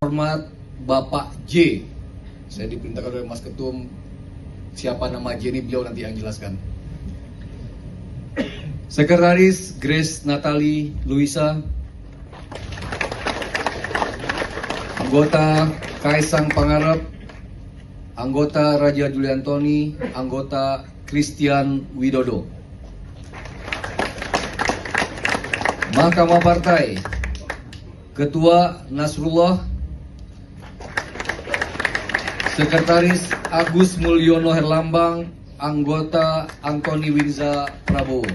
terhormat Bapak J. Saya diperintahkan oleh Mas Ketum, siapa nama J ini beliau nanti yang jelaskan. Sekretaris Grace Natali Luisa, anggota Kaisang Pangarep, anggota Raja Juliantoni, anggota Christian Widodo. Mahkamah Partai, Ketua Nasrullah, Sekretaris Agus Mulyono Herlambang, anggota Antoni Winza Prabowo.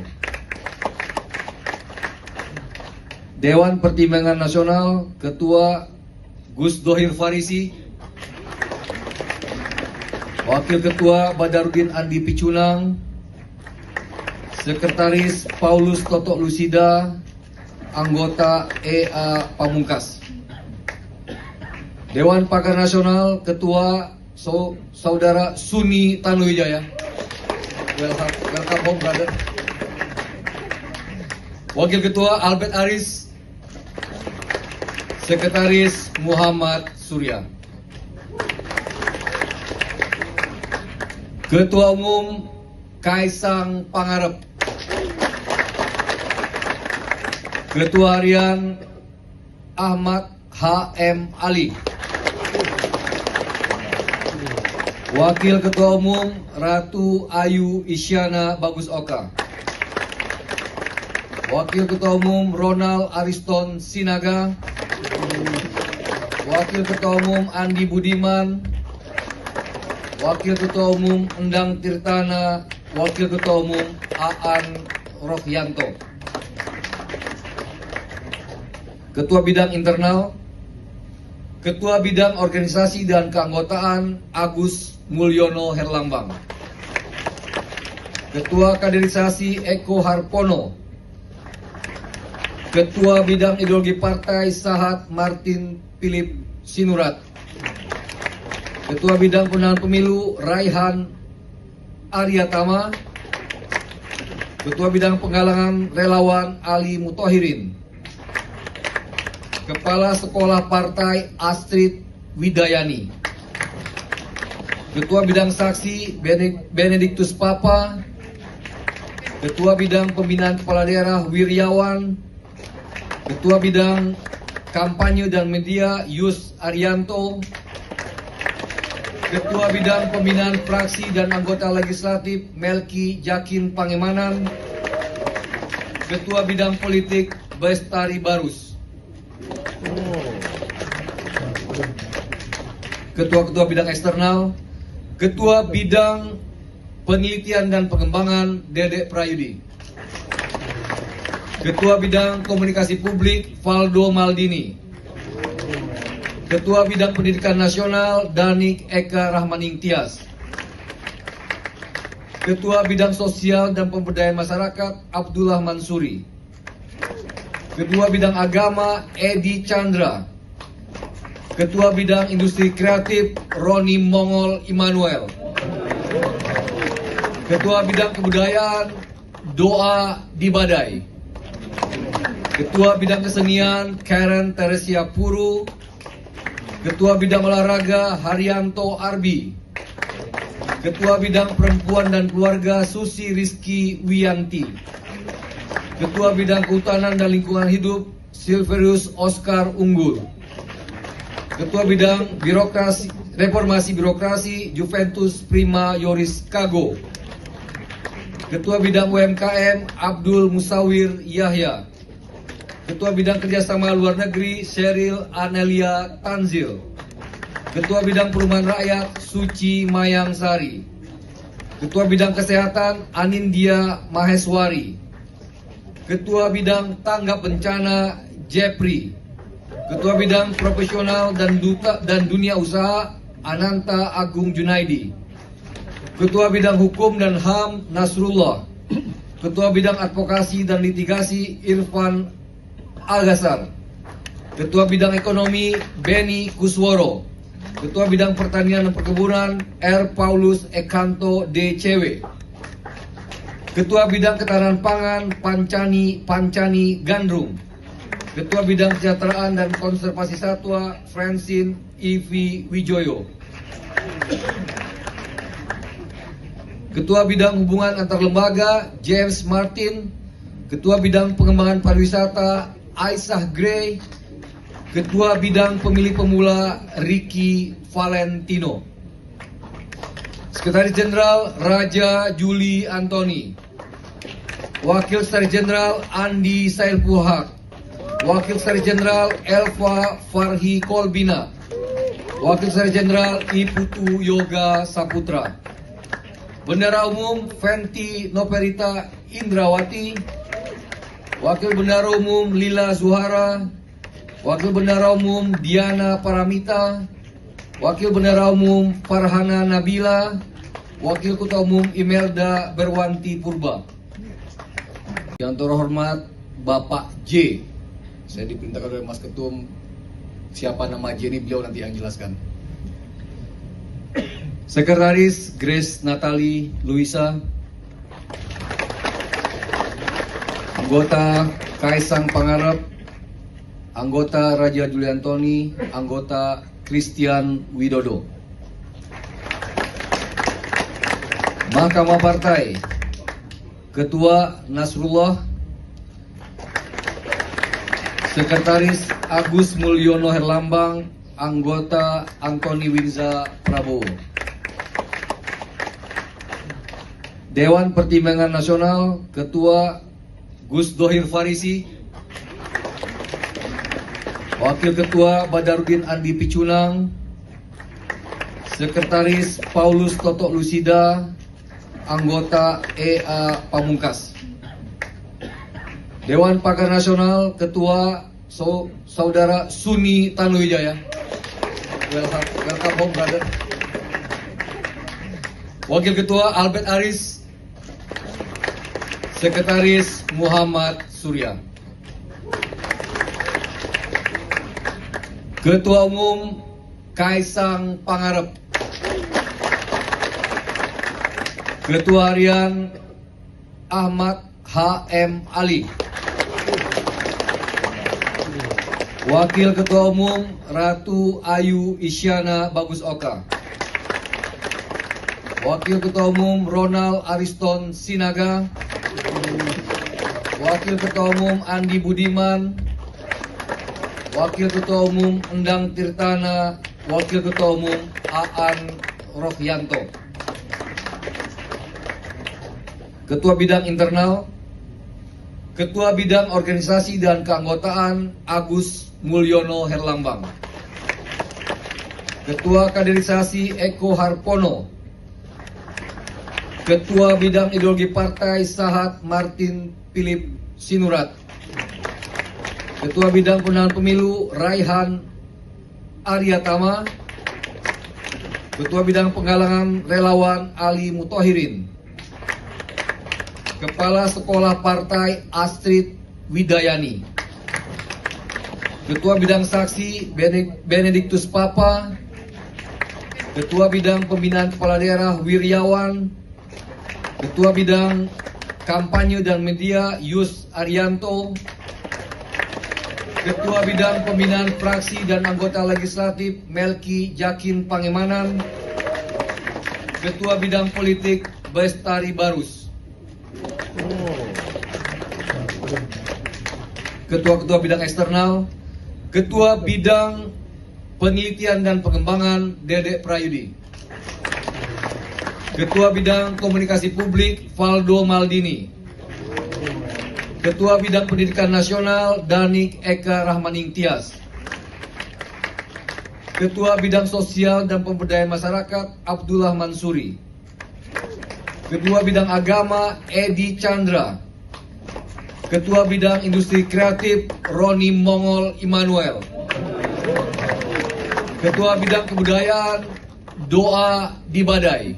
Dewan Pertimbangan Nasional, Ketua Gus Dohir Farisi, Wakil Ketua Badarudin Andi Picunang, Sekretaris Paulus Toto Lusida, anggota EA Pamungkas. Dewan Pakar Nasional, Ketua Saudara Suni Tanuwijaya. Welcome home, brother. Wakil Ketua Albert Aris, Sekretaris Muhammad Surya. Ketua Umum Kaisang Pangarep, Ketua Harian Ahmad H.M. Ali, Wakil Ketua Umum Ratu Ayu Isyana Bagus Oka, Wakil Ketua Umum Ronald Ariston Sinaga, Wakil Ketua Umum Andi Budiman, Wakil Ketua Umum Endang Tirtana, Wakil Ketua Umum Aan Rohyanto. Ketua Bidang Internal, Ketua Bidang Organisasi dan Keanggotaan Agus Mulyono Herlambang, Ketua Kaderisasi Eko Harpono, Ketua Bidang Ideologi Partai Sahat Martin Philip Sinurat, Ketua Bidang Pemenangan Pemilu Raihan Aryatama, Ketua Bidang Penggalangan Relawan Ali Mutohirin, Kepala Sekolah Partai Astrid Widayani, Ketua Bidang Saksi Benediktus Papa, Ketua Bidang Pembinaan Kepala Daerah Wiryawan, Ketua Bidang Kampanye dan Media Yus Arianto, Ketua Bidang Pembinaan Fraksi dan Anggota Legislatif Melki Jakin Pangemanan, Ketua Bidang Politik Bestari Barus, Ketua-Ketua Bidang Eksternal, Ketua Bidang Penelitian dan Pengembangan Dedek Prayudi, Ketua Bidang Komunikasi Publik Valdo Maldini, Ketua Bidang Pendidikan Nasional Danik Eka Rahmaning Tias, Ketua Bidang Sosial dan Pemberdayaan Masyarakat Abdullah Mansuri, Ketua Bidang Agama Edi Chandra, Ketua Bidang Industri Kreatif Roni Mongol Immanuel, Ketua Bidang Kebudayaan Doa Dibadai, Ketua Bidang Kesenian Karen Teresia Puru, Ketua Bidang Olahraga Haryanto Arbi, Ketua Bidang Perempuan dan Keluarga Susi Rizky Wiyanti, Ketua Bidang Kehutanan dan Lingkungan Hidup Silverius Oscar Unggul, Ketua Bidang Reformasi Birokrasi Juventus Prima Yoris Kago, Ketua Bidang UMKM Abdul Musawir Yahya, Ketua Bidang Kerjasama Luar Negeri Sheryl Anelia Tanzil, Ketua Bidang Perumahan Rakyat Suci Mayang Sari, Ketua Bidang Kesehatan Anindya Maheswari, Ketua Bidang Tanggap Bencana Jepri, Ketua Bidang Profesional dan Dunia Usaha Ananta Agung Junaidi, Ketua Bidang Hukum dan HAM Nasrullah, Ketua Bidang Advokasi dan Litigasi Irfan Al-Ghazar, Ketua Bidang Ekonomi Beni Kusworo, Ketua Bidang Pertanian dan Perkebunan R. Paulus Ekanto DCW, Ketua Bidang Ketahanan Pangan Pancani Gandrung, Ketua Bidang Kesejahteraan dan Konservasi Satwa, Francine Ivi Wijoyo. Ketua Bidang Hubungan Antar Lembaga, James Martin. Ketua Bidang Pengembangan Pariwisata, Aisyah Gray. Ketua Bidang Pemilih Pemula, Ricky Valentino. Sekretaris Jenderal, Raja Juli Antoni. Wakil Sekretaris Jenderal, Andi Sailpuhak. Wakil Sekretaris Jenderal, Elva Farhi Kolbina. Wakil Sekretaris Jenderal, Iputu Yoga Saputra. Bendara Umum, Fenty Noperita Indrawati. Wakil Bendara Umum, Lila Zuhara. Wakil Bendara Umum, Diana Paramita. Wakil Bendara Umum, Farhana Nabila. Wakil Ketua Umum, Imelda Berwanti Purba. Yang terhormat Bapak J. Saya diperintahkan oleh Mas Ketum, siapa nama J ini beliau nanti yang jelaskan. Sekretaris Grace Natali Luisa. Anggota Kaisang Pangarep. Anggota Raja Juli Antoni. Anggota Christian Widodo. Mahkamah Partai. Ketua Nasrullah. Sekretaris Agus Mulyono Herlambang. Anggota Antoni Winza Prabowo. Dewan Pertimbangan Nasional. Ketua Gus Dohir Farisi. Wakil Ketua Badarudin Andi Picunang. Sekretaris Paulus Totok Lusida. Anggota EA Pamungkas. Dewan Pakar Nasional, Ketua Saudara Suni Tanuwijaya. Welcome home, brother. Wakil Ketua Albert Aris. Sekretaris Muhammad Surya. Ketua Umum Kaisang Pangarep. Ketua Harian Ahmad H.M. Ali. Wakil Ketua Umum Ratu Ayu Isyana Bagus Oka. Wakil Ketua Umum Ronald Ariston Sinaga. Wakil Ketua Umum Andi Budiman. Wakil Ketua Umum Endang Tirtana. Wakil Ketua Umum Aan Rohyanto. Ketua Bidang Internal. Ketua Bidang Organisasi dan Keanggotaan Agus Mulyono Herlambang. Ketua Kaderisasi Eko Harpono. Ketua Bidang Ideologi Partai Sahat Martin Philip Sinurat. Ketua Bidang Pemenangan Pemilu Raihan Aryatama. Ketua Bidang Penggalangan Relawan Ali Mutohirin. Kepala Sekolah Partai Astrid Widayani. Ketua Bidang Saksi Benediktus Papa. Ketua Bidang Pembinaan Kepala Daerah Wiryawan. Ketua Bidang Kampanye dan Media Yus Arianto. Ketua Bidang Pembinaan Fraksi dan Anggota Legislatif Melki Jakin Pangemanan. Ketua Bidang Politik Bestari Barus. Ketua-ketua bidang eksternal. Ketua Bidang Penelitian dan Pengembangan Dedek Prayudi. Ketua Bidang Komunikasi Publik Valdo Maldini. Ketua Bidang Pendidikan Nasional Danik Eka Rahmaning Tias. Ketua Bidang Sosial dan Pemberdayaan Masyarakat Abdullah Mansuri. Ketua Bidang Agama Edi Chandra. Ketua Bidang Industri Kreatif Roni Mongol Immanuel. Ketua Bidang Kebudayaan Doa Dibadai.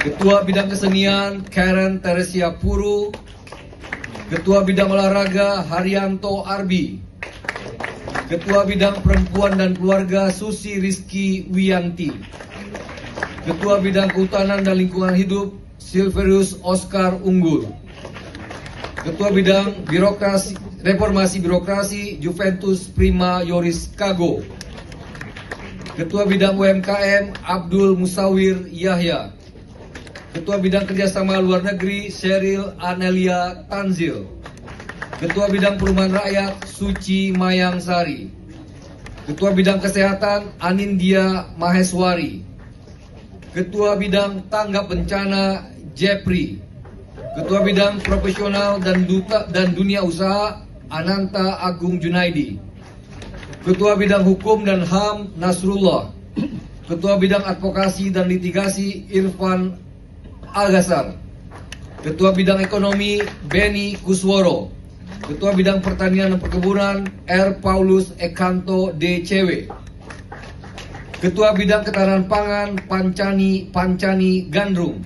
Ketua Bidang Kesenian Karen Teresia Puru. Ketua Bidang Olahraga Haryanto Arbi. Ketua Bidang Perempuan dan Keluarga Susi Rizky Wiyanti. Ketua Bidang Kehutanan dan Lingkungan Hidup Silverius Oscar Unggul. Ketua Bidang Reformasi Birokrasi Juventus Prima Yoris Kago. Ketua Bidang UMKM Abdul Musawir Yahya. Ketua Bidang Kerjasama Luar Negeri Sheryl Anelia Tanzil. Ketua Bidang Perumahan Rakyat Suci Mayang Sari. Ketua Bidang Kesehatan Anindya Maheswari. Ketua Bidang Tanggap Bencana Jepri. Ketua Bidang Profesional dan Dunia Usaha Ananta Agung Junaidi. Ketua Bidang Hukum dan HAM Nasrullah. Ketua Bidang Advokasi dan Litigasi Irfan Algasar. Ketua Bidang Ekonomi Beni Kusworo. Ketua Bidang Pertanian dan Perkebunan R. Paulus Ekanto DCW. Ketua Bidang Ketahanan Pangan Pancani Gandrung.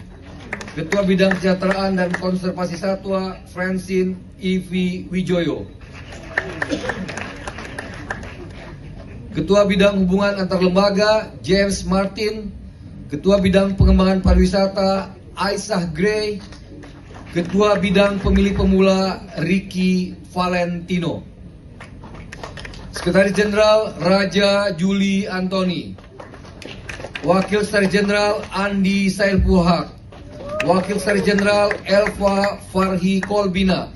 Ketua Bidang Kesejahteraan dan Konservasi Satwa Francine Ivi Wijoyo. Ketua Bidang Hubungan Antar Lembaga James Martin. Ketua Bidang Pengembangan Pariwisata Aisyah Gray. Ketua Bidang Pemilih Pemula Ricky Valentino. Sekretaris Jenderal Raja Juli Antoni. Wakil Sekretaris Jenderal Andi Sailpuhak. Wakil Sekretaris Jenderal Elva Farhi Kolbina.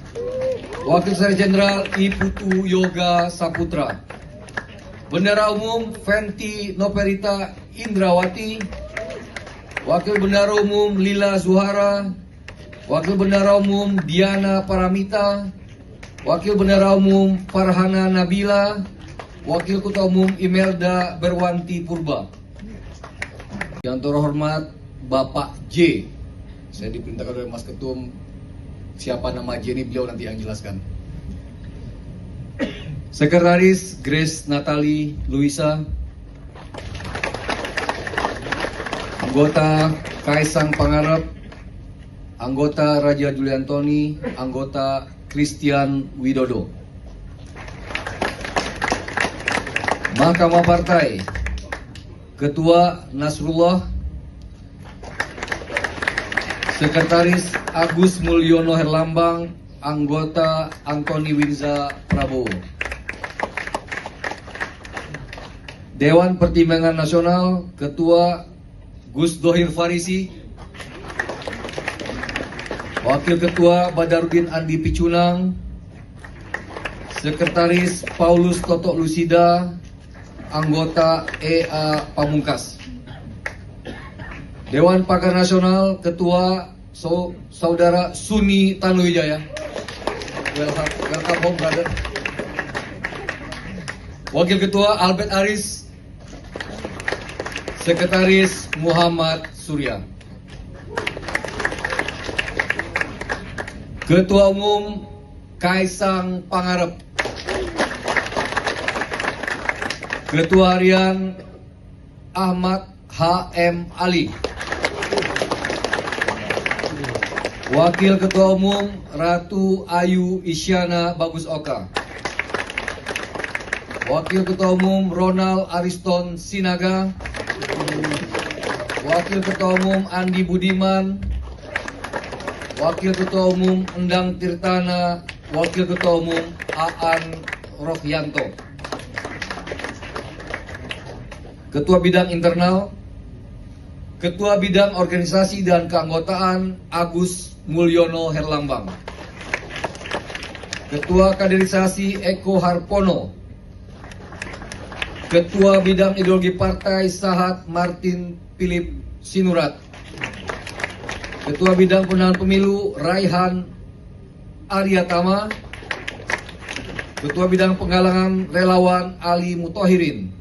Wakil Sekretaris Jenderal Iputu Yoga Saputra. Bendara Umum Fenty Noperita Indrawati. Wakil Bendara Umum Lila Zuhara. Wakil Bendara Umum Diana Paramita. Wakil Bendara Umum Farhana Nabila. Wakil Ketua Umum Imelda Berwanti Purba. Yang terhormat Bapak J. Saya diperintahkan oleh Mas Ketum, siapa nama J ini beliau nanti yang jelaskan. Sekretaris Grace Natali Luisa. Anggota Kaisang Pangarep. Anggota Raja Juli Antoni. Anggota Christian Widodo. Mahkamah Partai. Ketua Nasrullah. Sekretaris Agus Mulyono Herlambang. Anggota Antoni Winza Prabowo. Dewan Pertimbangan Nasional. Ketua Gus Dohir Farisi. Wakil Ketua Badarudin Andi Picunang. Sekretaris Paulus Totok Lusida. Anggota EA Pamungkas. Dewan Pakar Nasional. Ketua Saudara Suni Tanuwijaya. Welcome home, brother. Wakil Ketua Albert Aris. Sekretaris Muhammad Surya. Ketua Umum Kaisang Pangarep. Ketua Harian Ahmad H.M. Ali. Wakil Ketua Umum Ratu Ayu Isyana Bagus Oka. Wakil Ketua Umum Ronald Ariston Sinaga. Wakil Ketua Umum Andi Budiman. Wakil Ketua Umum Endang Tirtana. Wakil Ketua Umum Aan Rohyanto. Ketua Bidang Internal. Ketua Bidang Organisasi dan Keanggotaan Agus Mulyono Herlambang. Ketua Kaderisasi Eko Harpono. Ketua Bidang Ideologi Partai Sahat Martin Philip Sinurat. Ketua Bidang Pemenangan Pemilu Raihan Aryatama. Ketua Bidang Penggalangan Relawan Ali Mutohirin.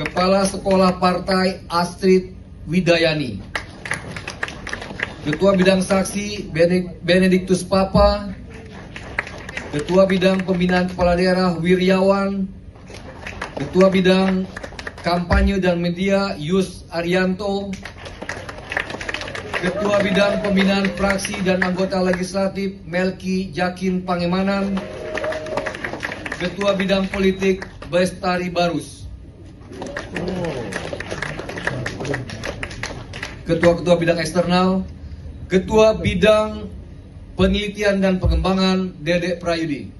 Kepala Sekolah Partai Astrid Widayani. Ketua Bidang Saksi Benediktus Papa. Ketua Bidang Pembinaan Kepala Daerah Wiryawan. Ketua Bidang Kampanye dan Media Yus Arianto. Ketua Bidang Pembinaan Fraksi dan Anggota Legislatif Melki Jakin Pangemanan. Ketua Bidang Politik Bestari Barus. Ketua-ketua bidang eksternal. Ketua Bidang Penelitian dan Pengembangan Dedek Prayudi.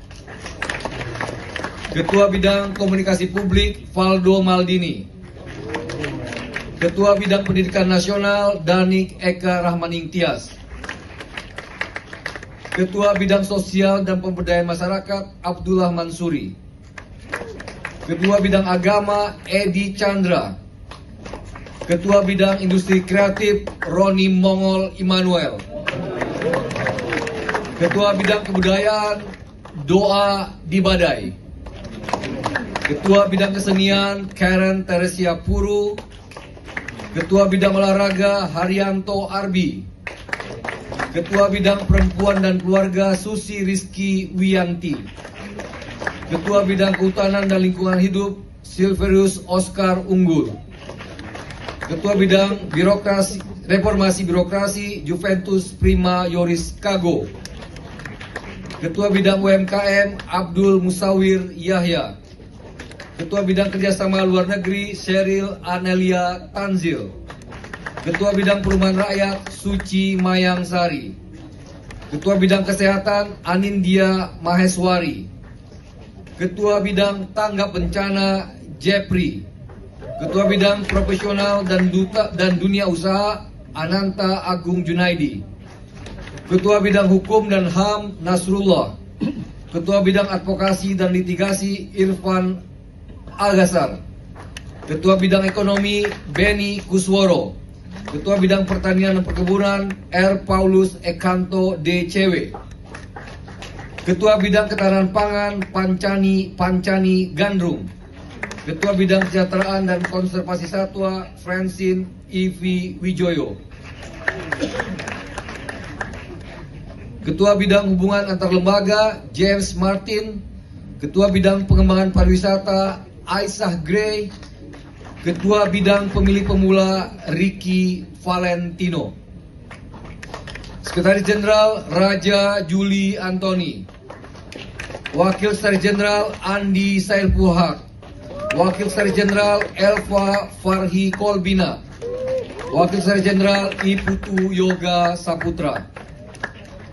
Ketua Bidang Komunikasi Publik Valdo Maldini. Ketua Bidang Pendidikan Nasional Danik Eka Rahmaning Tias. Ketua Bidang Sosial dan Pemberdayaan Masyarakat Abdullah Mansuri. Ketua Bidang Agama Edi Chandra. Ketua Bidang Industri Kreatif Roni Mongol Immanuel. Ketua Bidang Kebudayaan Doa Dibadai. Ketua Bidang Kesenian Karen Teresia Puru. Ketua Bidang Olahraga Haryanto Arbi. Ketua Bidang Perempuan dan Keluarga Susi Rizky Wiyanti. Ketua Bidang Kehutanan dan Lingkungan Hidup Silverius Oscar Unggul. Ketua Bidang Reformasi Birokrasi Juventus Prima Yoris Kago. Ketua Bidang UMKM Abdul Musawir Yahya. Ketua Bidang Kerjasama Luar Negeri Sheryl Anelia Tanzil. Ketua Bidang Perumahan Rakyat Suci Mayang Sari. Ketua Bidang Kesehatan Anindya Maheswari. Ketua Bidang Tanggap Bencana Jepri. Ketua Bidang Profesional dan Dunia Usaha Ananta Agung Junaidi. Ketua Bidang Hukum dan HAM Nasrullah. Ketua Bidang Advokasi dan Litigasi Irfan Algasar. Ketua Bidang Ekonomi Beni Kusworo. Ketua Bidang Pertanian dan Perkebunan R. Paulus Ekanto DCW. Ketua Bidang Ketahanan Pangan Pancani Gandrung. Ketua Bidang Kesejahteraan dan Konservasi Satwa Francine Ivi Wijoyo. Ketua Bidang Hubungan Antar Lembaga James Martin. Ketua Bidang Pengembangan Pariwisata Aisyah Gray. Ketua Bidang Pemilih Pemula Ricky Valentino. Sekretaris Jenderal Raja Juli Antoni. Wakil Sekretaris Jenderal Andi Sailpuhak. Wakil Sekretaris Jenderal Elva Farhi Kolbina. Wakil Sekretaris Jenderal Iputu Yoga Saputra.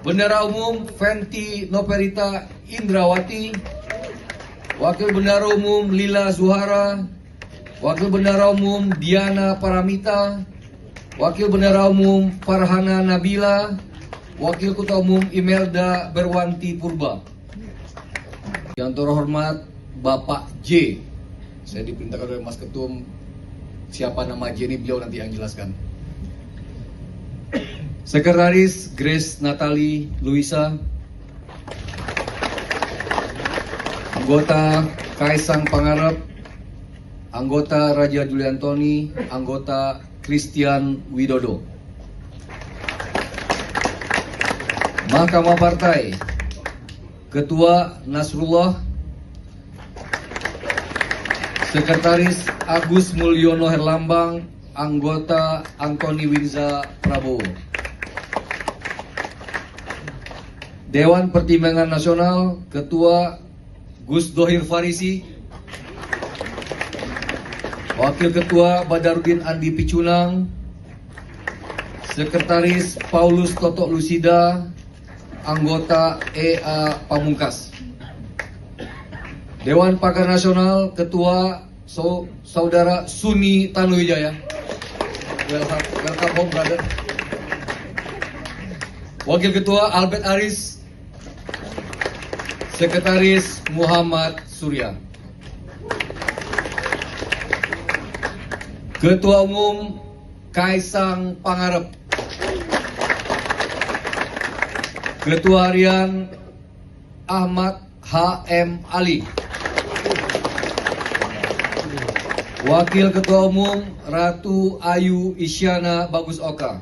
Bendara Umum Fenty Noperita Indrawati. Wakil Bendara Umum Lila Zuhara. Wakil Bendara Umum Diana Paramita. Wakil Bendara Umum Farhana Nabila. Wakil Ketua Umum Imelda Berwanti Purba. Yang terhormat Bapak J. Saya diperintahkan oleh Mas Ketum, siapa nama J ini beliau nanti yang jelaskan. Sekretaris Grace Natali Luisa. Anggota Kaisang Pangarep. Anggota Raja Juli Antoni. Anggota Christian Widodo. Mahkamah Partai. Ketua Nasrullah. Sekretaris Agus Mulyono Herlambang. Anggota Antoni Winza Prabowo. Dewan Pertimbangan Nasional. Ketua Gus Dohir Farisi. Wakil Ketua Badarudin Andi Picunang. Sekretaris Paulus Toto Lusida. Anggota EA Pamungkas. Dewan Pakar Nasional. Ketua Saudara Suni Tanuwijaya. Welcome home, brother. Wakil Ketua Albert Aris. Sekretaris Muhammad Surya. Ketua Umum Kaisang Pangarep. Ketua Harian Ahmad H.M. Ali. Wakil Ketua Umum Ratu Ayu Isyana Bagus Oka.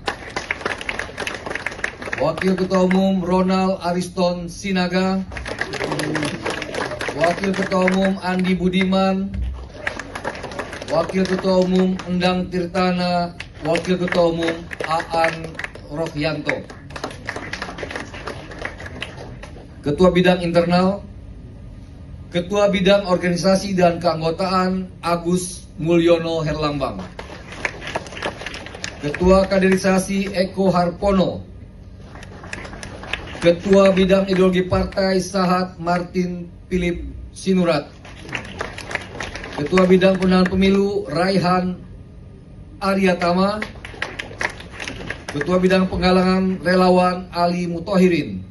Wakil Ketua Umum Ronald Ariston Sinaga. Wakil Ketua Umum Andi Budiman. Wakil Ketua Umum Endang Tirtana. Wakil Ketua Umum Aan Rohyanto. Ketua Bidang Internal. Ketua Bidang Organisasi dan Keanggotaan Agus Mulyono Herlambang. Ketua Kaderisasi Eko Harpono. Ketua Bidang Ideologi Partai Sahat Martin Philip Sinurat. Ketua Bidang Pemenangan Pemilu Raihan Aryatama. Ketua Bidang Penggalangan Relawan Ali Mutohirin.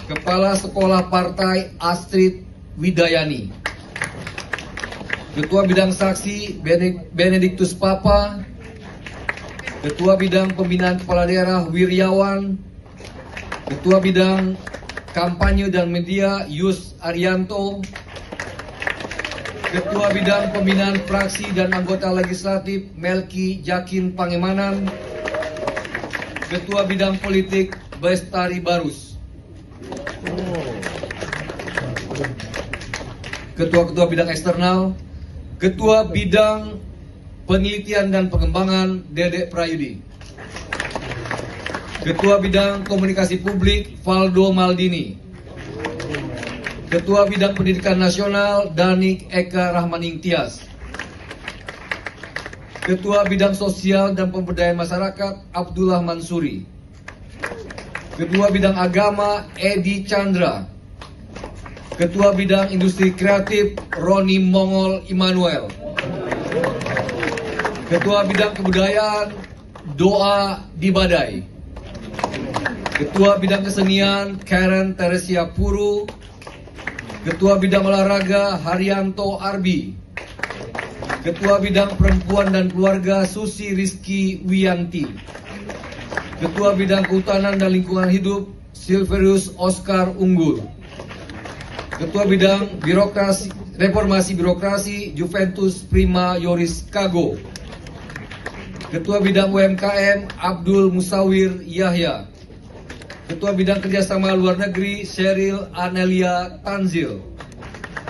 Kepala Sekolah Partai Astrid Widayani. Ketua Bidang Saksi Benediktus Papa. Ketua Bidang Pembinaan Kepala Daerah Wiryawan. Ketua Bidang Kampanye dan Media Yus Arianto. Ketua Bidang Pembinaan Fraksi dan Anggota Legislatif Melki Jakin Pangemanan. Ketua Bidang Politik Bestari Barus. Ketua-ketua Bidang Eksternal. Ketua Bidang Penelitian dan Pengembangan Dedek Prayudi. Ketua Bidang Komunikasi Publik Valdo Maldini. Ketua Bidang Pendidikan Nasional Danik Eka Rahmaning Tias. Ketua Bidang Sosial dan Pemberdayaan Masyarakat Abdullah Mansuri. Ketua Bidang Agama Edi Chandra. Ketua Bidang Industri Kreatif Roni Mongol Immanuel. Ketua Bidang Kebudayaan Doa Dibadai. Ketua Bidang Kesenian Karen Teresia Puru. Ketua Bidang Olahraga Haryanto Arbi. Ketua Bidang Perempuan dan Keluarga Susi Rizky Wiyanti. Ketua Bidang Kehutanan dan Lingkungan Hidup Silverius Oscar Unggul. Ketua Bidang Reformasi Birokrasi Juventus Prima Yoris Kago. Ketua Bidang UMKM Abdul Musawir Yahya. Ketua Bidang Kerjasama Luar Negeri Sheryl Anelia Tanzil.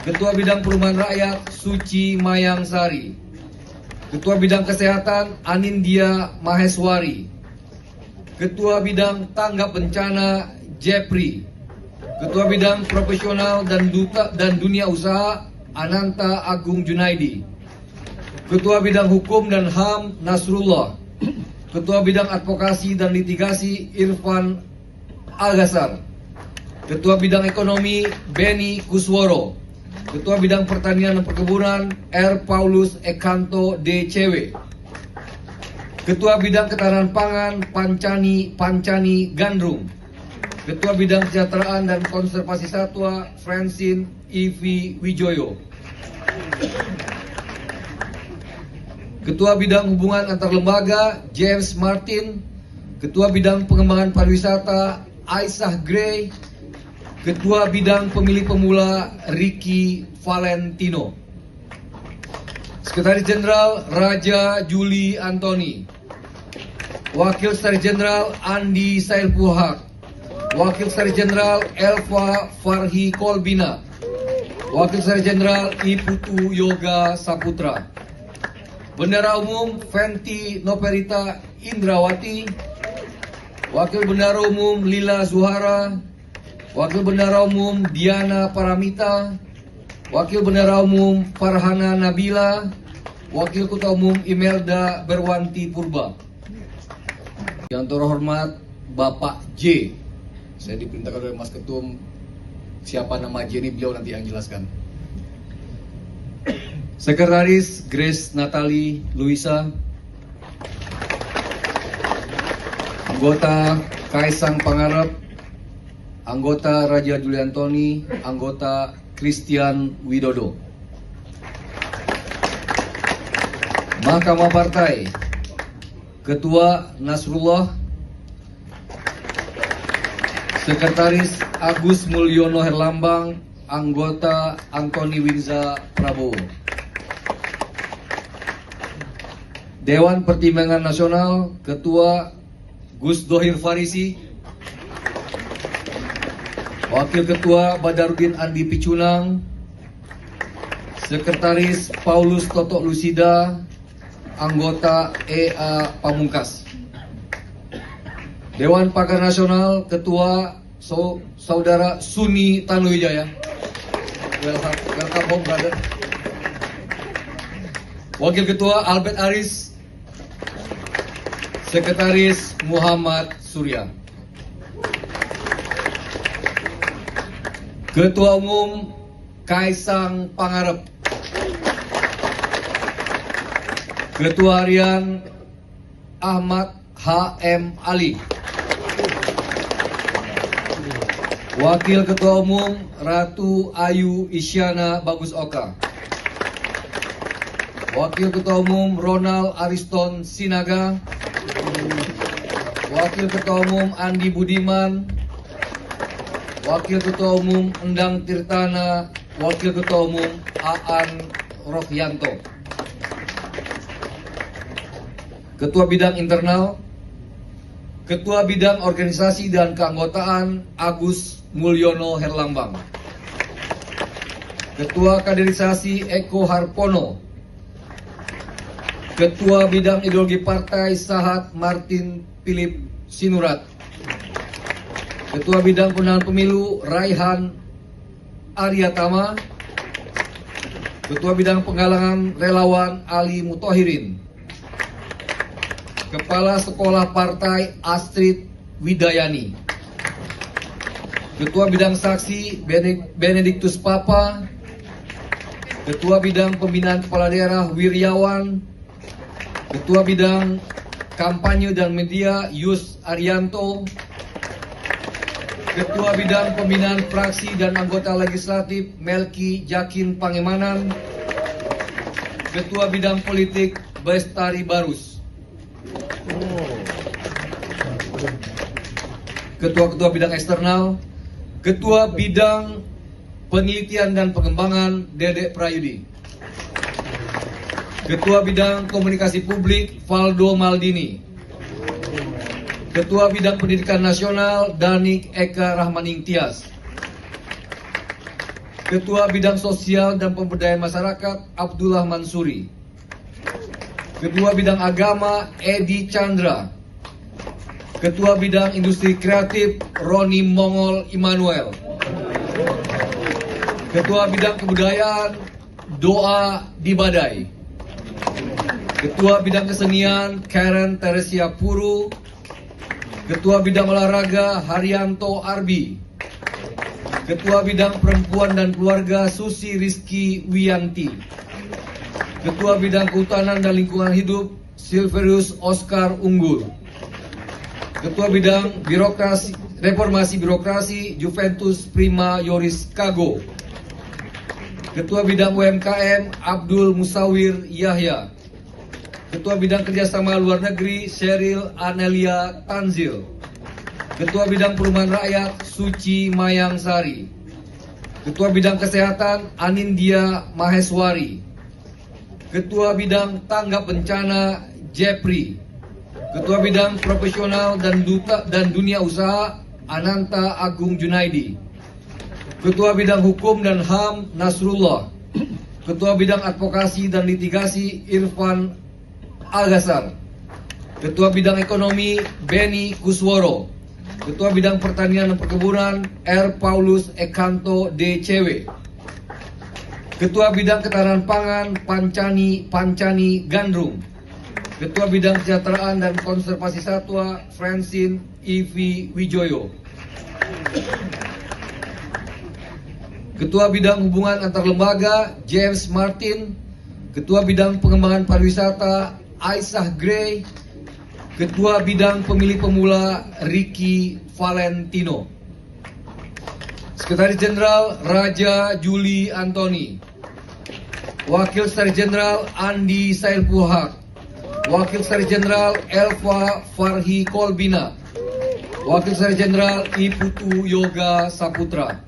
Ketua Bidang Perumahan Rakyat Suci Mayang Sari. Ketua Bidang Kesehatan Anindya Maheswari. Ketua Bidang Tanggap Bencana Jepri. Ketua Bidang Profesional dan Dunia Usaha Ananta Agung Junaidi. Ketua Bidang Hukum dan HAM Nasrullah. Ketua Bidang Advokasi dan Litigasi Irfan Al-Ghazar. Ketua Bidang Ekonomi Beni Kusworo. Ketua Bidang Pertanian dan Perkebunan R. Paulus Ekanto DCW. Ketua Bidang Ketahanan Pangan Pancani Gandrung. Ketua Bidang Kesejahteraan dan Konservasi Satwa Francine Ivi Wijoyo. Ketua Bidang Hubungan Antar Lembaga James Martin. Ketua Bidang Pengembangan Pariwisata Aisyah Gray. Ketua Bidang Pemilih Pemula Ricky Valentino. Sekretaris Jenderal Raja Juli Antoni. Wakil Sekretaris Jenderal Andi Sailpuhak. Wakil Sekretaris Jenderal Elva Farhi Kolbina. Wakil Sekretaris Jenderal Iputu Yoga Saputra. Bendara Umum Fenty Noperita Indrawati. Wakil Bendara Umum Lila Zuhara. Wakil Bendara Umum Diana Paramita. Wakil Bendara Umum Farhana Nabila. Wakil Ketua Umum Imelda Berwanti Purba. Yang terhormat Bapak J. Saya diperintahkan oleh Mas Ketum, siapa nama J ini beliau nanti yang jelaskan. Sekretaris Grace Natali Luisa. Anggota Kaisang Pangarep. Anggota Raja Juli Antoni. Anggota Christian Widodo. Mahkamah Partai. Ketua Nasrullah. Sekretaris Agus Mulyono Herlambang. Anggota Antoni Winza Prabowo. Dewan Pertimbangan Nasional. Ketua Gus Dohir Farisi. Wakil Ketua Badarudin Andi Picunang. Sekretaris Paulus Totok Lusida. Anggota EA Pamungkas. Dewan Pakar Nasional. Ketua Saudara Suni Tanuwijaya. Welcome home, brother. Wakil Ketua Albert Aris. Sekretaris Muhammad Surya. Ketua Umum Kaisang Pangarep, Ketua Harian Ahmad H.M. Ali, Wakil Ketua Umum Ratu Ayu Isyana Bagus Oka, Wakil Ketua Umum Ronald Ariston Sinaga, Wakil Ketua Umum Andi Budiman, Wakil Ketua Umum Endang Tirtana, Wakil Ketua Umum Aan Rohyanto. Ketua Bidang Internal, Ketua Bidang Organisasi dan Keanggotaan Agus Mulyono Herlambang, Ketua Kaderisasi Eko Harpono, Ketua Bidang Ideologi Partai Sahat Martin Philip Sinurat, Ketua Bidang Pemenangan Pemilu Raihan Aryatama, Ketua Bidang Penggalangan Relawan Ali Mutohirin, Kepala Sekolah Partai Astrid Widayani, Ketua Bidang Saksi Benediktus Papa, Ketua Bidang Pembinaan Kepala Daerah Wiryawan, Ketua Bidang Kampanye dan Media Yus Arianto, Ketua Bidang Pembinaan Fraksi dan Anggota Legislatif Melki Jakin Pangemanan, Ketua Bidang Politik Bestari Barus, Ketua-Ketua Bidang Eksternal, Ketua Bidang Penelitian dan Pengembangan Dedek Prayudi, Ketua Bidang Komunikasi Publik Valdo Maldini, Ketua Bidang Pendidikan Nasional Danik Eka Rahmaning Tias, Ketua Bidang Sosial dan Pemberdayaan Masyarakat Abdullah Mansuri, Ketua Bidang Agama Edi Chandra, Ketua Bidang Industri Kreatif Roni Mongol Immanuel, Ketua Bidang Kebudayaan Doa Dibadai, Ketua Bidang Kesenian Karen Teresia Puru, Ketua Bidang Olahraga Haryanto Arbi, Ketua Bidang Perempuan dan Keluarga Susi Rizky Wiyanti, Ketua Bidang Kehutanan dan Lingkungan Hidup Silverius Oscar Unggul, Ketua Bidang Reformasi Birokrasi Juventus Prima Yoris Kago, Ketua Bidang UMKM Abdul Musawir Yahya, Ketua Bidang Kerjasama Luar Negeri Sheryl Anelia Tanzil, Ketua Bidang Perumahan Rakyat Suci Mayang Sari, Ketua Bidang Kesehatan Anindya Maheswari, Ketua Bidang Tanggap Bencana Jepri, Ketua Bidang Profesional dan Dunia Usaha Ananta Agung Junaidi, Ketua Bidang Hukum dan HAM Nasrullah, Ketua Bidang Advokasi dan Litigasi Irfan Al-Ghazar, Ketua Bidang Ekonomi Beni Kusworo, Ketua Bidang Pertanian dan Perkebunan R. Paulus Ekanto DCW, Ketua Bidang Ketahanan Pangan Pancani Gandrung, Ketua Bidang Kesejahteraan dan Konservasi Satwa Francine Ivi Wijoyo, Ketua Bidang Hubungan Antar Lembaga James Martin, Ketua Bidang Pengembangan Pariwisata Aisyah Gray, Ketua Bidang Pemilih Pemula Ricky Valentino, Sekretaris Jenderal Raja Juli Antoni, Wakil Sekretaris Jenderal Andi Sailpuhak, Wakil Sekretaris Jenderal Elva Farhi Kolbina, Wakil Sekretaris Jenderal Iputu Yoga Saputra,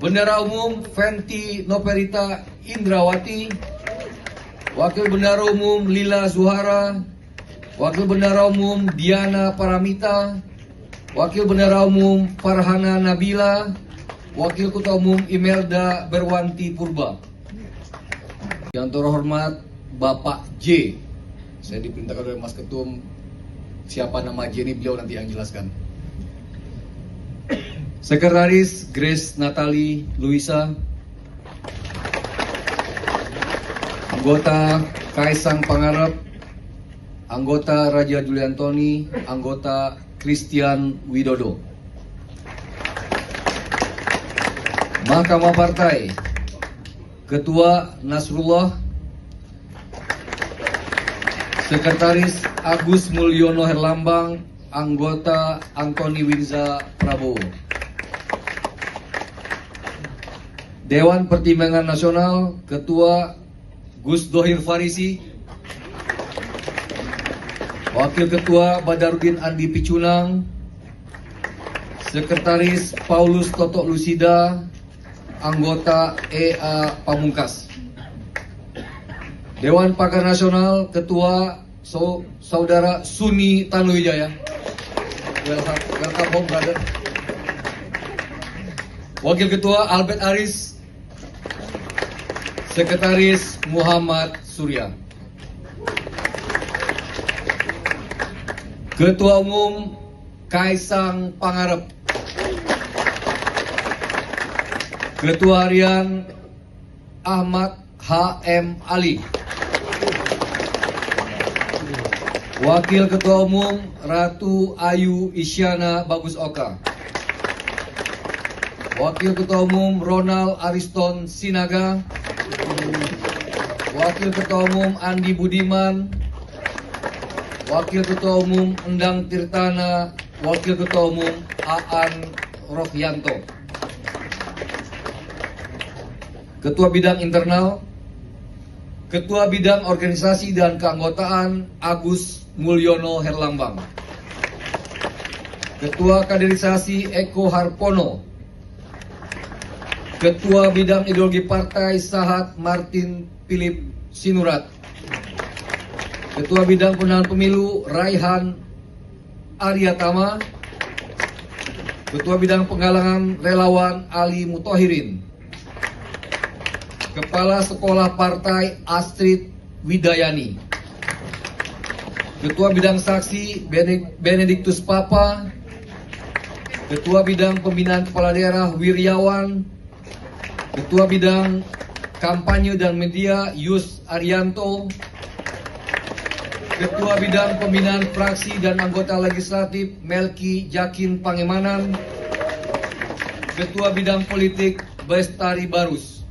Bendara Umum Fenty Noperita Indrawati, Wakil Bendara Umum Lila Zuhara, Wakil Bendara Umum Diana Paramita, Wakil Bendara Umum Farhana Nabila, Wakil Ketua Umum Imelda Berwanti Purba. Yang terhormat Bapak J. Saya diperintahkan oleh Mas Ketum, siapa nama J ini beliau nanti yang jelaskan. Sekretaris Grace Natali Luisa, anggota Kaisang Pangarep, anggota Raja Juli Antoni, anggota Christian Widodo. Mahkamah Partai, Ketua Nasrullah, Sekretaris Agus Mulyono Herlambang, Anggota Antoni Winza Prabowo. Dewan Pertimbangan Nasional, Ketua Gus Dohir Farisi, Wakil Ketua Badarudin Andi Picunang, Sekretaris Paulus Totok Lusida, Anggota EA Pamungkas. Dewan Pakar Nasional, Ketua Saudara Suni Tanuwijaya. Welcome home, brother. Wakil Ketua Albert Aris, Sekretaris Muhammad Surya. Ketua Umum Kaisang Pangarep. Ketua Harian Ahmad H.M. Ali. Wakil Ketua Umum Ratu Ayu Isyana Bagus Oka. Wakil Ketua Umum Ronald Ariston Sinaga. Wakil Ketua Umum Andi Budiman. Wakil Ketua Umum Endang Tirtana. Wakil Ketua Umum Aan Rohyanto. Ketua Bidang Internal, Ketua Bidang Organisasi dan Keanggotaan Agus Mulyono Herlambang. Ketua Kaderisasi Eko Harpono. Ketua Bidang Ideologi Partai Sahat Martin Philip Sinurat. Ketua Bidang Pemenangan Pemilu Raihan Aryatama. Ketua Bidang Penggalangan Relawan Ali Mutohirin. Kepala Sekolah Partai Astrid Widayani. Ketua Bidang Saksi Benediktus Papa. Ketua Bidang Pembinaan Kepala Daerah Wiryawan. Ketua Bidang Kampanye dan Media Yus Arianto. Ketua Bidang Pembinaan Fraksi dan Anggota Legislatif Melki Jakin Pangemanan. Ketua Bidang Politik Bestari Barus.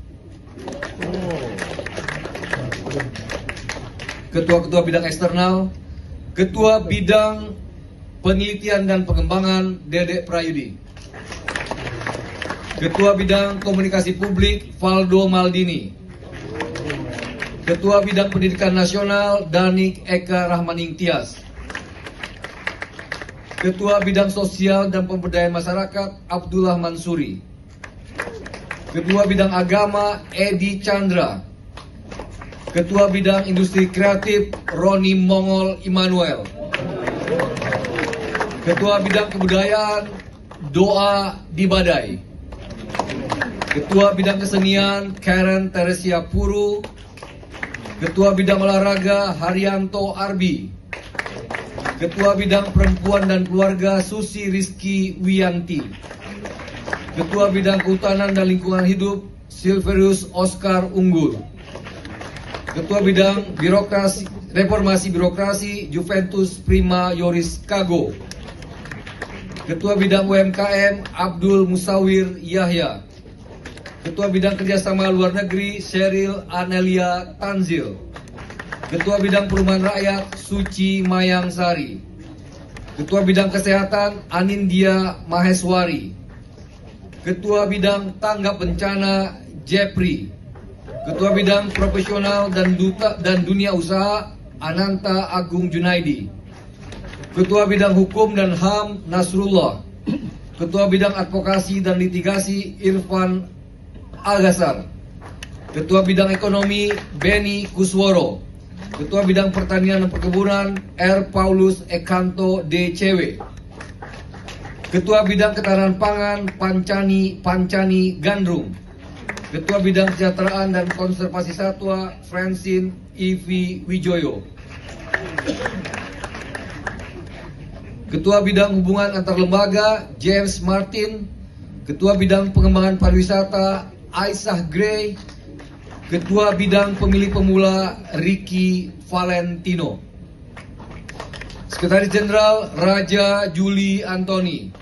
Ketua-ketua bidang eksternal, Ketua Bidang Penelitian dan Pengembangan Dedek Prayudi. Ketua Bidang Komunikasi Publik Valdo Maldini. Ketua Bidang Pendidikan Nasional Danik Eka Rahmaning Tias. Ketua Bidang Sosial dan Pemberdayaan Masyarakat Abdullah Mansuri. Ketua Bidang Agama Edi Chandra. Ketua Bidang Industri Kreatif Roni Mongol Immanuel. Ketua Bidang Kebudayaan Doa Dibadai. Ketua Bidang Kesenian Karen Teresia Puru. Ketua Bidang Olahraga Haryanto Arbi. Ketua Bidang Perempuan dan Keluarga Susi Rizky Wiyanti. Ketua Bidang Kehutanan dan Lingkungan Hidup Silverius Oscar Unggul. Ketua Bidang Reformasi Birokrasi Juventus Prima Yoris Kago. Ketua Bidang UMKM Abdul Musawir Yahya. Ketua Bidang Kerjasama Luar Negeri Sheryl Anelia Tanzil. Ketua Bidang Perumahan Rakyat Suci Mayang Sari. Ketua Bidang Kesehatan Anindya Maheswari. Ketua Bidang Tanggap Bencana Jepri. Ketua Bidang Profesional dan Dunia Usaha Ananta Agung Junaidi. Ketua Bidang Hukum dan HAM Nasrullah. Ketua Bidang Advokasi dan Litigasi Irfan Algasar. Ketua Bidang Ekonomi Beni Kusworo. Ketua Bidang Pertanian dan Perkebunan R. Paulus Ekanto DCW. Ketua Bidang Ketahanan Pangan Pancani Gandrung. Ketua Bidang Kesejahteraan dan Konservasi Satwa Francine Ivi Wijoyo. Ketua Bidang Hubungan Antar Lembaga James Martin. Ketua Bidang Pengembangan Pariwisata Aisyah Gray. Ketua Bidang Pemilih Pemula Ricky Valentino. Sekretaris Jenderal Raja Juli Antoni.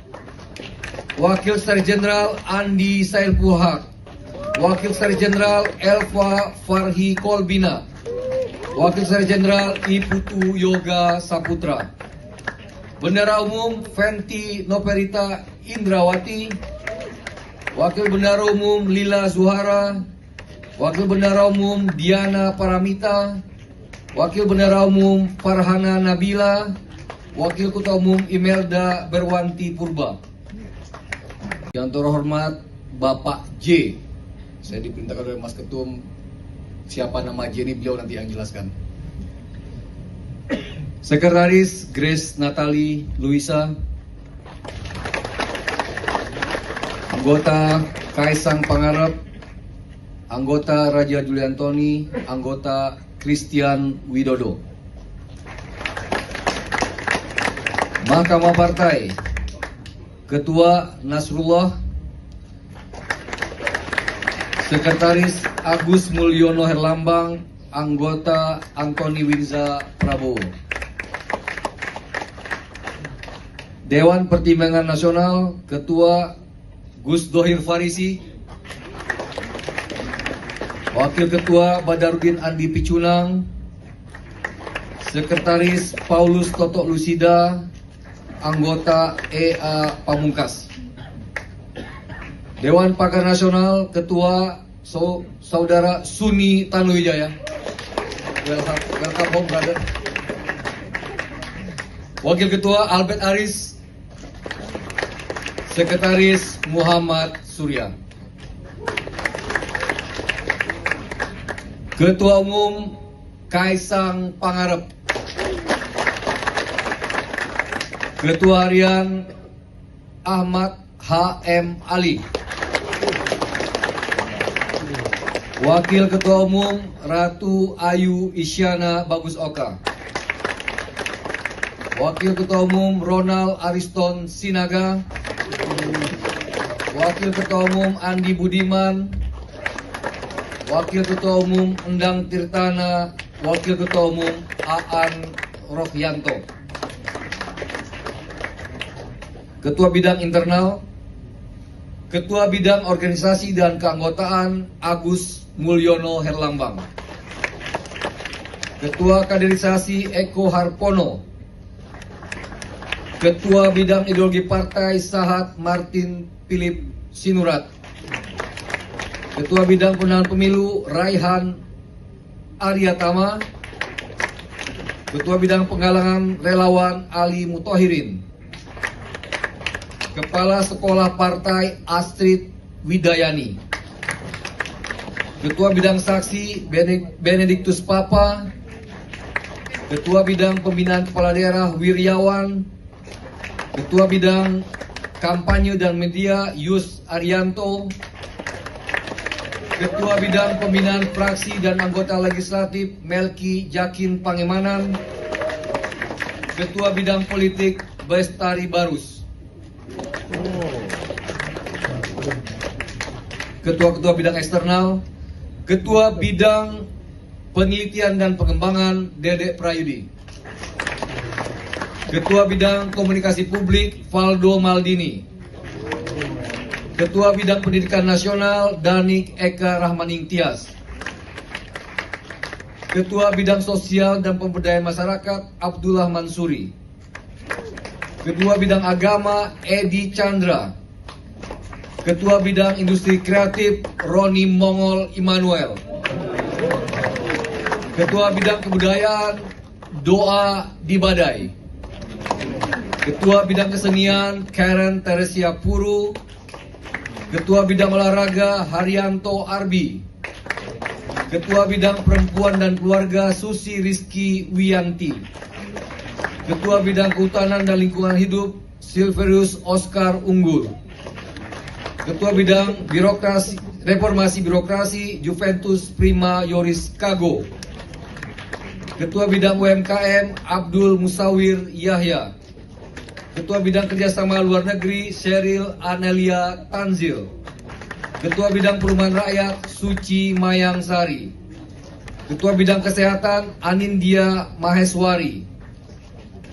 Wakil Sekretaris Jenderal Andi Sailpuhak. Wakil Sekretaris Jenderal Elva Farhi Kolbina, Wakil Sekretaris Jenderal I Putu Yoga Saputra, Bendara Umum Fenty Noperita Indrawati, Wakil Bendara Umum Lila Zuhara, Wakil Bendara Umum Diana Paramita, Wakil Bendara Umum Farhana Nabila, Wakil Ketua Umum Imelda Berwanti Purba. Yang terhormat Bapak J. Saya diperintahkan oleh Mas Ketum, siapa nama J ini beliau nanti yang jelaskan. Sekretaris Grace Natali Luisa, anggota Kaisang Pangarep, anggota Raja Juliantoni, anggota Christian Widodo. Mahkamah Partai, Ketua Nasrullah, Sekretaris Agus Mulyono Herlambang, anggota Antoni Winza Prabowo. Dewan Pertimbangan Nasional, Ketua Gus Dohir Farisi, Wakil Ketua Badarudin Andi Picunang, Sekretaris Paulus Toto Lusida, anggota EA Pamungkas. Dewan Pakar Nasional, Ketua Saudara Suni Tanuwijaya. Welcome home, brother. Wakil Ketua Albert Aris, Sekretaris Muhammad Surya. Ketua Umum Kaisang Pangarep, Ketua Harian Ahmad H.M. Ali, Wakil Ketua Umum Ratu Ayu Isyana Bagus Oka, Wakil Ketua Umum Ronald Ariston Sinaga, Wakil Ketua Umum Andi Budiman, Wakil Ketua Umum Endang Tirtana, Wakil Ketua Umum Aan Rohyanto. Ketua Bidang Internal, Ketua Bidang Organisasi dan Keanggotaan Agus Mulyono Herlambang, Ketua Kaderisasi Eko Harpono, Ketua Bidang Ideologi Partai Sahat Martin Philip Sinurat, Ketua Bidang Pemenangan Pemilu Raihan Aryatama, Ketua Bidang Penggalangan Relawan Ali Mutohirin, Kepala Sekolah Partai Astrid Widayani, Ketua Bidang Saksi Benediktus Papa, Ketua Bidang Pembinaan Kepala Daerah Wiryawan, Ketua Bidang Kampanye dan Media Yus Arianto, Ketua Bidang Pembinaan Fraksi dan Anggota Legislatif Melki Jakin Pangemanan, Ketua Bidang Politik Bestari Barus, Ketua-Ketua Bidang Eksternal, Ketua Bidang Penelitian dan Pengembangan Dedek Prayudi, Ketua Bidang Komunikasi Publik Valdo Maldini, Ketua Bidang Pendidikan Nasional Danik Eka Rahmaning Tias, Ketua Bidang Sosial dan Pemberdayaan Masyarakat Abdullah Mansuri, Ketua Bidang Agama Edi Chandra, Ketua Bidang Industri Kreatif Roni Mongol Immanuel, Ketua Bidang Kebudayaan Doa Dibadai, Ketua Bidang Kesenian Karen Teresia Puru, Ketua Bidang Olahraga Haryanto Arbi, Ketua Bidang Perempuan dan Keluarga Susi Rizky Wiyanti, Ketua Bidang Kehutanan dan Lingkungan Hidup Silverius Oscar Unggul, Ketua Bidang Reformasi Birokrasi Juventus Prima Yoris Kago, Ketua Bidang UMKM Abdul Musawir Yahya, Ketua Bidang Kerjasama Luar Negeri Sheryl Anelia Tanzil, Ketua Bidang Perumahan Rakyat Suci Mayang Sari, Ketua Bidang Kesehatan Anindya Maheswari,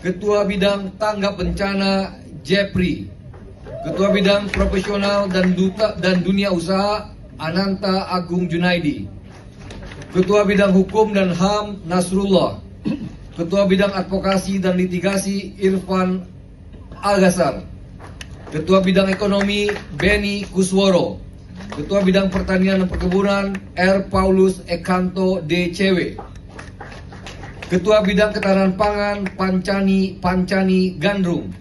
Ketua Bidang Tanggap Bencana Jepri, Ketua Bidang Profesional dan Dunia Usaha Ananta Agung Junaidi. Ketua Bidang Hukum dan HAM Nasrullah. Ketua Bidang Advokasi dan Litigasi Irfan Al-Ghazar. Ketua Bidang Ekonomi Beni Kusworo. Ketua Bidang Pertanian dan Perkebunan R. Paulus Ekanto DCW. Ketua Bidang Ketahanan Pangan Pancani Gandrung.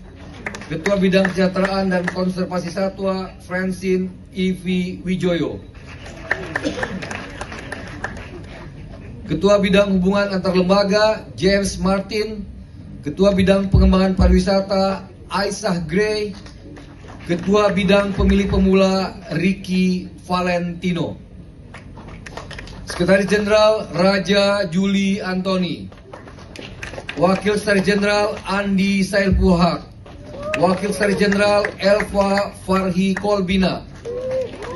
Ketua Bidang Kesejahteraan dan Konservasi Satwa Francine Ivi Wijoyo. Ketua Bidang Hubungan Antar Lembaga James Martin. Ketua Bidang Pengembangan Pariwisata Aisyah Gray. Ketua Bidang Pemilih Pemula Ricky Valentino. Sekretaris Jenderal Raja Juli Antoni. Wakil Sekretaris Jenderal Andi Sailpuhak. Wakil Sekretaris Jenderal Elva Farhi Kolbina.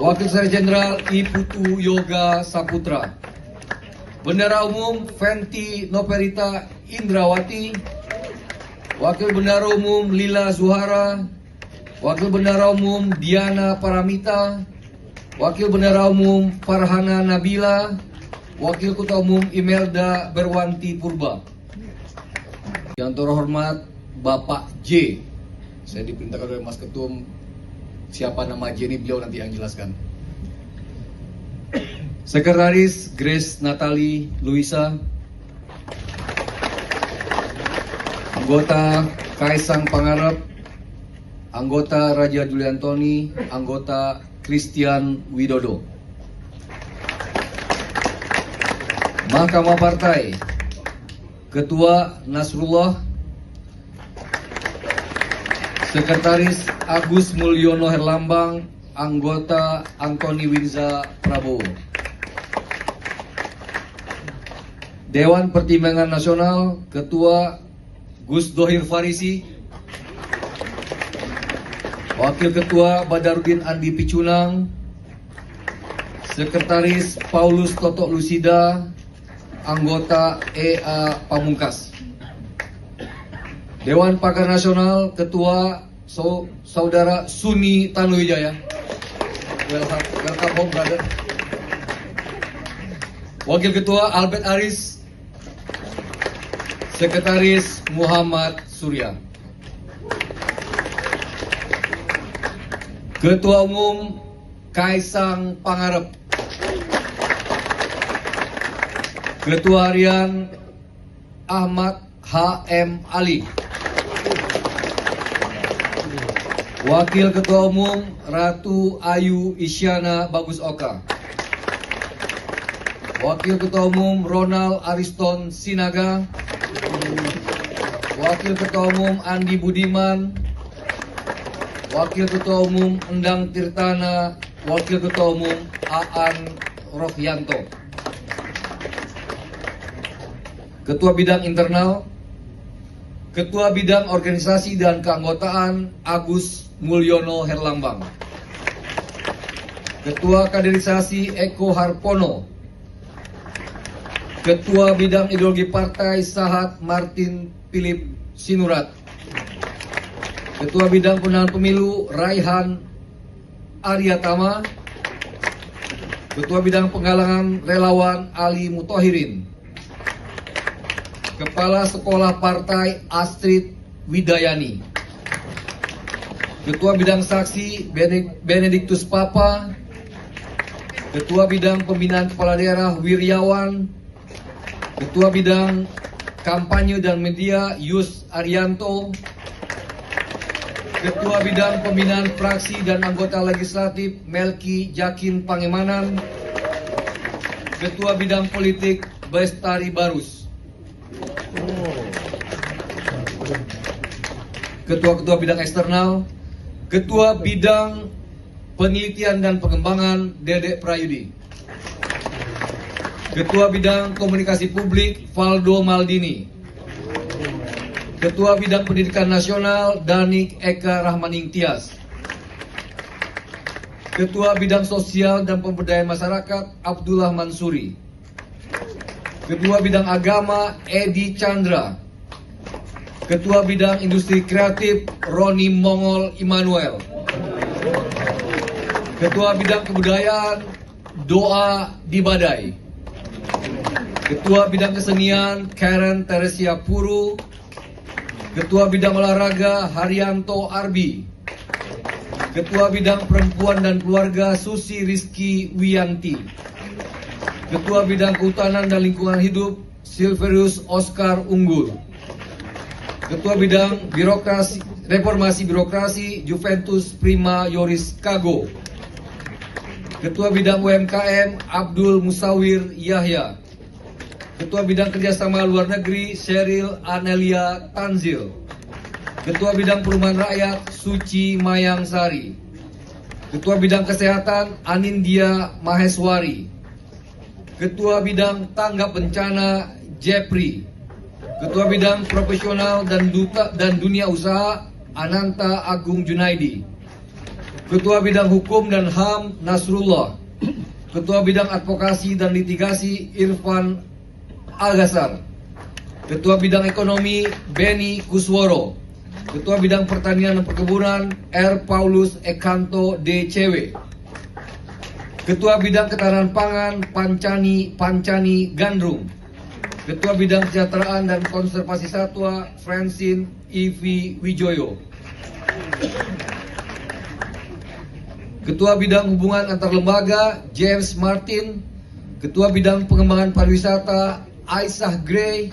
Wakil Sekretaris Jenderal Iputu Yoga Saputra. Bendara Umum Fenty Noperita Indrawati. Wakil Bendara Umum Lila Zuhara. Wakil Bendara Umum Diana Paramita. Wakil Bendara Umum Farhana Nabila. Wakil Ketua Umum Imelda Berwanti Purba. Yang terhormat Bapak J. Saya diperintahkan oleh Mas Ketum, siapa nama J ini beliau nanti yang jelaskan. Sekretaris Grace Natali Luisa. Anggota Kaisang Pangarep. Anggota Raja Juli Antoni. Anggota Christian Widodo. Mahkamah Partai. Ketua Nasrullah. Sekretaris Agus Mulyono Herlambang. Anggota Antoni Winza Prabowo. Dewan Pertimbangan Nasional. Ketua Gus Dohir Farisi. Wakil Ketua Badarudin Andi Picunang. Sekretaris Paulus Toto Lusida. Anggota EA Pamungkas. Dewan Pakar Nasional. Ketua Saudara Suni Tanuwijaya. Welcome home, brother. Wakil Ketua Albert Aris. Sekretaris Muhammad Surya. Ketua Umum Kaisang Pangarep. Ketua Harian Ahmad H.M. Ali. Wakil Ketua Umum Ratu Ayu Isyana Bagus Oka. Wakil Ketua Umum Ronald Ariston Sinaga. Wakil Ketua Umum Andi Budiman. Wakil Ketua Umum Endang Tirtana. Wakil Ketua Umum Aan Rohyanto. Ketua Bidang Internal. Ketua Bidang Organisasi dan Keanggotaan Agus Mulyono Herlambang. Ketua Kaderisasi Eko Harpono. Ketua Bidang Ideologi Partai Sahat Martin Philip Sinurat. Ketua Bidang Pemenangan Pemilu Raihan Aryatama. Ketua Bidang Penggalangan Relawan Ali Mutohirin. Kepala Sekolah Partai Astrid Widayani. Ketua Bidang Saksi Benediktus Papa. Ketua Bidang Pembinaan Kepala Daerah Wiryawan. Ketua Bidang Kampanye dan Media Yus Arianto. Ketua Bidang Pembinaan Fraksi dan Anggota Legislatif Melki Jakin Pangemanan. Ketua Bidang Politik Bestari Barus. Ketua-ketua bidang eksternal. Ketua Bidang Penelitian dan Pengembangan Dedek Prayudi. Ketua Bidang Komunikasi Publik Valdo Maldini. Ketua Bidang Pendidikan Nasional Danik Eka Rahmaning Tias. Ketua Bidang Sosial dan Pemberdayaan Masyarakat Abdullah Mansuri. Ketua Bidang Agama Edi Chandra. Ketua Bidang Industri Kreatif Roni Mongol Immanuel. Ketua Bidang Kebudayaan Doa di Badai. Ketua Bidang Kesenian Karen Teresia Puru. Ketua Bidang Olahraga Haryanto Arbi. Ketua Bidang Perempuan dan Keluarga Susi Rizky Wiyanti. Ketua Bidang Kehutanan dan Lingkungan Hidup Silverius Oscar Unggul. Ketua Bidang Reformasi Birokrasi Juventus Prima Yoris Kago. Ketua Bidang UMKM Abdul Musawir Yahya. Ketua Bidang Kerjasama Luar Negeri Sheryl Anelia Tanzil. Ketua Bidang Perumahan Rakyat Suci Mayang Sari. Ketua Bidang Kesehatan Anindya Maheswari. Ketua Bidang Tanggap Bencana Jepri. Ketua Bidang Profesional dan Dunia Usaha Ananta Agung Junaidi. Ketua Bidang Hukum dan HAM Nasrullah. Ketua Bidang Advokasi dan Litigasi Irfan Algasar. Ketua Bidang Ekonomi Beni Kusworo. Ketua Bidang Pertanian dan Perkebunan R. Paulus Ekanto DCW. Ketua Bidang Ketahanan Pangan Pancani Gandrung. Ketua Bidang Kesejahteraan dan Konservasi Satwa Francine Ivi Wijoyo. Ketua Bidang Hubungan Antar Lembaga James Martin. Ketua Bidang Pengembangan Pariwisata Aisyah Gray.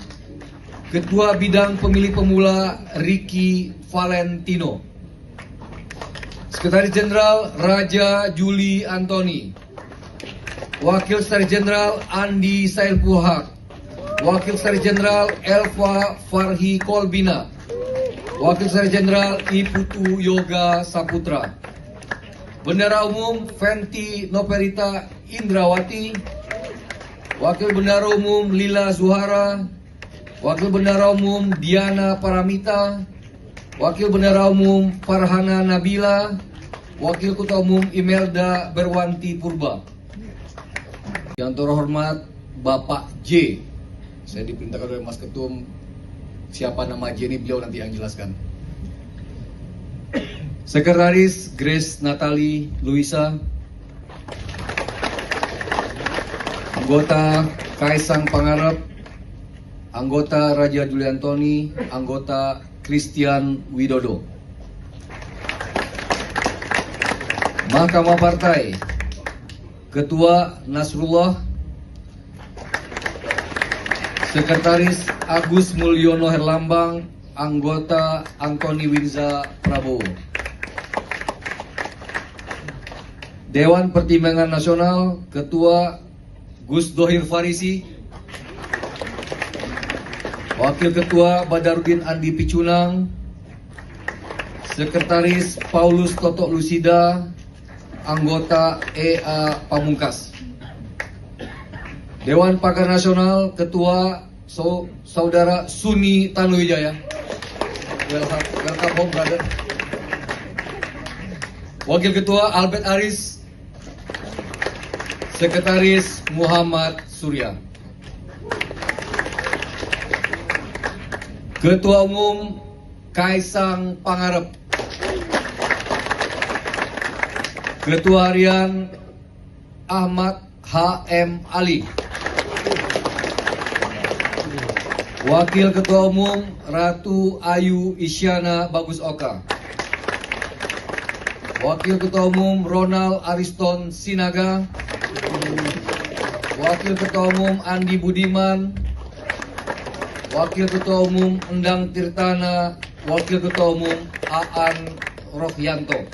Ketua Bidang Pemilih Pemula Ricky Valentino. Sekretaris Jenderal Raja Juli Antoni. Wakil Sekretaris Jenderal Andi Sailpuhak. Wakil Sekretaris Jenderal Elva Farhi Kolbina. Wakil Sekretaris Jenderal Iputu Yoga Saputra. Bendara Umum Fenty Noperita Indrawati. Wakil Bendara Umum Lila Zuhara. Wakil Bendara Umum Diana Paramita. Wakil Bendara Umum Farhana Nabila. Wakil Ketua Umum Imelda Berwanti Purba. Yang terhormat Bapak J. Saya diperintahkan oleh Mas Ketum, siapa nama J ini beliau nanti yang jelaskan. Sekretaris Grace Natali Luisa. Anggota Kaisang Pangarep. Anggota Raja Juli Antoni. Anggota Christian Widodo. Mahkamah Partai. Ketua Nasrullah. Sekretaris Agus Mulyono Herlambang. Anggota Antoni Winza Prabowo. Dewan Pertimbangan Nasional. Ketua Gus Dohir Farisi. Wakil Ketua Badarudin Andi Picunang. Sekretaris Paulus Totok Lusida. Anggota EA Pamungkas. Dewan Pakar Nasional. Ketua Saudara Suni Tanuwijaya. Welcome home, brother. Wakil Ketua Albert Aris. Sekretaris Muhammad Surya. Ketua Umum Kaisang Pangarep. Ketua Harian Ahmad H.M. Ali. Wakil Ketua Umum Ratu Ayu Isyana Bagus Oka. Wakil Ketua Umum Ronald Ariston Sinaga. Wakil Ketua Umum Andi Budiman. Wakil Ketua Umum Endang Tirtana. Wakil Ketua Umum Aan Rohyanto.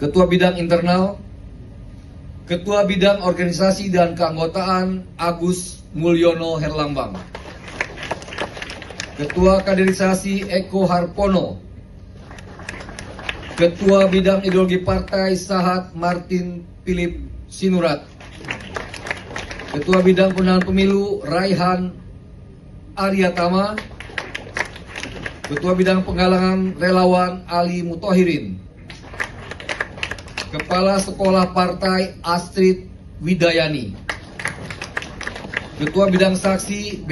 Ketua Bidang Internal. Ketua Bidang Organisasi dan Keanggotaan Agus Mulyono Herlambang. Ketua Kaderisasi Eko Harpono. Ketua Bidang Ideologi Partai Sahat Martin Philip Sinurat. Ketua Bidang Pemenangan Pemilu Raihan Aryatama. Ketua Bidang Penggalangan Relawan Ali Mutohirin. Kepala Sekolah Partai Astrid Widayani. Ketua Bidang Saksi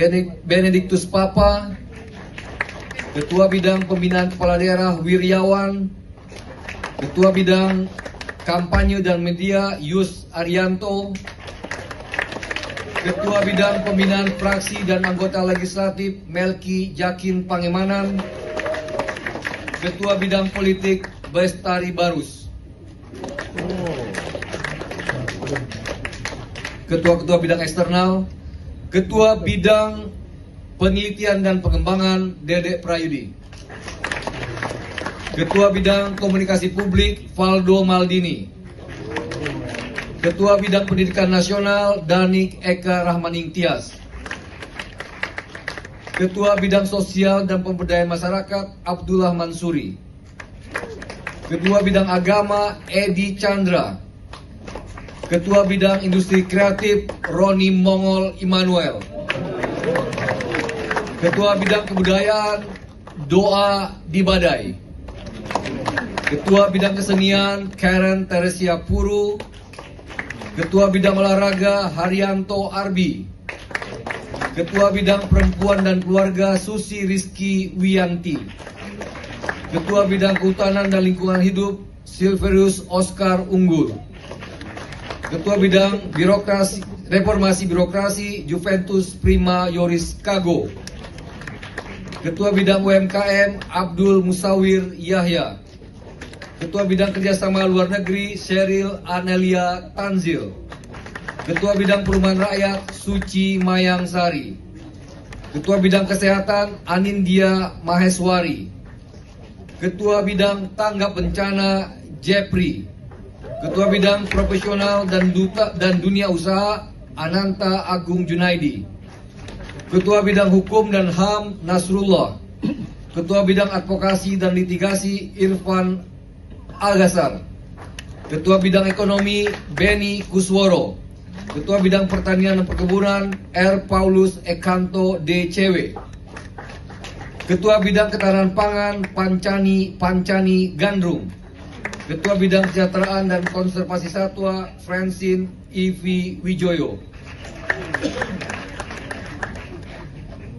Benediktus Papa. Ketua Bidang Pembinaan Kepala Daerah Wiryawan. Ketua Bidang Kampanye dan Media Yus Arianto, Ketua Bidang Pembinaan Fraksi dan Anggota Legislatif Melki Jakin Pangemanan, Ketua Bidang Politik Bestari Barus, Ketua-Ketua Bidang Eksternal, Ketua Bidang Penelitian dan Pengembangan Dedek Prayudi, Ketua Bidang Komunikasi Publik Valdo Maldini, Ketua Bidang Pendidikan Nasional Danik Eka Rahmaning Tias, Ketua Bidang Sosial dan Pemberdayaan Masyarakat Abdullah Mansuri, Ketua Bidang Agama Edi Chandra, Ketua Bidang Industri Kreatif Roni Mongol Immanuel, Ketua Bidang Kebudayaan Doa Dibadai, Ketua Bidang Kesenian Karen Teresia Puru, Ketua Bidang Olahraga Haryanto Arbi, Ketua Bidang Perempuan dan Keluarga Susi Rizky Wiyanti, Ketua Bidang Kehutanan dan Lingkungan Hidup Silverius Oscar Unggul, Ketua Bidang Reformasi Birokrasi Juventus Prima Yoris Kago, Ketua Bidang UMKM Abdul Musawir Yahya, Ketua Bidang Kerjasama Luar Negeri Sheryl Anelia Tanzil, Ketua Bidang Perumahan Rakyat Suci Mayang Sari, Ketua Bidang Kesehatan Anindya Maheswari, Ketua Bidang Tanggap Bencana Jepri, Ketua Bidang Profesional dan Dunia Usaha Ananta Agung Junaidi, Ketua Bidang Hukum dan HAM Nasrullah, Ketua Bidang Advokasi dan Litigasi Irfan Al-Ghazar, Ketua Bidang Ekonomi Beni Kusworo, Ketua Bidang Pertanian dan Perkebunan R. Paulus Ekanto DCW, Ketua Bidang Ketahanan Pangan Pancani Gandrung, Ketua Bidang Kesejahteraan dan Konservasi Satwa Francine Ivi Wijoyo,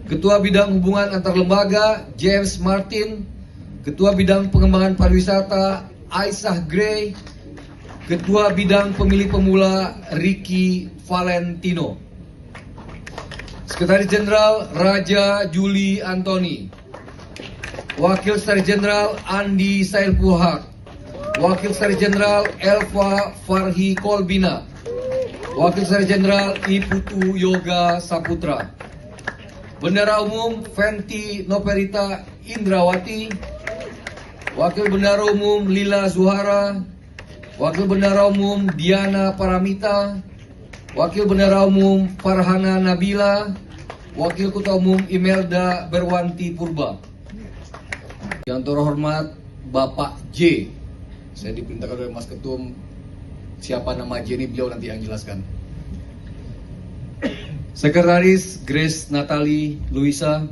Ketua Bidang Hubungan Antar Lembaga James Martin, Ketua Bidang Pengembangan Pariwisata Aisyah Gray, Ketua Bidang Pemilih Pemula Ricky Valentino, Sekretaris Jenderal Raja Juli Antoni, Wakil Sekretaris Jenderal Andi Sailpuhak, Wakil Sekretaris Jenderal Elva Farhi Kolbina, Wakil Sekretaris Jenderal Iputu Yoga Saputra, Bendara Umum Fenty Noperita Indrawati, Wakil Bendara Umum Lila Zuhara, Wakil Bendara Umum Diana Paramita, Wakil Bendara Umum Farhana Nabila, Wakil Ketua Umum Imelda Berwanti Purba. Yang terhormat Bapak J. Saya diperintahkan oleh Mas Ketum, siapa nama J ini beliau nanti yang jelaskan. Sekretaris Grace Natali Luisa,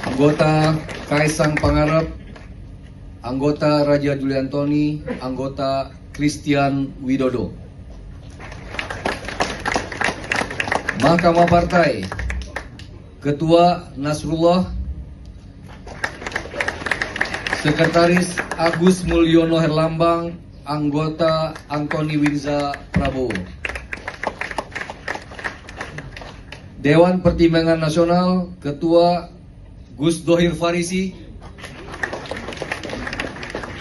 Anggota Kaisang Pangarep, Anggota Raja Juli Antoni, Anggota Christian Widodo. Mahkamah Partai, Ketua Nasrullah, Sekretaris Agus Mulyono Herlambang, Anggota Antoni Winza Prabowo. Dewan Pertimbangan Nasional, Ketua Gus Dohir Farisi,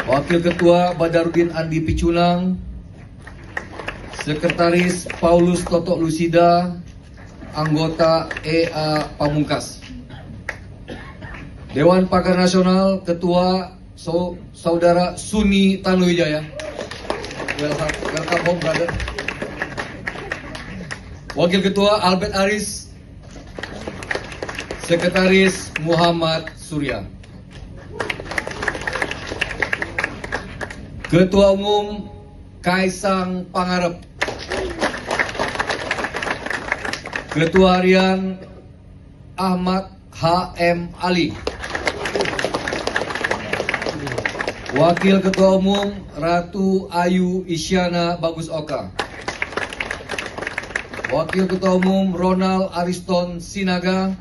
Wakil Ketua Badarudin Andi Picunang, Sekretaris Paulus Toto Lusida, Anggota EA Pamungkas. Dewan Pakar Nasional, Ketua Saudara Suni Tanuwijaya. Welcome home, brother. Wakil Ketua Albert Aris, Sekretaris Muhammad Surya. Ketua Umum Kaisang Pangarep, Ketua Harian Ahmad H.M. Ali, Wakil Ketua Umum Ratu Ayu Isyana Bagus Oka, Wakil Ketua Umum Ronald Ariston Sinaga,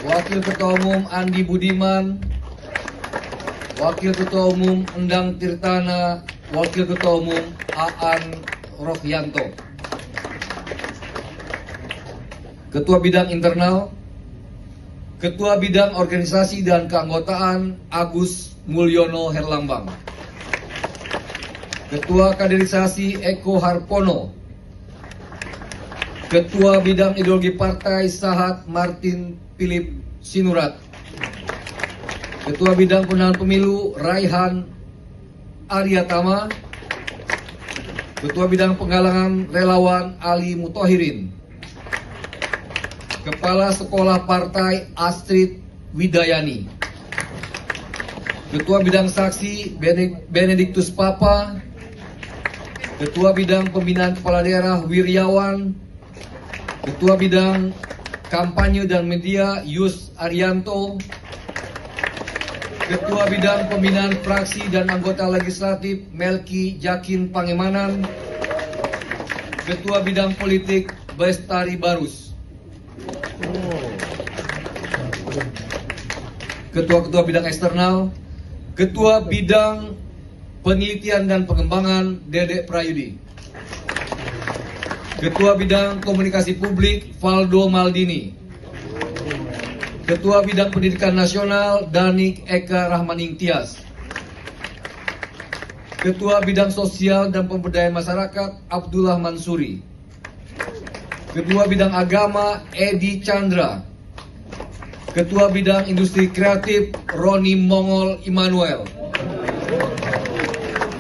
Wakil Ketua Umum Andi Budiman, Wakil Ketua Umum Endang Tirtana, Wakil Ketua Umum Aan Rohyanto. Ketua Bidang Internal, Ketua Bidang Organisasi dan Keanggotaan Agus Mulyono Herlambang. Ketua Kaderisasi Eko Harpono. Ketua Bidang Ideologi Partai Sahat Martin Philip Sinurat. Ketua Bidang Pemenangan Pemilu Raihan Aryatama. Ketua Bidang Penggalangan Relawan Ali Mutohirin. Kepala Sekolah Partai Astrid Widayani. Ketua Bidang Saksi Benediktus Papa. Ketua Bidang Pembinaan Kepala Daerah Wiryawan. Ketua Bidang Kampanye dan Media Yus Arianto. Ketua Bidang Pembinaan Fraksi dan Anggota Legislatif Melki Jakin Pangemanan. Ketua Bidang Politik Bestari Barus. Ketua-ketua Bidang Eksternal. Ketua Bidang Penelitian dan Pengembangan Dedek Prayudi. Ketua Bidang Komunikasi Publik Valdo Maldini. Ketua Bidang Pendidikan Nasional Danik Eka Rahmaning Tias. Ketua Bidang Sosial dan Pemberdayaan Masyarakat Abdullah Mansuri. Ketua Bidang Agama Edi Chandra. Ketua Bidang Industri Kreatif Roni Mongol Immanuel.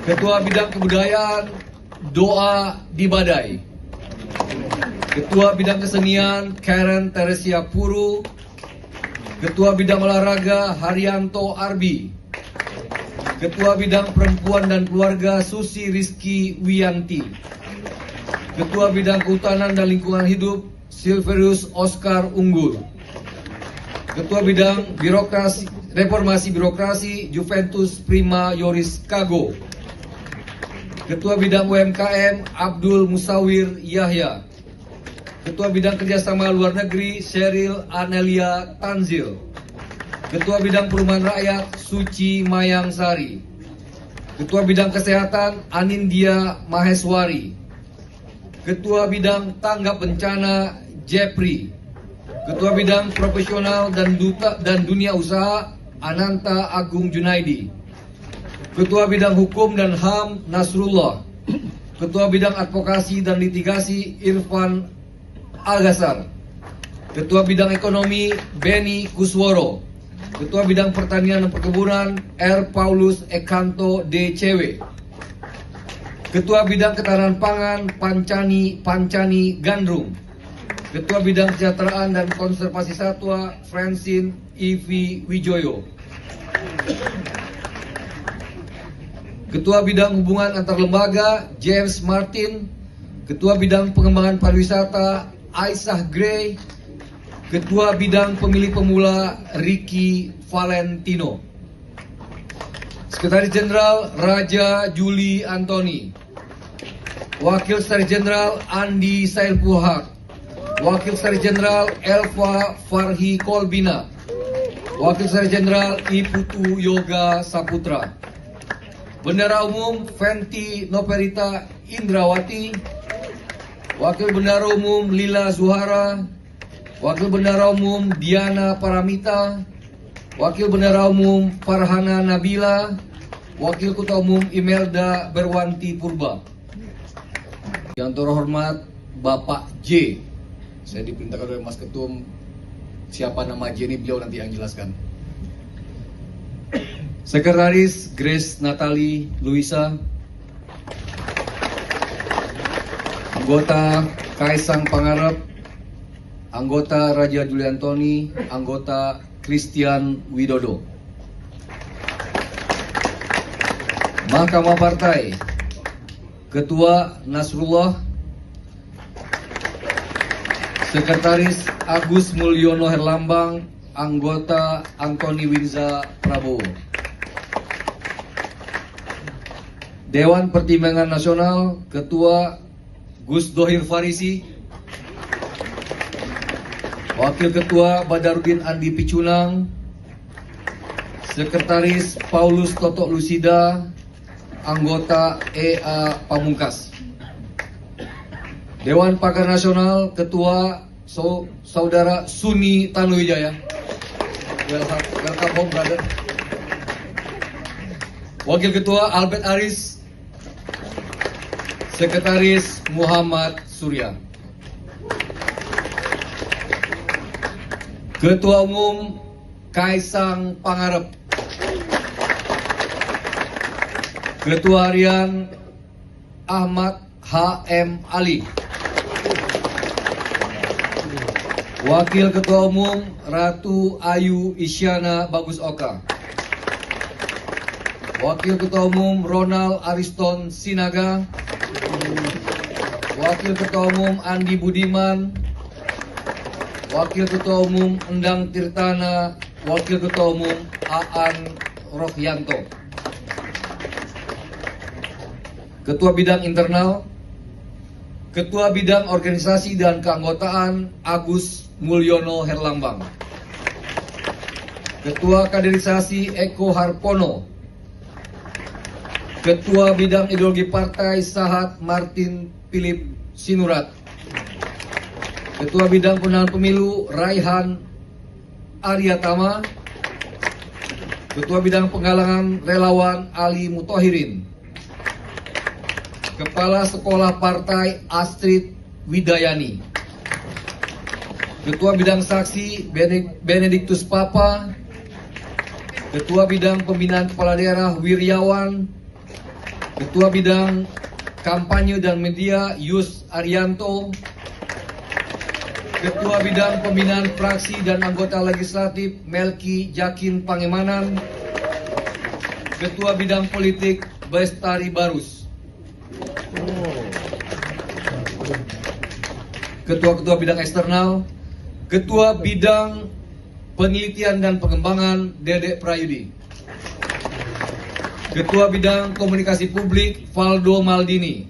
Ketua Bidang Kebudayaan Doa Dibadai. Ketua Bidang Kesenian Karen Teresia Puru. Ketua Bidang Olahraga Haryanto Arbi. Ketua Bidang Perempuan dan Keluarga Susi Rizky Wiyanti. Ketua Bidang Kehutanan dan Lingkungan Hidup Silverius Oscar Unggul. Ketua Bidang Reformasi Birokrasi Juventus Prima Yoris Kago. Ketua Bidang UMKM Abdul Musawir Yahya. Ketua Bidang Kerjasama Luar Negeri Sheryl Anelia Tanzil. Ketua Bidang Perumahan Rakyat Suci Mayang Sari. Ketua Bidang Kesehatan Anindya Maheswari. Ketua Bidang Tanggap Bencana Jepri. Ketua Bidang Profesional dan Dunia Usaha Ananta Agung Junaidi. Ketua Bidang Hukum dan HAM Nasrullah. Ketua Bidang Advokasi dan Litigasi Irfan Al-Ghazar. Ketua Bidang Ekonomi Beni Kusworo. Ketua Bidang Pertanian dan Perkebunan R. Paulus Ekanto DCW. Ketua Bidang Ketahanan Pangan Pancani Gandrung. Ketua Bidang Kesejahteraan dan Konservasi Satwa Francine Ivi Wijoyo. Ketua Bidang Hubungan Antar Lembaga James Martin. Ketua Bidang Pengembangan Pariwisata Aisyah Gray. Ketua Bidang Pemilih Pemula Ricky Valentino. Sekretaris Jenderal Raja Juli Antoni. Wakil Sekretaris Jenderal Andi Sailpuhak. Wakil Sekretaris Jenderal Elva Farhi Kolbina. Wakil Sekretaris Jenderal Iputu Yoga Saputra. Bendara Umum Fenty Noperita Indrawati. Wakil Bendara Umum Lila Zuhara. Wakil Bendara Umum Diana Paramita. Wakil Bendara Umum Farhana Nabila. Wakil Ketua Umum Imelda Berwanti Purba. Yang terhormat Bapak J. Saya diperintahkan oleh Mas Ketum, siapa nama J ini beliau nanti yang jelaskan. Sekretaris Grace Natali Luisa. Anggota Kaisang Pangarep. Anggota Raja Juli Antoni. Anggota Christian Widodo. Mahkamah Partai. Ketua Nasrullah. Sekretaris Agus Mulyono Herlambang. Anggota Antoni Winza Prabowo. Dewan Pertimbangan Nasional. Ketua Gus Dohir Farisi. Wakil Ketua Badarudin Andi Picunang. Sekretaris Paulus Totok Lusida, anggota EA Pamungkas. Dewan Pakar Nasional, Ketua Saudara Suni Tanuwijaya. Welcome home, brother. Wakil Ketua Albert Aris. Sekretaris Muhammad Surya. Ketua Umum Kaisang Pangarep. Ketua Harian Ahmad H.M. Ali. Wakil Ketua Umum Ratu Ayu Isyana Bagus Oka. Wakil Ketua Umum Ronald Ariston Sinaga. Wakil Ketua Umum Andi Budiman. Wakil Ketua Umum Endang Tirtana. Wakil Ketua Umum Aan Rohyanto. Ketua Bidang Internal, Ketua Bidang Organisasi dan Keanggotaan Agus Mulyono Herlambang. Ketua Kaderisasi Eko Harpono. Ketua Bidang Ideologi Partai Sahat Martin Philip Sinurat. Ketua Bidang Pemenangan Pemilu Raihan Aryatama. Ketua Bidang Penggalangan Relawan Ali Mutohirin. Kepala Sekolah Partai Astrid Widayani. Ketua Bidang Saksi Benediktus Papa. Ketua Bidang Pembinaan Kepala Daerah Wiryawan. Ketua Bidang Kampanye dan Media Yus Arianto. Ketua Bidang Pembinaan Fraksi dan Anggota Legislatif Melki Jakin Pangemanan. Ketua Bidang Politik Bestari Barus. Ketua-ketua bidang eksternal, Ketua Bidang Penelitian dan Pengembangan Dedek Prayudi. Ketua Bidang Komunikasi Publik Valdo Maldini.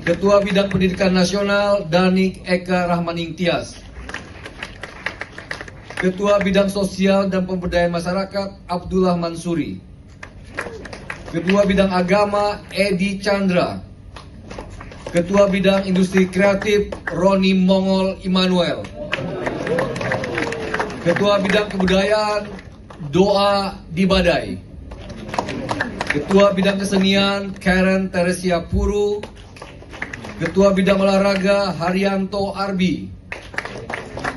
Ketua Bidang Pendidikan Nasional Danik Eka Rahmaning Tias. Ketua Bidang Sosial dan Pemberdayaan Masyarakat Abdullah Mansuri. Ketua Bidang Agama Edi Chandra. Ketua Bidang Industri Kreatif Roni Mongol Immanuel. Ketua Bidang Kebudayaan Doa Dibadai. Ketua Bidang Kesenian Karen Teresia Puru. Ketua Bidang Olahraga Haryanto Arbi.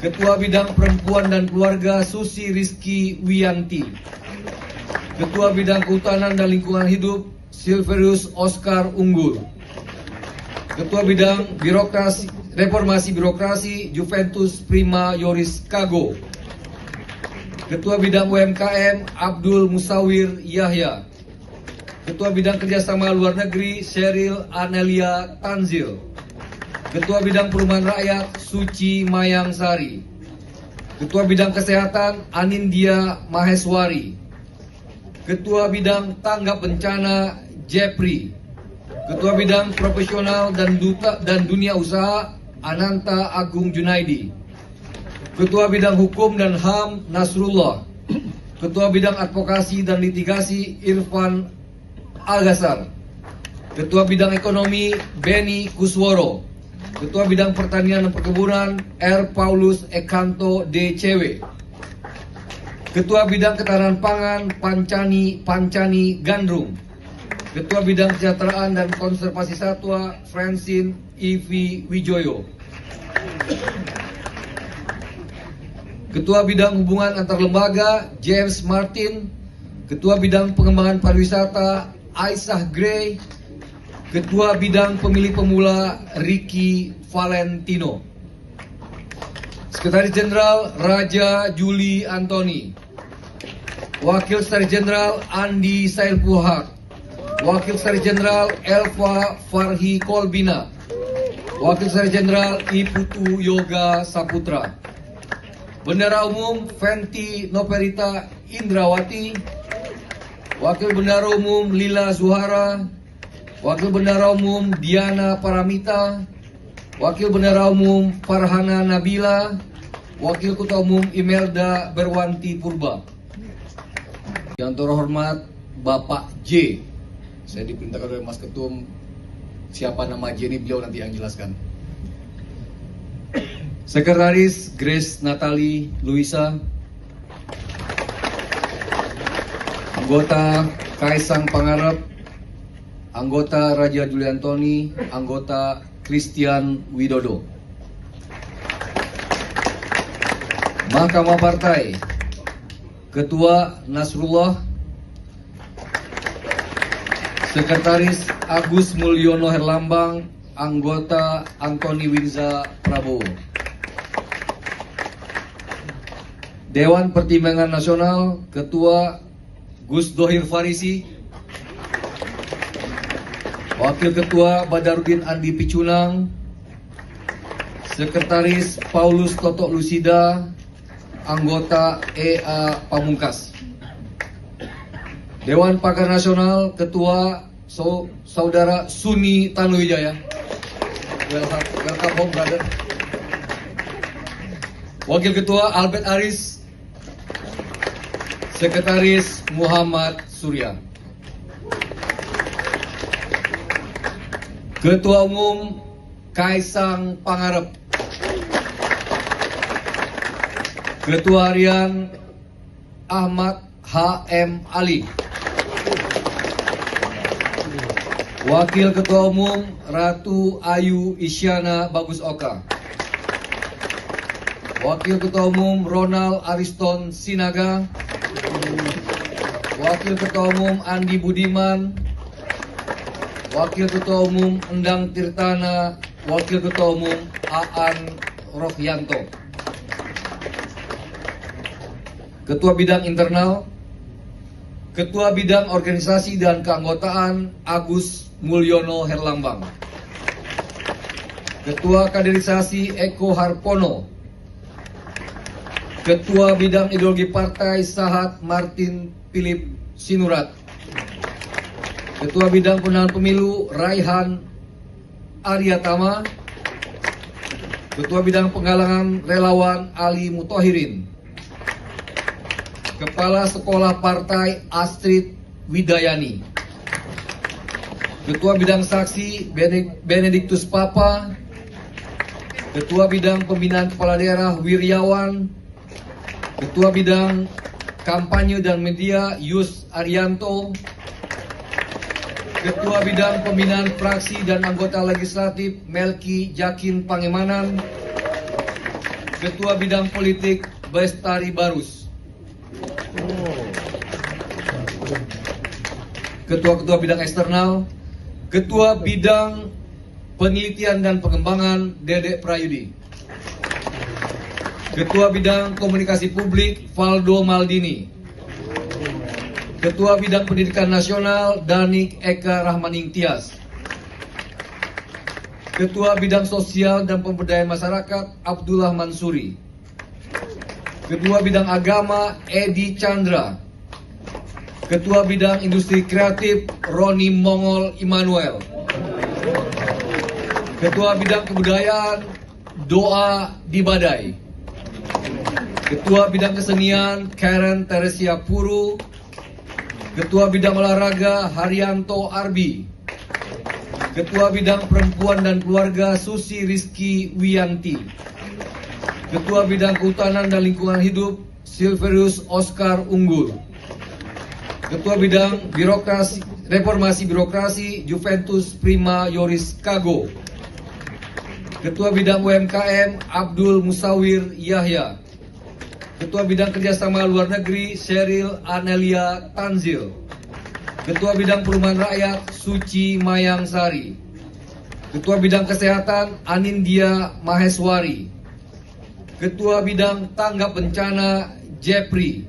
Ketua Bidang Perempuan dan Keluarga Susi Rizky Wiyanti. Ketua Bidang Kehutanan dan Lingkungan Hidup Silverius Oscar Unggul. Ketua Bidang Reformasi Birokrasi Juventus Prima Yoris Kago. Ketua Bidang UMKM Abdul Musawir Yahya. Ketua Bidang Kerjasama Luar Negeri Sheryl Anelia Tanzil. Ketua Bidang Perumahan Rakyat Suci Mayang Sari. Ketua Bidang Kesehatan Anindya Maheswari. Ketua Bidang Tanggap Bencana Jepri. Ketua Bidang Profesional dan Dunia Usaha Ananta Agung Junaidi. Ketua Bidang Hukum dan HAM Nasrullah. Ketua Bidang Advokasi dan Litigasi Irfan Algasar. Ketua Bidang Ekonomi Beni Kusworo. Ketua Bidang Pertanian dan Perkebunan R. Paulus Ekanto DCW. Ketua Bidang Ketahanan Pangan Pancani Gandrung. Ketua Bidang Kesejahteraan dan Konservasi Satwa Francine Ivi Wijoyo. Ketua Bidang Hubungan Antar Lembaga James Martin. Ketua Bidang Pengembangan Pariwisata Aisyah Gray. Ketua Bidang Pemilih Pemula Ricky Valentino. Sekretaris Jenderal Raja Juli Antoni. Wakil Sekretaris Jenderal Andi Sailpuhak. Wakil Sekretaris Jenderal Elva Farhi Kolbina. Wakil Sekretaris Jenderal Iputu Yoga Saputra. Bendara Umum Fenty Noperita Indrawati. Wakil Bendara Umum Lila Zuhara. Wakil Bendara Umum Diana Paramita. Wakil Bendara Umum Farhana Nabila. Wakil Ketua Umum Imelda Berwanti Purba. Yang terhormat Bapak J. Saya diperintahkan oleh Mas Ketum, siapa nama J ini beliau nanti yang jelaskan. Sekretaris Grace Natali Luisa. Anggota Kaisang Pangarep. Anggota Raja Juliantoni. Anggota Christian Widodo. Mahkamah Partai. Ketua Nasrullah. Sekretaris Agus Mulyono Herlambang. Anggota Antoni Winza Prabowo. Dewan Pertimbangan Nasional. Ketua Gus Dohir Farisi. Wakil Ketua Badarudin Andi Picunang. Sekretaris Paulus Toto Lusida. Anggota EA Pamungkas. Dewan Pakar Nasional. Ketua Saudara Suni Tanuwijaya. Welcome home, brother. Wakil Ketua Albert Aris. Sekretaris Muhammad Surya. Ketua Umum Kaisang Pangarep. Ketua Harian Ahmad H.M. Ali. Wakil Ketua Umum Ratu Ayu Isyana Bagus Oka. Wakil Ketua Umum Ronald Ariston Sinaga. Wakil Ketua Umum Andi Budiman. Wakil Ketua Umum Endang Tirtana. Wakil Ketua Umum Aan Rohyanto. Ketua Bidang Internal. Ketua Bidang Organisasi dan Keanggotaan Agus Mulyono Herlambang. Ketua Kaderisasi Eko Harpono. Ketua Bidang Ideologi Partai Sahat Martin Philip Sinurat. Ketua Bidang Pemenangan Pemilu Raihan Aryatama. Ketua Bidang Penggalangan Relawan Ali Mutohirin. Kepala Sekolah Partai Astrid Widayani. Ketua Bidang Saksi Benediktus Papa. Ketua Bidang Pembinaan Kepala Daerah Wiryawan. Ketua Bidang Kampanye dan Media Yus Arianto. Ketua Bidang Pembinaan Fraksi dan Anggota Legislatif Melki Jakin Pangemanan. Ketua Bidang Politik Bestari Barus. Ketua-ketua Bidang Eksternal. Ketua Bidang Penelitian dan Pengembangan Dedek Prayudi. Ketua Bidang Komunikasi Publik Valdo Maldini. Ketua Bidang Pendidikan Nasional Danik Eka Rahmaning Tias. Ketua Bidang Sosial dan Pemberdayaan Masyarakat Abdullah Mansuri. Ketua Bidang Agama Edi Chandra. Ketua Bidang Industri Kreatif Roni Mongol Immanuel. Ketua Bidang Kebudayaan Doa Dibadai. Ketua Bidang Kesenian Karen Teresia Puru. Ketua Bidang Olahraga Haryanto Arbi. Ketua Bidang Perempuan dan Keluarga Susi Rizky Wiyanti. Ketua Bidang Kehutanan dan Lingkungan Hidup Silverius Oscar Unggul. Ketua Bidang Reformasi Birokrasi Juventus Prima Yoris Kago. Ketua Bidang UMKM Abdul Musawir Yahya. Ketua Bidang Kerjasama Luar Negeri Sheryl Anelia Tanzil. Ketua Bidang Perumahan Rakyat Suci Mayang Sari. Ketua Bidang Kesehatan Anindya Maheswari. Ketua Bidang Tanggap Bencana Jepri.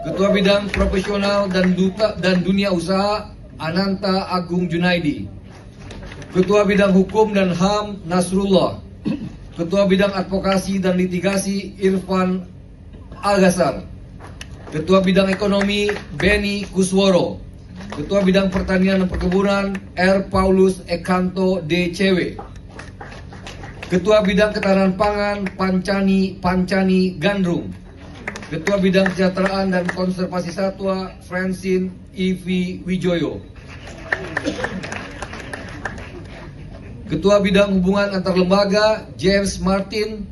Ketua Bidang Profesional dan Dunia Usaha Ananta Agung Junaidi. Ketua Bidang Hukum dan HAM Nasrullah. Ketua Bidang Advokasi dan Litigasi Irfan Al-Ghazar. Ketua Bidang Ekonomi Beni Kusworo. Ketua Bidang Pertanian dan Perkebunan R. Paulus Ekanto DCW. Ketua Bidang Ketahanan Pangan Pancani Gandrung. Ketua Bidang Kesejahteraan dan Konservasi Satwa Francine Ivi Wijoyo. Ketua Bidang Hubungan Antar Lembaga James Martin.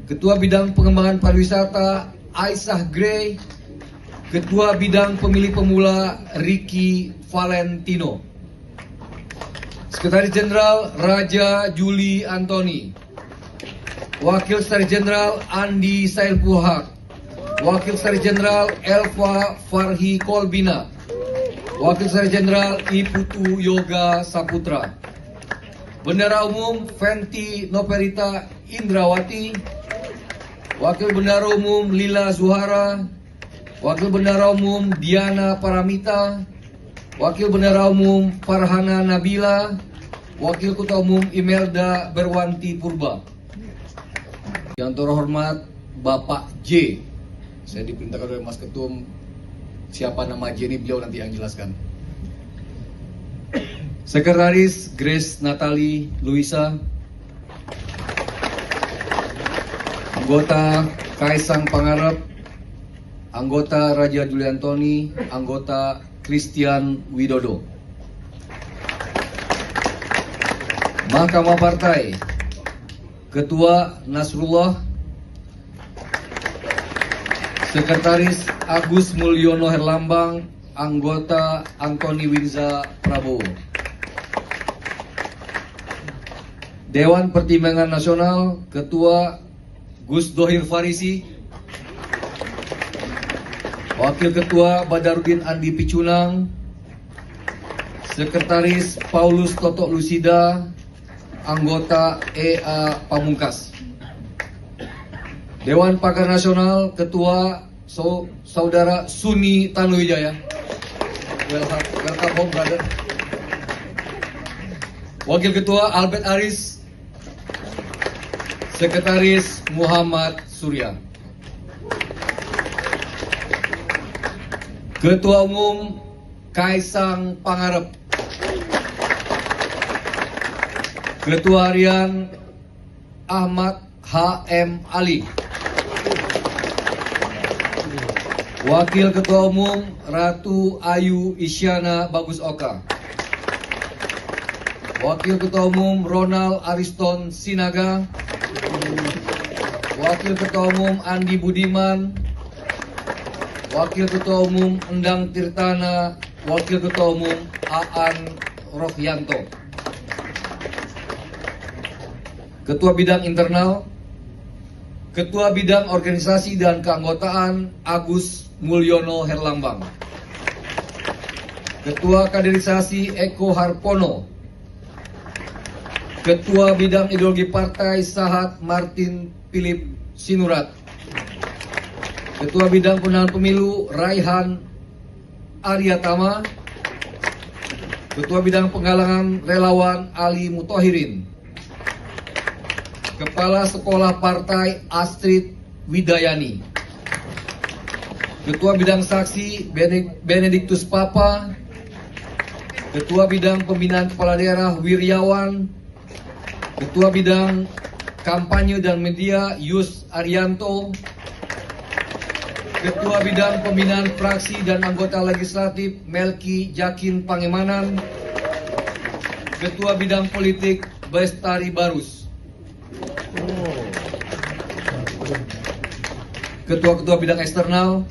Ketua Bidang Pengembangan Pariwisata Aisyah Gray. Ketua Bidang Pemilih Pemula Ricky Valentino. Sekretaris Jenderal Raja Juli Antoni. Wakil Sekretaris Jenderal Andi Sailpuhak. Wakil Sekretaris Jenderal Elva Farhi Kolbina. Wakil Sekretaris Jenderal Iputu Yoga Saputra. Bendara Umum Fenty Noperita Indrawati. Wakil Bendara Umum Lila Zuhara. Wakil Bendara Umum Diana Paramita. Wakil Bendara Umum Farhana Nabila. Wakil Ketua Umum Imelda Berwanti Purba. Yang terhormat Bapak J. Saya diperintahkan oleh Mas Ketum, siapa nama J ini beliau nanti yang jelaskan. Sekretaris Grace Natali Luisa. Anggota Kaisang Pangarep. Anggota Raja Juli Antoni. Anggota Christian Widodo. Mahkamah Partai. Ketua Nasrullah. Sekretaris Agus Mulyono Herlambang. Anggota Antoni Winza Prabowo. Dewan Pertimbangan Nasional. Ketua Gus Dohir Farisi. Wakil Ketua Badarudin Andi Picunang. Sekretaris Paulus Toto Lusida. Anggota EA Pamungkas. Dewan Pakar Nasional. Ketua Saudara Suni Tanuwijaya. Welcome home, brother. Wakil Ketua Albert Aris. Sekretaris Muhammad Surya. Ketua Umum Kaisang Pangarep. Ketua Harian Ahmad H.M. Ali. Wakil Ketua Umum Ratu Ayu Isyana Bagus Oka. Wakil Ketua Umum Ronald Ariston Sinaga. Wakil Ketua Umum Andi Budiman. Wakil Ketua Umum Endang Tirtana. Wakil Ketua Umum Aan Rohyanto. Ketua Bidang Internal. Ketua Bidang Organisasi dan Keanggotaan Agus Mulyono Herlambang. Ketua Kaderisasi Eko Harpono. Ketua Bidang Ideologi Partai Sahat Martin Philip Sinurat. Ketua Bidang Pemenangan Pemilu Raihan Aryatama. Ketua Bidang Penggalangan Relawan Ali Mutohirin. Kepala Sekolah Partai Astrid Widayani. Ketua Bidang Saksi Benediktus Papa. Ketua Bidang Pembinaan Kepala Daerah Wiryawan. Ketua Bidang Kampanye dan Media Yus Arianto. Ketua Bidang Pembinaan Fraksi dan Anggota Legislatif Melki Jakin Pangemanan. Ketua Bidang Politik Bestari Barus. Ketua-ketua Bidang Eksternal.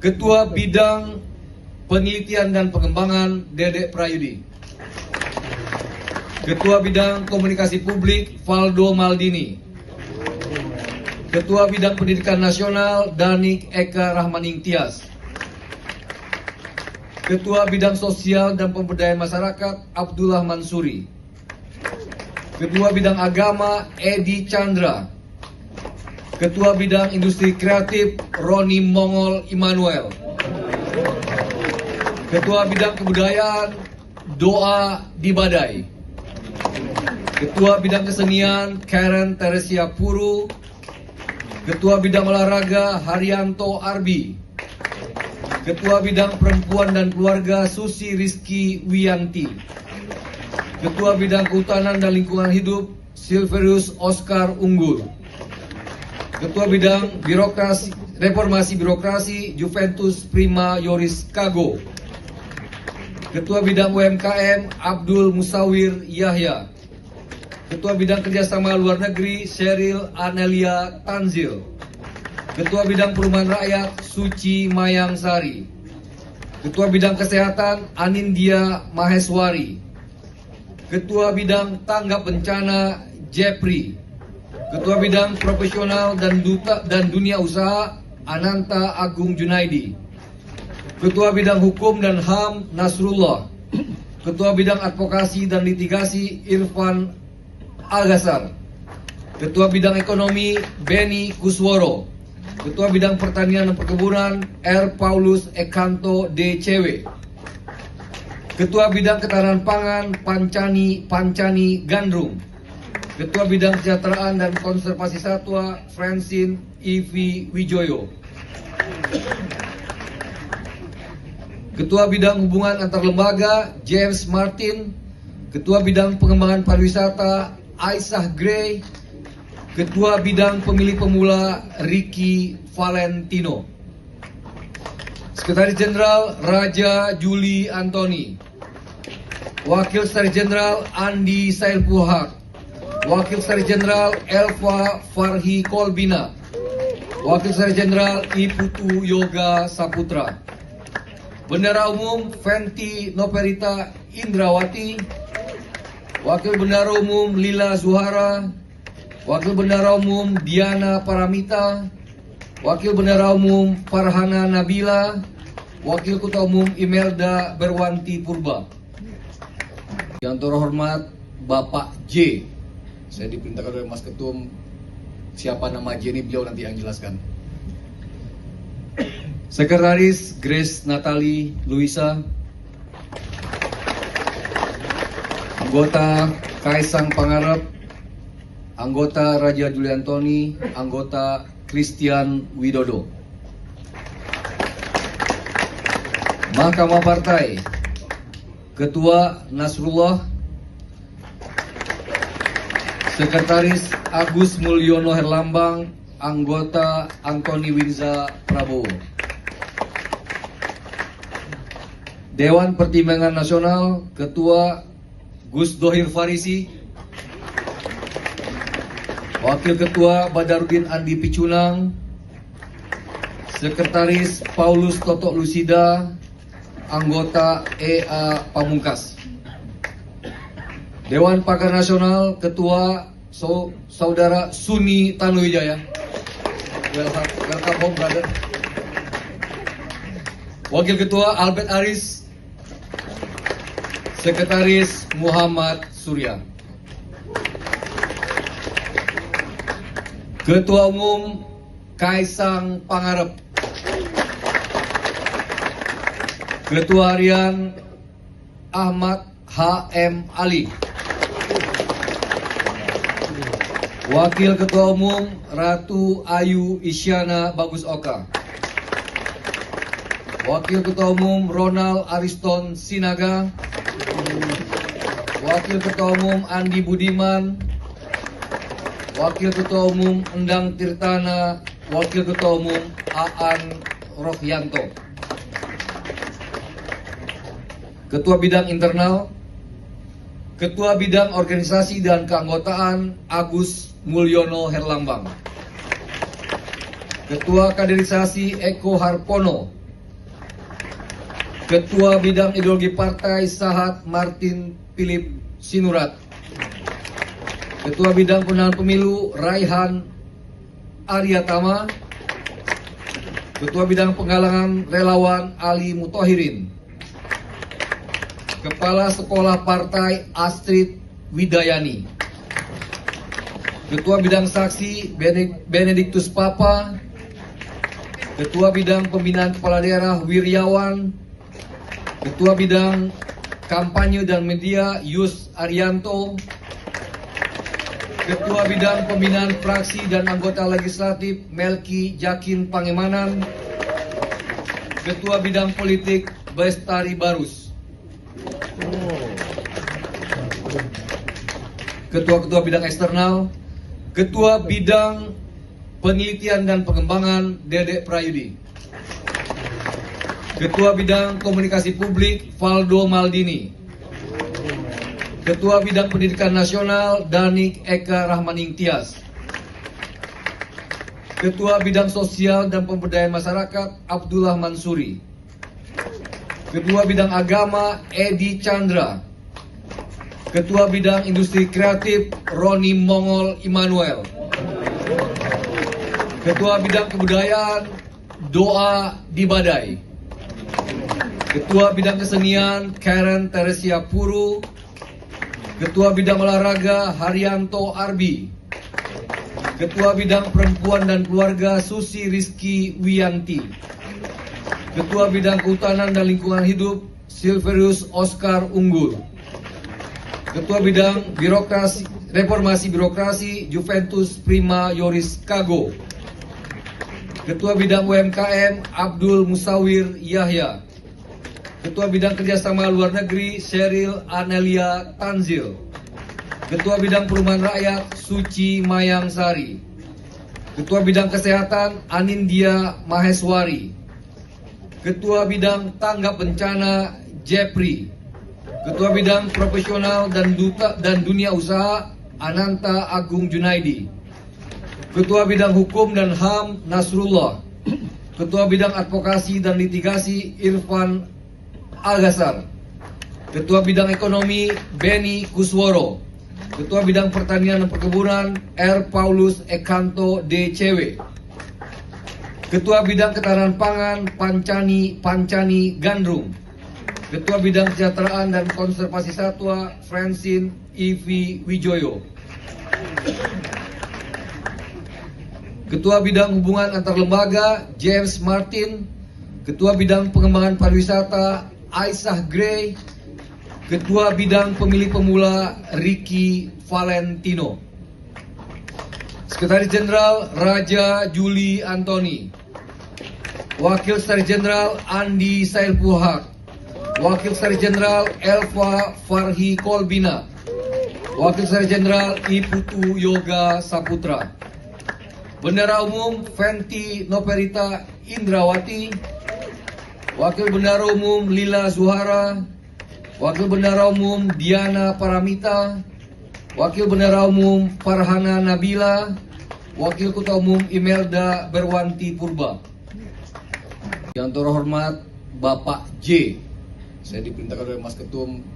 Ketua Bidang Penelitian dan Pengembangan Dedek Prayudi. Ketua Bidang Komunikasi Publik Valdo Maldini. Ketua Bidang Pendidikan Nasional Danik Eka Rahmaning Tias. Ketua Bidang Sosial dan Pemberdayaan Masyarakat Abdullah Mansuri. Ketua Bidang Agama Edi Chandra. Ketua Bidang Industri Kreatif Roni Mongol Immanuel. Ketua Bidang Kebudayaan Doa Dibadai. Ketua Bidang Kesenian Karen Teresia Puru. Ketua Bidang Olahraga Haryanto Arbi. Ketua Bidang Perempuan dan Keluarga Susi Rizky Wiyanti. Ketua Bidang Kehutanan dan Lingkungan Hidup Silverius Oscar Unggul. Ketua Bidang Birokrasi Reformasi Birokrasi Juventus Prima Yoris Kago. Ketua Bidang UMKM Abdul Musawir Yahya. Ketua Bidang Kerjasama Luar Negeri Sheryl Anelia Tanzil. Ketua Bidang Perumahan Rakyat Suci Mayang Sari. Ketua Bidang Kesehatan Anindya Maheswari. Ketua Bidang Tanggap Bencana Jepri. Ketua Bidang Profesional dan Dunia Usaha Ananta Agung Junaidi. Ketua Bidang Hukum dan HAM Nasrullah. Ketua Bidang Advokasi dan Litigasi Irfan Al-Ghasar. Ketua Bidang Ekonomi Beni Kusworo. Ketua Bidang Pertanian dan Perkebunan R. Paulus Ekanto DCW. Ketua Bidang Ketahanan Pangan Pancani Gandrung. Ketua Bidang Kesejahteraan dan Konservasi Satwa Francine Ivi Wijoyo. Ketua Bidang Hubungan Antar Lembaga James Martin. Ketua Bidang Pengembangan Pariwisata Aisyah Gray. Ketua Bidang Pemilih Pemula Ricky Valentino. Sekretaris Jenderal Raja Juli Antoni. Wakil Sekretaris Jenderal Andi Sailpuhak. Wakil Sekretaris Jenderal Elva Farhi Kolbina. Wakil Sekretaris Jenderal Iputu Yoga Saputra. Bendara Umum Fenty Noperita Indrawati. Wakil Bendara Umum Lila Zuhara. Wakil Bendara Umum Diana Paramita. Wakil Bendara Umum Farhana Nabila. Wakil Ketua Umum Imelda Berwanti Purba. Yang terhormat Bapak J. Saya diperintahkan oleh Mas Ketum, siapa nama J ini beliau nanti yang jelaskan. Sekretaris Grace Natali Luisa. Anggota Kaisang Pangarep. Anggota Raja Juli Antoni. Anggota Christian Widodo. Mahkamah Partai. Ketua Nasrullah. Sekretaris Agus Mulyono Herlambang. Anggota Antoni Winza Prabowo. Dewan Pertimbangan Nasional. Ketua Gus Dohir Farisi. Wakil Ketua Badarudin Andi Picunang. Sekretaris Paulus Totok Lusida. Anggota EA Pamungkas. Dewan Pakar Nasional. Ketua Saudara Suni Tanuwijaya. Welcome home, brother. Wakil Ketua Albert Aris. Sekretaris Muhammad Surya. Ketua Umum Kaisang Pangarep. Ketua Harian Ahmad H.M. Ali. Wakil Ketua Umum Ratu Ayu Isyana Bagus Oka. Wakil Ketua Umum Ronald Ariston Sinaga. Wakil Ketua Umum Andi Budiman. Wakil Ketua Umum Endang Tirtana. Wakil Ketua Umum Aan Rohyanto. Ketua Bidang Internal. Ketua Bidang Organisasi dan Keanggotaan Agus Mulyono Herlambang. Ketua Kaderisasi Eko Harpono. Ketua Bidang Ideologi Partai Sahat Martin Philip Sinurat. Ketua Bidang Pemenangan Pemilu Raihan Aryatama. Ketua Bidang Penggalangan Relawan Ali Mutohirin. Kepala Sekolah Partai Astrid Widayani. Ketua Bidang Saksi Benediktus Papa. Ketua Bidang Pembinaan Kepala Daerah Wiryawan. Ketua Bidang Kampanye dan Media Yus Arianto. Ketua Bidang Pembinaan Fraksi dan Anggota Legislatif Melki Jakin Pangemanan. Ketua Bidang Politik Bestari Barus. Ketua-ketua Bidang Eksternal. Ketua Bidang Penelitian dan Pengembangan Dedek Prayudi. Ketua Bidang Komunikasi Publik Valdo Maldini. Ketua Bidang Pendidikan Nasional Danik Eka Rahmaning Tias. Ketua Bidang Sosial dan Pemberdayaan Masyarakat Abdullah Mansuri. Ketua Bidang Agama Edi Chandra. Ketua Bidang Industri Kreatif Roni Mongol Immanuel. Ketua Bidang Kebudayaan Doa Dibadai. Ketua Bidang Kesenian Karen Teresia Puru. Ketua Bidang Olahraga Haryanto Arbi. Ketua Bidang Perempuan dan Keluarga Susi Rizky Wiyanti. Ketua Bidang Kehutanan dan Lingkungan Hidup Silverius Oscar Unggul. Ketua Bidang Reformasi Birokrasi Juventus Prima Yoris Kago. Ketua Bidang UMKM Abdul Musawir Yahya. Ketua Bidang Kerjasama Luar Negeri Sheryl Anelia Tanzil. Ketua Bidang Perumahan Rakyat Suci Mayang Sari. Ketua Bidang Kesehatan Anindya Maheswari. Ketua Bidang Tanggap Bencana Jepri. Ketua Bidang Profesional dan Dunia Usaha Ananta Agung Junaidi. Ketua Bidang Hukum dan HAM Nasrullah. Ketua Bidang Advokasi dan Litigasi Irfan Algasar. Ketua Bidang Ekonomi Beni Kusworo. Ketua Bidang Pertanian dan Perkebunan R. Paulus Ekanto DCW. Ketua Bidang Ketahanan Pangan Pancani Gandrung. Ketua Bidang Kesejahteraan dan Konservasi Satwa Francine Ivi Wijoyo. Ketua Bidang Hubungan Antar Lembaga James Martin. Ketua Bidang Pengembangan Pariwisata Aisyah Gray. Ketua Bidang Pemilih Pemula Ricky Valentino. Sekretaris Jenderal Raja Juli Antoni. Wakil Sekretaris Jenderal Andi Sailpuhak. Wakil Sekretaris Jenderal Elva Farhi Kolbina. Wakil Sekretaris Jenderal Iputu Yoga Saputra. Bendara Umum Fenty Noperita Indrawati. Wakil Bendara Umum Lila Zuhara. Wakil Bendara Umum Diana Paramita. Wakil Bendara Umum Farhana Nabila. Wakil Ketua Umum Imelda Berwanti Purba. Yang terhormat Bapak J. Saya diperintahkan oleh Mas Ketum,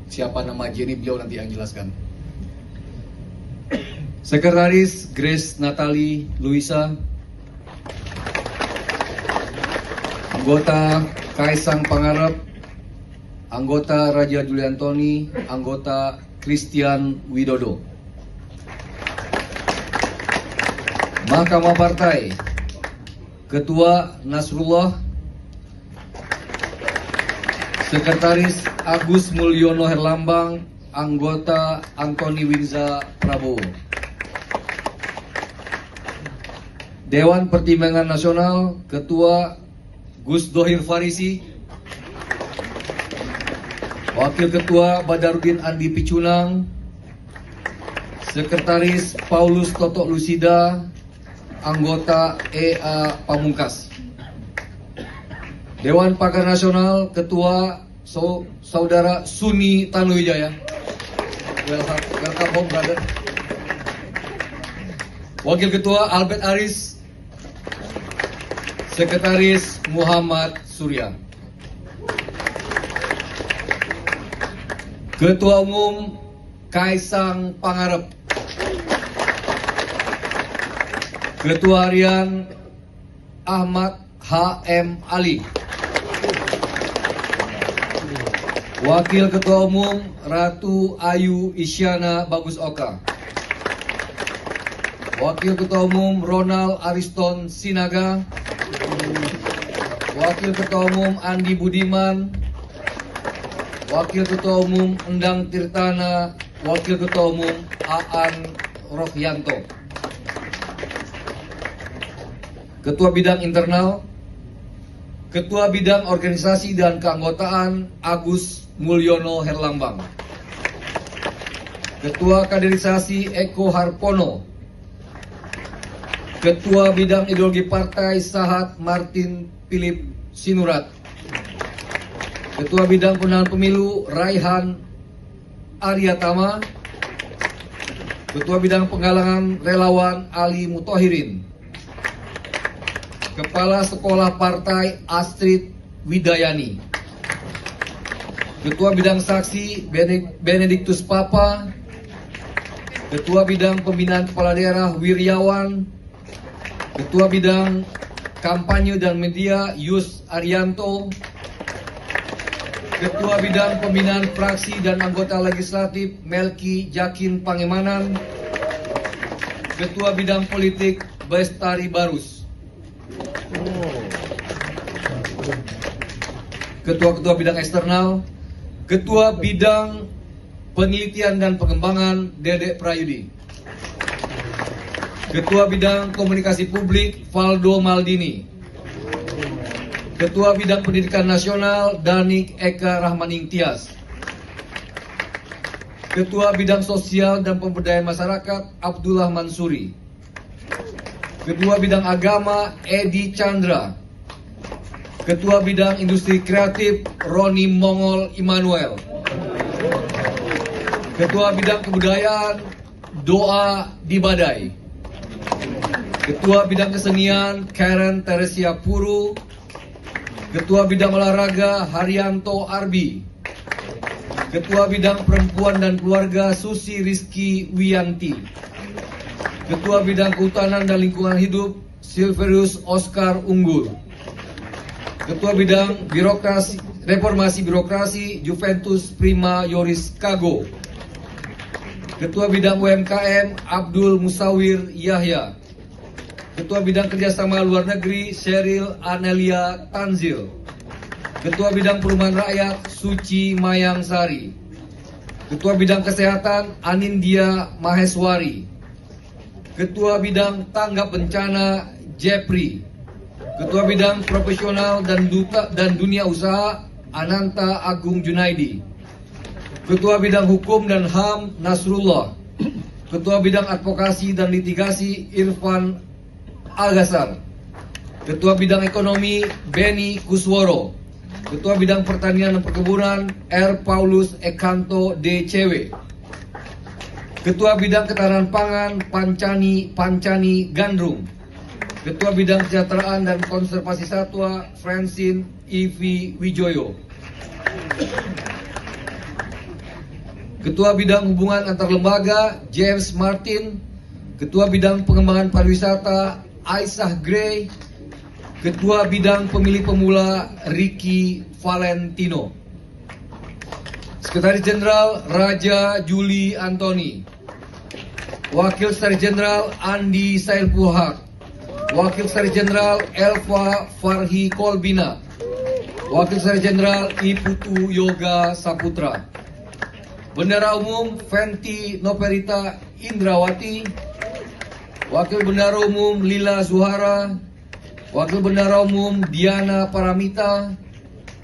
siapa nama J ini beliau nanti yang jelaskan. Sekretaris Grace Natali Luisa. Anggota Kaisang Pangarep. Anggota Raja Juli Antoni. Anggota Christian Widodo. Mahkamah Partai. Ketua Nasrullah. Sekretaris Agus Mulyono Herlambang. Anggota Antoni Winza Prabowo. Dewan Pertimbangan Nasional. Ketua Gus Dohir Farisi. Wakil Ketua Badarudin Andi Picunang. Sekretaris Paulus Totok Lusida. Anggota EA Pamungkas. Dewan Pakar Nasional, Ketua Saudara Suni Tanuwijaya. Welcome home, brother. Wakil Ketua Albert Aris. Sekretaris Muhammad Surya. Ketua Umum Kaisang Pangarep. Ketua Harian Ahmad H.M. Ali. Wakil Ketua Umum Ratu Ayu Isyana Bagus Oka. Wakil Ketua Umum Ronald Ariston Sinaga. Wakil Ketua Umum Andi Budiman. Wakil Ketua Umum Endang Tirtana. Wakil Ketua Umum Aan Rohyanto. Ketua Bidang Internal. Ketua Bidang Organisasi dan Keanggotaan Agus Mulyono Herlambang. Ketua Kaderisasi Eko Harpono. Ketua Bidang Ideologi Partai Sahat Martin Philip Sinurat. Ketua Bidang Pemenangan Pemilu Raihan Aryatama. Ketua Bidang Penggalangan Relawan Ali Mutohirin. Kepala Sekolah Partai Astrid Widayani. Ketua Bidang Saksi Benediktus Papa. Ketua Bidang Pembinaan Kepala Daerah Wiryawan. Ketua Bidang Kampanye dan Media Yus Arianto. Ketua Bidang Pembinaan Fraksi dan Anggota Legislatif Melki Jakin Pangemanan. Ketua Bidang Politik Bestari Barus. Ketua-ketua Bidang Eksternal. Ketua Bidang Penelitian dan Pengembangan Dedek Prayudi. Ketua Bidang Komunikasi Publik Valdo Maldini. Ketua Bidang Pendidikan Nasional Danik Eka Rahmaning Tias. Ketua Bidang Sosial dan Pemberdayaan Masyarakat Abdullah Mansuri. Ketua Bidang Agama Edi Chandra. Ketua Bidang Industri Kreatif Roni Mongol Immanuel. Ketua Bidang Kebudayaan Doa Dibadai. Ketua Bidang Kesenian Karen Teresia Puru. Ketua Bidang Olahraga Haryanto Arbi. Ketua Bidang Perempuan dan Keluarga Susi Rizky Wiyanti. Ketua Bidang Kehutanan dan Lingkungan Hidup Silverius Oscar Unggul. Ketua Bidang Reformasi Birokrasi Juventus Prima Yoris Kago. Ketua Bidang UMKM Abdul Musawir Yahya. Ketua Bidang Kerjasama Luar Negeri Sheryl Anelia Tanzil. Ketua Bidang Perumahan Rakyat Suci Mayang Sari. Ketua Bidang Kesehatan Anindya Maheswari. Ketua Bidang Tanggap Bencana Jepri. Ketua Bidang Profesional dan Dunia Usaha Ananta Agung Junaidi. Ketua Bidang Hukum dan HAM Nasrullah. Ketua Bidang Advokasi dan Litigasi Irfan Agasar. Ketua Bidang Ekonomi Beni Kusworo. Ketua Bidang Pertanian dan Perkebunan R. Paulus Ekanto DCW. Ketua Bidang Ketahanan Pangan Pancani Gandrung. Ketua Bidang Kesejahteraan dan Konservasi Satwa Francine Ivi Wijoyo. Ketua Bidang Hubungan Antar Lembaga James Martin. Ketua Bidang Pengembangan Pariwisata Aisyah Gray. Ketua Bidang Pemilih Pemula Ricky Valentino. Sekretaris Jenderal Raja Juli Antoni. Wakil Sekretaris Jenderal Andi Sailpuhak. Wakil Sekretaris Jenderal Elva Farhi Kolbina. Wakil Sekretaris Jenderal Iputu Yoga Saputra. Bendara Umum Fenty Noperita Indrawati. Wakil Bendara Umum Lila Zuhara. Wakil Bendara Umum Diana Paramita.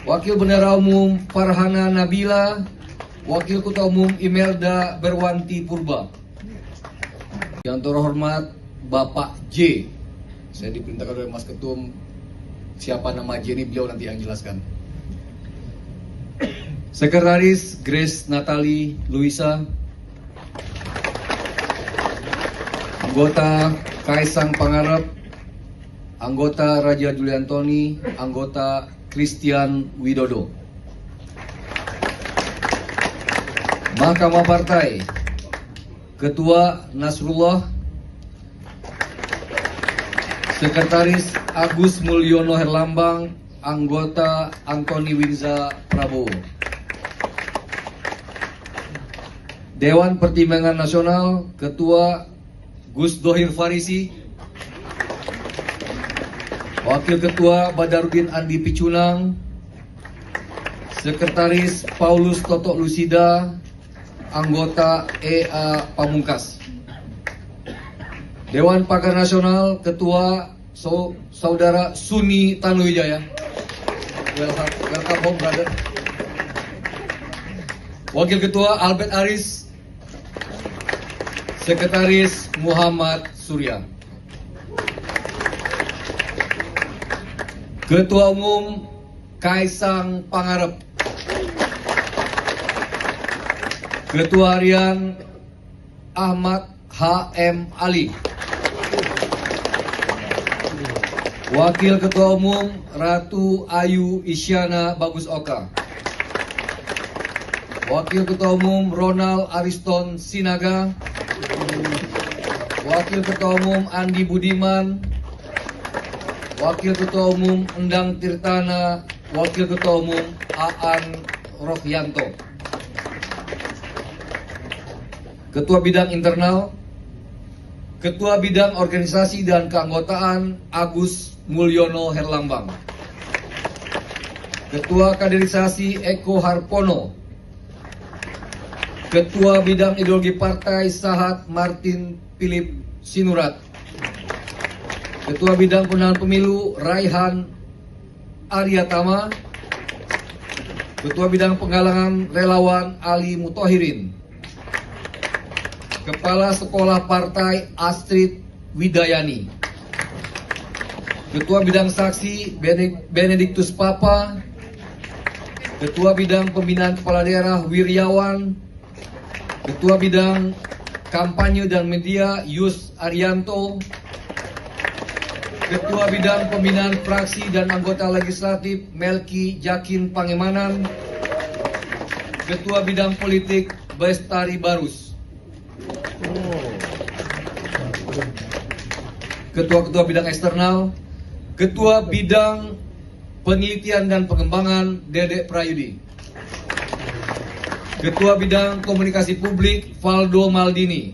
Wakil Bendara Umum Farhana Nabila. Wakil Ketua Umum Imelda Berwanti Purba. Yang terhormat Bapak J. Saya diperintahkan oleh Mas Ketum, siapa nama J ini beliau nanti yang jelaskan. Sekretaris Grace Natali Luisa. Anggota Kaisang Pangarep. Anggota Raja Juli Antoni. Anggota Christian Widodo. Mahkamah Partai. Ketua Nasrullah. Sekretaris Agus Mulyono Herlambang. Anggota Antoni Winza Prabowo. Dewan Pertimbangan Nasional. Ketua Gus Dohir Farisi. Wakil Ketua Badarudin Andi Picunang. Sekretaris Paulus Toto Lusida. Anggota EA Pamungkas. Dewan Pakar Nasional. Ketua Saudara Suni Tanuwijaya. Welcome home, brother. Wakil Ketua Albert Aris. Sekretaris Muhammad Surya. Ketua Umum Kaisang Pangarep, Ketua Harian Ahmad H.M. Ali, Wakil Ketua Umum Ratu Ayu Isyana Bagus Oka, Wakil Ketua Umum Ronald Ariston Sinaga, Wakil Ketua Umum Andi Budiman, Wakil Ketua Umum Endang Tirtana, Wakil Ketua Umum Aan Rohyanto. Ketua Bidang Internal, Ketua Bidang Organisasi dan Keanggotaan Agus Mulyono Herlambang, Ketua Kaderisasi Eko Harpono, Ketua Bidang Ideologi Partai Sahat Martin Philip Sinurat, Ketua Bidang Pemenangan Pemilu Raihan Aryatama, Ketua Bidang Penggalangan Relawan Ali Mutohirin, Kepala Sekolah Partai Astrid Widayani, Ketua Bidang Saksi Benediktus Papa, Ketua Bidang Pembinaan Kepala Daerah Wiryawan, Ketua Bidang Kampanye dan Media Yus Arianto, Ketua Bidang Pembinaan Fraksi dan Anggota Legislatif Melki Jakin Pangemanan, Ketua Bidang Politik Bestari Barus, Ketua-Ketua Bidang Eksternal, Ketua Bidang Penelitian dan Pengembangan Dedek Prayudi, Ketua Bidang Komunikasi Publik Valdo Maldini,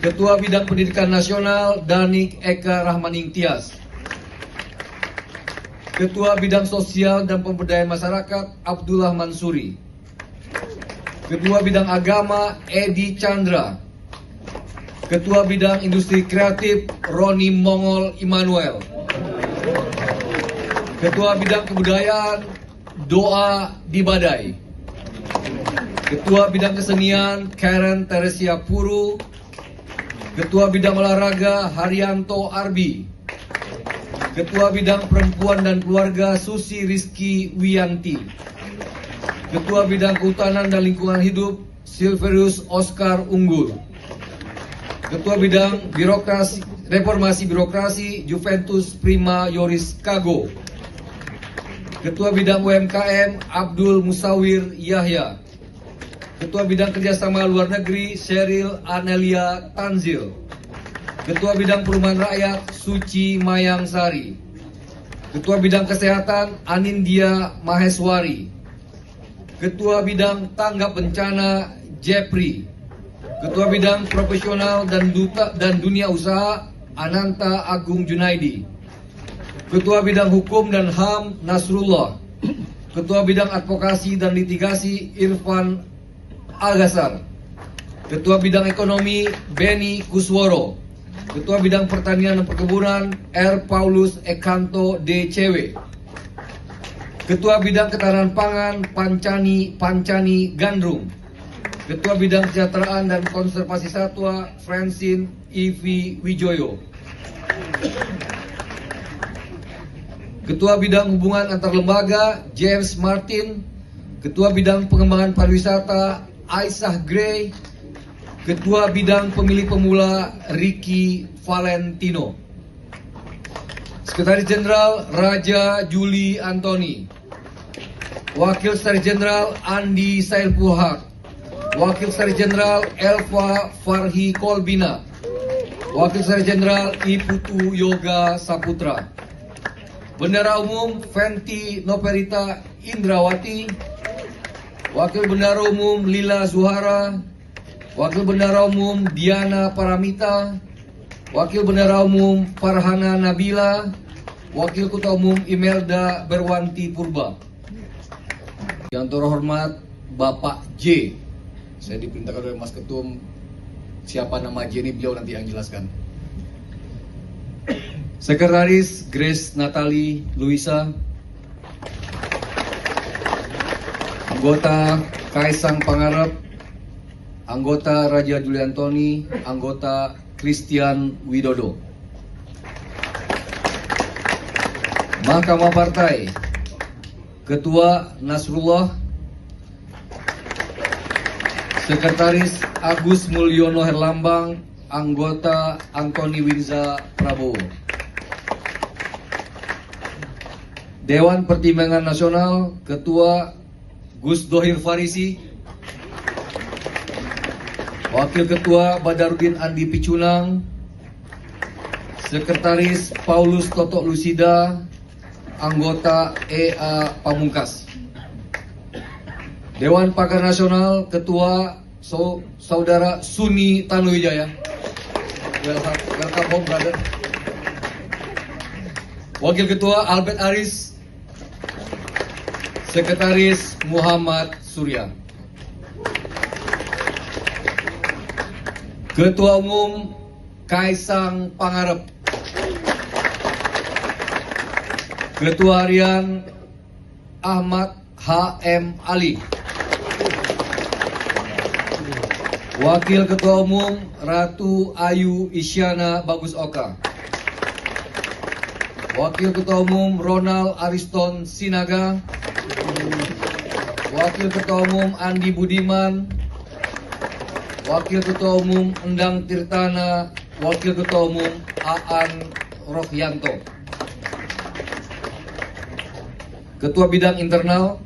Ketua Bidang Pendidikan Nasional Danik Eka Rahmaning Tias, Ketua Bidang Sosial dan Pemberdayaan Masyarakat Abdullah Mansuri, Ketua Bidang Agama Edi Chandra, Ketua Bidang Industri Kreatif Roni Mongol Immanuel, Ketua Bidang Kebudayaan Doa Dibadai, Ketua Bidang Kesenian Karen Teresia Puru, Ketua Bidang Olahraga Haryanto Arbi, Ketua Bidang Perempuan dan Keluarga Susi Rizky Wiyanti, Ketua Bidang Kehutanan dan Lingkungan Hidup Silverius Oscar Unggul, Ketua Bidang Reformasi Birokrasi Juventus Prima Yoris Kago, Ketua Bidang UMKM Abdul Musawir Yahya, Ketua Bidang Kerjasama Luar Negeri Sheryl Anelia Tanzil, Ketua Bidang Perumahan Rakyat Suci Mayang Sari, Ketua Bidang Kesehatan Anindya Maheswari, Ketua Bidang Tanggap Bencana Jepri, Ketua Bidang Profesional dan Dunia Usaha Ananta Agung Junaidi, Ketua Bidang Hukum dan HAM Nasrullah, Ketua Bidang Advokasi dan Litigasi Irfan Al-Ghazar, Ketua Bidang Ekonomi Beni Kusworo, Ketua Bidang Pertanian dan Perkebunan R. Paulus Ekanto DCW, Ketua Bidang Ketahanan Pangan Pancani Gandrung, Ketua Bidang Kesejahteraan dan Konservasi Satwa Francine Ivi Wijoyo, Ketua Bidang Hubungan Antar Lembaga James Martin, Ketua Bidang Pengembangan Pariwisata Aisyah Gray, Ketua Bidang Pemilih Pemula Ricky Valentino, Sekretaris Jenderal Raja Juli Antoni, Wakil Sekretaris Jenderal Andi Sailpuhak, Wakil Sekretaris Jenderal Elva Farhi Kolbina, Wakil Sekretaris Jenderal Iputu Yoga Saputra, Bendara Umum Fenty Noperita Indrawati, Wakil Bendara Umum Lila Zuhara, Wakil Bendara Umum Diana Paramita, Wakil Bendara Umum Farhana Nabila, Wakil Ketua Umum Imelda Berwanti Purba. Yang terhormat Bapak J. Saya diperintahkan oleh Mas Ketum, siapa nama J ini beliau nanti yang jelaskan. Sekretaris Grace Natali Luisa, anggota Kaisang Pangarep, anggota Raja Juli Antoni, anggota Christian Widodo. Mahkamah Partai, Ketua Nasrullah, Sekretaris Agus Mulyono Herlambang, Anggota Antoni Winza Prabowo. Dewan Pertimbangan Nasional, Ketua Gus Dohir Farisi, Wakil Ketua Badarudin Andi Picunang, Sekretaris Paulus Totok Lusida, Anggota EA Pamungkas. Dewan Pakar Nasional, Ketua Saudara Suni Tanuwijaya. Welcome home, brother. Wakil Ketua Albert Aris, Sekretaris Muhammad Surya. Ketua Umum Kaisang Pangarep. Ketua Harian Ahmad H.M. Ali. Wakil Ketua Umum Ratu Ayu Isyana Bagus Oka. Wakil Ketua Umum Ronald Ariston Sinaga. Wakil Ketua Umum Andi Budiman. Wakil Ketua Umum Endang Tirtana. Wakil Ketua Umum Aan Rohyanto. Ketua Bidang Internal,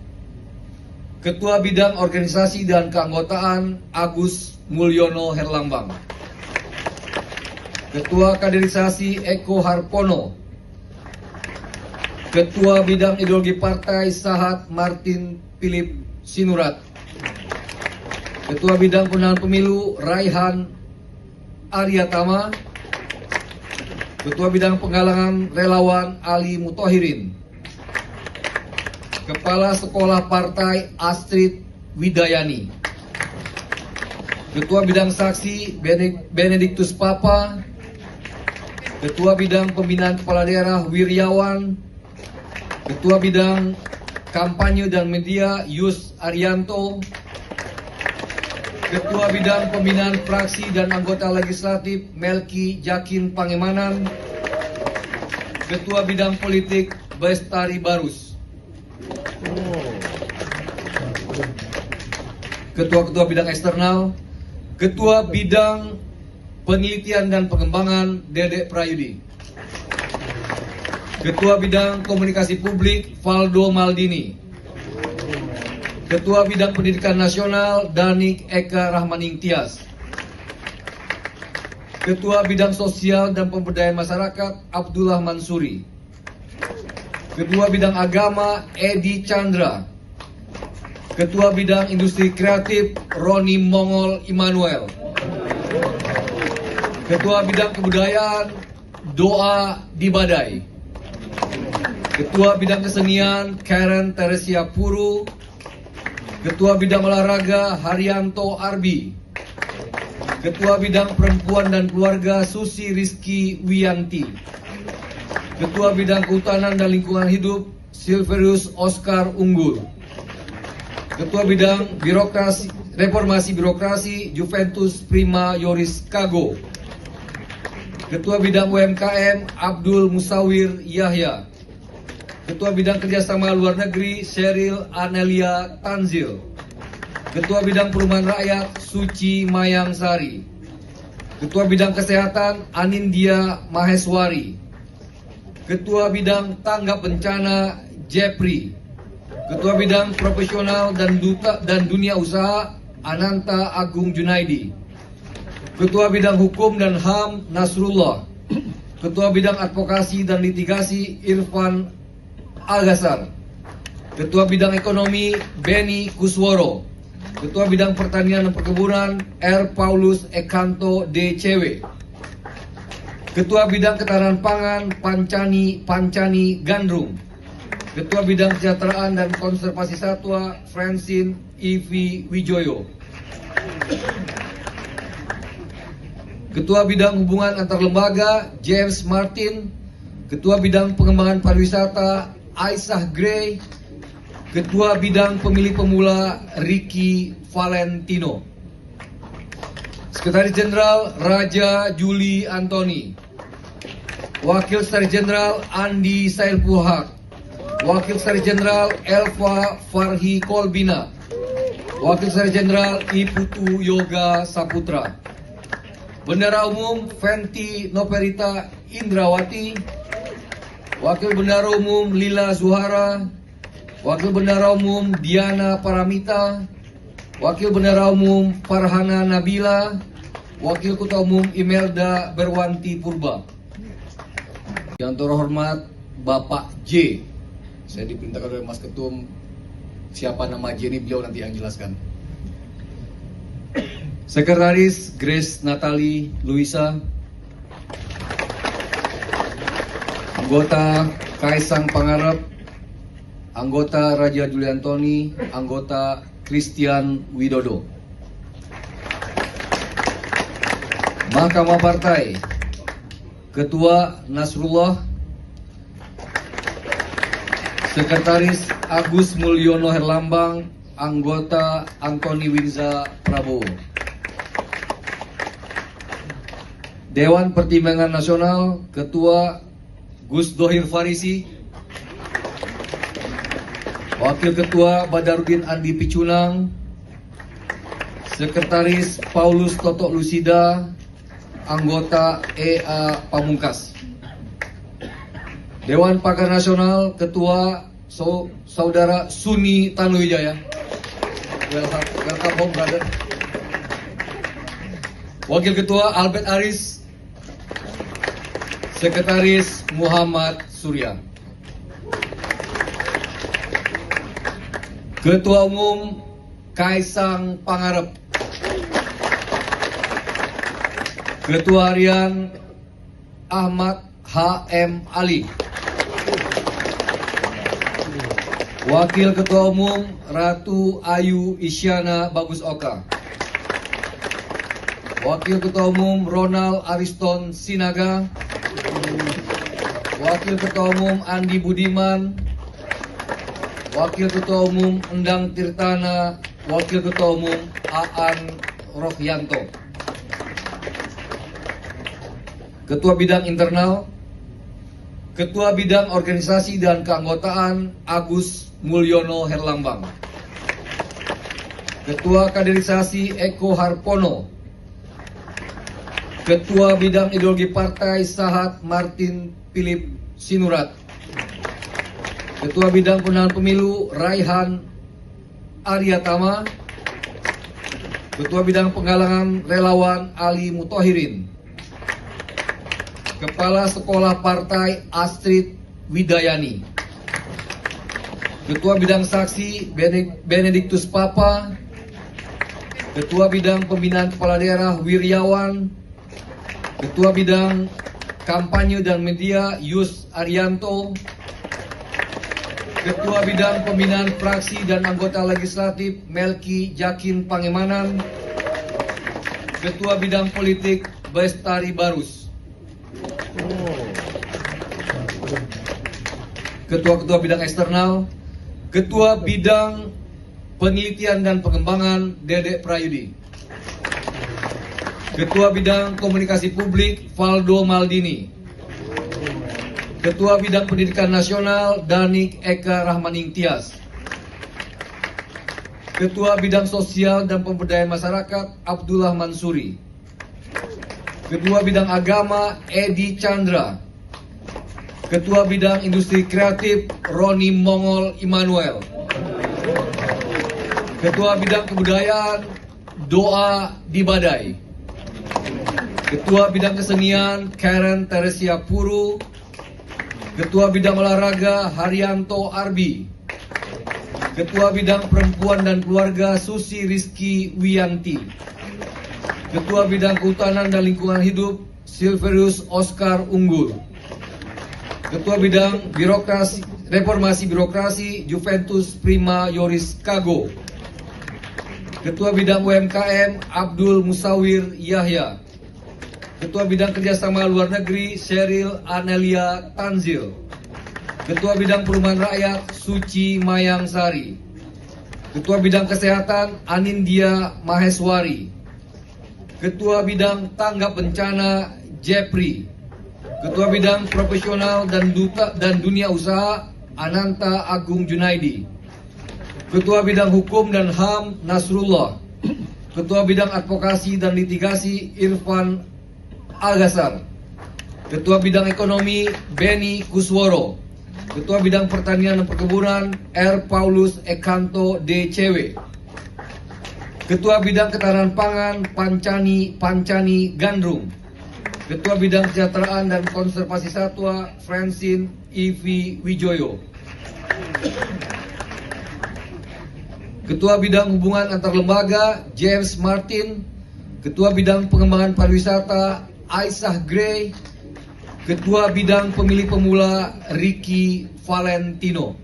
Ketua Bidang Organisasi dan Keanggotaan Agus Mulyono Herlambang. Ketua Kaderisasi Eko Harpono. Ketua Bidang Ideologi Partai Sahat Martin Philip Sinurat. Ketua Bidang Pemenangan Pemilu Raihan Aryatama. Ketua Bidang Penggalangan Relawan Ali Mutohirin. Kepala Sekolah Partai Astrid Widayani. Ketua Bidang Saksi Benediktus Papa. Ketua Bidang Pembinaan Kepala Daerah Wiryawan. Ketua Bidang Kampanye dan Media Yus Arianto. Ketua Bidang Pembinaan Fraksi dan Anggota Legislatif Melki Jakin Pangemanan. Ketua Bidang Politik Bestari Barus. Ketua-ketua bidang eksternal, Ketua Bidang Penelitian dan Pengembangan Dedek Prayudi. Ketua Bidang Komunikasi Publik Valdo Maldini. Ketua Bidang Pendidikan Nasional Danik Eka Rahmaning Tias. Ketua Bidang Sosial dan Pemberdayaan Masyarakat Abdullah Mansuri. Ketua Bidang Agama Edi Chandra. Ketua Bidang Industri Kreatif Roni Mongol Immanuel. Ketua Bidang Kebudayaan Doa Dibadai. Ketua Bidang Kesenian Karen Teresia Puru. Ketua Bidang Olahraga Haryanto Arbi. Ketua Bidang Perempuan dan Keluarga Susi Rizky Wiyanti. Ketua Bidang Kehutanan dan Lingkungan Hidup Silverius Oscar Unggul. Ketua Bidang Reformasi Birokrasi Juventus Prima Yoris Kago. Ketua Bidang UMKM Abdul Musawir Yahya. Ketua Bidang Kerjasama Luar Negeri Sheryl Anelia Tanzil. Ketua Bidang Perumahan Rakyat Suci Mayang Sari. Ketua Bidang Kesehatan Anindya Maheswari. Ketua Bidang Tanggap Bencana Jepri. Ketua Bidang Profesional dan Dunia Usaha Ananta Agung Junaidi. Ketua Bidang Hukum dan HAM Nasrullah. Ketua Bidang Advokasi dan Litigasi Irfan Algasar. Ketua Bidang Ekonomi Beni Kusworo. Ketua Bidang Pertanian dan Perkebunan R. Paulus Ekanto DCW. Ketua Bidang Ketahanan Pangan Pancani Gandrung. Ketua Bidang Kesejahteraan dan Konservasi Satwa Francine Ivi Wijoyo. Ketua Bidang Hubungan Antar Lembaga James Martin. Ketua Bidang Pengembangan Pariwisata Aisyah Gray. Ketua Bidang Pemilih Pemula Ricky Valentino. Sekretaris Jenderal Raja Juli Antoni. Wakil Sekretaris Jenderal Andi Sailpuhak, Wakil Sekretaris Jenderal Elva Farhi Kolbina, Wakil Sekretaris Jenderal Iputu Yoga Saputra, Bendara Umum Fenty Noperita Indrawati, Wakil Bendara Umum Lila Zuhara, Wakil Bendara Umum Diana Paramita, Wakil Bendara Umum Farhana Nabila, Wakil Ketua Umum Imelda Berwanti Purba. Yang terhormat Bapak J. Saya diperintahkan oleh Mas Ketum, siapa nama J ini beliau nanti yang jelaskan. Sekretaris Grace Natali Luisa, anggota Kaisang Pangarep, anggota Raja Juliantoni, anggota Christian Widodo. Mahkamah Partai, Ketua Nasrullah, Sekretaris Agus Mulyono Herlambang, anggota Antoni Winza Prabowo. Dewan Pertimbangan Nasional, Ketua Gus Dohir Farisi, Wakil Ketua Badarudin Andi Picunang, Sekretaris Paulus Toto Lusida, anggota EA Pamungkas. Dewan Pakar Nasional, Ketua Saudara Suni Tanuwijaya. Welcome home, brother. Wakil Ketua Albert Aris, Sekretaris Muhammad Surya. Ketua Umum Kaisang Pangarep, Ketua Harian Ahmad H.M. Ali, Wakil Ketua Umum Ratu Ayu Isyana Bagus Oka, Wakil Ketua Umum Ronald Ariston Sinaga, Wakil Ketua Umum Andi Budiman, Wakil Ketua Umum Endang Tirtana, Wakil Ketua Umum Aan Rohyanto. Ketua Bidang Internal, Ketua Bidang Organisasi dan Keanggotaan Agus Mulyono Herlambang, Ketua Kaderisasi Eko Harpono, Ketua Bidang Ideologi Partai Sahat Martin Philip Sinurat, Ketua Bidang Pemenangan Pemilu Raihan Aryatama, Ketua Bidang Penggalangan Relawan Ali Mutohirin, Kepala Sekolah Partai Astrid Widayani, Ketua Bidang Saksi Benediktus Papa, Ketua Bidang Pembinaan Kepala Daerah Wiryawan, Ketua Bidang Kampanye dan Media Yus Arianto, Ketua Bidang Pembinaan Fraksi dan Anggota Legislatif Melki Jakin Pangemanan, Ketua Bidang Politik Bestari Barus, Ketua-Ketua Bidang Eksternal, Ketua Bidang Penelitian dan Pengembangan Dedek Prayudi, Ketua Bidang Komunikasi Publik Valdo Maldini, Ketua Bidang Pendidikan Nasional Danik Eka Rahmaning Tias, Ketua Bidang Sosial dan Pemberdayaan Masyarakat Abdullah Mansuri, Ketua Bidang Agama Edi Chandra, Ketua Bidang Industri Kreatif Roni Mongol Immanuel, Ketua Bidang Kebudayaan Doa Dibadai, Ketua Bidang Kesenian Karen Teresia Puru, Ketua Bidang Olahraga Haryanto Arbi, Ketua Bidang Perempuan dan Keluarga Susi Rizky Wiyanti, Ketua Bidang Kehutanan dan Lingkungan Hidup Silverius Oscar Unggul, Ketua Bidang Reformasi Birokrasi Juventus Prima Yoris Kago, Ketua Bidang UMKM Abdul Musawir Yahya, Ketua Bidang Kerjasama Luar Negeri Sheryl Anelia Tanzil, Ketua Bidang Perumahan Rakyat Suci Mayang Sari, Ketua Bidang Kesehatan Anindya Maheswari, Ketua Bidang Tanggap Bencana Jepri, Ketua Bidang Profesional dan Dunia Usaha Ananta Agung Junaidi. Ketua Bidang Hukum dan HAM Nasrullah. Ketua Bidang Advokasi dan Litigasi Irfan Al-Ghasar. Ketua Bidang Ekonomi Beni Kusworo. Ketua Bidang Pertanian dan Perkebunan R. Paulus Ekanto DCW. Ketua Bidang Ketahanan Pangan Pancani Gandrung. Ketua Bidang Kesejahteraan dan Konservasi Satwa Francine Ivi Wijoyo. Ketua Bidang Hubungan Antar Lembaga James Martin. Ketua Bidang Pengembangan Pariwisata Aisyah Gray. Ketua Bidang Pemilih Pemula Ricky Valentino.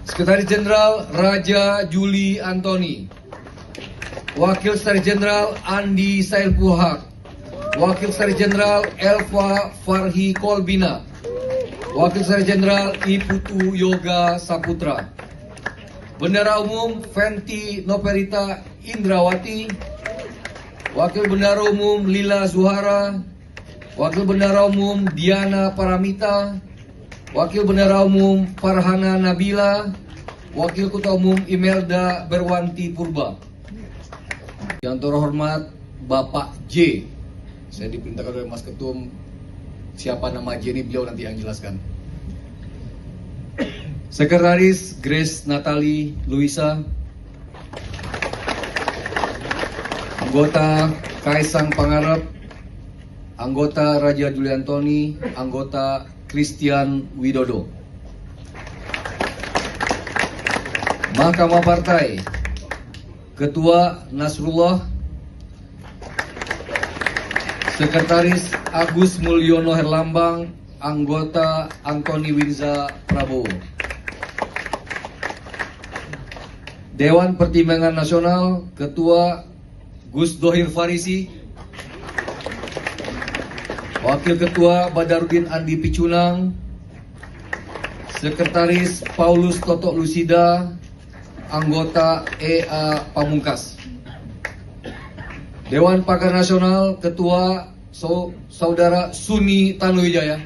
Sekretaris Jenderal Raja Juli Antoni. Wakil Sekretaris Jenderal Andi Sailpuhak. Wakil Sekretaris Jenderal Elva Farhi Kolbina. Wakil Sekretaris Jenderal Iputu Yoga Saputra. Bendara Umum Fenty Noperita Indrawati. Wakil Bendara Umum Lila Zuhara. Wakil Bendara Umum Diana Paramita. Wakil Bendara Umum Farhana Nabila. Wakil Ketua Umum Imelda Berwanti Purba. Yang terhormat Bapak J. Saya diperintahkan oleh Mas Ketum, siapa nama J ini beliau nanti yang jelaskan. Sekretaris Grace Natali Luisa. Anggota Kaisang Pangarep. Anggota Raja Juli Antoni. Anggota Christian Widodo. Mahkamah Partai. Ketua Nasrullah. Sekretaris Agus Mulyono Herlambang. Anggota Antoni Winza Prabowo. Dewan Pertimbangan Nasional. Ketua Gus Dohir Farisi. Wakil Ketua Badarudin Andi Picunang. Sekretaris Paulus Toto Lusida. Anggota EA Pamungkas. Dewan Pakar Nasional. Ketua Saudara Suni Tanuwijaya.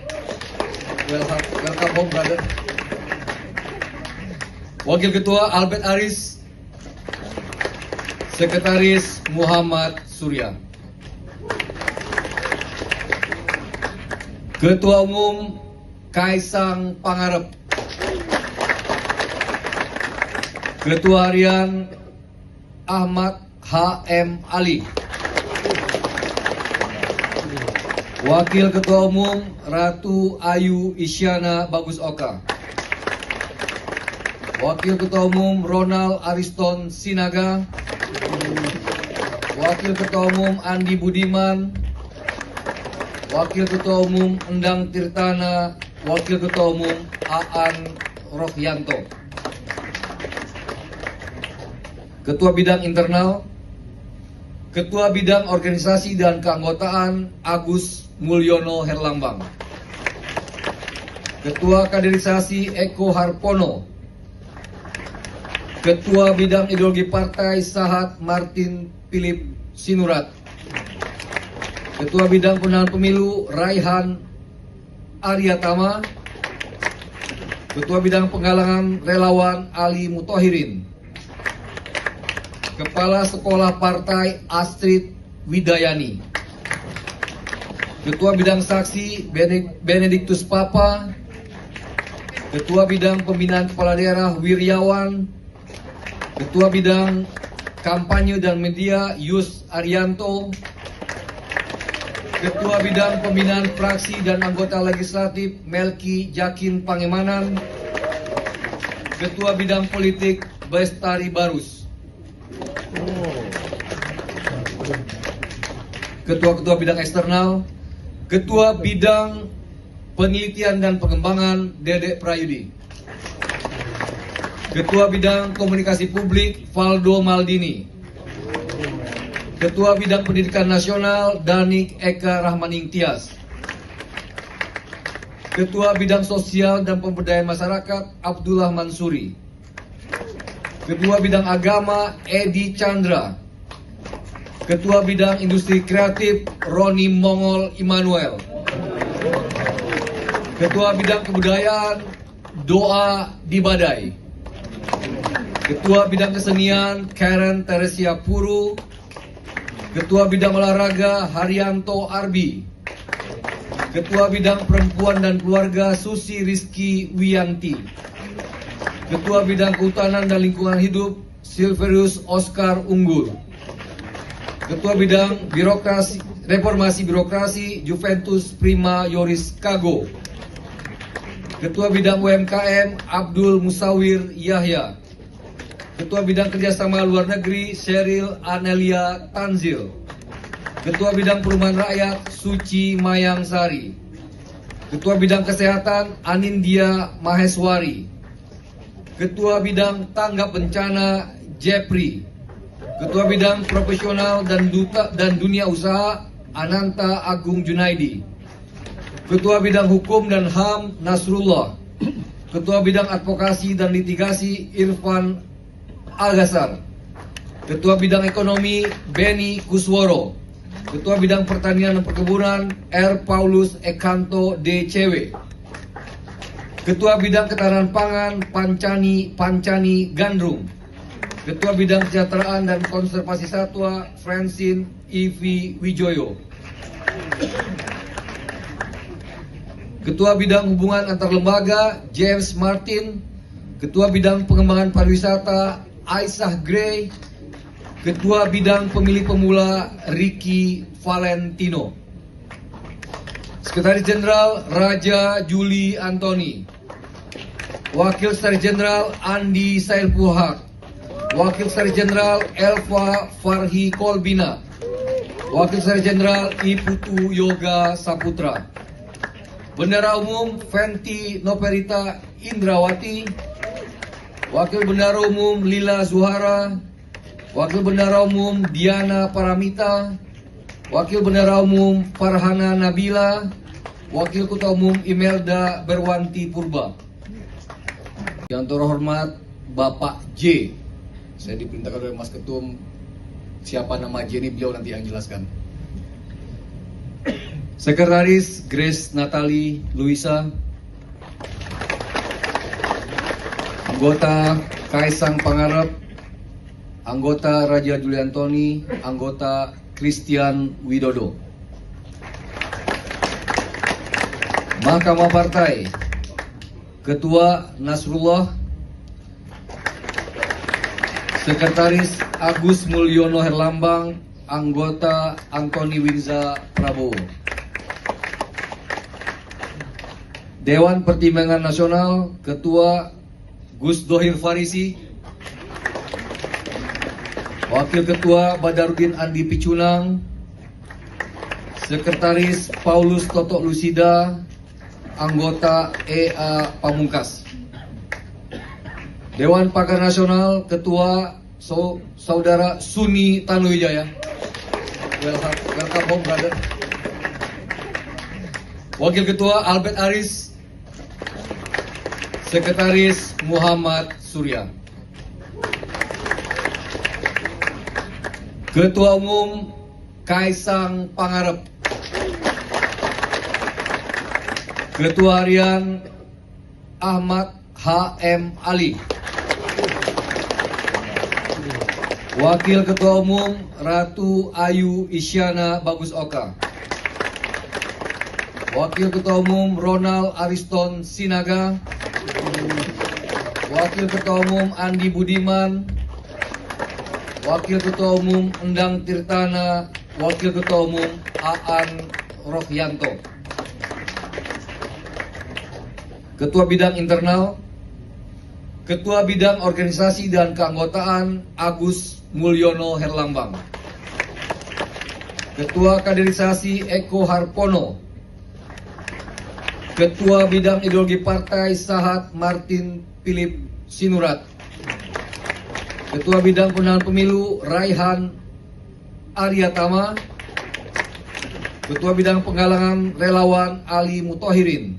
Welcome home, brother. Wakil Ketua Albert Aris. Sekretaris Muhammad Surya. Ketua Umum Kaisang Pangarep. Ketua Harian Ahmad H.M. Ali. Wakil Ketua Umum Ratu Ayu Isyana Bagus Oka. Wakil Ketua Umum Ronald Ariston Sinaga. Wakil Ketua Umum Andi Budiman. Wakil Ketua Umum Endang Tirtana. Wakil Ketua Umum Aan Rohyanto. Ketua Bidang Internal. Ketua Bidang Organisasi dan Keanggotaan Agus Mulyono Herlambang. Ketua Kaderisasi Eko Harpono. Ketua Bidang Ideologi Partai Sahat Martin Philip Sinurat. Ketua Bidang Pemenangan Pemilu Raihan Aryatama. Ketua Bidang Penggalangan Relawan Ali Mutohirin. Kepala Sekolah Partai Astrid Widayani. Ketua Bidang Saksi Benediktus Papa. Ketua Bidang Pembinaan Kepala Daerah Wiryawan. Ketua Bidang Kampanye dan Media Yus Arianto. Ketua Bidang Pembinaan Fraksi dan Anggota Legislatif Melki Jakin Pangemanan. Ketua Bidang Politik Bestari Barus. Ketua-ketua bidang eksternal. Ketua Bidang Penelitian dan Pengembangan Dedek Prayudi. Ketua Bidang Komunikasi Publik Valdo Maldini. Ketua Bidang Pendidikan Nasional Danik Eka Rahmaning Tias. Ketua Bidang Sosial dan Pemberdayaan Masyarakat Abdullah Mansuri. Ketua Bidang Agama Edi Chandra. Ketua Bidang Industri Kreatif Roni Mongol Immanuel. Ketua Bidang Kebudayaan Doa di Badai. Ketua Bidang Kesenian Karen Teresia Puru. Ketua Bidang Olahraga Haryanto Arbi. Ketua Bidang Perempuan dan Keluarga Susi Rizky Wiyanti. Ketua Bidang Kehutanan dan Lingkungan Hidup Silverius Oscar Unggul. Ketua Bidang Reformasi Birokrasi Juventus Prima Yoris Kago. Ketua Bidang UMKM Abdul Musawir Yahya. Ketua Bidang Kerjasama Luar Negeri Sheryl Anelia Tanzil. Ketua Bidang Perumahan Rakyat Suci Mayang Sari. Ketua Bidang Kesehatan Anindya Maheswari. Ketua Bidang Tanggap Bencana Jepri. Ketua Bidang Profesional dan Dunia Usaha Ananta Agung Junaidi. Ketua Bidang Hukum dan HAM Nasrullah. Ketua Bidang Advokasi dan Litigasi Irfan Algasar. Ketua Bidang Ekonomi Beni Kusworo. Ketua Bidang Pertanian dan Perkebunan R. Paulus Ekanto DCW. Ketua Bidang Ketahanan Pangan Pancani Gandrung. Ketua Bidang Kesejahteraan dan Konservasi Satwa Francine Ivi Wijoyo. Ketua Bidang Hubungan Antar Lembaga James Martin. Ketua Bidang Pengembangan Pariwisata Aisyah Gray. Ketua Bidang Pemilih Pemula Ricky Valentino. Sekretaris Jenderal Raja Juli Antoni. Wakil Sekretaris Jenderal Andi Sailpuhak. Wakil Sekretaris Jenderal Elva Farhi Kolbina. Wakil Sekretaris Jenderal Iputu Yoga Saputra. Bendara Umum Fenty Noperita Indrawati. Wakil Bendara Umum Lila Zuhara. Wakil Bendara Umum Diana Paramita. Wakil Bendara Umum Farhana Nabila. Wakil Ketua Umum Imelda Berwanti Purba. Yang terhormat Bapak J. Saya diperintahkan oleh Mas Ketum, siapa nama J ini beliau nanti yang jelaskan. Sekretaris Grace Natali Luisa. Anggota Kaisang Pangarep. Anggota Raja Juli Antoni. Anggota Christian Widodo. Mahkamah Partai. Ketua Nasrullah. Sekretaris Agus Mulyono Herlambang. Anggota Antoni Winza Prabowo. Dewan Pertimbangan Nasional. Ketua Gus Dohir Farisi. Wakil Ketua Badarudin Andi Picunang. Sekretaris Paulus Toto Lusida. Anggota EA Pamungkas. Dewan Pakar Nasional. Ketua Saudara Suni Tanuwijaya. Welcome home, brother. Wakil Ketua Albert Aris. Sekretaris Muhammad Surya. Ketua Umum Kaisang Pangarep. Ketua Harian Ahmad H.M. Ali. Wakil Ketua Umum Ratu Ayu Isyana Bagus Oka. Wakil Ketua Umum Ronald Ariston Sinaga. Wakil Ketua Umum Andi Budiman. Wakil Ketua Umum Endang Tirtana. Wakil Ketua Umum Aan Rohyanto. Ketua Bidang Internal. Ketua Bidang Organisasi dan Keanggotaan Agus Mulyono Herlambang. Ketua Kaderisasi Eko Harpono. Ketua Bidang Ideologi Partai Sahat Martin Philip Sinurat. Ketua Bidang Pemenangan Pemilu Raihan Aryatama. Ketua Bidang Penggalangan Relawan Ali Mutohirin.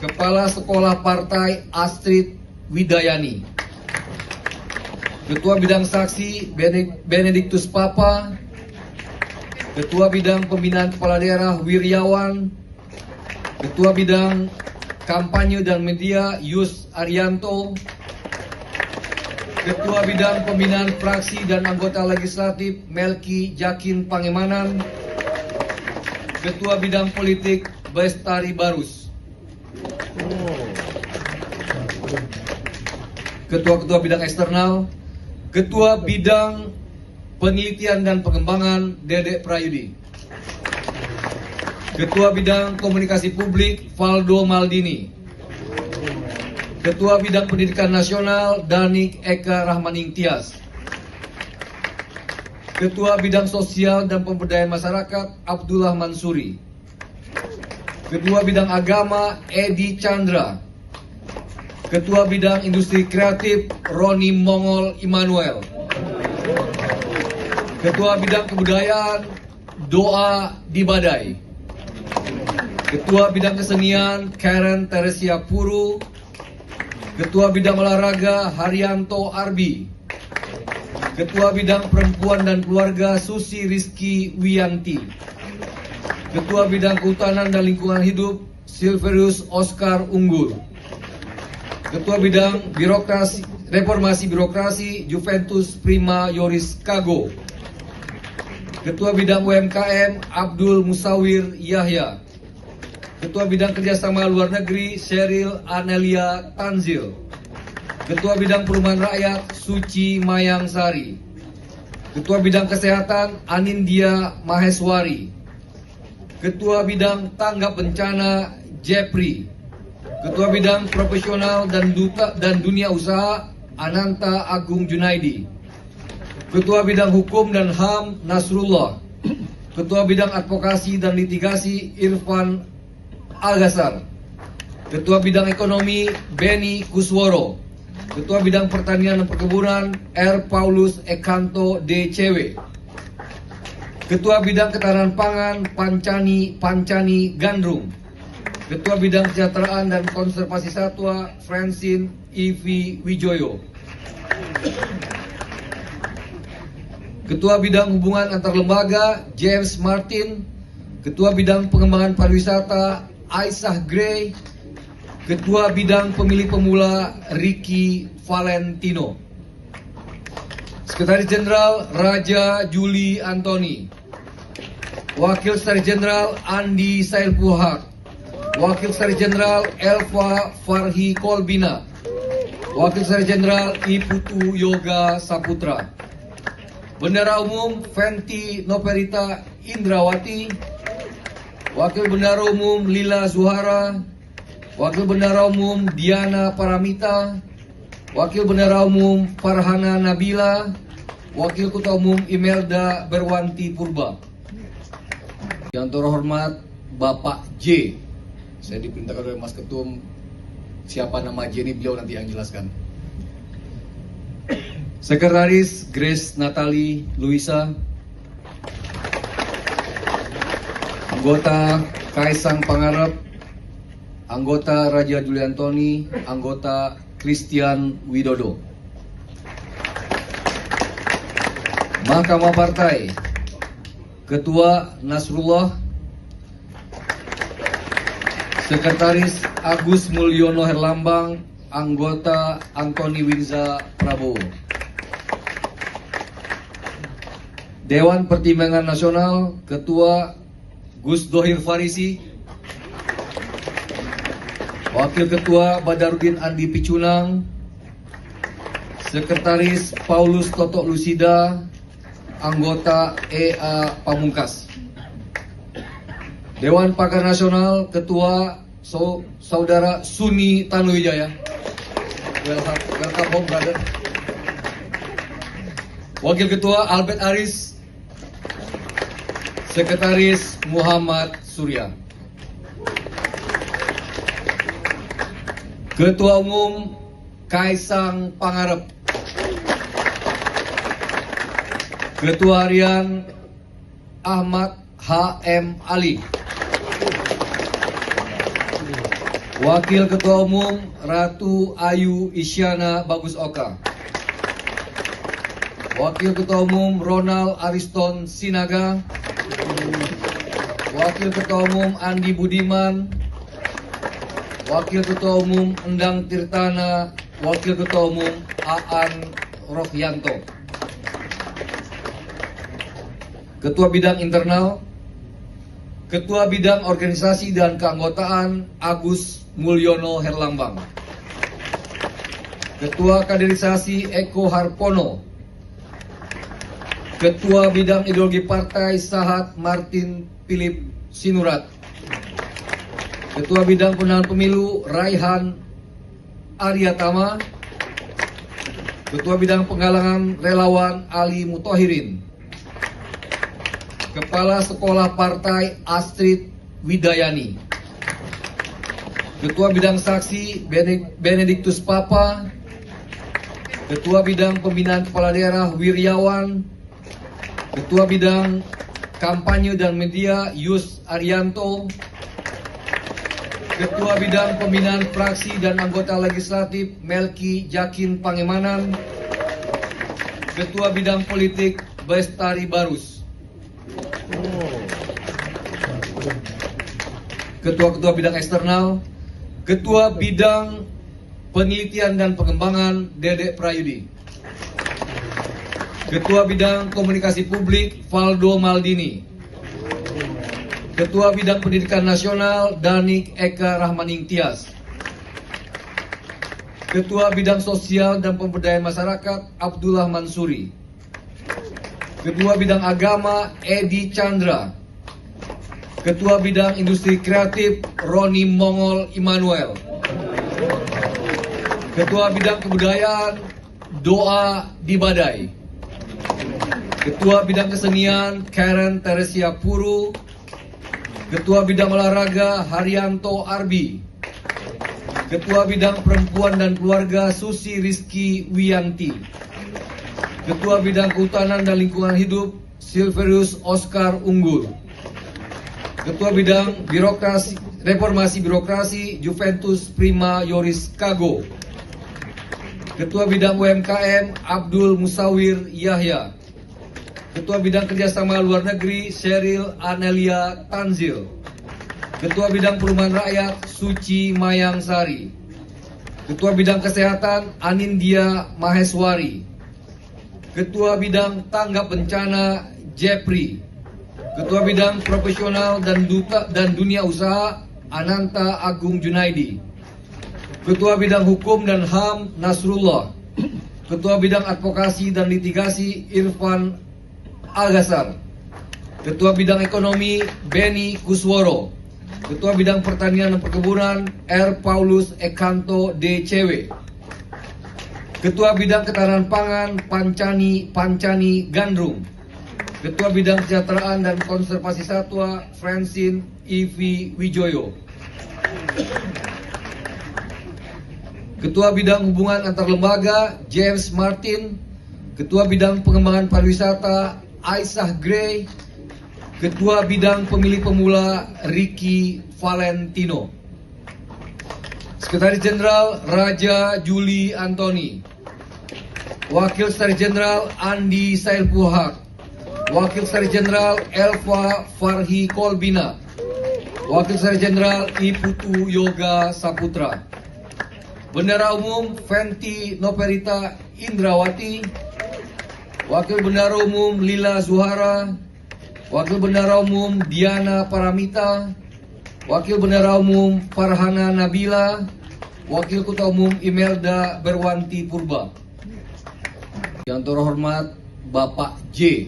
Kepala Sekolah Partai Astrid Widayani. Ketua Bidang Saksi Benediktus Papa. Ketua Bidang Pembinaan Kepala Daerah Wiryawan. Ketua Bidang Kampanye dan Media Yus Arianto, Ketua Bidang Pembinaan Fraksi dan Anggota Legislatif Melki Jakin Pangemanan, Ketua Bidang Politik Bestari Barus, Ketua-Ketua Bidang Eksternal, Ketua Bidang Penelitian dan Pengembangan Dedek Prayudi, Ketua Bidang Komunikasi Publik Valdo Maldini, Ketua Bidang Pendidikan Nasional Danik Eka Rahmaning Tias, Ketua Bidang Sosial dan Pemberdayaan Masyarakat Abdullah Mansuri, Ketua Bidang Agama Edi Chandra, Ketua Bidang Industri Kreatif Roni Mongol Immanuel, Ketua Bidang Kebudayaan Doa Dibadai, Ketua Bidang Kesenian Karen Teresia Puru, Ketua Bidang Olahraga Haryanto Arbi, Ketua Bidang Perempuan dan Keluarga Susi Rizky Wiyanti, Ketua Bidang Kehutanan dan Lingkungan Hidup Silverius Oscar Unggul, Ketua Bidang Reformasi Birokrasi Juventus Prima Yoris Kago, Ketua Bidang UMKM Abdul Musawir Yahya, Ketua Bidang Kerjasama Luar Negeri Sheryl Anelia Tanzil, Ketua Bidang Perumahan Rakyat Suci Mayang Sari, Ketua Bidang Kesehatan Anindya Maheswari, Ketua Bidang Tanggap Bencana Jepri, Ketua Bidang Profesional dan Dunia Usaha Ananta Agung Junaidi, Ketua Bidang Hukum dan HAM Nasrullah, Ketua Bidang Advokasi dan Litigasi Irfan Algasar, Ketua Bidang Ekonomi Beni Kusworo, Ketua Bidang Pertanian dan Perkebunan R. Paulus Ekanto DCW, Ketua Bidang Ketahanan Pangan Pancani Gandrung, Ketua Bidang Kesejahteraan dan Konservasi Satwa Francine Ivi Wijoyo, Ketua Bidang Hubungan Antar Lembaga James Martin, Ketua Bidang Pengembangan Pariwisata Aisyah Gray, Ketua Bidang Pemilih Pemula Ricky Valentino, Sekretaris Jenderal Raja Juli Antoni, Wakil Sekretaris Jenderal Andi Sailpuhak, Wakil Sekretaris Jenderal Elva Farhi Kolbina, Wakil Sekretaris Jenderal Iputu Yoga Saputra, Bendara Umum Fenty Noperita Indrawati, Wakil Bendara Umum Lila Zuhara, Wakil Bendara Umum Diana Paramita, Wakil Bendara Umum Farhana Nabila, Wakil Ketua Umum Imelda Berwanti Purba. Yang terhormat Bapak J. Saya diperintahkan oleh Mas Ketum, siapa nama J ini beliau nanti yang jelaskan. Sekretaris Grace Natali Luisa, anggota Kaisang Pangarep, anggota Raja Juli Antoni, anggota Christian Widodo. Mahkamah Partai, Ketua Nasrullah, Sekretaris Agus Mulyono Herlambang, anggota Antoni Winza Prabowo. Dewan Pertimbangan Nasional, Ketua Gus Dohir Farisi, Wakil Ketua Badarudin Andi Picunang, Sekretaris Paulus Toto Lusida, anggota EA Pamungkas. Dewan Pakar Nasional, Ketua Saudara Suni Tanuwijaya. Welcome home, brother. Wakil Ketua Albert Aris, Sekretaris Muhammad Surya. Ketua Umum Kaisang Pangarep, Ketua Harian Ahmad H.M. Ali, Wakil Ketua Umum Ratu Ayu Isyana Bagus Oka, Wakil Ketua Umum Ronald Ariston Sinaga, Wakil Ketua Umum Andi Budiman, Wakil Ketua Umum Endang Tirtana, Wakil Ketua Umum Aan Rohyanto. Ketua Bidang Internal, Ketua Bidang Organisasi dan Keanggotaan Agus Mulyono Herlambang. Ketua Kaderisasi Eko Harpono. Ketua Bidang Ideologi Partai Sahat Martin Philip Sinurat. Ketua Bidang Pemenangan Pemilu Raihan Aryatama. Ketua Bidang Penggalangan Relawan Ali Mutohirin. Kepala Sekolah Partai Astrid Widayani. Ketua Bidang Saksi Benediktus Papa. Ketua Bidang Pembinaan Kepala Daerah Wiryawan. Ketua Bidang Kampanye dan Media Yus Arianto. Ketua Bidang Pembinaan Fraksi dan Anggota Legislatif Melki Jakin Pangemanan. Ketua Bidang Politik Bestari Barus. Ketua-ketua bidang eksternal, Ketua Bidang Penelitian dan Pengembangan Dedek Prayudi. Ketua Bidang Komunikasi Publik Valdo Maldini. Ketua Bidang Pendidikan Nasional Danik Eka Rahmaning Tias. Ketua Bidang Sosial dan Pemberdayaan Masyarakat Abdullah Mansuri. Ketua Bidang Agama Edi Chandra. Ketua Bidang Industri Kreatif Roni Mongol Immanuel. Ketua Bidang Kebudayaan Doa Dibadai. Ketua Bidang Kesenian Karen Teresia Puru. Ketua Bidang Olahraga Haryanto Arbi. Ketua Bidang Perempuan dan Keluarga Susi Rizky Wiyanti. Ketua Bidang Kehutanan dan Lingkungan Hidup Silverius Oscar Unggul. Ketua Bidang Reformasi Birokrasi Juventus Prima Yoris Kago. Ketua Bidang UMKM Abdul Musawir Yahya. Ketua Bidang Kerjasama Luar Negeri Sheryl Anelia Tanzil. Ketua Bidang Perumahan Rakyat Suci Mayang Sari. Ketua Bidang Kesehatan Anindya Maheswari. Ketua Bidang Tanggap Bencana Jepri. Ketua Bidang Profesional dan Dunia Usaha Ananta Agung Junaidi. Ketua Bidang Hukum dan HAM Nasrullah. Ketua Bidang Advokasi dan Litigasi Irfan Agasar. Ketua Bidang Ekonomi Beni Kusworo. Ketua Bidang Pertanian dan Perkebunan R. Paulus Ekanto DCW. Ketua Bidang Ketahanan Pangan Pancani Gandrung. Ketua Bidang Kesejahteraan dan Konservasi Satwa Francine Ivi Wijoyo. Ketua Bidang Hubungan Antar Lembaga James Martin. Ketua Bidang Pengembangan Pariwisata Aisyah Gray. Ketua Bidang Pemilih Pemula Ricky Valentino. Sekretaris Jenderal Raja Juli Antoni. Wakil Sekretaris Jenderal Andi Sailpuhak. Wakil Sekretaris Jenderal Elva Farhi Kolbina. Wakil Sekretaris Jenderal Iputu Yoga Saputra. Bendara Umum Fenty Noperita Indrawati. Wakil Bendara Umum Lila Zuhara. Wakil Bendara Umum Diana Paramita. Wakil Bendara Umum Farhana Nabila. Wakil Ketua Umum Imelda Berwanti Purba. Yang terhormat Bapak J.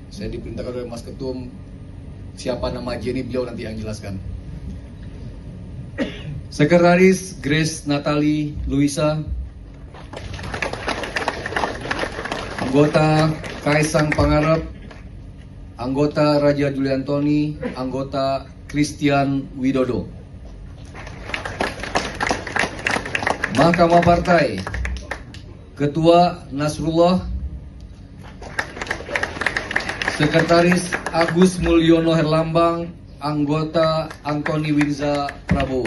Saya diperintahkan oleh Mas Ketum, siapa nama J ini beliau nanti yang jelaskan. Sekretaris Grace Natali Luisa. Anggota Kaisang Pangarep. Anggota Raja Juli Antoni. Anggota Christian Widodo. Mahkamah Partai. Ketua Nasrullah. Sekretaris Agus Mulyono Herlambang. Anggota Antoni Winza Prabowo.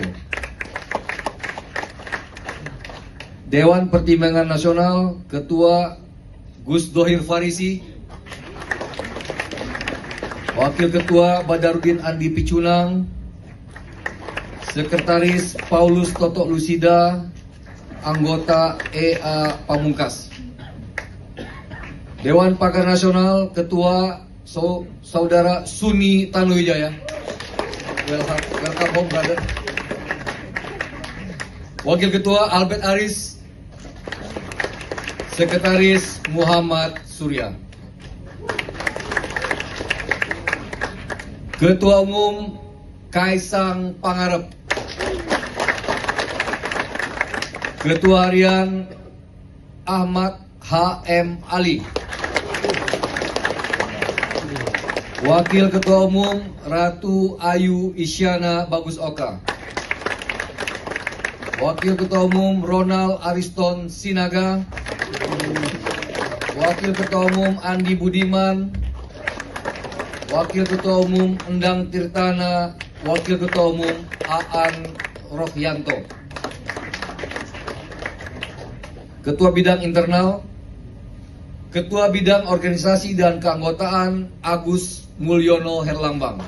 Dewan Pertimbangan Nasional. Ketua Gus Dohir Farisi. Wakil Ketua Badarudin Andi Picunang. Sekretaris Paulus Toto Lusida, anggota EA Pamungkas. Dewan Pakar Nasional, Ketua Saudara Suni Tanuwijaya. Welcome home, brother. Wakil Ketua Albert Aris. Sekretaris Muhammad Surya. Ketua Umum Kaisang Pangarep. Ketua Harian Ahmad H.M. Ali. Wakil Ketua Umum Ratu Ayu Isyana Bagus Oka. Wakil Ketua Umum Ronald Ariston Sinaga. Wakil Ketua Umum Andi Budiman. Wakil Ketua Umum Endang Tirtana. Wakil Ketua Umum Aan Rohyanto. Ketua Bidang Internal, Ketua Bidang Organisasi dan Keanggotaan Agus Mulyono Herlambang.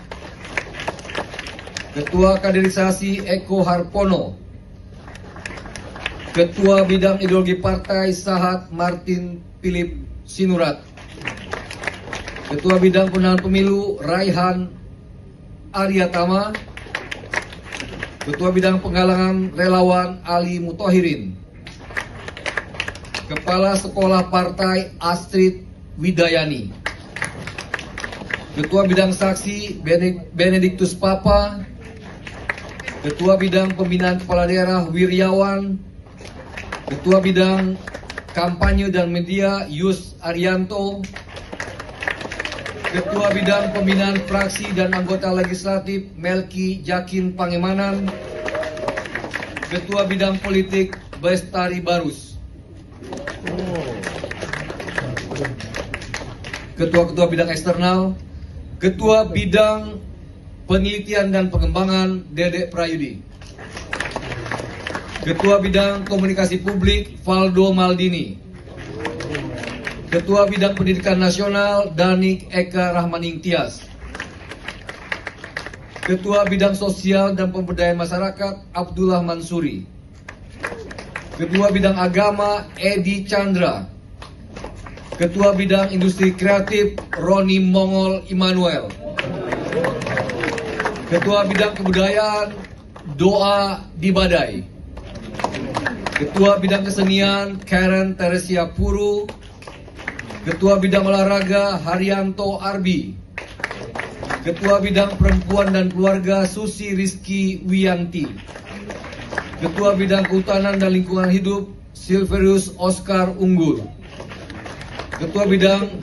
Ketua Kaderisasi Eko Harpono. Ketua Bidang Ideologi Partai Sahat Martin Philip Sinurat. Ketua Bidang Pemenangan Pemilu Raihan Aryatama. Ketua Bidang Penggalangan Relawan Ali Mutohirin. Kepala Sekolah Partai Astrid Widayani. Ketua Bidang Saksi Benediktus Papa. Ketua Bidang Pembinaan Kepala Daerah Wiryawan. Ketua Bidang Kampanye dan Media Yus Arianto. Ketua Bidang Pembinaan Fraksi dan Anggota Legislatif Melki Jakin Pangemanan. Ketua Bidang Politik Bestari Barus. Ketua-ketua bidang eksternal, Ketua Bidang Penelitian dan Pengembangan Dedek Prayudi. Ketua Bidang Komunikasi Publik Valdo Maldini. Ketua Bidang Pendidikan Nasional Danik Eka Rahmaning Tias. Ketua Bidang Sosial dan Pemberdayaan Masyarakat Abdullah Mansuri. Ketua Bidang Agama Edi Chandra. Ketua Bidang Industri Kreatif Roni Mongol Immanuel. Ketua Bidang Kebudayaan Doa Dibadai. Ketua Bidang Kesenian Karen Teresia Puru. Ketua Bidang Olahraga Haryanto Arbi. Ketua Bidang Perempuan dan Keluarga Susi Rizky Wiyanti. Ketua Bidang Kehutanan dan Lingkungan Hidup Silverius Oscar Unggul. Ketua Bidang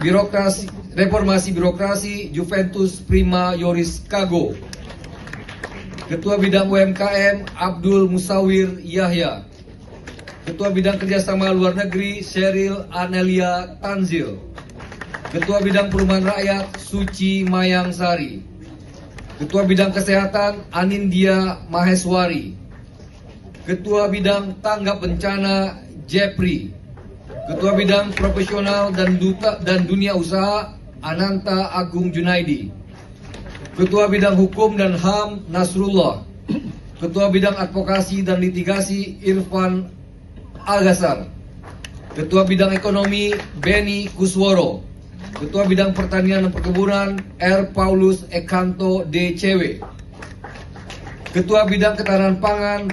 Reformasi Birokrasi Juventus Prima Yoris Kago. Ketua Bidang UMKM Abdul Musawir Yahya. Ketua Bidang Kerjasama Luar Negeri Sheryl Anelia Tanzil. Ketua Bidang Perumahan Rakyat Suci Mayang Sari. Ketua Bidang Kesehatan Anindya Maheswari. Ketua Bidang Tanggap Bencana Jepri. Ketua Bidang Profesional dan Dunia Usaha Ananta Agung Junaidi. Ketua Bidang Hukum dan HAM Nasrullah. Ketua Bidang Advokasi dan Litigasi Irfan Algasar. Ketua Bidang Ekonomi Beni Kusworo. Ketua Bidang Pertanian dan Perkebunan R. Paulus Ekanto DCW. Ketua Bidang Ketahanan Pangan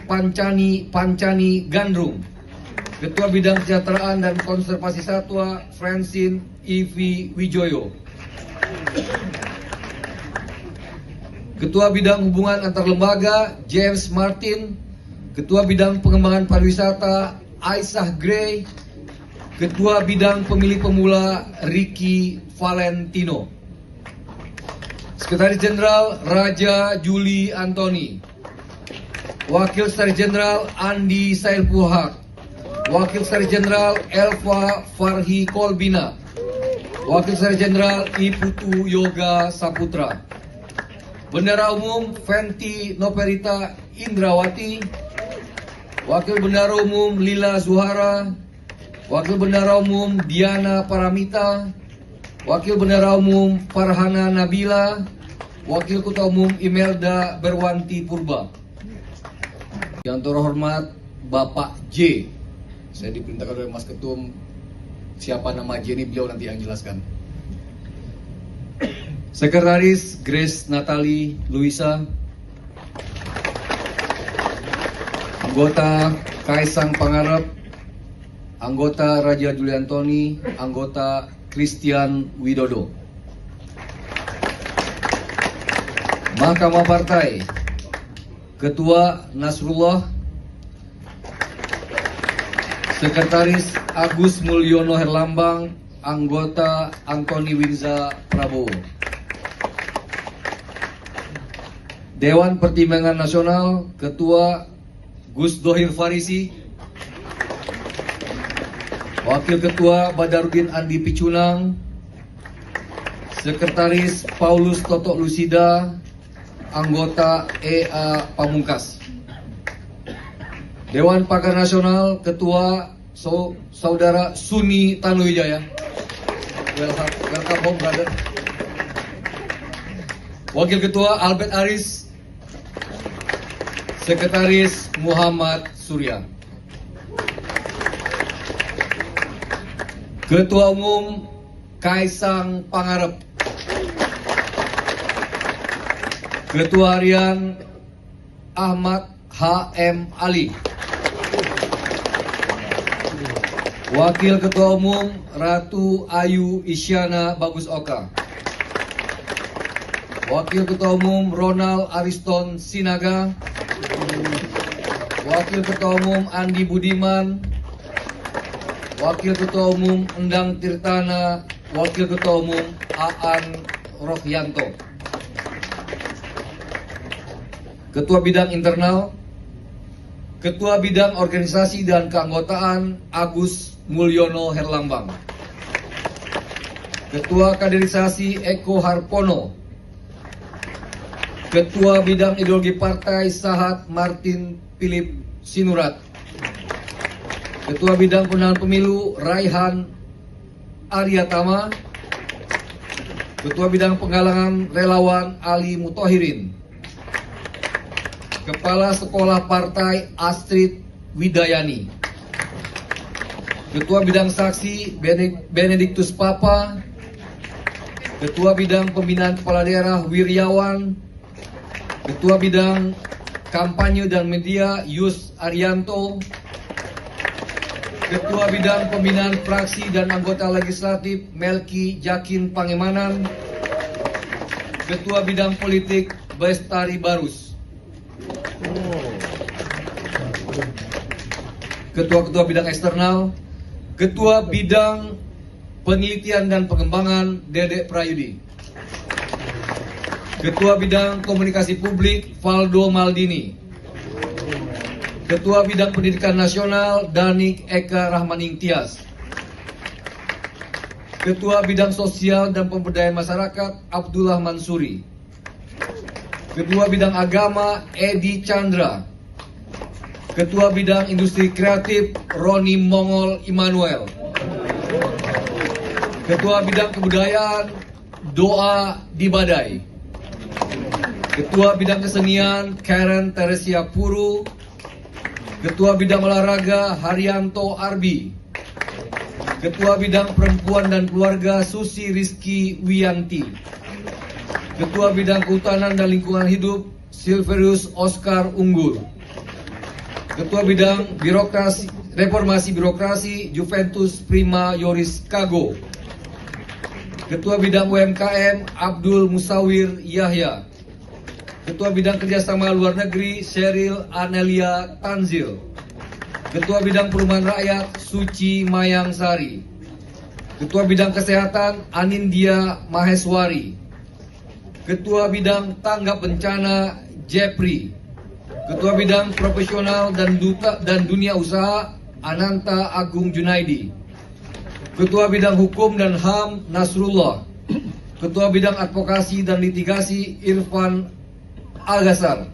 Pancani Gandrung. Ketua Bidang Kesejahteraan dan Konservasi Satwa Francine Ivi Wijoyo. Ketua Bidang Hubungan Antar Lembaga James Martin. Ketua Bidang Pengembangan Pariwisata Aisyah Gray. Ketua Bidang Pemilih Pemula Ricky Valentino. Sekretaris Jenderal Raja Juli Antoni. Wakil Sekretaris Jenderal Andi Sailpuhak. Wakil Sekretaris Jenderal Elva Farhi Kolbina. Wakil Sekretaris Jenderal Iputu Yoga Saputra. Bendara Umum Fenty Noperita Indrawati. Wakil Bendara Umum Lila Zuhara. Wakil Bendara Umum Diana Paramita. Wakil Bendara Umum Farhana Nabila. Wakil Ketua Umum Imelda Berwanti Purba. Yang terhormat Bapak J. Saya diperintahkan oleh Mas Ketum, siapa nama J ini beliau nanti yang jelaskan. Sekretaris Grace Natali Luisa. Anggota Kaisang Pangarep. Anggota Raja Juliantoni. Anggota Christian Widodo. Mahkamah Partai. Ketua Nasrullah. Sekretaris Agus Mulyono Herlambang. Anggota Antoni Winza Prabowo. Dewan Pertimbangan Nasional. Ketua Gus Dohir Farisi. Wakil Ketua Badarudin Andi Picunang. Sekretaris Paulus Toto Lusida. Anggota EA Pamungkas. Dewan Pakar Nasional, Ketua Saudara Suni Tanuwijaya. Welcome home, brother. Wakil Ketua Albert Aris. Sekretaris Muhammad Surya. Ketua Umum Kaisang Pangarep. Ketua Harian Ahmad H.M. Ali. Wakil Ketua Umum Ratu Ayu Isyana Bagus Oka. Wakil Ketua Umum Ronald Ariston Sinaga. Wakil Ketua Umum Andi Budiman. Wakil Ketua Umum Endang Tirtana. Wakil Ketua Umum Aan Rohyanto. Ketua Bidang Internal. Ketua Bidang Organisasi dan Keanggotaan Agus Mulyono Herlambang. Ketua Kaderisasi Eko Harpono. Ketua Bidang Ideologi Partai Sahat Martin Philip Sinurat. Ketua Bidang Pemenangan Pemilu Raihan Aryatama. Ketua Bidang Penggalangan Relawan Ali Mutohirin. Kepala Sekolah Partai Astrid Widayani. Ketua Bidang Saksi Benediktus Papa. Ketua Bidang Pembinaan Kepala Daerah Wiryawan. Ketua Bidang Kampanye dan Media Yus Arianto. Ketua Bidang Pembinaan Fraksi dan Anggota Legislatif Melki Jakin Pangemanan. Ketua Bidang Politik Bestari Barus. Ketua-ketua bidang eksternal. Ketua Bidang Penelitian dan Pengembangan Dedek Prayudi. Ketua Bidang Komunikasi Publik Valdo Maldini. Ketua Bidang Pendidikan Nasional Danik Eka Rahmaning Tias. Ketua Bidang Sosial dan Pemberdayaan Masyarakat Abdullah Mansuri. Ketua Bidang Agama Edi Chandra. Ketua Bidang Industri Kreatif Roni Mongol Immanuel. Ketua Bidang Kebudayaan Doa Dibadai. Ketua Bidang Kesenian Karen Teresia Puru. Ketua Bidang Olahraga Haryanto Arbi. Ketua Bidang Perempuan dan Keluarga Susi Rizky Wiyanti. Ketua Bidang Kehutanan dan Lingkungan Hidup Silverius Oscar Unggul. Ketua Bidang Reformasi Birokrasi Juventus Prima Yoris Kago. Ketua Bidang UMKM Abdul Musawir Yahya. Ketua Bidang Kerjasama Luar Negeri Sheryl Anelia Tanzil. Ketua Bidang Perumahan Rakyat Suci Mayang Sari. Ketua Bidang Kesehatan Anindya Maheswari. Ketua Bidang Tanggap Bencana Jepri. Ketua Bidang Profesional dan Dunia Usaha Ananta Agung Junaidi. Ketua Bidang Hukum dan HAM Nasrullah. Ketua Bidang Advokasi dan Litigasi Irfan Algasar.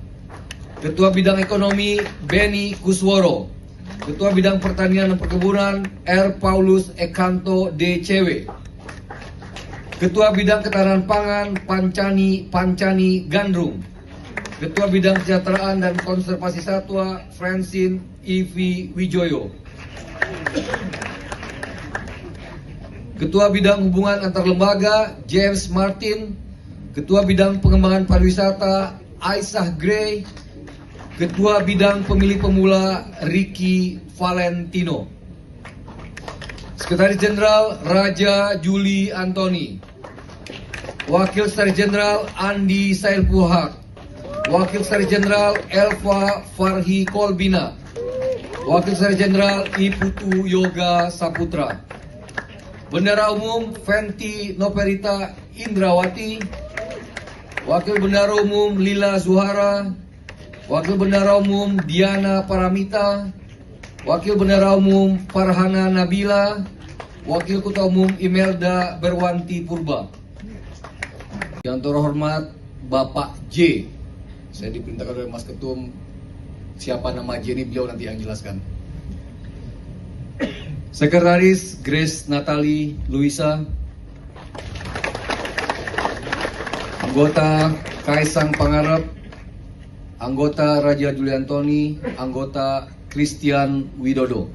Ketua Bidang Ekonomi Beni Kusworo. Ketua Bidang Pertanian dan Perkebunan R. Paulus Ekanto DCW. Ketua Bidang Ketahanan Pangan Pancani Gandrung. Ketua Bidang Kesejahteraan dan Konservasi Satwa Francine Ivi Wijoyo. Ketua Bidang Hubungan Antar Lembaga James Martin. Ketua Bidang Pengembangan Pariwisata Aisyah Gray. Ketua Bidang Pemilih Pemula Ricky Valentino. Sekretaris Jenderal Raja Juli Antoni. Wakil Sekretaris Jenderal Andi Sailpuhak. Wakil Sekretaris Jenderal Elva Farhi Kolbina. Wakil Sekretaris Jenderal Iputu Yoga Saputra. Bendara Umum Fenty Noperita Indrawati. Wakil Bendara Umum Lila Zuhara. Wakil Bendara Umum Diana Paramita. Wakil Bendara Umum Farhana Nabila. Wakil Ketua Umum Imelda Berwanti Purba. Yang terhormat Bapak J. Saya diperintahkan oleh Mas Ketum, siapa nama J ini beliau nanti yang jelaskan. Sekretaris Grace Natali Luisa. Anggota Kaisang Pangarep. Anggota Raja Juli Antoni. Anggota Christian Widodo.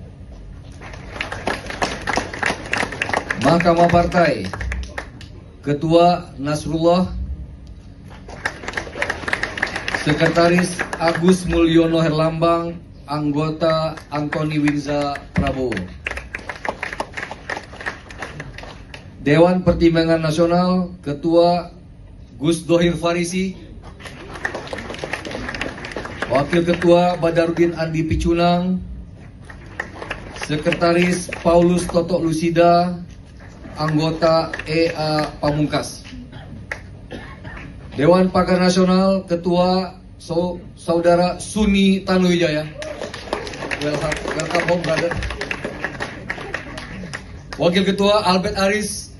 Mahkamah Partai. Ketua Nasrullah. Sekretaris Agus Mulyono Herlambang. Anggota Antoni Winza Prabowo. Dewan Pertimbangan Nasional. Ketua Gus Dohir Farisi. Wakil Ketua Badarudin Andi Picunang. Sekretaris Paulus Toto Lusida. Anggota EA Pamungkas. Dewan Pakar Nasional, Ketua Saudara Suni Tanuwijaya. Welcome home, brother. Wakil Ketua Albert Aris.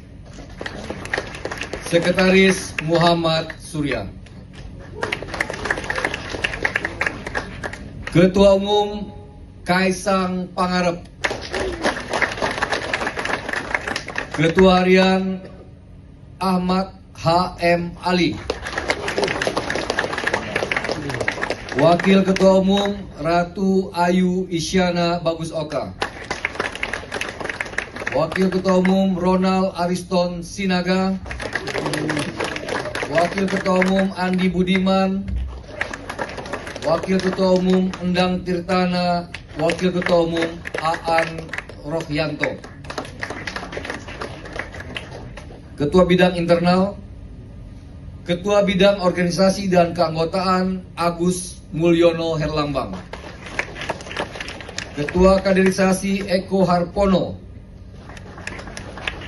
Sekretaris Muhammad Surya. Ketua Umum Kaisang Pangarep. Ketua Harian Ahmad H.M. Ali. Wakil Ketua Umum Ratu Ayu Isyana Bagus Oka. Wakil Ketua Umum Ronald Ariston Sinaga. Wakil Ketua Umum Andi Budiman. Wakil Ketua Umum Endang Tirtana. Wakil Ketua Umum Aan Rohyanto. Ketua Bidang Internal. Ketua Bidang Organisasi dan Keanggotaan Agus Mulyono Herlambang. Ketua Kaderisasi Eko Harpono.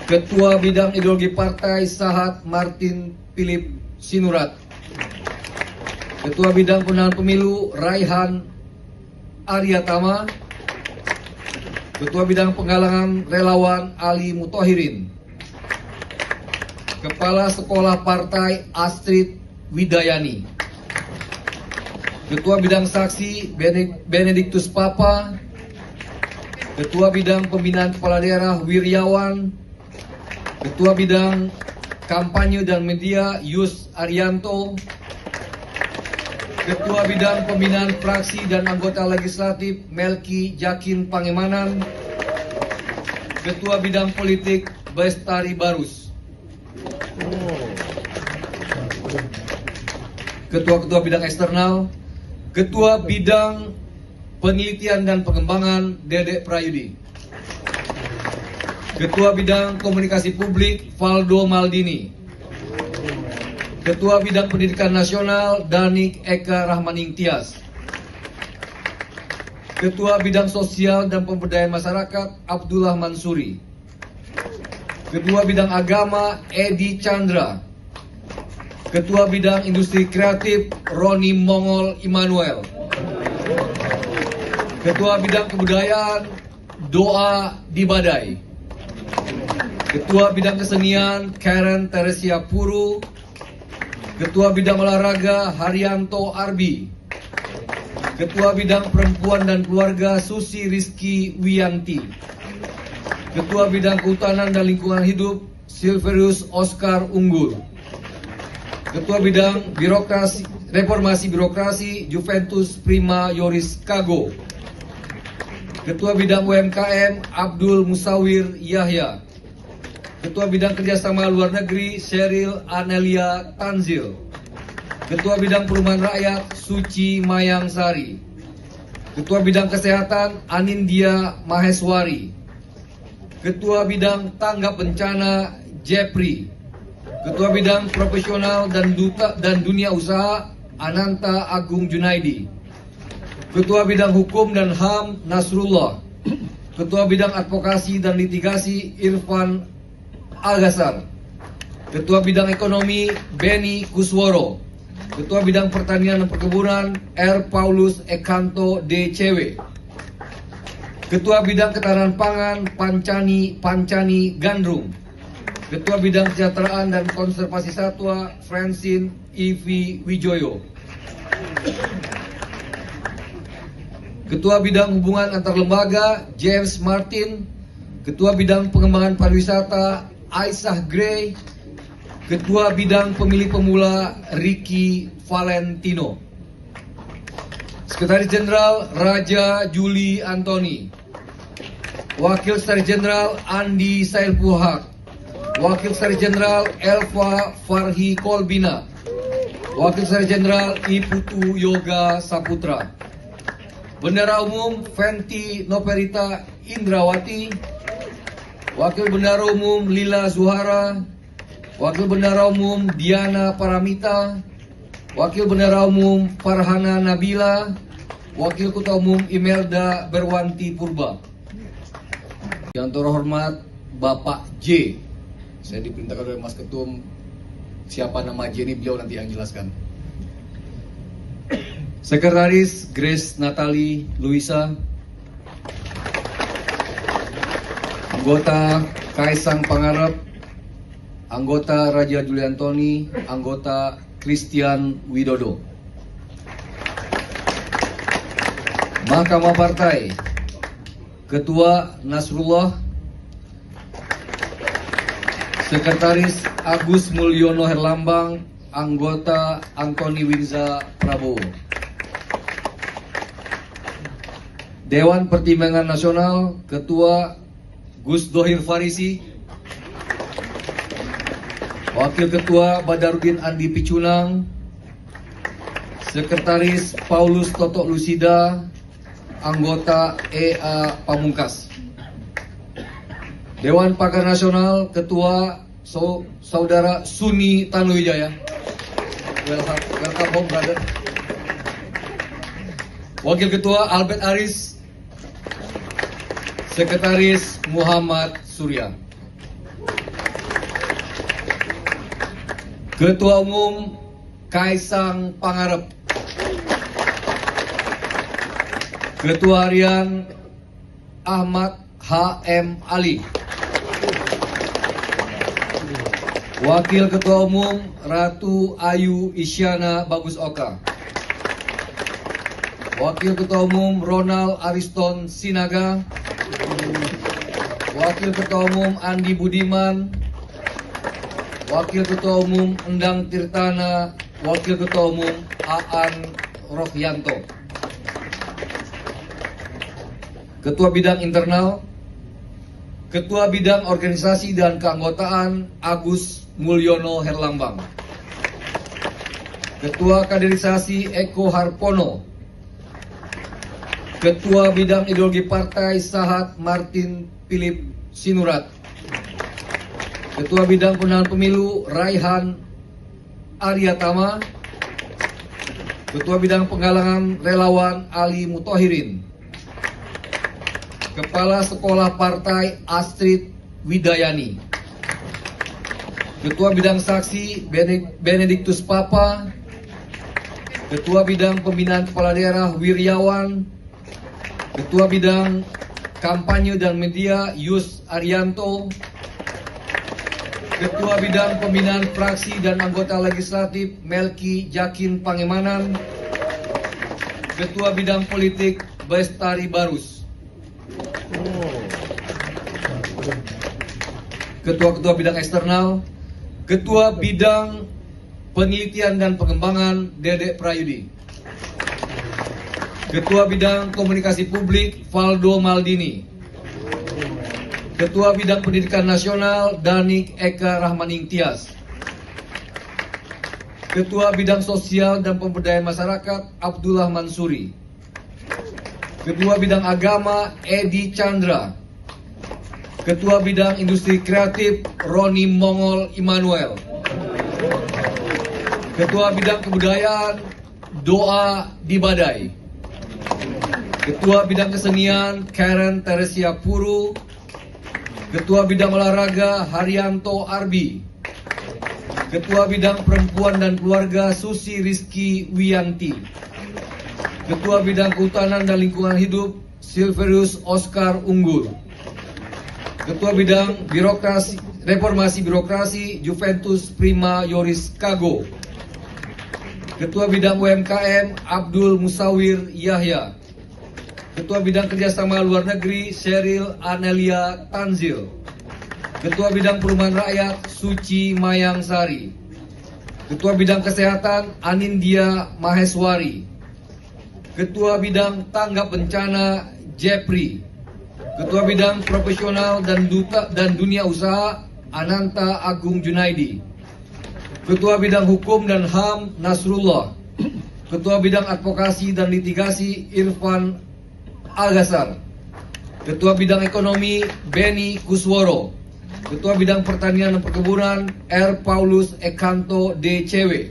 Ketua Bidang Ideologi Partai Sahat Martin Philip Sinurat. Ketua Bidang Pemenangan Pemilu Raihan Aryatama. Ketua Bidang Penggalangan Relawan Ali Mutohirin. Kepala Sekolah Partai Astrid Widayani. Ketua Bidang Saksi Benediktus Papa. Ketua Bidang Pembinaan Kepala Daerah Wiryawan. Ketua Bidang Kampanye dan Media Yus Arianto. Ketua Bidang Pembinaan Fraksi dan Anggota Legislatif Melki Jakin Pangemanan. Ketua Bidang Politik Bestari Barus. Ketua-ketua bidang eksternal. Ketua Bidang Penelitian dan Pengembangan Dedek Prayudi. Ketua Bidang Komunikasi Publik Valdo Maldini. Ketua Bidang Pendidikan Nasional Danik Eka Rahmaning Tias. Ketua Bidang Sosial dan Pemberdayaan Masyarakat Abdullah Mansuri. Ketua Bidang Agama Edi Chandra. Ketua Bidang Industri Kreatif Roni Mongol Immanuel. Ketua Bidang Kebudayaan Doa Dibadai. Ketua Bidang Kesenian Karen Teresia Puru. Ketua Bidang Olahraga Haryanto Arbi. Ketua Bidang Perempuan dan Keluarga Susi Rizky Wiyanti. Ketua Bidang Kehutanan dan Lingkungan Hidup Silverius Oscar Unggul. Ketua Bidang Reformasi Birokrasi Juventus Prima Yoris Kago. Ketua Bidang UMKM Abdul Musawir Yahya. Ketua Bidang Kerjasama Luar Negeri Sheryl Anelia Tanzil. Ketua Bidang Perumahan Rakyat Suci Mayang Sari. Ketua Bidang Kesehatan Anindya Maheswari. Ketua Bidang Tanggap Bencana Jepri. Ketua Bidang Profesional dan Dunia Usaha Ananta Agung Junaidi. Ketua Bidang Hukum dan HAM Nasrullah. Ketua Bidang Advokasi dan Litigasi Irfan Agasar. Ketua Bidang Ekonomi Beni Kusworo. Ketua Bidang Pertanian dan Perkebunan R. Paulus Ekanto DCW. Ketua Bidang Ketahanan Pangan Pancani Gandrung. Ketua Bidang Kesejahteraan dan Konservasi Satwa Francine Ivi Wijoyo. Ketua Bidang Hubungan Antar Lembaga James Martin. Ketua Bidang Pengembangan Pariwisata Aisyah Gray. Ketua Bidang Pemilih Pemula Ricky Valentino. Sekretaris Jenderal Raja Juli Antoni. Wakil Sekretaris Jenderal Andi Sailpuhak. Wakil Sekretaris Jenderal Elva Farhi Kolbina. Wakil Sekretaris Jenderal Iputu Yoga Saputra. Bendara Umum Fenty Noperita Indrawati. Wakil Bendara Umum Lila Zuhara. Wakil Bendara Umum Diana Paramita. Wakil Bendara Umum Farhana Nabila. Wakil Ketua Umum Imelda Berwanti Purba. Yang terhormat Bapak J. Saya diperintahkan oleh Mas Ketum, siapa nama J ini beliau nanti yang jelaskan. Sekretaris Grace Natali Luisa. Anggota Kaisang Pangarep. Anggota Raja Juli Antoni. Anggota Christian Widodo. Mahkamah Partai. Ketua Nasrullah. Sekretaris Agus Mulyono Herlambang. Anggota Antoni Winza Prabowo. Dewan Pertimbangan Nasional. Ketua Gus Dohir Farisi. Wakil Ketua Badarudin Andi Picunang. Sekretaris Paulus Toto Lusida. Anggota EA Pamungkas. Dewan Pakar Nasional. Ketua Saudara Suni Tanuwijaya. Welcome home, brother. Wakil Ketua Albert Aris. Sekretaris Muhammad Surya. Ketua Umum Kaisang Pangarep. Ketua Harian Ahmad H.M. Ali. Wakil Ketua Umum Ratu Ayu Isyana Bagus Oka. Wakil Ketua Umum Ronald Ariston Sinaga. Wakil Ketua Umum Andi Budiman. Wakil Ketua Umum Endang Tirtana. Wakil Ketua Umum Aan Rohyanto. Ketua Bidang Internal. Ketua Bidang Organisasi dan Keanggotaan Agus Mulyono Herlambang. Ketua Kaderisasi Eko Harpono. Ketua Bidang Ideologi Partai Sahat Martin Philip Sinurat. Ketua Bidang Pemenangan Pemilu Raihan Aryatama. Ketua Bidang Penggalangan Relawan Ali Mutohirin. Kepala Sekolah Partai Astrid Widayani. Ketua Bidang Saksi Benediktus Papa. Ketua Bidang Pembinaan Kepala Daerah Wiryawan. Ketua Bidang Kampanye dan Media Yus Arianto. Ketua Bidang Pembinaan Fraksi dan Anggota Legislatif Melki Jakin Pangemanan. Ketua Bidang Politik Bestari Barus. Ketua-ketua bidang eksternal. Ketua Bidang Penelitian dan Pengembangan Dedek Prayudi. Ketua Bidang Komunikasi Publik Valdo Maldini. Ketua Bidang Pendidikan Nasional Danik Eka Rahmaning Tias. Ketua Bidang Sosial dan Pemberdayaan Masyarakat Abdullah Mansuri. Ketua Bidang Agama Edi Chandra. Ketua Bidang Industri Kreatif Roni Mongol Immanuel. Ketua Bidang Kebudayaan Doa Dibadai. Ketua Bidang Kesenian Karen Teresia Puru. Ketua Bidang Olahraga Haryanto Arbi. Ketua Bidang Perempuan dan Keluarga Susi Rizky Wiyanti. Ketua Bidang Kehutanan dan Lingkungan Hidup Silverius Oscar Unggul. Ketua Bidang Reformasi Birokrasi Juventus Prima Yoris Kago. Ketua Bidang UMKM Abdul Musawir Yahya. Ketua Bidang Kerjasama Luar Negeri Sheryl Anelia Tanzil. Ketua Bidang Perumahan Rakyat Suci Mayang Sari. Ketua Bidang Kesehatan Anindya Maheswari. Ketua Bidang Tanggap Bencana Jepri. Ketua Bidang Profesional dan Dunia Usaha Ananta Agung Junaidi. Ketua Bidang Hukum dan HAM Nasrullah. Ketua Bidang Advokasi dan Litigasi Irfan Al-Ghazar. Ketua Bidang Ekonomi Beni Kusworo. Ketua Bidang Pertanian dan Perkebunan R. Paulus Ekanto DCW.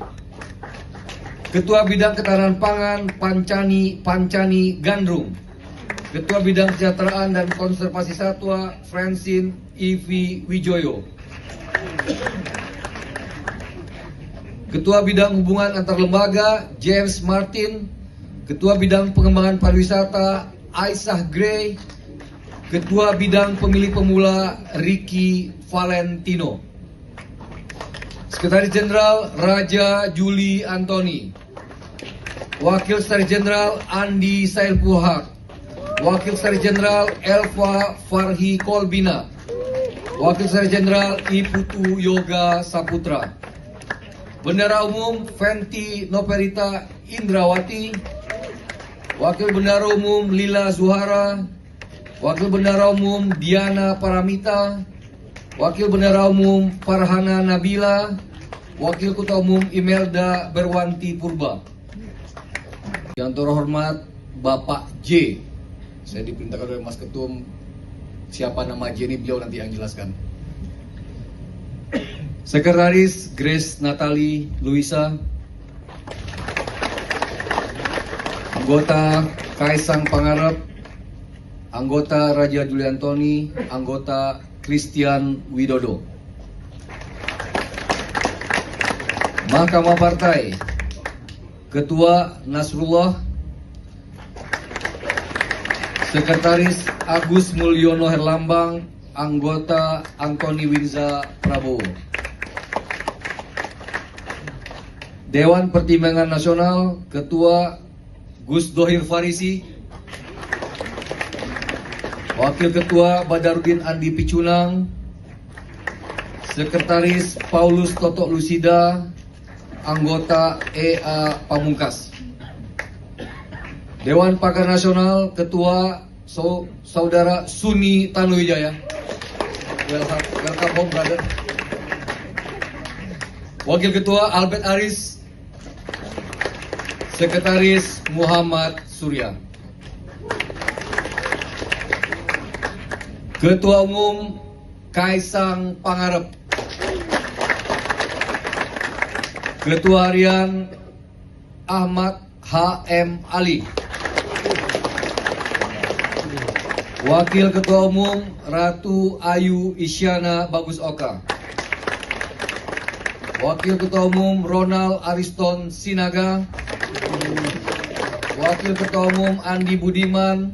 Ketua Bidang Ketahanan Pangan Pancani Gandrung. Ketua Bidang Kesejahteraan dan Konservasi Satwa Francine Ivi Wijoyo. Ketua Bidang Hubungan Antar Lembaga James Martin. Ketua Bidang Pengembangan Pariwisata Aisyah Gray. Ketua Bidang Pemilih Pemula Ricky Valentino. Sekretaris Jenderal Raja Juli Antoni. Wakil Sekretaris Jenderal Andi Sailpuhak. Wakil Sekretaris Jenderal Elva Farhi Kolbina. Wakil Sekretaris Jenderal Iputu Yoga Saputra. Bendara Umum Fenty Noperita Indrawati. Wakil Bendara Umum Lila Zuhara. Wakil Bendara Umum Diana Paramita. Wakil Bendara Umum Farhana Nabila. Wakil Ketua Umum Imelda Berwanti Purba. Yang terhormat Bapak J. Saya diperintahkan oleh Mas Ketum, siapa nama J ini beliau nanti yang jelaskan. Sekretaris Grace Natali Luisa. Anggota Kaisang Pangarep. Anggota Raja Juli Antoni. Anggota Christian Widodo. Mahkamah Partai. Ketua Nasrullah. Sekretaris Agus Mulyono Herlambang. Anggota Antoni Winza Prabowo. Dewan Pertimbangan Nasional. Ketua Gus Dohir Farisi. Wakil Ketua Badarudin Andi Picunang. Sekretaris Paulus Totok Lusida. Anggota EA Pamungkas. Dewan Pakar Nasional. Ketua Saudara Suni Tanuwijaya. Welcome home, brother. Wakil Ketua Albert Aris. Sekretaris Muhammad Surya. Ketua Umum Kaisang Pangarep. Ketua Harian Ahmad H.M. Ali. Wakil Ketua Umum Ratu Ayu Isyana Bagus Oka. Wakil Ketua Umum Ronald Ariston Sinaga. Wakil Ketua Umum Andi Budiman.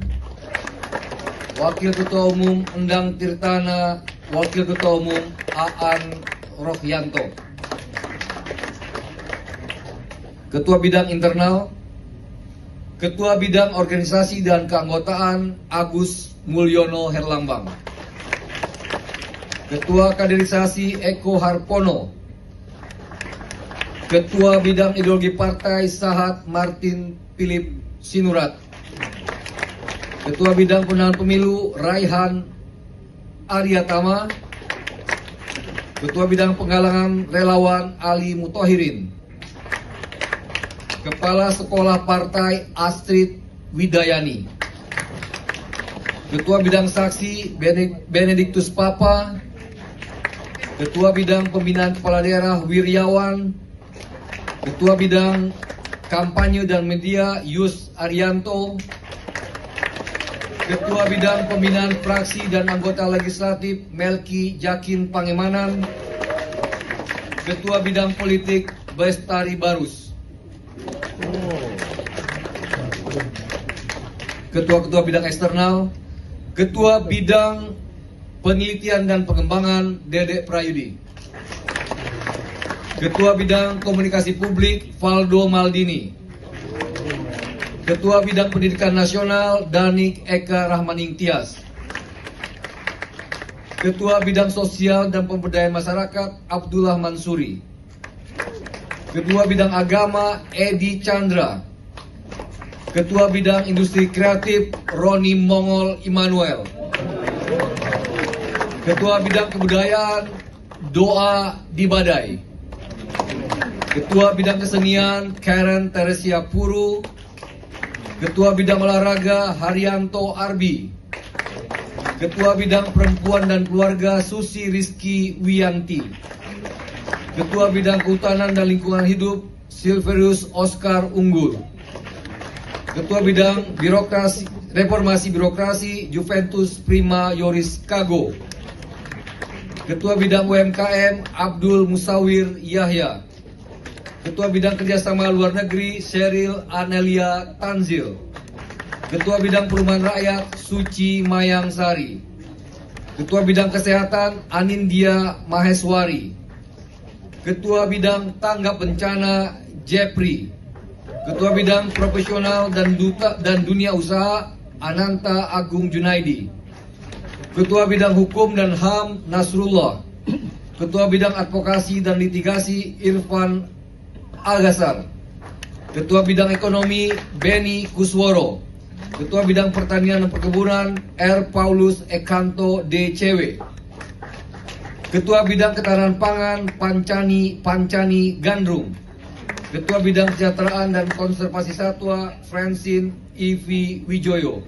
Wakil Ketua Umum Endang Tirtana. Wakil Ketua Umum Aan Rohyanto. Ketua Bidang Internal. Ketua Bidang Organisasi dan Keanggotaan Agus Mulyono Herlambang. Ketua Kaderisasi Eko Harpono. Ketua Bidang Ideologi Partai Sahat Martin Philip Sinurat. Ketua Bidang Pemenangan Pemilu Raihan Aryatama. Ketua Bidang Penggalangan Relawan Ali Mutohirin. Kepala Sekolah Partai Astrid Widayani. Ketua Bidang Saksi Benediktus Papa. Ketua Bidang Pembinaan Kepala Daerah Wiryawan. Ketua Bidang Kampanye dan Media Yus Arianto. Ketua Bidang Pembinaan Fraksi dan Anggota Legislatif Melki Jakin Pangemanan. Ketua Bidang Politik Bestari Barus. Ketua-ketua bidang eksternal, Ketua Bidang Penelitian dan Pengembangan Dedek Prayudi. Ketua Bidang Komunikasi Publik Valdo Maldini. Ketua Bidang Pendidikan Nasional Danik Eka Rahmaning Tias. Ketua Bidang Sosial dan Pemberdayaan Masyarakat Abdullah Mansuri. Ketua Bidang Agama Edi Chandra. Ketua Bidang Industri Kreatif Roni Mongol Immanuel. Ketua Bidang Kebudayaan Doa Dibadai. Ketua Bidang Kesenian Karen Teresia Puru. Ketua Bidang Olahraga Haryanto Arbi. Ketua Bidang Perempuan dan Keluarga Susi Rizky Wiyanti. Ketua Bidang Kehutanan dan Lingkungan Hidup Silverius Oscar Unggul. Ketua Bidang Reformasi Birokrasi Juventus Prima Yoris Kago. Ketua Bidang UMKM Abdul Musawir Yahya. Ketua Bidang Kerjasama Luar Negeri Sheryl Anelia Tanzil. Ketua Bidang Perumahan Rakyat Suci Mayang Sari. Ketua Bidang Kesehatan Anindya Maheswari. Ketua Bidang Tanggap Bencana Jepri. Ketua Bidang Profesional dan Dunia Usaha Ananta Agung Junaidi. Ketua Bidang Hukum dan HAM Nasrullah. Ketua Bidang Advokasi dan Litigasi Irfan Agasar. Ketua Bidang Ekonomi Beni Kusworo. Ketua Bidang Pertanian dan Perkebunan R. Paulus Ekanto DCW. Ketua Bidang Ketahanan Pangan Pancani Gandrung. Ketua Bidang Kesejahteraan dan Konservasi Satwa Francine Ivi Wijoyo.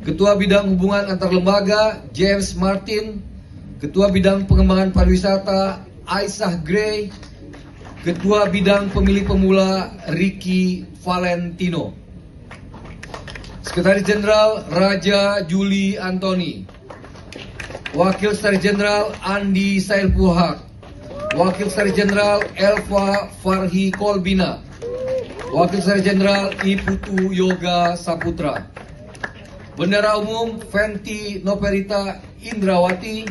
Ketua Bidang Hubungan Antar Lembaga James Martin. Ketua Bidang Pengembangan Pariwisata Aisyah Gray. Ketua Bidang Pemilih Pemula Ricky Valentino. Sekretaris Jenderal Raja Juli Antoni. Wakil Sekretaris Jenderal Andi Sailpuhak. Wakil Sekretaris Jenderal Elva Farhi Kolbina. Wakil Sekretaris Jenderal Iputu Yoga Saputra. Bendara Umum Fenty Noperita Indrawati.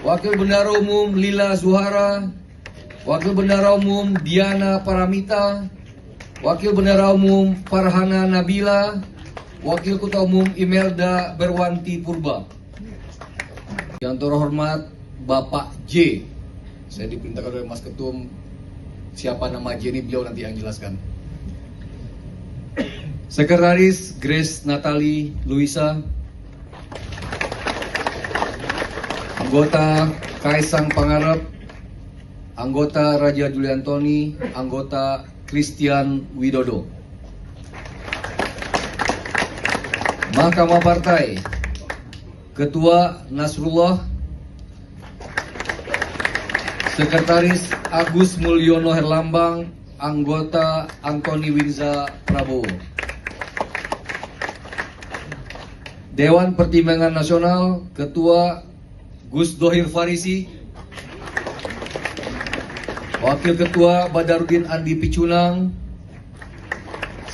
Wakil Bendara Umum Lila Zuhara. Wakil Bendara Umum Diana Paramita. Wakil Bendara Umum Farhana Nabila. Wakil Ketua Umum Imelda Berwanti Purba. Yang terhormat Bapak J. Saya diperintahkan oleh Mas Ketum, siapa nama J ini beliau nanti yang jelaskan. Sekretaris Grace Natali Luisa. Anggota Kaisang Pangarep. Anggota Raja Juli Antoni. Anggota Christian Widodo. Mahkamah Partai. Ketua Nasrullah. Sekretaris Agus Mulyono Herlambang. Anggota Antoni Winza Prabowo. Dewan Pertimbangan Nasional. Ketua Gus Dohir Farisi. Wakil Ketua Badarudin Andi Picunang.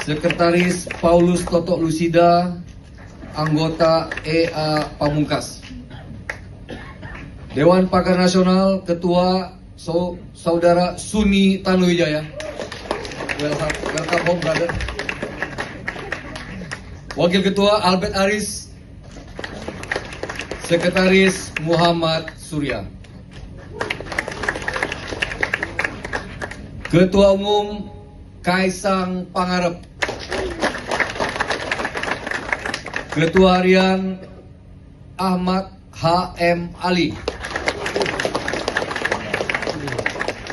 Sekretaris Paulus Toto Lusida. Anggota EA Pamungkas. Dewan Pakar Nasional, Ketua Saudara Suni Tanuwijaya. Welcome home, brother. Wakil Ketua Albert Aris. Sekretaris Muhammad Surya. Ketua Umum Kaisang Pangarep, Ketua Harian Ahmad H.M. Ali,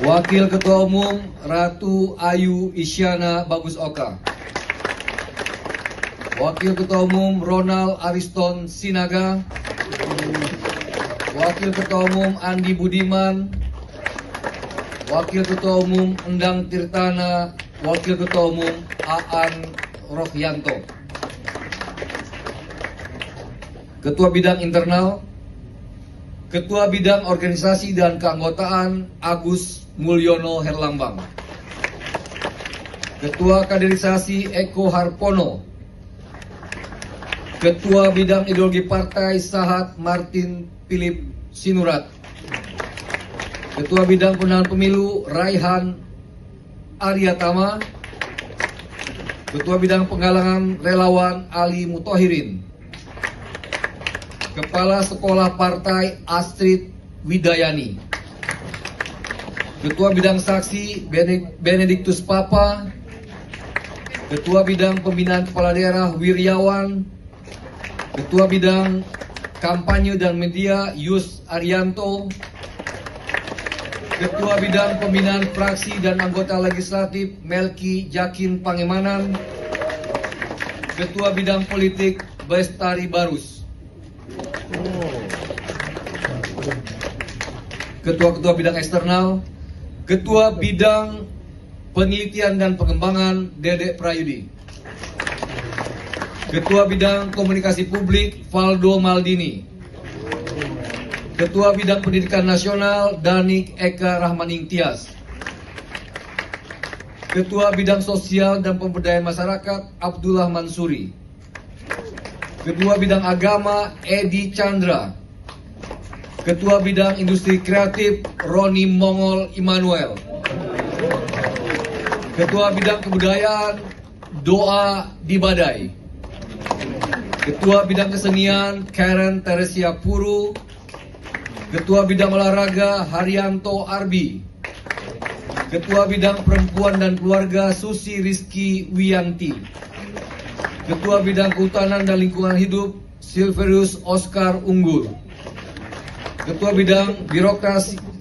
Wakil Ketua Umum Ratu Ayu Isyana Bagus Oka, Wakil Ketua Umum Ronald Ariston Sinaga, Wakil Ketua Umum Andi Budiman, Wakil Ketua Umum Endang Tirtana, Wakil Ketua Umum Aan Rohyanto. Ketua Bidang Internal, Ketua Bidang Organisasi dan Keanggotaan Agus Mulyono Herlambang, Ketua Kaderisasi Eko Harpono, Ketua Bidang Ideologi Partai Sahat Martin Philip Sinurat, Ketua Bidang Pemenangan Pemilu Raihan Aryatama, Ketua Bidang Penggalangan Relawan Ali Mutohirin, Kepala Sekolah Partai Astrid Widayani, Ketua Bidang Saksi Benediktus Papa, Ketua Bidang Pembinaan Kepala Daerah Wiryawan, Ketua Bidang Kampanye dan Media Yus Arianto, Ketua Bidang Pembinaan Fraksi dan Anggota Legislatif Melki Jakin Pangemanan, Ketua Bidang Politik Bestari Barus, Ketua-Ketua Bidang Eksternal, Ketua Bidang Penelitian dan Pengembangan Dedek Prayudi, Ketua Bidang Komunikasi Publik Valdo Maldini, Ketua Bidang Pendidikan Nasional Danik Eka Rahmaning Tias, Ketua Bidang Sosial dan Pemberdayaan Masyarakat Abdullah Mansuri, Ketua Bidang Agama Edi Chandra, Ketua Bidang Industri Kreatif Roni Mongol Immanuel, Ketua Bidang Kebudayaan Doa Dibadai, Ketua Bidang Kesenian Karen Teresia Puru, Ketua Bidang Olahraga Haryanto Arbi, Ketua Bidang Perempuan dan Keluarga Susi Rizky Wiyanti, Ketua Bidang Kehutanan dan Lingkungan Hidup Silverius Oscar Unggul, Ketua Bidang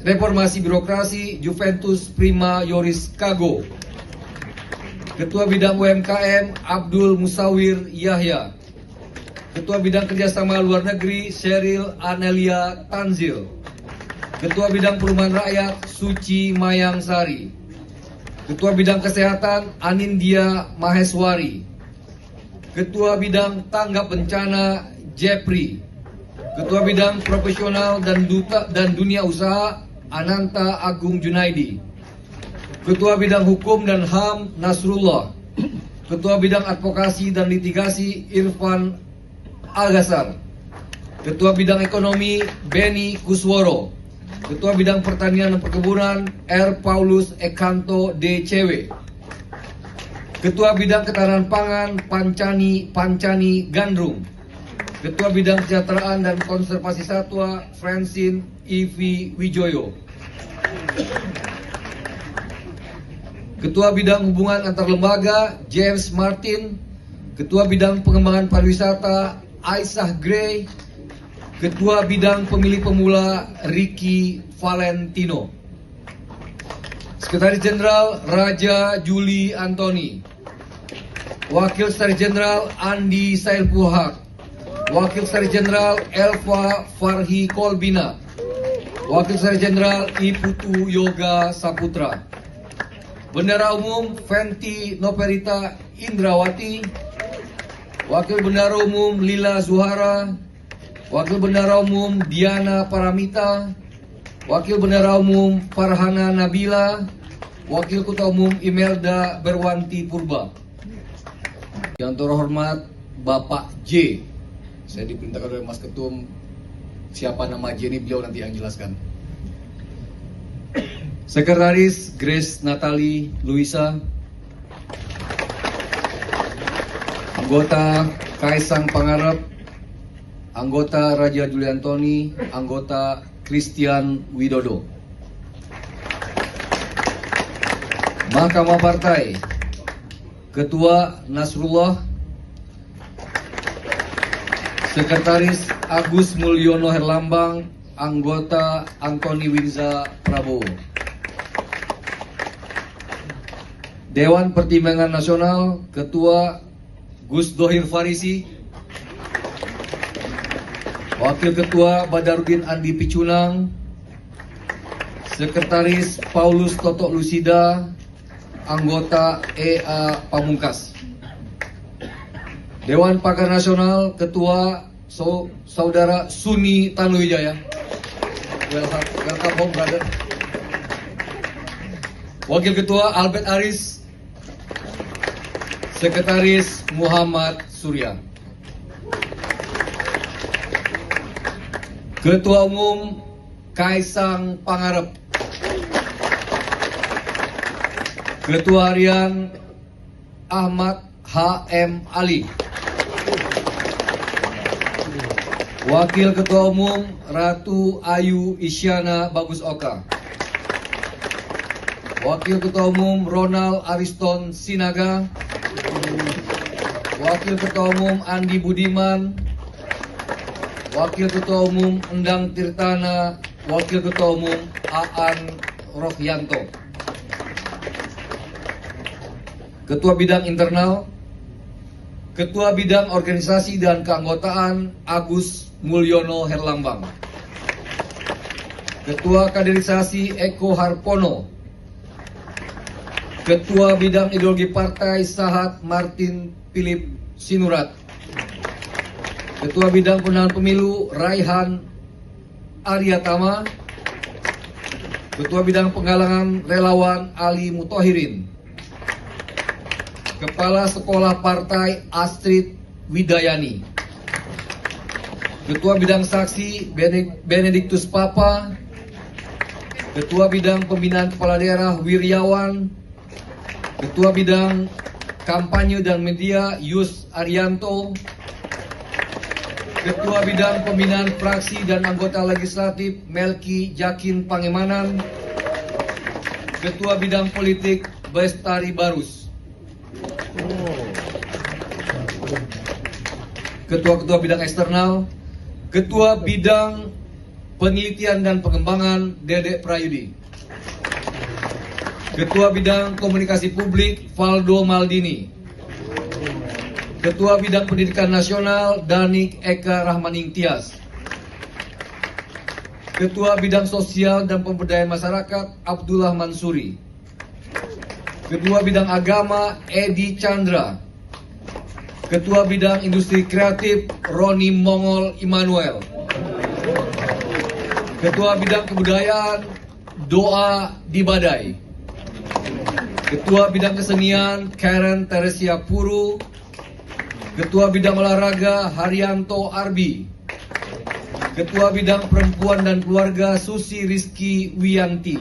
Reformasi Birokrasi Juventus Prima Yoris Kago, Ketua Bidang UMKM Abdul Musawir Yahya, Ketua Bidang Kerjasama Luar Negeri Sheryl Anelia Tanzil, Ketua Bidang Perumahan Rakyat Suci Mayang Sari, Ketua Bidang Kesehatan Anindya Maheswari, Ketua Bidang Tanggap Bencana Jepri, Ketua Bidang Profesional dan Dunia Usaha Ananta Agung Junaidi, Ketua Bidang Hukum dan HAM Nasrullah, Ketua Bidang Advokasi dan Litigasi Irfan Agasar, Ketua Bidang Ekonomi Beni Kusworo, Ketua Bidang Pertanian dan Perkebunan R. Paulus Ekanto DCW, Ketua Bidang Ketahanan Pangan Pancani Gandrung, Ketua Bidang Kesejahteraan dan Konservasi Satwa Francine Ivi Wijoyo, Ketua Bidang Hubungan Antar Lembaga James Martin, Ketua Bidang Pengembangan Pariwisata Aisyah Gray, Ketua Bidang Pemilih Pemula Ricky Valentino, Sekretaris Jenderal Raja Juli Antoni, Wakil Sekretaris Jenderal Andi Sailpuhak, Wakil Sekretaris Jenderal Elva Farhi Kolbina, Wakil Sekretaris Jenderal Iputu Yoga Saputra, Bendara Umum Fenty Noperita Indrawati, Wakil Bendara Umum Lila Zuhara, Wakil Bendara Umum Diana Paramita, Wakil Bendara Umum Farhana Nabila, Wakil Ketua Umum Imelda Berwanti Purba. Yang terhormat Bapak J, saya diperintahkan oleh Mas Ketum, siapa nama J ini beliau nanti yang jelaskan. Sekretaris Grace Natali Luisa, anggota Kaisang Pangarep, anggota Raja Juli Antoni, anggota Christian Widodo. Mahkamah Partai, Ketua Nasrullah, Sekretaris Agus Mulyono Herlambang, Anggota Antoni Winza Prabowo. Dewan Pertimbangan Nasional, Ketua Gus Dohir Farisi, Wakil Ketua Badarudin Andi Picunang, Sekretaris Paulus Totok Lusida, Anggota EA Pamungkas. Dewan Pakar Nasional, Ketua Saudara Suni Tanuwijaya. Welcome home, brother. Wakil Ketua Albert Aris, Sekretaris Muhammad Surya. Ketua Umum Kaisang Pangarep. Ketua Harian Ahmad H.M. Ali. Wakil Ketua Umum Ratu Ayu Isyana Bagus Oka. Wakil Ketua Umum Ronald Ariston Sinaga. Wakil Ketua Umum Andi Budiman. Wakil Ketua Umum Endang Tirtana. Wakil Ketua Umum Aan Rohyanto. Ketua Bidang Internal, Ketua Bidang Organisasi dan Keanggotaan Agus Mulyono Herlambang. Ketua Kaderisasi Eko Harpono. Ketua Bidang Ideologi Partai Sahat Martin Philip Sinurat. Ketua Bidang Pemenangan Pemilu Raihan Aryatama. Ketua Bidang Penggalangan Relawan Ali Mutohirin. Kepala Sekolah Partai Astrid Widayani. Ketua Bidang Saksi Benediktus Papa. Ketua Bidang Pembinaan Kepala Daerah Wiryawan. Ketua Bidang Kampanye dan Media Yus Arianto. Ketua Bidang Pembinaan Fraksi dan Anggota Legislatif Melki Jakin Pangemanan. Ketua Bidang Politik Bestari Barus. Ketua-ketua bidang eksternal, Ketua Bidang Penelitian dan Pengembangan Dedek Prayudi. Ketua Bidang Komunikasi Publik Valdo Maldini. Ketua Bidang Pendidikan Nasional Danik Eka Rahmaning Tias. Ketua Bidang Sosial dan Pemberdayaan Masyarakat Abdullah Mansuri. Ketua Bidang Agama Edi Chandra. Ketua Bidang Industri Kreatif Roni Mongol Immanuel. Ketua Bidang Kebudayaan Doa Dibadai. Ketua Bidang Kesenian Karen Teresia Puru. Ketua Bidang Olahraga Haryanto Arbi. Ketua Bidang Perempuan dan Keluarga Susi Rizky Wiyanti.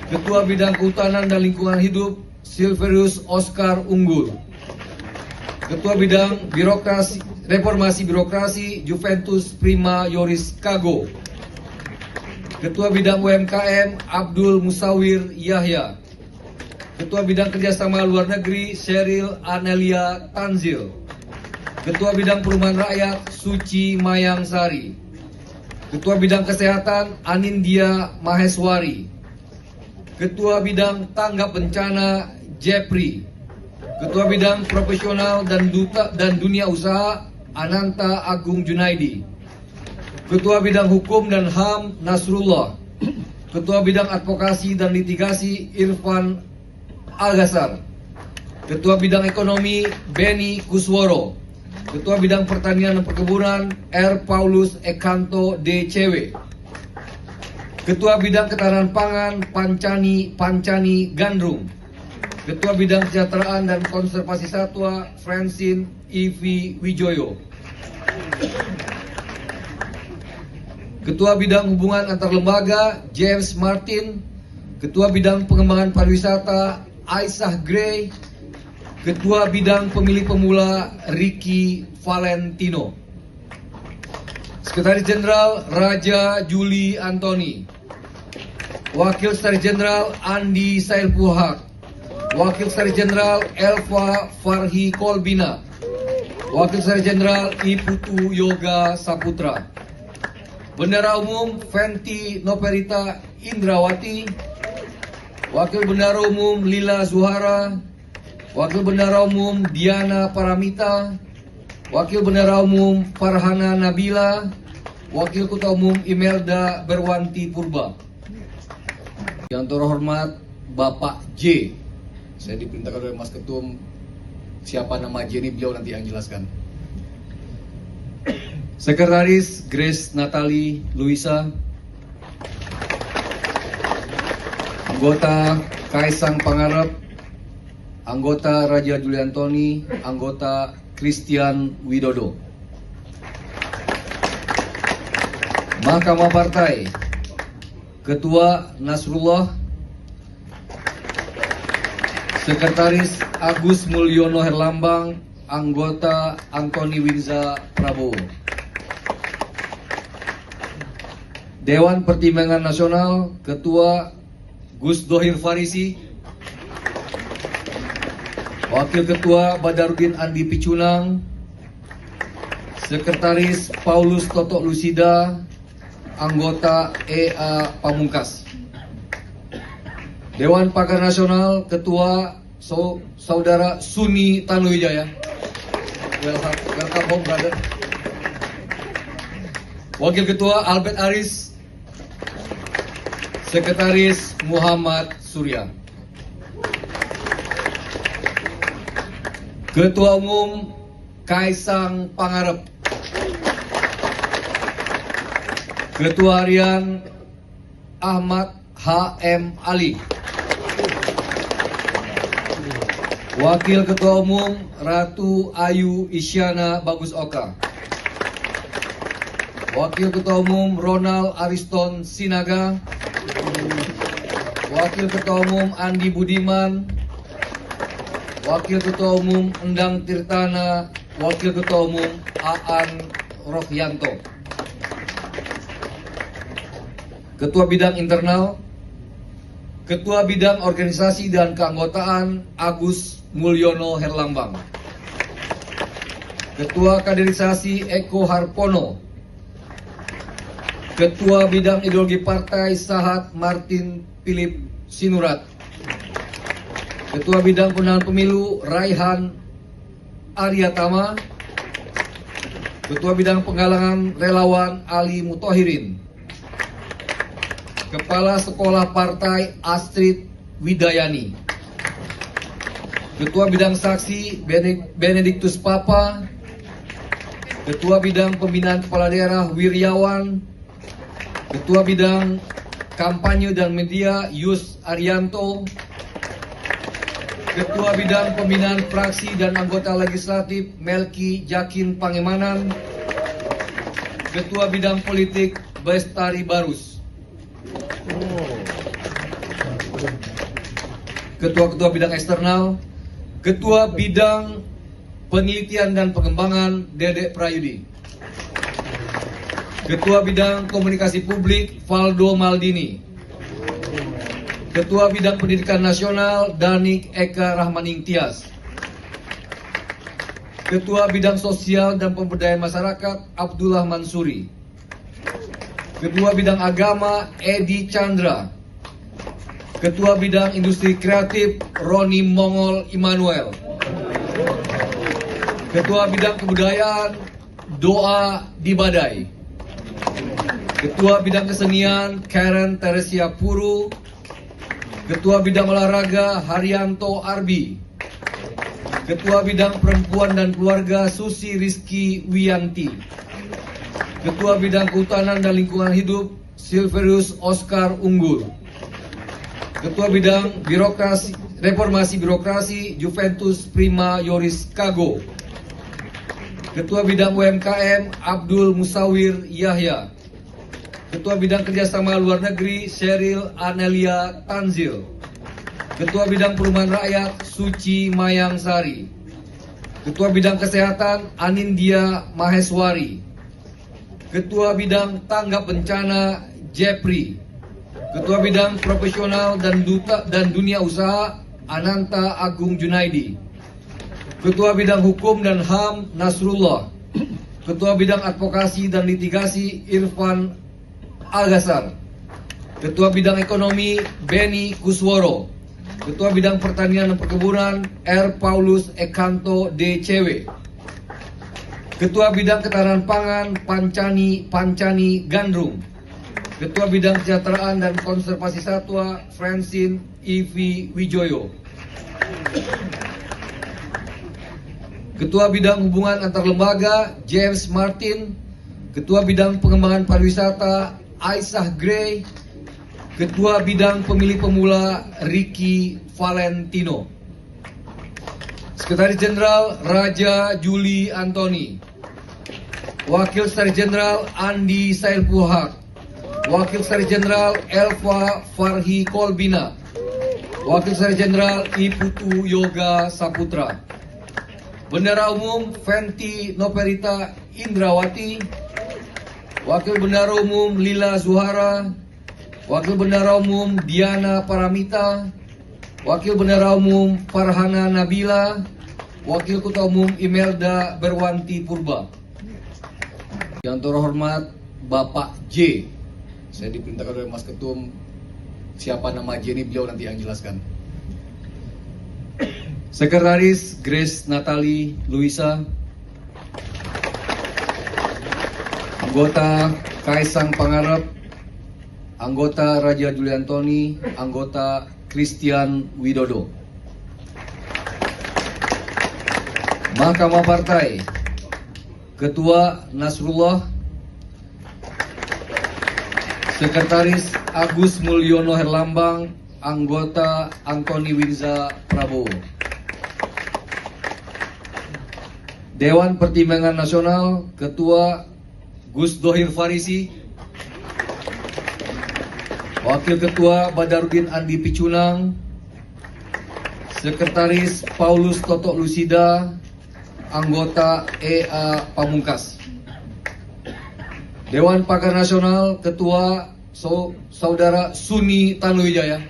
Ketua Bidang Kehutanan dan Lingkungan Hidup Silverius Oscar Unggul. Ketua Bidang Reformasi Birokrasi Juventus Prima Yoris Kago. Ketua Bidang UMKM Abdul Musawir Yahya. Ketua Bidang Kerjasama Luar Negeri Sheryl Anelia Tanzil. Ketua Bidang Perumahan Rakyat Suci Mayang Sari. Ketua Bidang Kesehatan Anindya Maheswari. Ketua Bidang Tanggap Bencana Jepri. Ketua Bidang Profesional dan Dunia Usaha Ananta Agung Junaidi. Ketua Bidang Hukum dan HAM Nasrullah. Ketua Bidang Advokasi dan Litigasi Irfan Algasar. Ketua Bidang Ekonomi Beni Kusworo. Ketua Bidang Pertanian dan Perkebunan R. Paulus Ekanto DCW. Ketua Bidang Ketahanan Pangan Pancani Gandrung. Ketua Bidang Kesejahteraan dan Konservasi Satwa Francine Ivi Wijoyo. Ketua Bidang Hubungan Antar Lembaga James Martin. Ketua Bidang Pengembangan Pariwisata Aisyah Gray. Ketua Bidang Pemilih Pemula Ricky Valentino. Sekretaris Jenderal Raja Juli Antoni. Wakil Sekretaris Jenderal Andi Sailpuhak, Wakil Sekretaris Jenderal Elva Farhi Kolbina, Wakil Sekretaris Jenderal Iputu Yoga Saputra, Bendara Umum Fenty Noperita Indrawati, Wakil Bendara Umum Lila Zuhara, Wakil Bendara Umum Diana Paramita, Wakil Bendara Umum Farhana Nabila, Wakil Ketua Umum Imelda Berwanti Purba. Yang terhormat Bapak J. Saya diperintahkan oleh Mas Ketum, siapa nama J ini beliau nanti yang jelaskan. Sekretaris Grace Natali Luisa, anggota Kaisang Pangarep, anggota Raja Juliantoni, anggota Christian Widodo. Mahkamah Partai, Ketua Nasrullah, Sekretaris Agus Mulyono Herlambang, anggota Antoni Winza Prabowo. Dewan Pertimbangan Nasional, Ketua Gus Dohir Farisi, Wakil Ketua Badarudin Andi Picunang, Sekretaris Paulus Toto Lusida, anggota EA Pamungkas. Dewan Pakar Nasional, Ketua Saudara Suni Tanuwijaya. Welcome home, brother. Wakil Ketua Albert Aris, Sekretaris Muhammad Surya. Ketua Umum Kaisang Pangarep, Ketua Harian Ahmad H.M. Ali, Wakil Ketua Umum Ratu Ayu Isyana Bagus Oka, Wakil Ketua Umum Ronald Ariston Sinaga, Wakil Ketua Umum Andi Budiman, Wakil Ketua Umum Endang Tirtana, Wakil Ketua Umum Aan Rohyanto. Ketua Bidang Internal, Ketua Bidang Organisasi dan Keanggotaan Agus Mulyono Herlambang, Ketua Kaderisasi Eko Harpono, Ketua Bidang Ideologi Partai Sahat Martin Philip Sinurat, Ketua Bidang Pemenangan Pemilu Raihan Aryatama, Ketua Bidang Penggalangan Relawan Ali Mutohirin, Kepala Sekolah Partai Astrid Widayani, Ketua Bidang Saksi Benediktus Papa, Ketua Bidang Pembinaan Kepala Daerah Wiryawan, Ketua Bidang Kampanye dan Media Yus Arianto, Ketua Bidang Pembinaan Fraksi dan Anggota Legislatif Melki Jakin Pangemanan, Ketua Bidang Politik Bestari Barus, Ketua-Ketua Bidang Eksternal, Ketua Bidang Penelitian dan Pengembangan Dedek Prayudi, Ketua Bidang Komunikasi Publik Valdo Maldini, Ketua Bidang Pendidikan Nasional Danik Eka Rahmaning Tias, Ketua Bidang Sosial dan Pemberdayaan Masyarakat Abdullah Mansuri, Ketua Bidang Agama Edi Chandra, Ketua Bidang Industri Kreatif Roni Mongol Immanuel, Ketua Bidang Kebudayaan Doa Dibadai, Ketua Bidang Kesenian Karen Teresia Puru, Ketua Bidang Olahraga Haryanto Arbi, Ketua Bidang Perempuan dan Keluarga Susi Rizky Wiyanti, Ketua Bidang Kehutanan dan Lingkungan Hidup Silverius Oscar Unggul, Ketua Bidang Reformasi Birokrasi Juventus Prima Yoris Kago, Ketua Bidang UMKM Abdul Musawir Yahya, Ketua Bidang Kerjasama Luar Negeri Sheryl Anelia Tanzil, Ketua Bidang Perumahan Rakyat Suci Mayang Sari, Ketua Bidang Kesehatan Anindya Maheswari, Ketua Bidang Tanggap Bencana Jepri, Ketua Bidang Profesional dan Dunia Usaha Ananta Agung Junaidi. Ketua Bidang Hukum dan HAM Nasrullah. Ketua Bidang Advokasi dan Litigasi Irfan Al-Ghazar. Ketua Bidang Ekonomi Beni Kusworo. Ketua Bidang Pertanian dan Perkebunan R. Paulus Ekanto DCW. Ketua Bidang Ketahanan Pangan Pancani Gandrung. Ketua Bidang Kesejahteraan dan Konservasi Satwa Francine Ivi Wijoyo. Ketua Bidang Hubungan Antar Lembaga James Martin. Ketua Bidang Pengembangan Pariwisata Aisyah Gray. Ketua Bidang Pemilih Pemula Ricky Valentino. Sekretaris Jenderal Raja Juli Antoni. Wakil Sekretaris Jenderal Andi Sailpuhak. Wakil Sekretaris Jenderal Elva Farhi Kolbina. Wakil Sekretaris Jenderal Iputu Yoga Saputra. Bendara Umum Fenty Noperita Indrawati. Wakil Bendara Umum Lila Zuhara. Wakil Bendara Umum Diana Paramita. Wakil Bendara Umum Farhana Nabila. Wakil Ketua Umum Imelda Berwanti Purba. Yang terhormat Bapak J. Saya diperintahkan oleh Mas Ketum, siapa nama J ini beliau nanti yang jelaskan. Sekretaris Grace Natali Luisa. Anggota Kaisang Pangarep. Anggota Raja Juli Antoni. Anggota Christian Widodo. Mahkamah Partai. Ketua Nasrullah. Sekretaris Agus Mulyono Herlambang. Anggota Antoni Winza Prabowo. Dewan Pertimbangan Nasional. Ketua Gus Dohir Farisi. Wakil Ketua Badarudin Andi Picunang. Sekretaris Paulus Toto Lusida. Anggota EA Pamungkas. Dewan Pakar Nasional. Ketua Saudara Suni Tanuwijaya.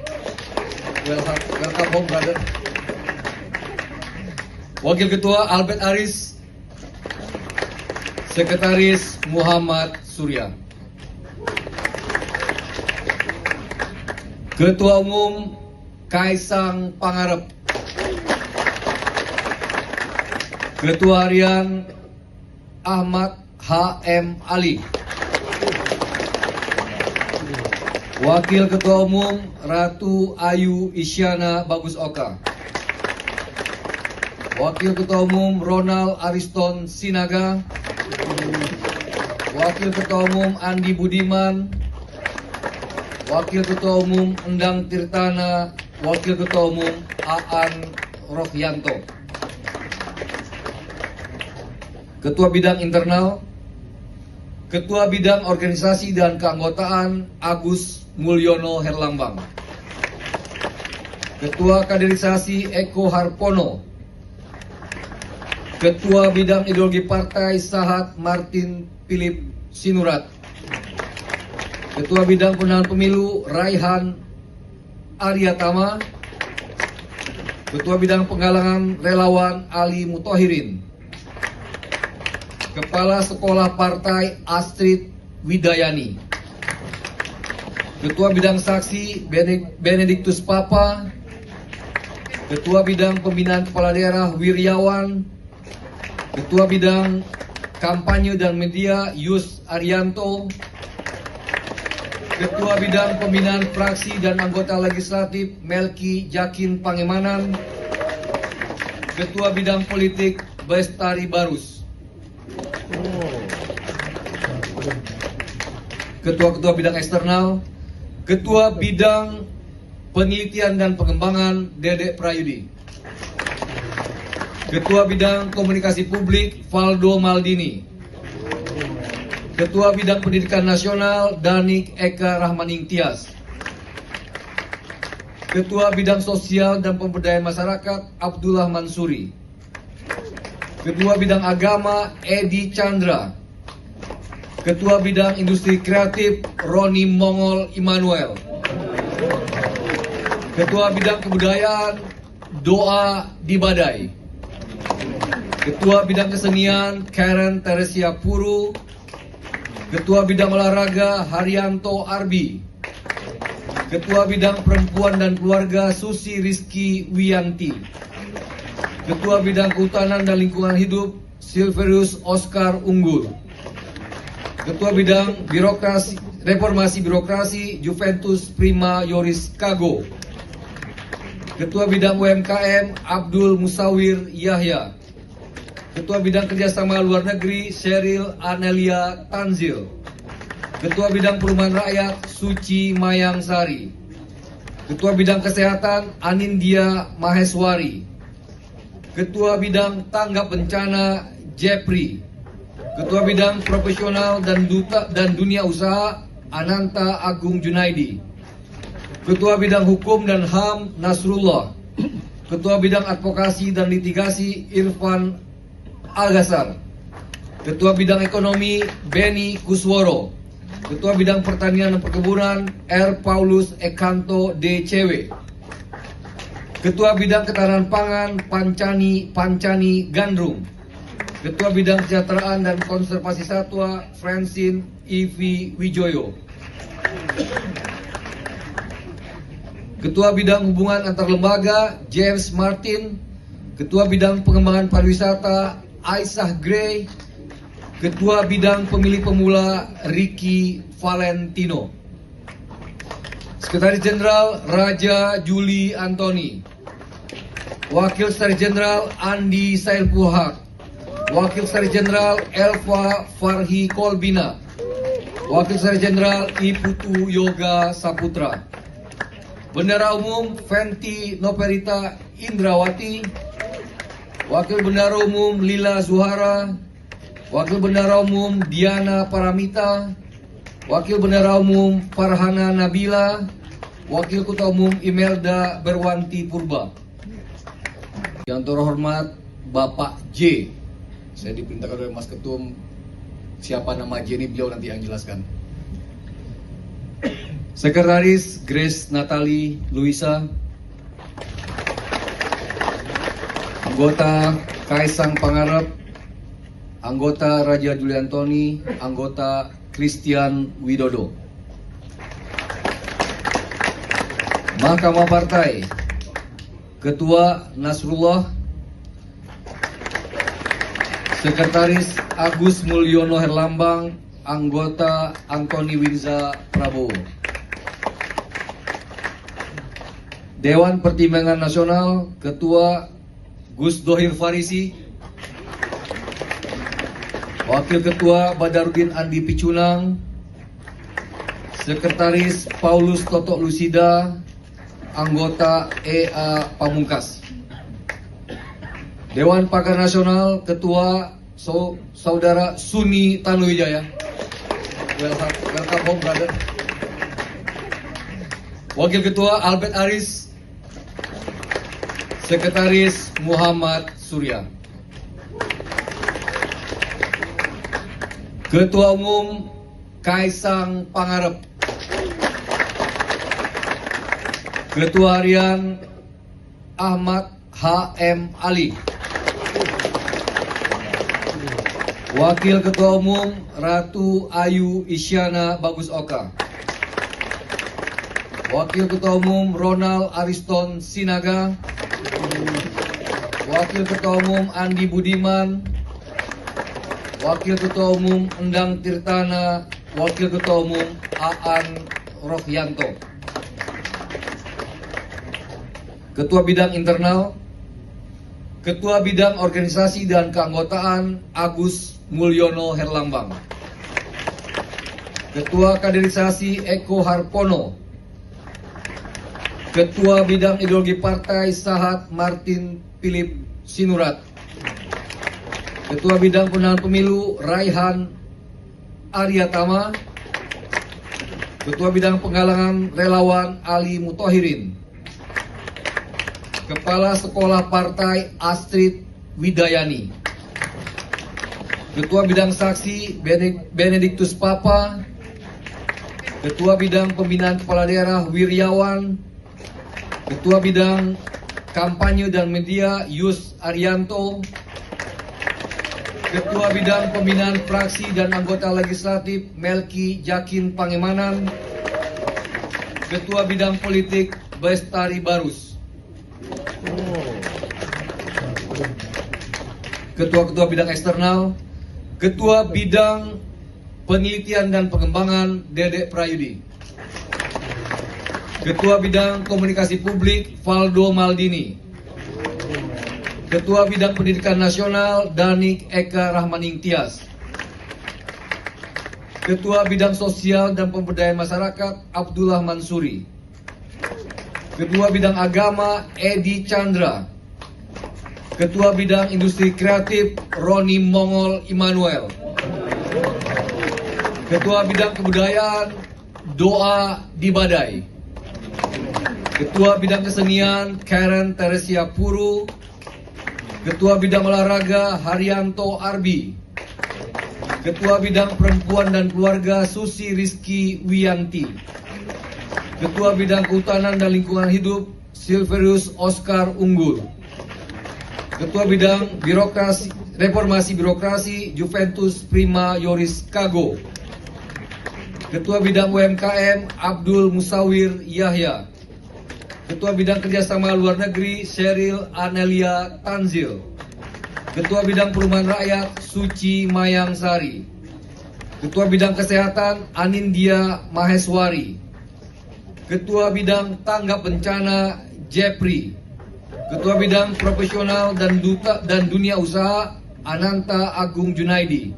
Welcome home, brother. Wakil Ketua Albert Aris. Sekretaris Muhammad Surya. Ketua Umum Kaisang Pangarep. Ketua Harian Ahmad H.M. Ali. Wakil Ketua Umum Ratu Ayu Isyana Bagus Oka. Wakil Ketua Umum Ronald Ariston Sinaga. Wakil Ketua Umum Andi Budiman. Wakil Ketua Umum Endang Tirtana. Wakil Ketua Umum Aan Rohyanto. Ketua Bidang Internal. Ketua Bidang Organisasi dan Keanggotaan Agus Mulyono Herlambang. Ketua Kaderisasi Eko Harpono. Ketua Bidang Ideologi Partai Sahat Martin Philip Sinurat. Ketua Bidang Pemenangan Pemilu Raihan Aryatama. Ketua Bidang Penggalangan Relawan Ali Mutohirin. Kepala Sekolah Partai Astrid Widayani. Ketua Bidang Saksi Benediktus Papa. Ketua Bidang Pembinaan Kepala Daerah Wiryawan. Ketua Bidang Kampanye dan Media Yus Arianto. Ketua Bidang Pembinaan Fraksi dan Anggota Legislatif Melki Jakin Pangemanan. Ketua Bidang Politik Bestari Barus. Ketua-ketua bidang eksternal. Ketua Bidang Penelitian dan Pengembangan Dedek Prayudi. Ketua Bidang Komunikasi Publik Valdo Maldini. Ketua Bidang Pendidikan Nasional Danik Eka Rahmaning Tias. Ketua Bidang Sosial dan Pemberdayaan Masyarakat Abdullah Mansuri. Ketua Bidang Agama Edi Chandra. Ketua Bidang Industri Kreatif Roni Mongol Immanuel. Ketua Bidang Kebudayaan Doa di Badai. Ketua Bidang Kesenian Karen Teresia Puru. Ketua Bidang Olahraga Haryanto Arbi. Ketua Bidang Perempuan dan Keluarga Susi Rizky Wiyanti. Ketua Bidang Kehutanan dan Lingkungan Hidup Silverius Oscar Unggul. Ketua Bidang Reformasi Birokrasi Juventus Prima Yoris Kago. Ketua Bidang UMKM Abdul Musawir Yahya. Ketua Bidang Kerjasama Luar Negeri Sheryl Anelia Tanzil. Ketua Bidang Perumahan Rakyat Suci Mayang Sari. Ketua Bidang Kesehatan Anindya Maheswari. Ketua Bidang Tanggap Bencana Jepri. Ketua Bidang Profesional dan Dunia Usaha Ananta Agung Junaidi. Ketua Bidang Hukum dan HAM Nasrullah. Ketua Bidang Advokasi dan Litigasi Irfan Algasar. Ketua Bidang Ekonomi Beni Kusworo. Ketua Bidang Pertanian dan Perkebunan R. Paulus Ekanto DCW. Ketua Bidang Ketahanan Pangan Pancani Gandrung. Ketua Bidang Kesejahteraan dan Konservasi Satwa Francine Ivi Wijoyo. Ketua Bidang Hubungan Antar Lembaga James Martin. Ketua Bidang Pengembangan Pariwisata Aisyah Gray. Ketua Bidang Pemilih Pemula Ricky Valentino. Sekretaris Jenderal Raja Juli Antoni. Wakil Sekretaris Jenderal Andi Sailpuhak. Wakil Sekretaris Jenderal Elva Farhi Kolbina. Wakil Sekretaris Jenderal Iputu Yoga Saputra. Bendara Umum Fenty Noperita Indrawati. Wakil Bendara Umum Lila Zuhara. Wakil Bendara Umum Diana Paramita. Wakil Bendara Umum Farhana Nabila. Wakil Ketua Umum Imelda Berwanti Purba. Yang terhormat Bapak J. Saya diperintahkan oleh Mas Ketum, siapa nama J ini beliau nanti yang jelaskan. Sekretaris Grace Natali Luisa. Anggota Kaisang Pangarep. Anggota Raja Juli Antoni. Anggota Christian Widodo. Mahkamah Partai. Ketua Nasrullah. Sekretaris Agus Mulyono Herlambang. Anggota Antoni Winza Prabowo. Dewan Pertimbangan Nasional. Ketua Gus Dohir Farisi. Wakil Ketua Badarudin Andi Picunang. Sekretaris Paulus Totok Lusida. Anggota EA Pamungkas. Dewan Pakar Nasional. Ketua Saudara Suni Tanuwijaya. Welcome home, brother. Wakil Ketua Albert Aris. Sekretaris Muhammad Surya. Ketua Umum Kaisang Pangarep. Ketua Harian Ahmad H.M. Ali. Wakil Ketua Umum Ratu Ayu Isyana Bagus Oka. Wakil Ketua Umum Ronald Ariston Sinaga. Wakil Ketua Umum Andi Budiman. Wakil Ketua Umum Endang Tirtana. Wakil Ketua Umum Aan Rohyanto. Ketua Bidang Internal. Ketua Bidang Organisasi dan Keanggotaan Agus Mulyono Herlambang. Ketua Kaderisasi Eko Harpono. Ketua Bidang Ideologi Partai Sahat Martin Philip Sinurat. Ketua Bidang Pemenangan Pemilu Raihan Aryatama. Ketua Bidang Penggalangan Relawan Ali Mutohirin. Kepala Sekolah Partai Astrid Widayani. Ketua Bidang Saksi Benediktus Papa. Ketua Bidang Pembinaan Kepala Daerah Wiryawan. Ketua Bidang Kampanye dan Media Yus Arianto, Ketua Bidang Pembinaan Fraksi dan Anggota Legislatif Melki Jakin Pangemanan, Ketua Bidang Politik Bestari Barus, Ketua-Ketua Bidang Eksternal, Ketua Bidang Penelitian dan Pengembangan Dedek Prayudi, Ketua Bidang Komunikasi Publik Valdo Maldini, Ketua Bidang Pendidikan Nasional Danik Eka Rahmaning Tias, Ketua Bidang Sosial dan Pemberdayaan Masyarakat Abdullah Mansuri, Ketua Bidang Agama Edi Chandra, Ketua Bidang Industri Kreatif Roni Mongol Immanuel, Ketua Bidang Kebudayaan Doa Dibadai, Ketua Bidang Kesenian Karen Teresia Puru, Ketua Bidang Olahraga Haryanto Arbi, Ketua Bidang Perempuan dan Keluarga Susi Rizky Wiyanti, Ketua Bidang Kehutanan dan Lingkungan Hidup Silverius Oscar Unggul, Ketua Bidang Reformasi Birokrasi Juventus Prima Yoris Kago, Ketua Bidang UMKM Abdul Musawir Yahya, Ketua Bidang Kerjasama Luar Negeri Sheryl Anelia Tanzil, Ketua Bidang Perumahan Rakyat Suci Mayang Sari, Ketua Bidang Kesehatan Anindya Maheswari, Ketua Bidang Tanggap Bencana Jepri, Ketua Bidang Profesional dan Dunia Usaha Ananta Agung Junaidi,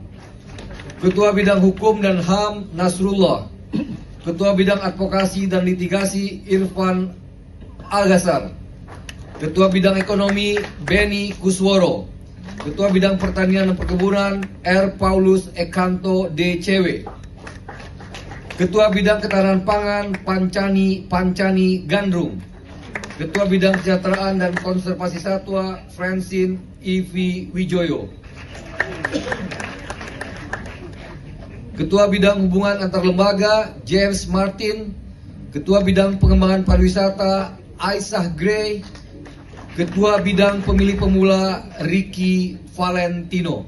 Ketua Bidang Hukum dan HAM Nasrullah, Ketua Bidang Advokasi dan Litigasi Irfan Algasar, Ketua Bidang Ekonomi Beni Kusworo, Ketua Bidang Pertanian dan Perkebunan R. Paulus Ekanto DCW, Ketua Bidang Ketahanan Pangan Pancani Gandrung, Ketua Bidang Kesejahteraan dan Konservasi Satwa Francine Ivi Wijoyo, Ketua Bidang Hubungan Antar Lembaga James Martin, Ketua Bidang Pengembangan Pariwisata Aisyah Gray, Ketua Bidang Pemilih Pemula Ricky Valentino,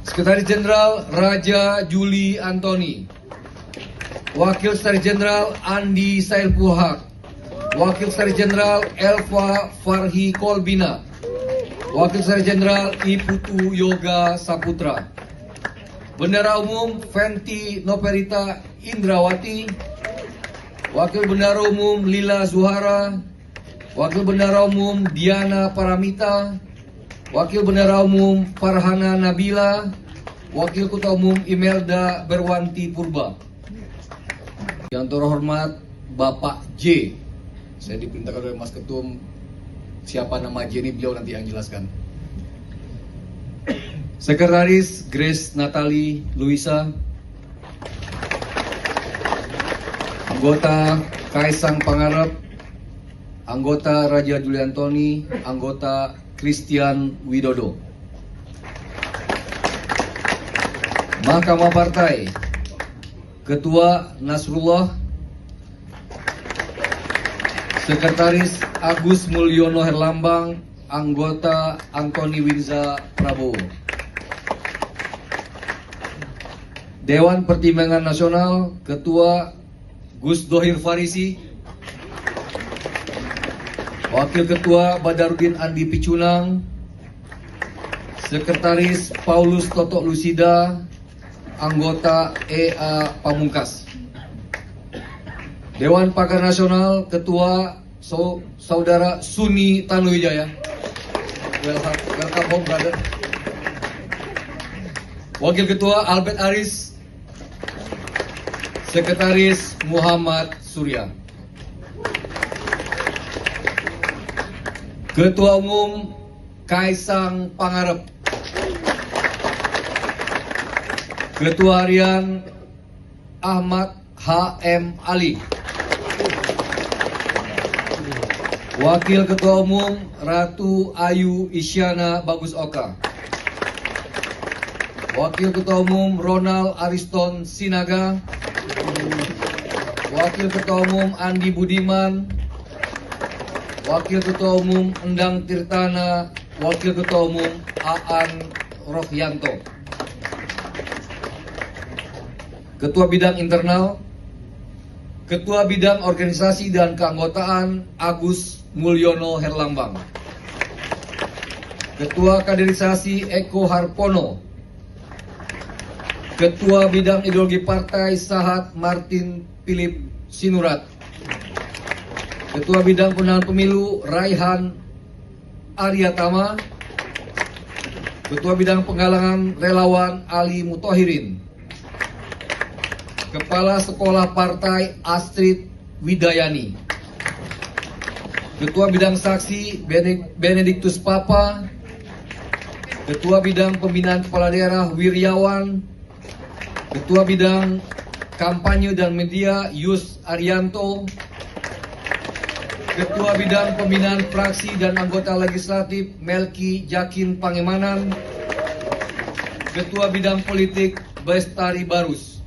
Sekretaris Jenderal Raja Juli Antoni, Wakil Sekretaris Jenderal Andi Sailpuhak, Wakil Sekretaris Jenderal Elva Farhi Kolbina, Wakil Sekretaris Jenderal Iputu Yoga Saputra, Bendara Umum Fenty Noperita Indrawati, Wakil Bendara Umum Lila Zuhara, Wakil Bendara Umum Diana Paramita, Wakil Bendara Umum Farhana Nabila, Wakil Ketua Umum Imelda Berwanti Purba. Yang terhormat Bapak J. Saya diperintahkan oleh Mas Ketum, siapa nama J ini beliau nanti yang jelaskan. Sekretaris Grace Natali Luisa, anggota Kaisang Pangarep, anggota Raja Juli Antoni, anggota Christian Widodo. Mahkamah Partai, Ketua Nasrullah, Sekretaris Agus Mulyono Herlambang, anggota Antoni Winza Prabowo. Dewan Pertimbangan Nasional, Ketua Gus Dohir Farisi, Wakil Ketua Badarudin Andi Picunang, Sekretaris Paulus Toto Lusida, anggota EA Pamungkas. Dewan Pakar Nasional, Ketua Saudara Suni Tanuwijaya. Welcome home, brother. Wakil Ketua Albert Aris, Sekretaris Muhammad Surya. Ketua Umum Kaisang Pangarep, Ketua Harian Ahmad H.M. Ali, Wakil Ketua Umum Ratu Ayu Isyana Bagus Oka, Wakil Ketua Umum Ronald Ariston Sinaga, Wakil Ketua Umum Andi Budiman, Wakil Ketua Umum Endang Tirtana, Wakil Ketua Umum Aan Rohyanto. Ketua Bidang Internal, Ketua Bidang Organisasi dan Keanggotaan Agus Mulyono Herlambang. Ketua Kaderisasi Eko Harpono. Ketua Bidang Ideologi Partai Sahat Martin Philip Sinurat. Ketua Bidang Pemenangan Pemilu Raihan Aryatama. Ketua Bidang Penggalangan Relawan Ali Mutohirin. Kepala Sekolah Partai Astrid Widayani. Ketua Bidang Saksi Benediktus Papa. Ketua Bidang Pembinaan Kepala Daerah Wiryawan. Ketua Bidang Kampanye dan Media Yus Arianto. Ketua Bidang Pembinaan Fraksi dan Anggota Legislatif Melki Jakin Pangemanan. Ketua Bidang Politik Bestari Barus.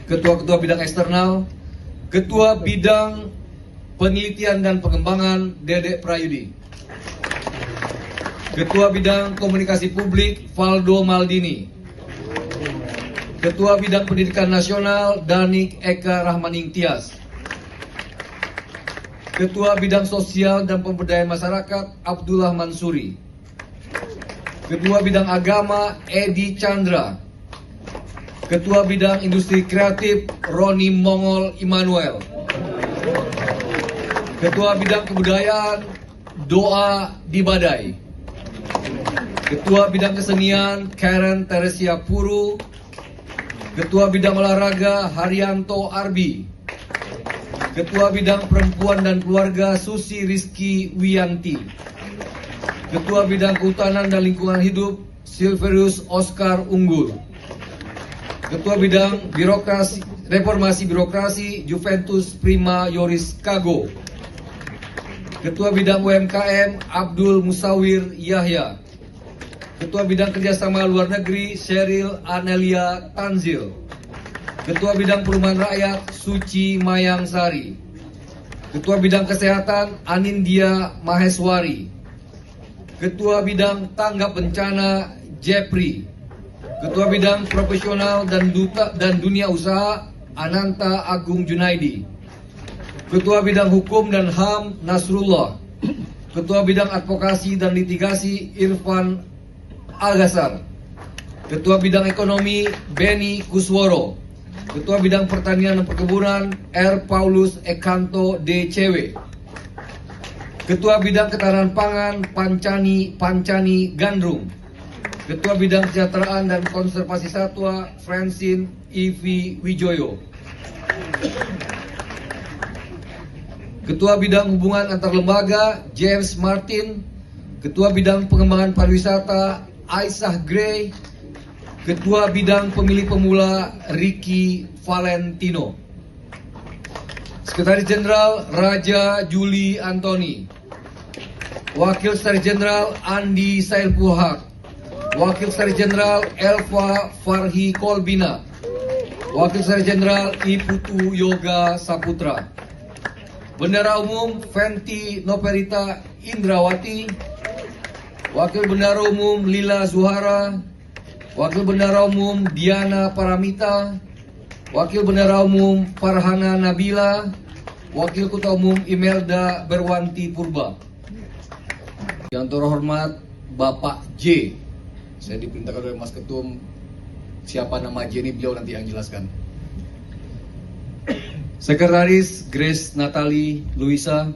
Ketua-ketua bidang eksternal, Ketua Bidang Penelitian dan Pengembangan Dedek Prayudi. Ketua Bidang Komunikasi Publik Valdo Maldini. Ketua Bidang Pendidikan Nasional Danik Eka Rahmaning Tias. Ketua Bidang Sosial dan Pemberdayaan Masyarakat Abdullah Mansuri. Ketua Bidang Agama Edi Chandra. Ketua Bidang Industri Kreatif Roni Mongol Immanuel. Ketua Bidang Kebudayaan Doa Dibadai. Ketua Bidang Kesenian Karen Teresia Puru. Ketua Bidang Olahraga Haryanto Arbi. Ketua Bidang Perempuan dan Keluarga Susi Rizky Wiyanti. Ketua Bidang Kehutanan dan Lingkungan Hidup Silverius Oscar Unggul. Ketua Bidang Reformasi Birokrasi Juventus Prima Yoris Kago. Ketua Bidang UMKM Abdul Musawir Yahya. Ketua Bidang Kerjasama Luar Negeri Sheryl Anelia Tanzil. Ketua Bidang Perumahan Rakyat Suci Mayang Sari. Ketua Bidang Kesehatan Anindya Maheswari. Ketua Bidang Tanggap Bencana Jepri. Ketua Bidang Profesional dan Dunia Usaha Ananta Agung Junaidi. Ketua Bidang Hukum dan HAM Nasrullah. Ketua Bidang Advokasi dan Litigasi Irfan Agasar. Ketua Bidang Ekonomi Beni Kusworo. Ketua Bidang Pertanian dan Perkebunan R. Paulus Ekanto DCW. Ketua Bidang Ketahanan Pangan Pancani Gandrung. Ketua Bidang Kesejahteraan dan Konservasi Satwa Francine Ivi Wijoyo. Ketua Bidang Hubungan Antar Lembaga James Martin. Ketua Bidang Pengembangan Pariwisata Aisyah Gray. Ketua Bidang Pemilih Pemula Ricky Valentino. Sekretaris Jenderal Raja Juli Antoni. Wakil Sekretaris Jenderal Andi Sailpuhak. Wakil Sekretaris Jenderal Elva Farhi Kolbina. Wakil Sekretaris Jenderal Iputu Yoga Saputra. Bendara Umum Fenty Noperita Indrawati. Wakil Bendara Umum Lila Zuhara. Wakil Bendara Umum Diana Paramita. Wakil Bendara Umum Farhana Nabila. Wakil Ketua Umum Imelda Berwanti Purba. Yang terhormat Bapak J. Saya diperintahkan oleh Mas Ketum, siapa nama J ini beliau nanti yang jelaskan. Sekretaris Grace Natali Luisa.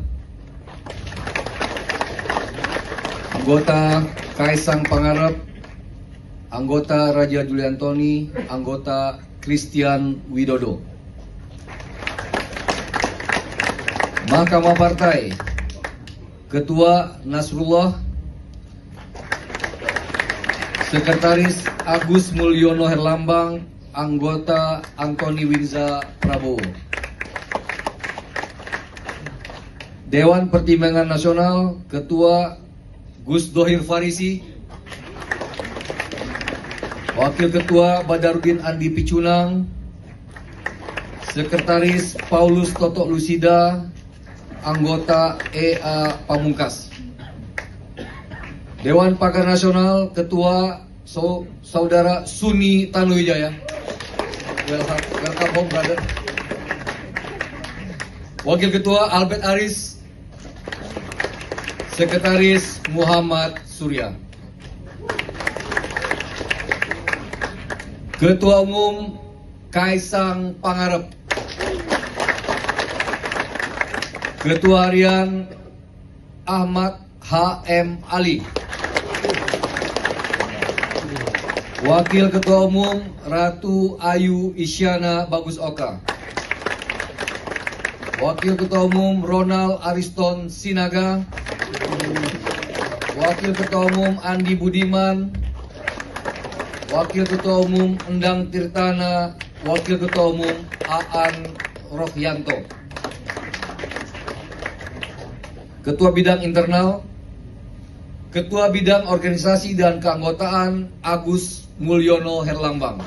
Anggota Kaisang Pangarep. Anggota Raja Juli Antoni. Anggota Christian Widodo. Mahkamah Partai. Ketua Nasrullah. Sekretaris Agus Mulyono Herlambang. Anggota Antoni Winza Prabowo. Dewan Pertimbangan Nasional. Ketua Gus Dohir Farisi. Wakil Ketua Badarudin Andi Picunang. Sekretaris Paulus Toto Lusida, anggota EA Pamungkas. Dewan Pakar Nasional, Ketua Saudara Suni Tanuwijaya. Welcome home, brother. Wakil Ketua Albert Aris. Sekretaris Muhammad Surya. Ketua Umum Kaisang Pangarep. Ketua Harian Ahmad H.M. Ali. Wakil Ketua Umum Ratu Ayu Isyana Bagus Oka. Wakil Ketua Umum Ronald Ariston Sinaga. Wakil Ketua Umum Andi Budiman. Wakil Ketua Umum Endang Tirtana. Wakil Ketua Umum Aan Rohyanto. Ketua Bidang Internal, Ketua Bidang Organisasi dan Keanggotaan Agus Mulyono Herlambang.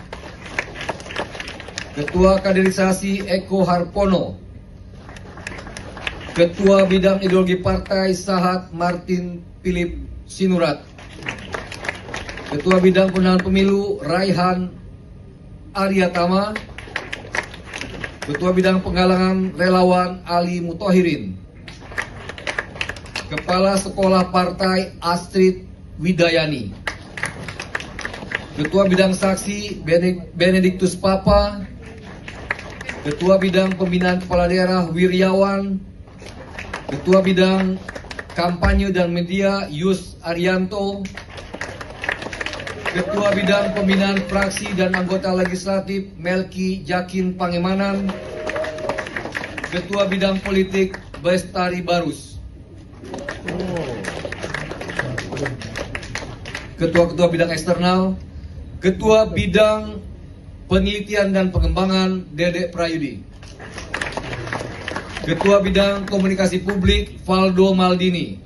Ketua Kaderisasi Eko Harpono. Ketua Bidang Ideologi Partai Sahat Martin Philip Sinurat. Ketua Bidang Pemenangan Pemilu Raihan Aryatama. Ketua Bidang Penggalangan Relawan Ali Mutohirin. Kepala Sekolah Partai Astrid Widayani. Ketua Bidang Saksi Benediktus Papa. Ketua Bidang Pembinaan Kepala Daerah Wiryawan. Ketua Bidang Kampanye dan Media Yus Arianto. Ketua Bidang Pembinaan Fraksi dan Anggota Legislatif Melki Jakin Pangemanan. Ketua Bidang Politik Bestari Barus. Ketua-ketua bidang eksternal, Ketua Bidang Penelitian dan Pengembangan Dedek Prayudi. Ketua Bidang Komunikasi Publik Valdo Maldini.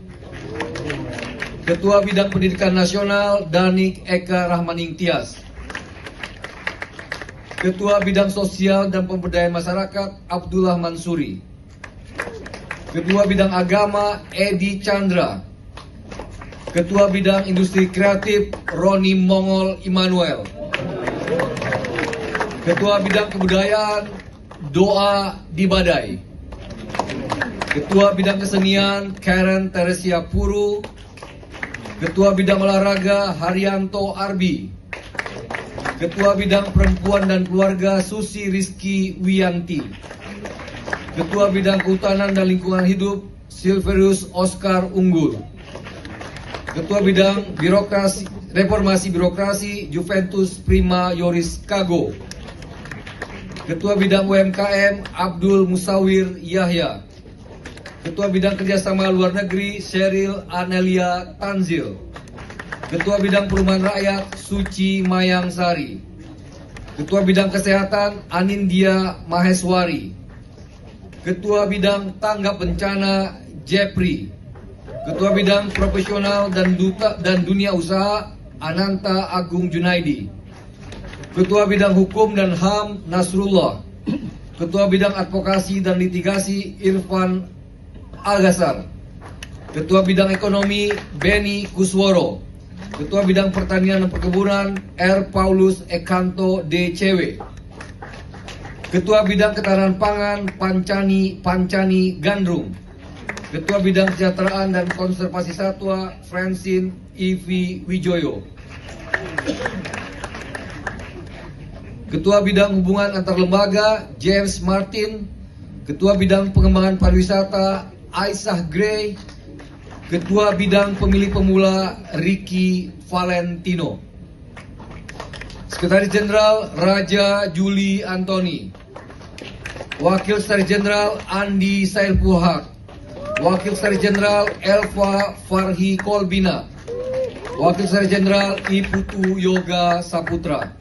Ketua Bidang Pendidikan Nasional Danik Eka Rahmaning Tias. Ketua Bidang Sosial dan Pemberdayaan Masyarakat Abdullah Mansuri. Ketua Bidang Agama Edi Chandra. Ketua Bidang Industri Kreatif Roni Mongol Immanuel. Ketua Bidang Kebudayaan Doa Dibadai. Ketua Bidang Kesenian Karen Teresia Puru. Ketua Bidang Olahraga Haryanto Arbi. Ketua Bidang Perempuan dan Keluarga Susi Rizky Wiyanti. Ketua Bidang Kehutanan dan Lingkungan Hidup Silverius Oscar Unggul. Ketua Bidang Reformasi Birokrasi Juventus Prima Yoris Kago. Ketua Bidang UMKM Abdul Musawir Yahya. Ketua Bidang Kerjasama Luar Negeri Sheryl Anelia Tanzil. Ketua Bidang Perumahan Rakyat Suci Mayang Sari. Ketua Bidang Kesehatan Anindya Maheswari. Ketua Bidang Tanggap Bencana Jepri. Ketua Bidang Profesional dan Dunia Usaha Ananta Agung Junaidi. Ketua Bidang Hukum dan HAM Nasrullah. Ketua Bidang Advokasi dan Litigasi Irfan Algasar. Ketua Bidang Ekonomi Beni Kusworo. Ketua Bidang Pertanian dan Perkebunan R. Paulus Ekanto DCW. Ketua Bidang Ketahanan Pangan Pancani Gandrung. Ketua Bidang Kesejahteraan dan Konservasi Satwa Francine Ivi Wijoyo. Ketua Bidang Hubungan Antar Lembaga James Martin. Ketua Bidang Pengembangan Pariwisata Aisyah Gray. Ketua Bidang Pemilih Pemula Ricky Valentino. Sekretaris Jenderal Raja Juli Antoni. Wakil Sekretaris Jenderal Andi Sailpuhak. Wakil Sekretaris Jenderal Elva Farhi Kolbina. Wakil Sekretaris Jenderal Iputu Yoga Saputra.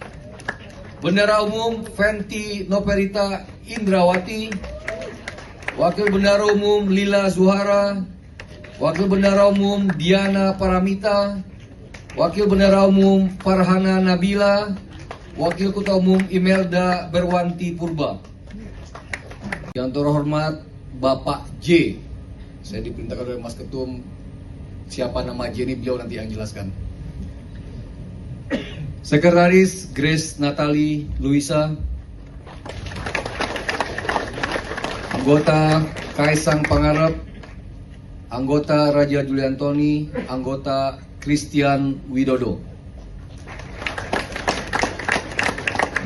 Bendara Umum Fenty Noperita Indrawati. Wakil Bendara Umum Lila Zuhara. Wakil Bendara Umum Diana Paramita. Wakil Bendara Umum Farhana Nabila. Wakil Ketua Umum Imelda Berwanti Purba. Yang terhormat Bapak J. Saya diperintahkan oleh Mas Ketum, siapa nama J ini beliau nanti yang jelaskan. Sekretaris Grace Natali Luisa. Anggota Kaisang Pangarep. Anggota Raja Juliantoni. Anggota Christian Widodo.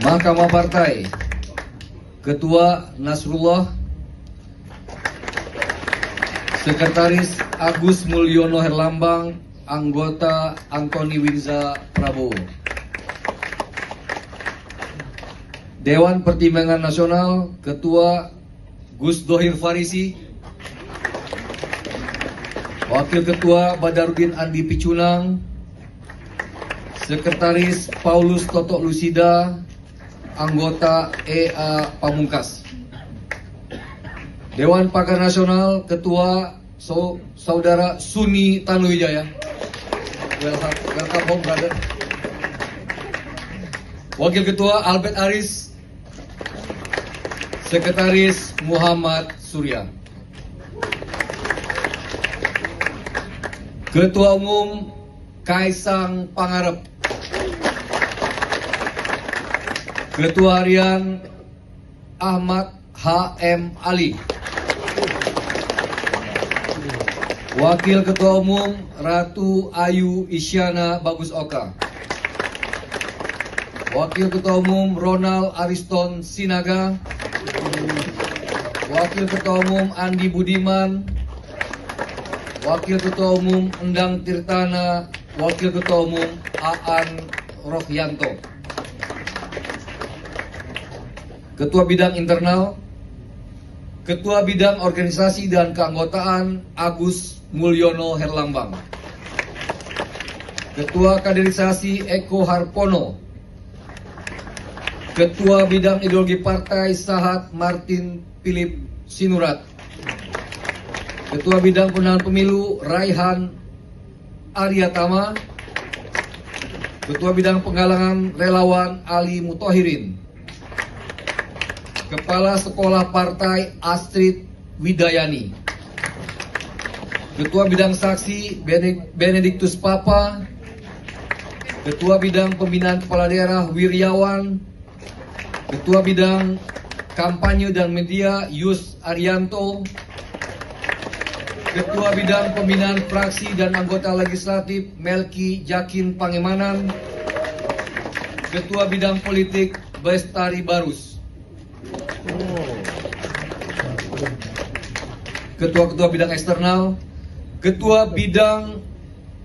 Mahkamah Partai. Ketua Nasrullah. Sekretaris Agus Mulyono Herlambang. Anggota Antoni Winza Prabowo. Dewan Pertimbangan Nasional. Ketua Gus Dohir Farisi. Wakil Ketua Badarudin Andi Picunang. Sekretaris Paulus Totok Lusida. Anggota EA Pamungkas. Dewan Pakar Nasional. Ketua Saudara Suni Tanuwijaya. Welcome home, brother. Wakil Ketua Albert Aris. Sekretaris Muhammad Surya. Ketua Umum Kaisang Pangarep. Ketua Harian Ahmad H.M. Ali. Wakil Ketua Umum Ratu Ayu Isyana Bagus Oka. Wakil Ketua Umum Ronald Ariston Sinaga. Wakil Ketua Umum Andi Budiman. Wakil Ketua Umum Endang Tirtana. Wakil Ketua Umum Aan Rohyanto. Ketua Bidang Internal. Ketua Bidang Organisasi dan Keanggotaan Agus Mulyono Herlambang. Ketua Kaderisasi Eko Harpono. Ketua Bidang Ideologi Partai Sahat Martin Philip Sinurat. Ketua Bidang Pemenangan Pemilu Raihan Aryatama. Ketua Bidang Penggalangan Relawan Ali Mutohirin. Kepala Sekolah Partai Astrid Widayani. Ketua Bidang Saksi Benediktus Papa. Ketua Bidang Pembinaan Kepala Daerah Wiryawan. Ketua Bidang Kampanye dan Media Yus Arianto. Ketua Bidang Pembinaan Fraksi dan Anggota Legislatif Melki Jakin Pangemanan. Ketua Bidang Politik Bestari Barus. Ketua-ketua bidang eksternal. Ketua Bidang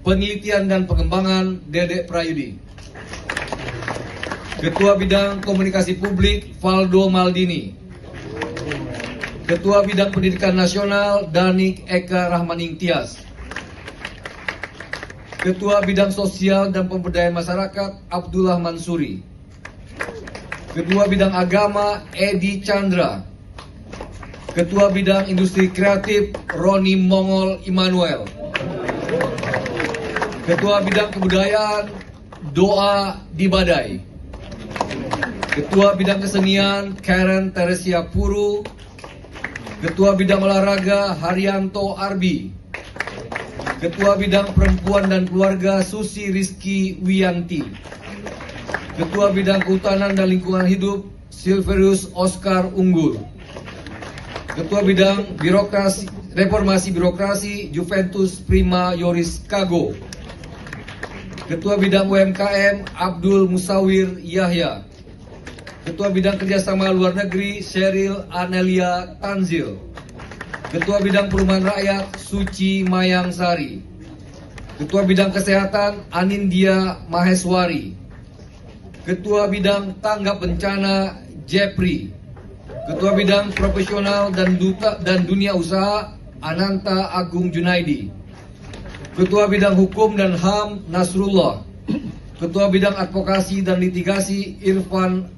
Penelitian dan Pengembangan Dedek Prayudi. Ketua Bidang Komunikasi Publik Valdo Maldini. Ketua Bidang Pendidikan Nasional Danik Eka Rahmaning Tias. Ketua Bidang Sosial dan Pemberdayaan Masyarakat Abdullah Mansuri. Ketua Bidang Agama Edi Chandra. Ketua Bidang Industri Kreatif Roni Mongol Immanuel. Ketua Bidang Kebudayaan Doa Dibadai. Ketua Bidang Kesenian Karen Teresia Puru. Ketua Bidang Olahraga Haryanto Arbi. Ketua Bidang Perempuan dan Keluarga Susi Rizky Wiyanti. Ketua Bidang Kehutanan dan Lingkungan Hidup Silverius Oscar Unggul. Ketua Bidang Reformasi Birokrasi Juventus Prima Yoris Kago. Ketua Bidang UMKM Abdul Musawir Yahya. Ketua Bidang Kerjasama Luar Negeri Sheryl Anelia Tanzil. Ketua Bidang Perumahan Rakyat Suci Mayang Sari. Ketua Bidang Kesehatan Anindya Maheswari. Ketua Bidang Tanggap Bencana Jepri. Ketua Bidang Profesional dan Dunia Usaha Ananta Agung Junaidi. Ketua Bidang Hukum dan HAM Nasrullah. Ketua Bidang Advokasi dan Litigasi Irfan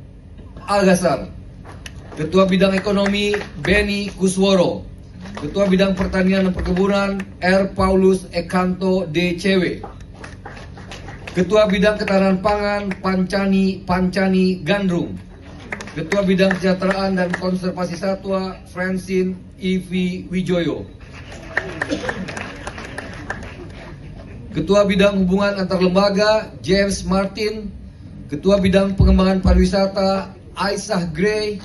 Algasar. Ketua Bidang Ekonomi Beni Kusworo. Ketua Bidang Pertanian dan Perkebunan R. Paulus Ekanto DCW. Ketua Bidang Ketahanan Pangan Pancani Gandrung. Ketua Bidang Kesejahteraan dan Konservasi Satwa Francine Ivi Wijoyo. Ketua Bidang Hubungan Antar Lembaga James Martin. Ketua Bidang Pengembangan Pariwisata Aisyah Gray.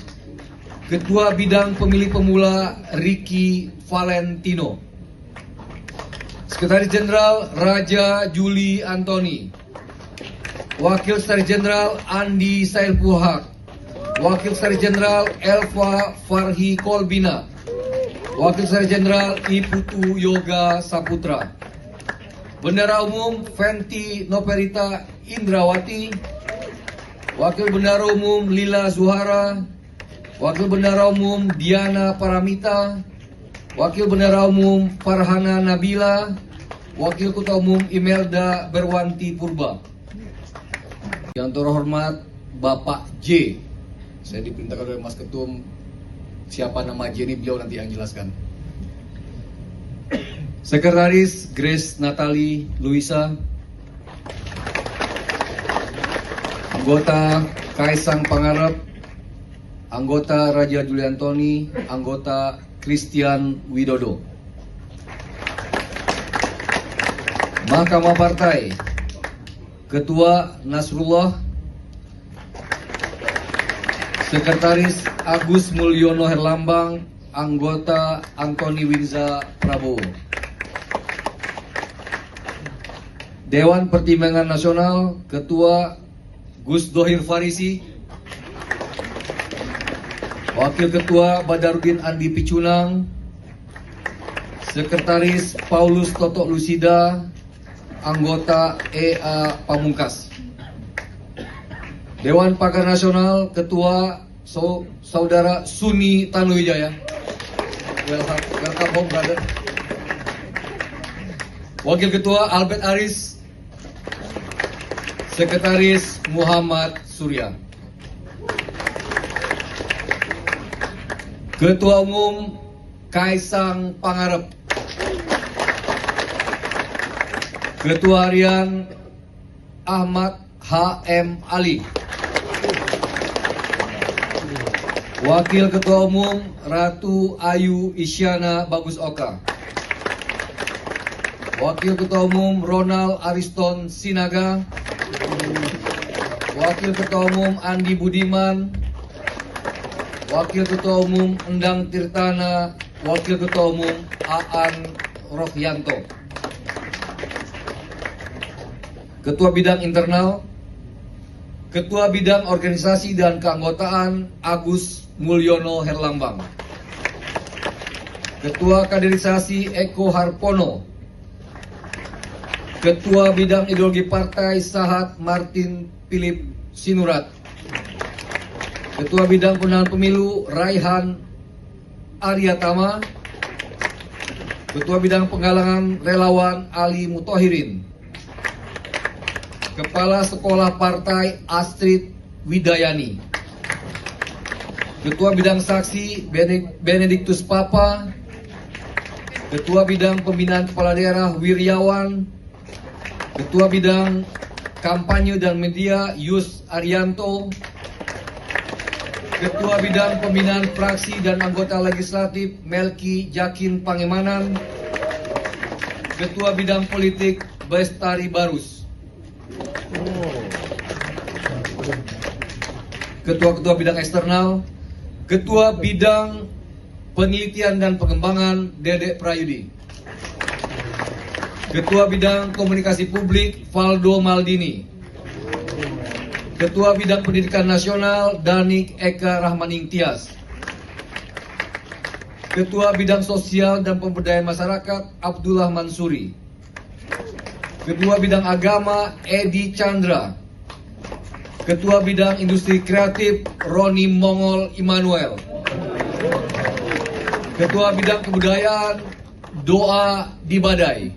Ketua Bidang Pemilih Pemula Ricky Valentino. Sekretaris Jenderal Raja Juli Antoni. Wakil Sekretaris Jenderal Andi Sailpuhak. Wakil Sekretaris Jenderal Elva Farhi Kolbina. Wakil Sekretaris Jenderal Iputu Yoga Saputra. Bendara Umum Fenty Noperita Indrawati. Wakil Bendara Umum Lila Zuhara. Wakil Bendara Umum Diana Paramita. Wakil Bendara Umum Farhana Nabila. Wakil Ketua Umum Imelda Berwanti Purba. Yang terhormat Bapak J. Saya diperintahkan oleh Mas Ketum, siapa nama J ini beliau nanti yang jelaskan. Sekretaris Grace Natali Luisa. Anggota Kaisang Pangarep. Anggota Raja Juli Antoni. Anggota Christian Widodo. Mahkamah Partai. Ketua Nasrullah. Sekretaris Agus Mulyono Herlambang. Anggota Antoni Winza Prabowo. Dewan Pertimbangan Nasional. Ketua Gus Dohir Farisi. Wakil Ketua Badarudin Andi Picunang. Sekretaris Paulus Toto Lusida. Anggota EA Pamungkas. Dewan Pakar Nasional, Ketua Saudara Suni Tanuwijaya. Welcome home, brother. Wakil Ketua Albert Aris. Sekretaris Muhammad Surya. Ketua Umum Kaisang Pangarep. Ketua Harian Ahmad H.M. Ali. Wakil Ketua Umum Ratu Ayu Isyana Bagus Oka. Wakil Ketua Umum Ronald Ariston Sinaga. Wakil Ketua Umum Andi Budiman. Wakil Ketua Umum Endang Tirtana. Wakil Ketua Umum Aan Rohyanto. Ketua Bidang Internal. Ketua Bidang Organisasi dan Keanggotaan Agus Mulyono Herlambang. Ketua Kaderisasi Eko Harpono. Ketua Bidang Ideologi Partai Sahat Martin Philip Sinurat. Ketua Bidang Pemenangan Pemilu Raihan Aryatama. Ketua Bidang Penggalangan Relawan Ali Mutohirin. Kepala Sekolah Partai Astrid Widayani. Ketua Bidang Saksi Benediktus Papa. Ketua Bidang Pembinaan Kepala Daerah Wiryawan. Ketua Bidang Kampanye dan Media Yus Arianto. Ketua Bidang Pembinaan Fraksi dan Anggota Legislatif Melki Jakin Pangemanan. Ketua Bidang Politik Bestari Barus. Ketua-ketua bidang eksternal. Ketua Bidang Penelitian dan Pengembangan Dedek Prayudi. Ketua Bidang Komunikasi Publik Valdo Maldini. Ketua Bidang Pendidikan Nasional Danik Eka Rahmaning Tias. Ketua Bidang Sosial dan Pemberdayaan Masyarakat Abdullah Mansuri. Ketua Bidang Agama Edi Chandra. Ketua Bidang Industri Kreatif Roni Mongol Immanuel. Ketua Bidang Kebudayaan Doa Dibadai.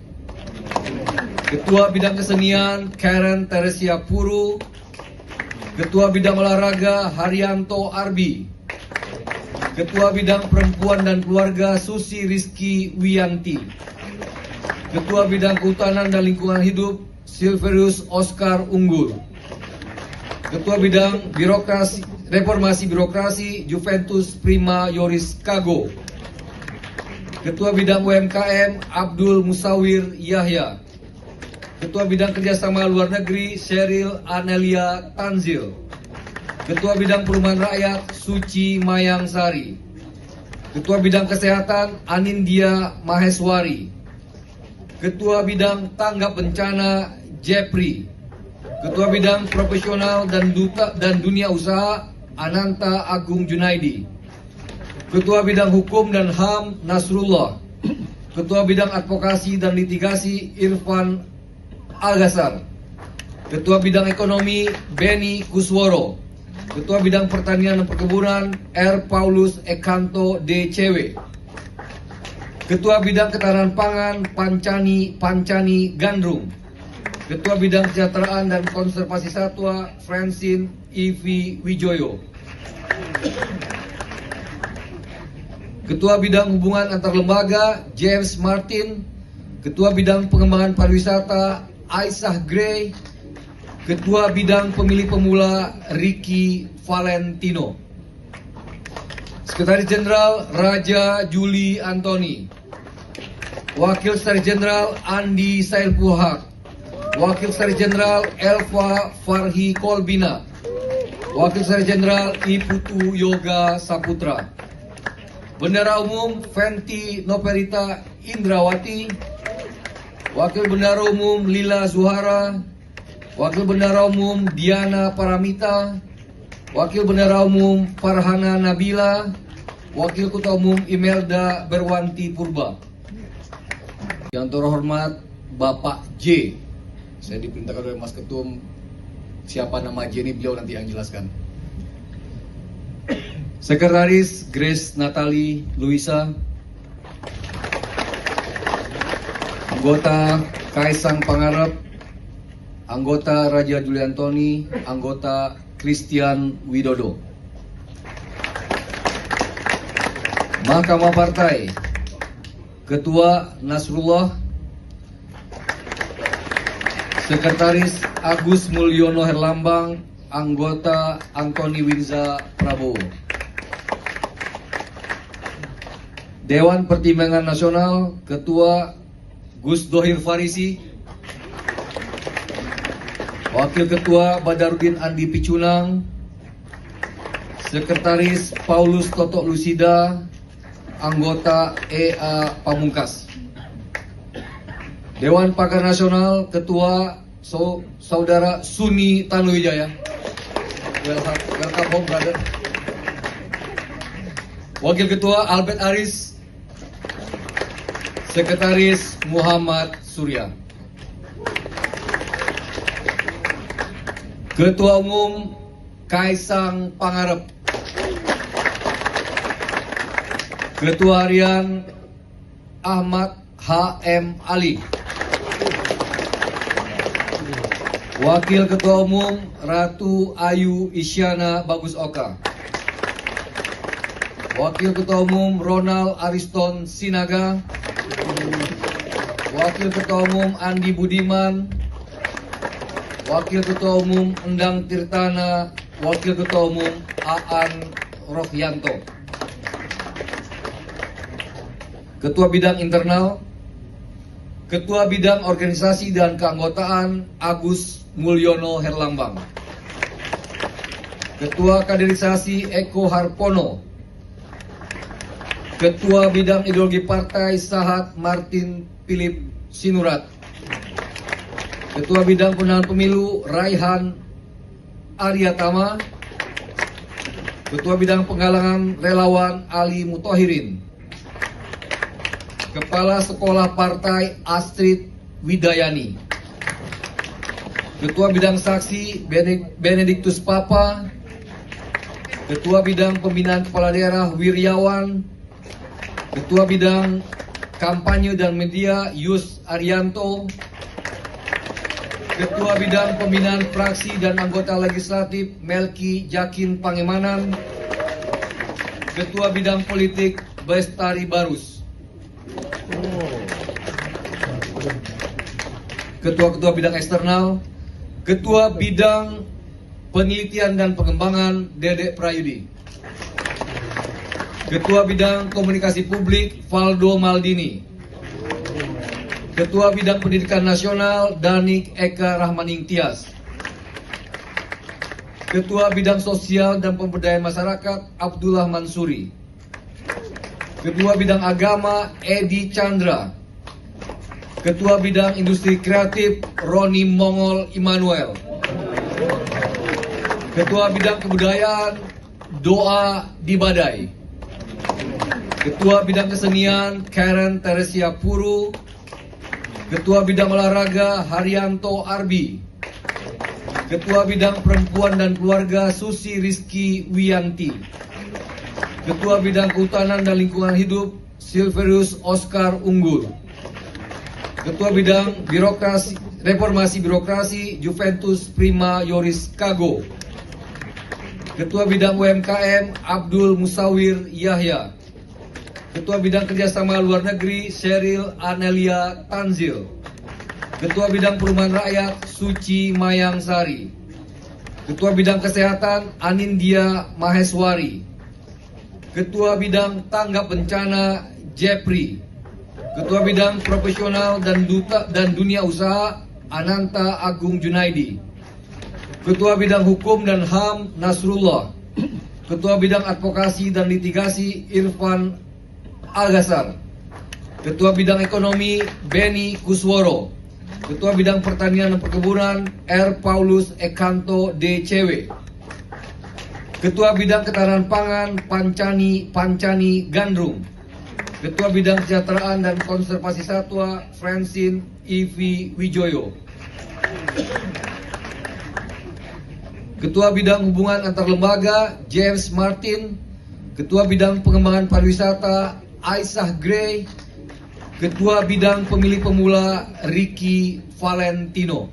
Ketua Bidang Kesenian Karen Teresia Puru. Ketua Bidang Olahraga Haryanto Arbi. Ketua Bidang Perempuan dan Keluarga Susi Rizky Wiyanti. Ketua Bidang Kehutanan dan Lingkungan Hidup Silverius Oscar Unggul. Ketua Bidang Reformasi Birokrasi Juventus Prima Yoris Kago. Ketua Bidang UMKM Abdul Musawir Yahya. Ketua Bidang Kerjasama Luar Negeri Sheryl Anelia Tanzil. Ketua Bidang Perumahan Rakyat Suci Mayang Sari. Ketua Bidang Kesehatan Anindya Maheswari. Ketua Bidang Tanggap Bencana Jepri. Ketua Bidang Profesional dan Dunia Usaha Ananta Agung Junaidi. Ketua Bidang Hukum dan HAM Nasrullah. Ketua Bidang Advokasi dan Litigasi Irfan Algasar. Ketua Bidang Ekonomi Beni Kusworo. Ketua Bidang Pertanian dan Perkebunan R. Paulus Ekanto DCW. Ketua Bidang Ketahanan Pangan Pancani Gandrung. Ketua Bidang Kesejahteraan dan Konservasi Satwa Francine Ivi Wijoyo. Ketua Bidang Hubungan Antar Lembaga James Martin. Ketua Bidang Pengembangan Pariwisata Aisyah Gray. Ketua Bidang Pemilih Pemula Ricky Valentino. Sekretaris Jenderal Raja Juli Antoni. Wakil Sekretaris Jenderal Andi Sailpuhak. Wakil Sekretaris Jenderal Elva Farhi Kolbina. Wakil Sekretaris Jenderal Iputu Yoga Saputra. Bendara Umum Fenty Noperita Indrawati. Wakil Bendara Umum Lila Zuhara. Wakil Bendara Umum Diana Paramita. Wakil Bendara Umum Farhana Nabila. Wakil Ketua Umum Imelda Berwanti Purba. Yang terhormat Bapak J. Saya diperintahkan oleh Mas Ketum, siapa nama J ini beliau nanti yang jelaskan. Sekretaris Grace Natali Luisa. Anggota Kaisang Pangarep. Anggota Raja Juli Antoni. Anggota Christian Widodo. Mahkamah Partai. Ketua Nasrullah. Sekretaris Agus Mulyono Herlambang. Anggota Antoni Winza Prabowo. Dewan Pertimbangan Nasional. Ketua Gus Dohir Farisi. Wakil Ketua Badarudin Andi Picunang. Sekretaris Paulus Toto Lusida. Anggota EA Pamungkas. Dewan Pakar Nasional, Ketua Saudara Suni Tanuwijaya. Welcome home, brother. Wakil Ketua Albert Aris. Sekretaris Muhammad Surya. Ketua Umum Kaisang Pangarep. Ketua Harian Ahmad H.M. Ali. Wakil Ketua Umum Ratu Ayu Isyana Bagus Oka. Wakil Ketua Umum Ronald Ariston Sinaga. Wakil Ketua Umum Andi Budiman. Wakil Ketua Umum Endang Tirtana. Wakil Ketua Umum Aan Rohyanto. Ketua Bidang Internal. Ketua Bidang Organisasi dan Keanggotaan Agus Mulyono Herlambang. Ketua Kaderisasi Eko Harpono. Ketua Bidang Ideologi Partai Sahat Martin Philip Sinurat. Ketua Bidang Pemenangan Pemilu Raihan Aryatama. Ketua Bidang Penggalangan Relawan Ali Mutohirin. Kepala Sekolah Partai Astrid Widayani. Ketua Bidang Saksi Benediktus Papa. Ketua Bidang Pembinaan Kepala Daerah Wiryawan. Ketua Bidang Kampanye dan Media Yus Arianto. Ketua Bidang Pembinaan Fraksi dan Anggota Legislatif Melki Jakin Pangemanan. Ketua Bidang Politik Bestari Barus. Ketua-ketua bidang eksternal. Ketua Bidang Penelitian dan Pengembangan Dede Prayudi. Ketua Bidang Komunikasi Publik Valdo Maldini. Ketua Bidang Pendidikan Nasional Danik Eka Rahmaning Tias. Ketua Bidang Sosial dan Pemberdayaan Masyarakat Abdullah Mansuri. Ketua Bidang Agama Edi Chandra. Ketua Bidang Industri Kreatif Roni Mongol Immanuel. Ketua Bidang Kebudayaan Doa Dibadai. Ketua Bidang Kesenian Karen Teresia Puru. Ketua Bidang Olahraga Haryanto Arbi. Ketua Bidang Perempuan dan Keluarga Susi Rizky Wiyanti. Ketua Bidang Kehutanan dan Lingkungan Hidup Silverius Oscar Unggul. Ketua Bidang Reformasi Birokrasi Juventus Prima Yoris Kago. Ketua Bidang UMKM Abdul Musawir Yahya. Ketua Bidang Kerjasama Luar Negeri Sheryl Anelia Tanzil. Ketua Bidang Perumahan Rakyat Suci Mayang Sari. Ketua Bidang Kesehatan Anindya Maheswari. Ketua Bidang Tanggap Bencana Jepri. Ketua Bidang Profesional dan Dunia Usaha Ananta Agung Junaidi. Ketua Bidang Hukum dan HAM Nasrullah. Ketua Bidang Advokasi dan Litigasi Irfan Algasar. Ketua Bidang Ekonomi Beni Kusworo. Ketua Bidang Pertanian dan Perkebunan R. Paulus Ekanto DCW. Ketua Bidang Ketahanan Pangan Pancani Gandrung. Ketua Bidang Kesejahteraan dan Konservasi Satwa Francine Ivi Wijoyo. Ketua Bidang Hubungan Antar Lembaga James Martin. Ketua Bidang Pengembangan Pariwisata Aisyah Gray. Ketua Bidang Pemilih Pemula Ricky Valentino.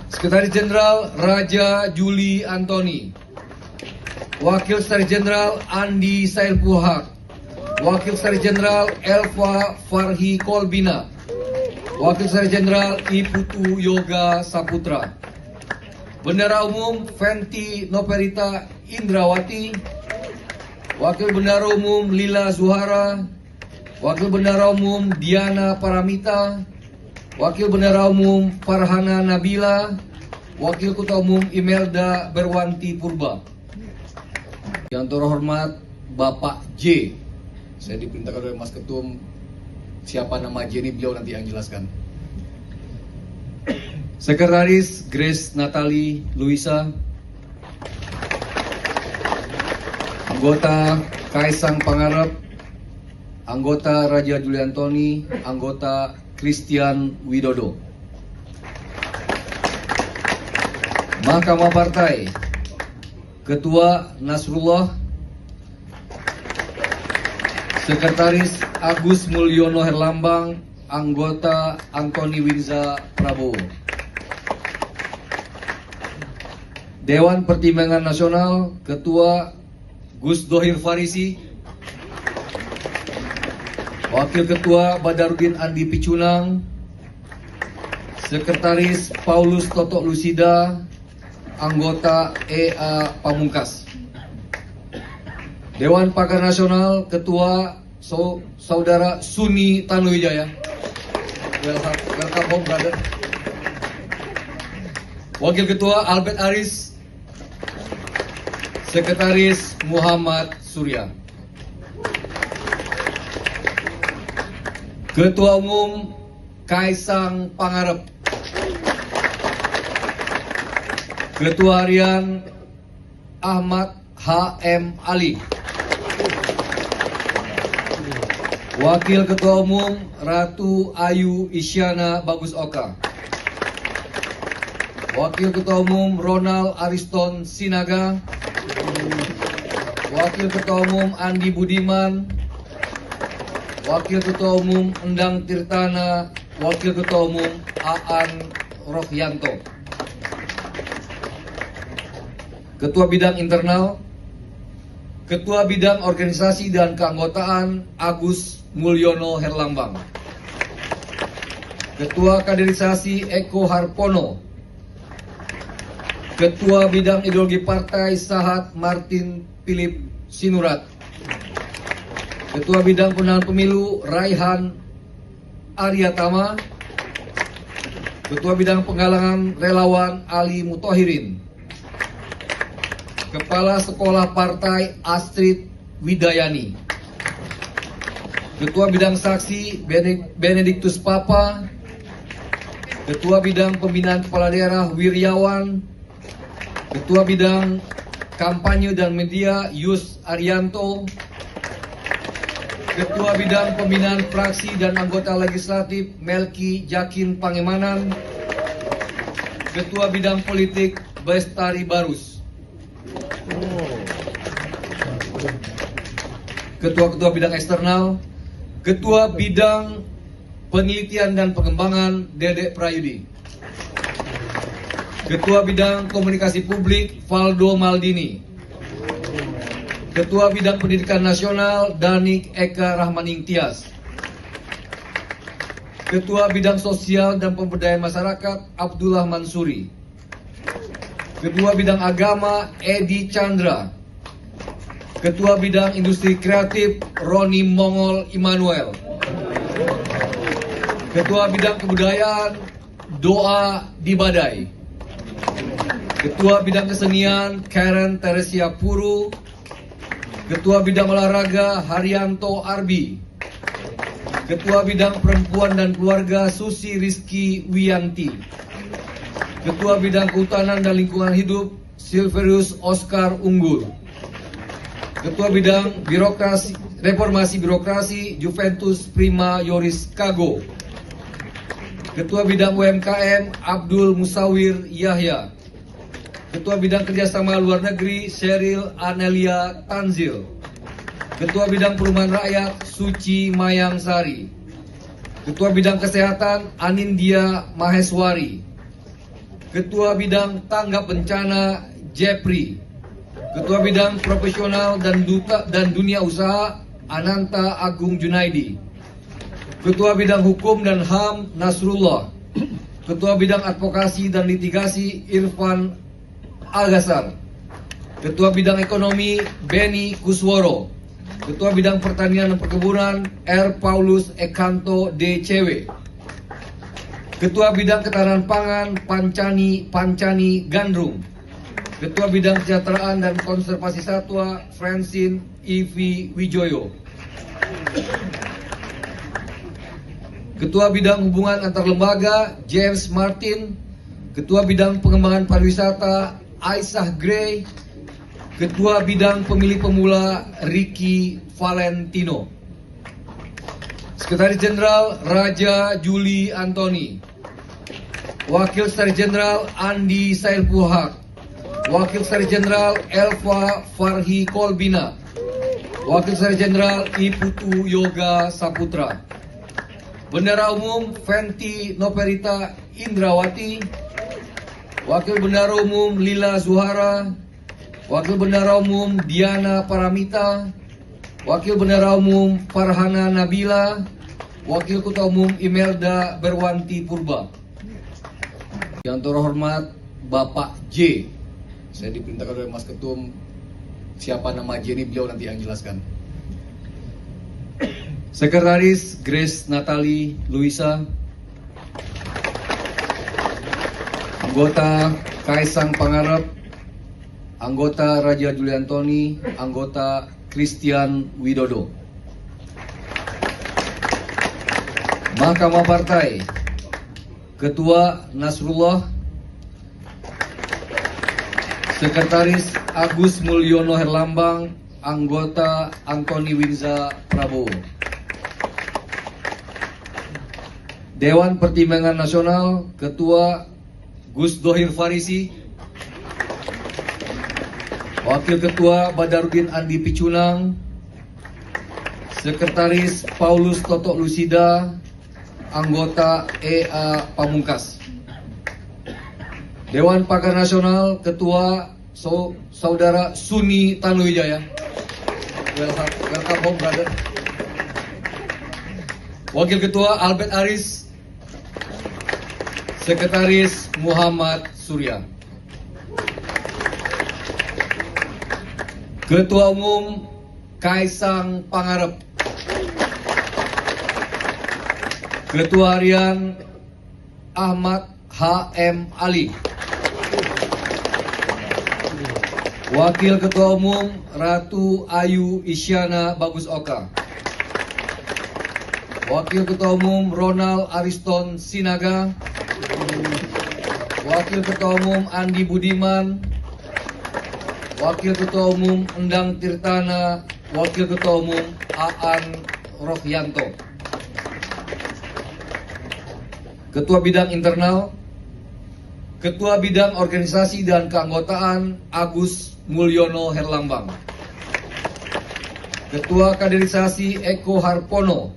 Sekretaris Jenderal Raja Juli Antoni. Wakil Sekretaris Jenderal Andi Sailpuhak. Wakil Sekretaris Jenderal Elva Farhi Kolbina. Wakil Sekretaris Jenderal Iputu Yoga Saputra. Bendara Umum Fenty Noperita Indrawati. Wakil Bendara Umum Lila Zuhara. Wakil Bendara Umum Diana Paramita. Wakil Bendara Umum Farhana Nabila. Wakil Ketua Umum Imelda Berwanti Purba. Yang terhormat Bapak J. Saya diperintahkan oleh Mas Ketum, siapa nama J ini beliau nanti yang jelaskan. Sekretaris Grace Natali Luisa. Anggota Kaisang Pangarep. Anggota Raja Juli Antoni. Anggota Christian Widodo. Mahkamah Partai. Ketua Nasrullah. Sekretaris Agus Mulyono Herlambang. Anggota Antoni Winza Prabowo. Dewan Pertimbangan Nasional. Ketua Gus Dohir Farisi. Wakil Ketua Badarudin Andi Picunang. Sekretaris Paulus Toto Lusida. Anggota EA Pamungkas. Dewan Pakar Nasional. Ketua Saudara Suni Tanuwijaya. Welcome home, brother. Wakil Ketua Albert Aris. Sekretaris Muhammad Surya. Ketua Umum Kaisang Pangarep. Ketua Harian Ahmad H.M. Ali. Wakil Ketua Umum Ratu Ayu Isyana Bagus Oka. Wakil Ketua Umum Ronald Ariston Sinaga. Wakil Ketua Umum Andi Budiman. Wakil Ketua Umum Endang Tirtana. Wakil Ketua Umum Aan Rohyanto. Ketua Bidang Internal. Ketua Bidang Organisasi dan Keanggotaan Agus Mulyono Herlambang. Ketua Kaderisasi Eko Harpono. Ketua Bidang Ideologi Partai Sahat Martin Philip Sinurat. Ketua Bidang Pemenangan Pemilu Raihan Aryatama. Ketua Bidang Penggalangan Relawan Ali Mutohirin. Kepala Sekolah Partai Astrid Widayani. Ketua Bidang Saksi Benediktus Papa. Ketua Bidang Pembinaan Kepala Daerah Wiryawan. Ketua Bidang Kampanye dan Media Yus Arianto. Ketua Bidang Pembinaan Fraksi dan Anggota Legislatif Melki Jakin Pangemanan. Ketua Bidang Politik Bestari Barus. Ketua-ketua Bidang Eksternal. Ketua Bidang Penelitian dan Pengembangan Dedek Prayudi. Ketua Bidang Komunikasi Publik Valdo Maldini. Ketua Bidang Pendidikan Nasional Danik Eka Rahmaning Tias. Ketua Bidang Sosial dan Pemberdayaan Masyarakat Abdullah Mansuri. Ketua Bidang Agama Edi Chandra. Ketua Bidang Industri Kreatif Roni Mongol Immanuel. Ketua Bidang Kebudayaan Doa Dibadai. Ketua Bidang Kesenian Karen Teresia Puru. Ketua Bidang Olahraga Haryanto Arbi. Ketua Bidang Perempuan dan Keluarga Susi Rizky Wiyanti. Ketua Bidang Kehutanan dan Lingkungan Hidup Silverius Oscar Unggul. Ketua Bidang Reformasi Birokrasi Juventus Prima Yoris Kago. Ketua Bidang UMKM Abdul Musawir Yahya. Ketua Bidang Kerjasama Luar Negeri Sheryl Anelia Tanzil. Ketua Bidang Perumahan Rakyat Suci Mayang Sari. Ketua Bidang Kesehatan Anindya Maheswari. Ketua Bidang Tanggap Bencana Jepri. Ketua Bidang Profesional dan Dunia Usaha Ananta Agung Junaidi. Ketua Bidang Hukum dan HAM Nasrullah. Ketua Bidang Advokasi dan Litigasi Irfan Al-Ghazar. Ketua Bidang Ekonomi Beni Kusworo. Ketua Bidang Pertanian dan Perkebunan R. Paulus Ekanto DCW. Ketua Bidang Ketahanan Pangan Pancani Gandrung. Ketua Bidang Kesejahteraan dan Konservasi Satwa Francine Ivi Wijoyo. Ketua Bidang Hubungan Antar Lembaga James Martin. Ketua Bidang Pengembangan Pariwisata Aisyah Gray. Ketua Bidang Pemilih Pemula Ricky Valentino. Sekretaris Jenderal Raja Juli Antoni. Wakil Sekretaris Jenderal Andi Sailpuhak. Wakil Sekretaris Jenderal Elva Farhi Kolbina. Wakil Sekretaris Jenderal Iputu Yoga Saputra. Bendara Umum Fenty Noperita Indrawati. Wakil Bendara Umum Lila Zuhara. Wakil Bendara Umum Diana Paramita. Wakil Bendara Umum Farhana Nabila. Wakil Ketua Umum Imelda Berwanti Purba. Yang terhormat Bapak J. Saya diperintahkan oleh Mas Ketum, siapa nama J ini beliau nanti yang jelaskan. Sekretaris Grace Natali Luisa. Anggota Kaisang Pangarep. Anggota Raja Juli Antoni. Anggota Christian Widodo. Mahkamah Partai. Ketua Nasrullah. Sekretaris Agus Mulyono Herlambang. Anggota Antoni Winza Prabowo. Dewan Pertimbangan Nasional. Ketua Gus Dohir Farisi. Wakil Ketua Badarudin Andi Picunang. Sekretaris Paulus Toto Lusida. Anggota EA Pamungkas. Dewan Pakar Nasional. Ketua Saudara Suni Tanuwijaya. Welcome home, brother. Wakil Ketua Albert Aris. Sekretaris Muhammad Surya. Ketua Umum Kaisang Pangarep, Ketua Harian Ahmad H.M. Ali, Wakil Ketua Umum Ratu Ayu Isyana Bagus Oka, Wakil Ketua Umum Ronald Ariston Sinaga, Wakil Ketua Umum Andi Budiman, Wakil Ketua Umum Endang Tirtana, Wakil Ketua Umum Aan Rohyanto. Ketua Bidang Internal, Ketua Bidang Organisasi dan Keanggotaan Agus Mulyono Herlambang, Ketua Kaderisasi Eko Harpono,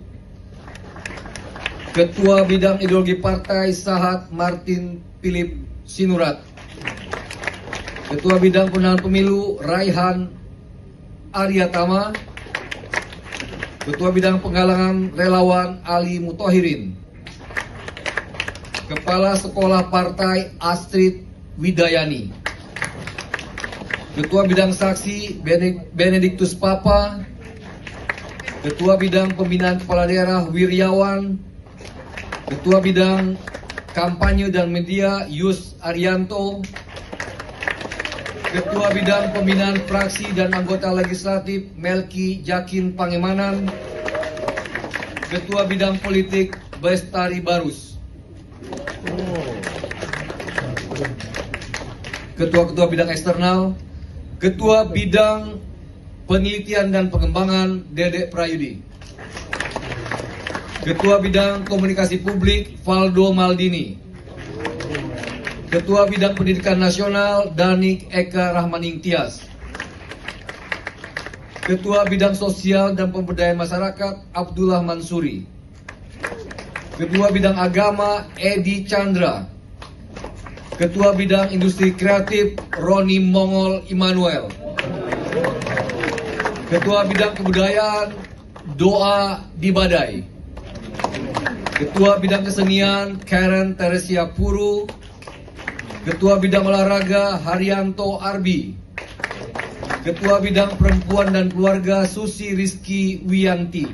Ketua Bidang Ideologi Partai Sahat Martin Philip Sinurat, Ketua Bidang Pemenangan Pemilu Raihan Aryatama, Ketua Bidang Penggalangan Relawan Ali Mutohirin, Kepala Sekolah Partai Astrid Widayani, Ketua Bidang Saksi Benediktus Papa, Ketua Bidang Pembinaan Kepala Daerah Wiryawan, Ketua Bidang Kampanye dan Media Yus Arianto, Ketua Bidang Pembinaan Fraksi dan Anggota Legislatif Melki Jakin Pangemanan, Ketua Bidang Politik Bestari Barus, Ketua-Ketua Bidang Eksternal, Ketua Bidang Penelitian dan Pengembangan Dedek Prayudi, Ketua Bidang Komunikasi Publik Valdo Maldini, Ketua Bidang Pendidikan Nasional Danik Eka Rahmaning Tias, Ketua Bidang Sosial dan Pemberdayaan Masyarakat Abdullah Mansuri, Ketua Bidang Agama Edi Chandra, Ketua Bidang Industri Kreatif Roni Mongol Immanuel, Ketua Bidang Kebudayaan Doa Dibadai, Ketua Bidang Kesenian Karen Teresia Puru, Ketua Bidang Olahraga Haryanto Arbi, Ketua Bidang Perempuan dan Keluarga Susi Rizky Wiyanti,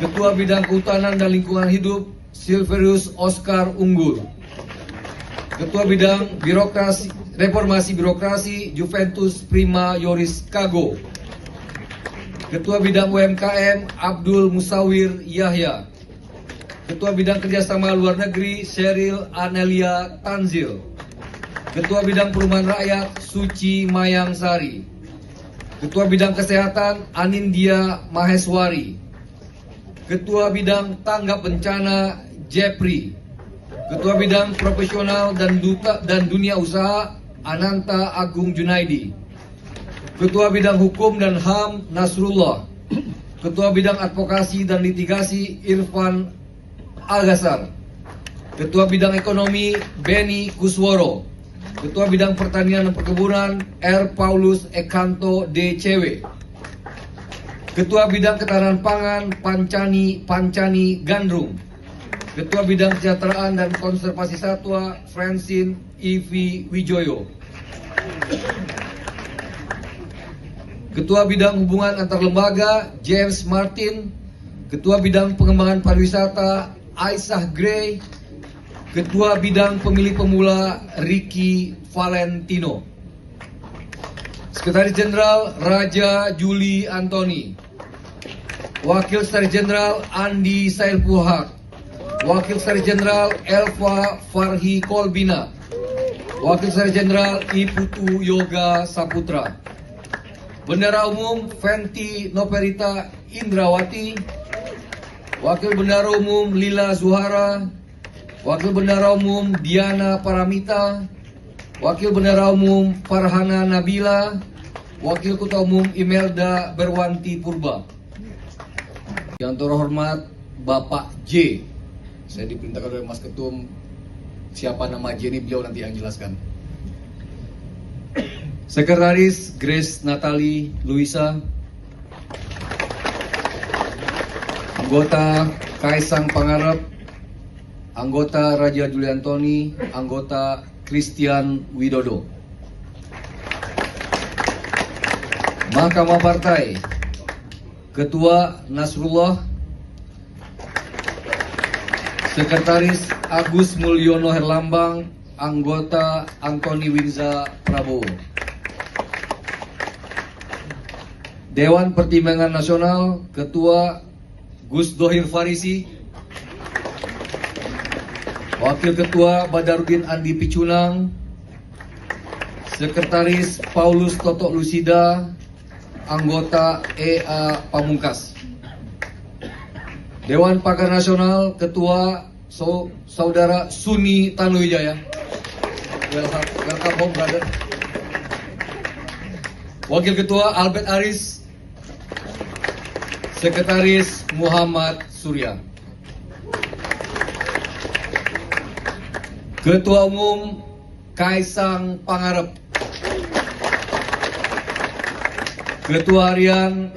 Ketua Bidang Kehutanan dan Lingkungan Hidup Silverius Oscar Unggul, Ketua Bidang Reformasi Birokrasi Juventus Prima Yoris Kago, Ketua Bidang UMKM Abdul Musawir Yahya, Ketua Bidang Kerjasama Luar Negeri Sheryl Anelia Tanzil, Ketua Bidang Perumahan Rakyat Suci Mayang Sari, Ketua Bidang Kesehatan Anindya Maheswari, Ketua Bidang Tanggap Bencana Jepri, Ketua Bidang Profesional dan Dunia Usaha Ananta Agung Junaidi, Ketua Bidang Hukum dan HAM Nasrullah, Ketua Bidang Advokasi dan Litigasi Irfan Al-Ghazar, Ketua Bidang Ekonomi Beni Kusworo, Ketua Bidang Pertanian dan Perkebunan R. Paulus Ekanto DCW, Ketua Bidang Ketahanan Pangan Pancani Gandrung, Ketua Bidang Kesejahteraan dan Konservasi Satwa Francine Ivi Wijoyo, Ketua Bidang Hubungan Antar Lembaga James Martin, Ketua Bidang Pengembangan Pariwisata Aisyah Gray, Ketua Bidang Pemilih Pemula Ricky Valentino, Sekretaris Jenderal Raja Juli Antoni, Wakil Sekretaris Jenderal Andi Sailpuhak, Wakil Sekretaris Jenderal Elva Farhi Kolbina, Wakil Sekretaris Jenderal Iputu Yoga Saputra, Bendara Umum Fenty Noperita Indrawati, Wakil Bendara Umum Lila Zuhara, Wakil Bendara Umum Diana Paramita, Wakil Bendara Umum Farhana Nabila, Wakil Ketua Umum Imelda Berwanti Purba. Yang terhormat Bapak J. Saya diperintahkan oleh Mas Ketum, siapa nama J ini beliau nanti yang jelaskan. Sekretaris Grace Natali Luisa, anggota Kaisang Pangarep, anggota Raja Juli Antoni, anggota Christian Widodo. Mahkamah Partai, Ketua Nasrullah, Sekretaris Agus Mulyono Herlambang, Anggota Antoni Winza Prabowo. Dewan Pertimbangan Nasional, Ketua Gus Dohir Farisi, Wakil Ketua Badarudin Andi Picunang, Sekretaris Paulus Totok Lusida, Anggota EA Pamungkas. Dewan Pakar Nasional, Ketua Saudara Suni Tanuwijaya. Welcome home, brother. Wakil Ketua Albert Aris, Sekretaris Muhammad Surya. Ketua Umum Kaisang Pangarep. Ketua Harian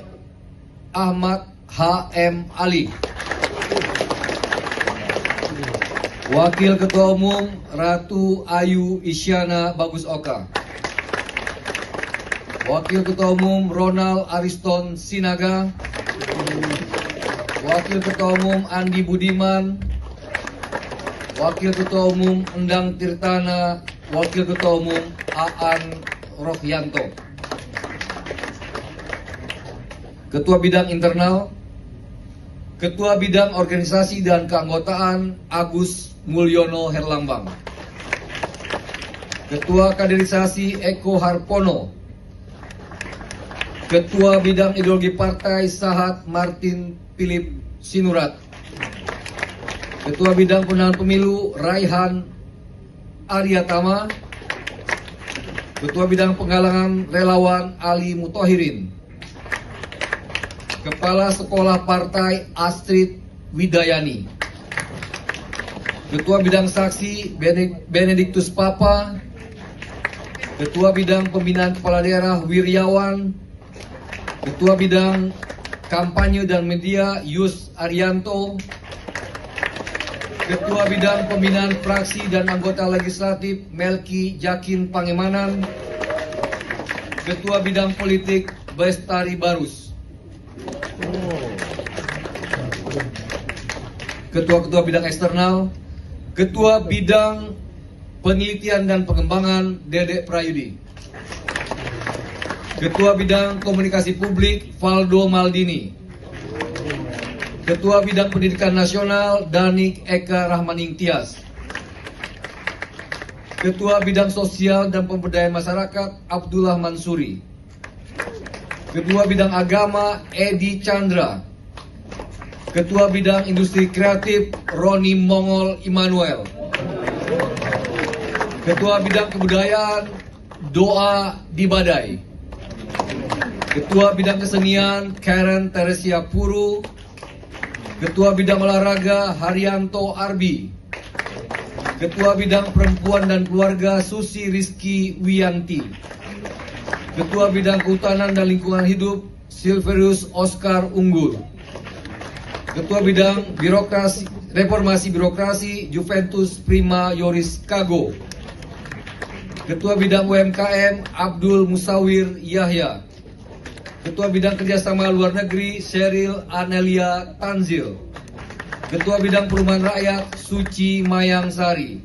Ahmad H.M. Ali. Wakil Ketua Umum Ratu Ayu Isyana Bagus Oka. Wakil Ketua Umum Ronald Ariston Sinaga. Wakil Ketua Umum Andi Budiman. Wakil Ketua Umum Endang Tirtana. Wakil Ketua Umum Aan Rohyanto. Ketua Bidang Internal, Ketua Bidang Organisasi dan Keanggotaan Agus Mulyono Herlambang. Ketua Kaderisasi Eko Harpono. Ketua Bidang Ideologi Partai Sahat Martin Philip Sinurat. Ketua Bidang Pemenangan Pemilu Raihan Aryatama. Ketua Bidang Penggalangan Relawan Ali Mutohirin. Kepala Sekolah Partai Astrid Widayani. Ketua Bidang Saksi Benediktus Papa. Ketua Bidang Pembinaan Kepala Daerah Wiryawan. Ketua Bidang Kampanye dan Media Yus Arianto. Ketua Bidang Pembinaan Fraksi dan Anggota Legislatif Melki Jakin Pangemanan. Ketua Bidang Politik Bestari Barus. Ketua-ketua bidang eksternal, Ketua Bidang Penelitian dan Pengembangan Dedek Prayudi. Ketua Bidang Komunikasi Publik Valdo Maldini. Ketua Bidang Pendidikan Nasional Danik Eka Rahmaning Tias. Ketua Bidang Sosial dan Pemberdayaan Masyarakat Abdullah Mansuri. Ketua Bidang Agama Edi Chandra. Ketua Bidang Industri Kreatif Roni Mongol Immanuel. Ketua Bidang Kebudayaan Doa Dibadai. Ketua Bidang Kesenian Karen Teresia Puru. Ketua Bidang Olahraga Haryanto Arbi. Ketua Bidang Perempuan dan Keluarga Susi Rizky Wiyanti. Ketua Bidang Kehutanan dan Lingkungan Hidup Silverius Oscar Unggul. Ketua Bidang Reformasi Birokrasi Juventus Prima Yoris Kago. Ketua Bidang UMKM Abdul Musawir Yahya. Ketua Bidang Kerjasama Luar Negeri Sheryl Anelia Tanzil. Ketua Bidang Perumahan Rakyat Suci Mayang Sari.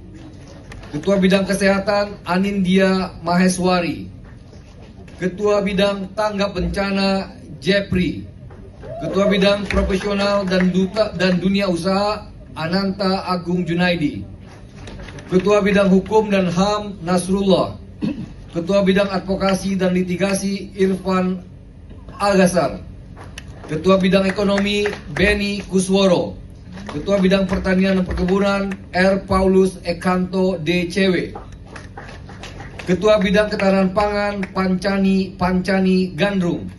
Ketua Bidang Kesehatan Anindya Maheswari. Ketua Bidang Tanggap Bencana Jepri. Ketua Bidang Profesional dan Dunia Usaha Ananta Agung Junaidi. Ketua Bidang Hukum dan HAM Nasrullah. Ketua Bidang Advokasi dan Litigasi Irfan Algasar. Ketua Bidang Ekonomi Beni Kusworo. Ketua Bidang Pertanian dan Perkebunan R. Paulus Ekanto DCW. Ketua Bidang Ketahanan Pangan Pancani Gandrung.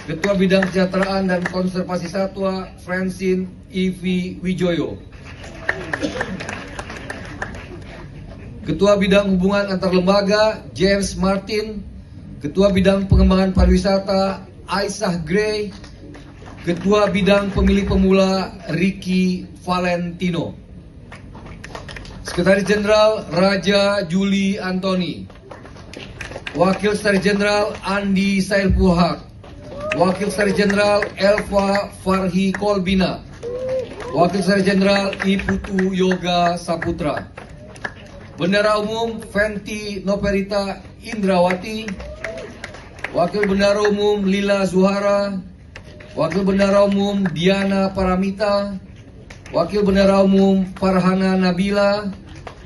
Ketua Bidang Kesejahteraan dan Konservasi Satwa Francine Ivi Wijoyo. Ketua Bidang Hubungan Antar Lembaga James Martin. Ketua Bidang Pengembangan Pariwisata Aisyah Gray. Ketua Bidang Pemilih Pemula Ricky Valentino. Sekretaris Jenderal Raja Juli Antoni. Wakil Sekretaris Jenderal Andi Sailpuhak. Wakil Sekretaris Jenderal Elva Farhi Kolbina, Wakil Sekretaris Jenderal Iputu Yoga Saputra, Bendara Umum Fenty Noperita Indrawati, Wakil Bendara Umum Lila Zuhara, Wakil Bendara Umum Diana Paramita, Wakil Bendara Umum Farhana Nabila,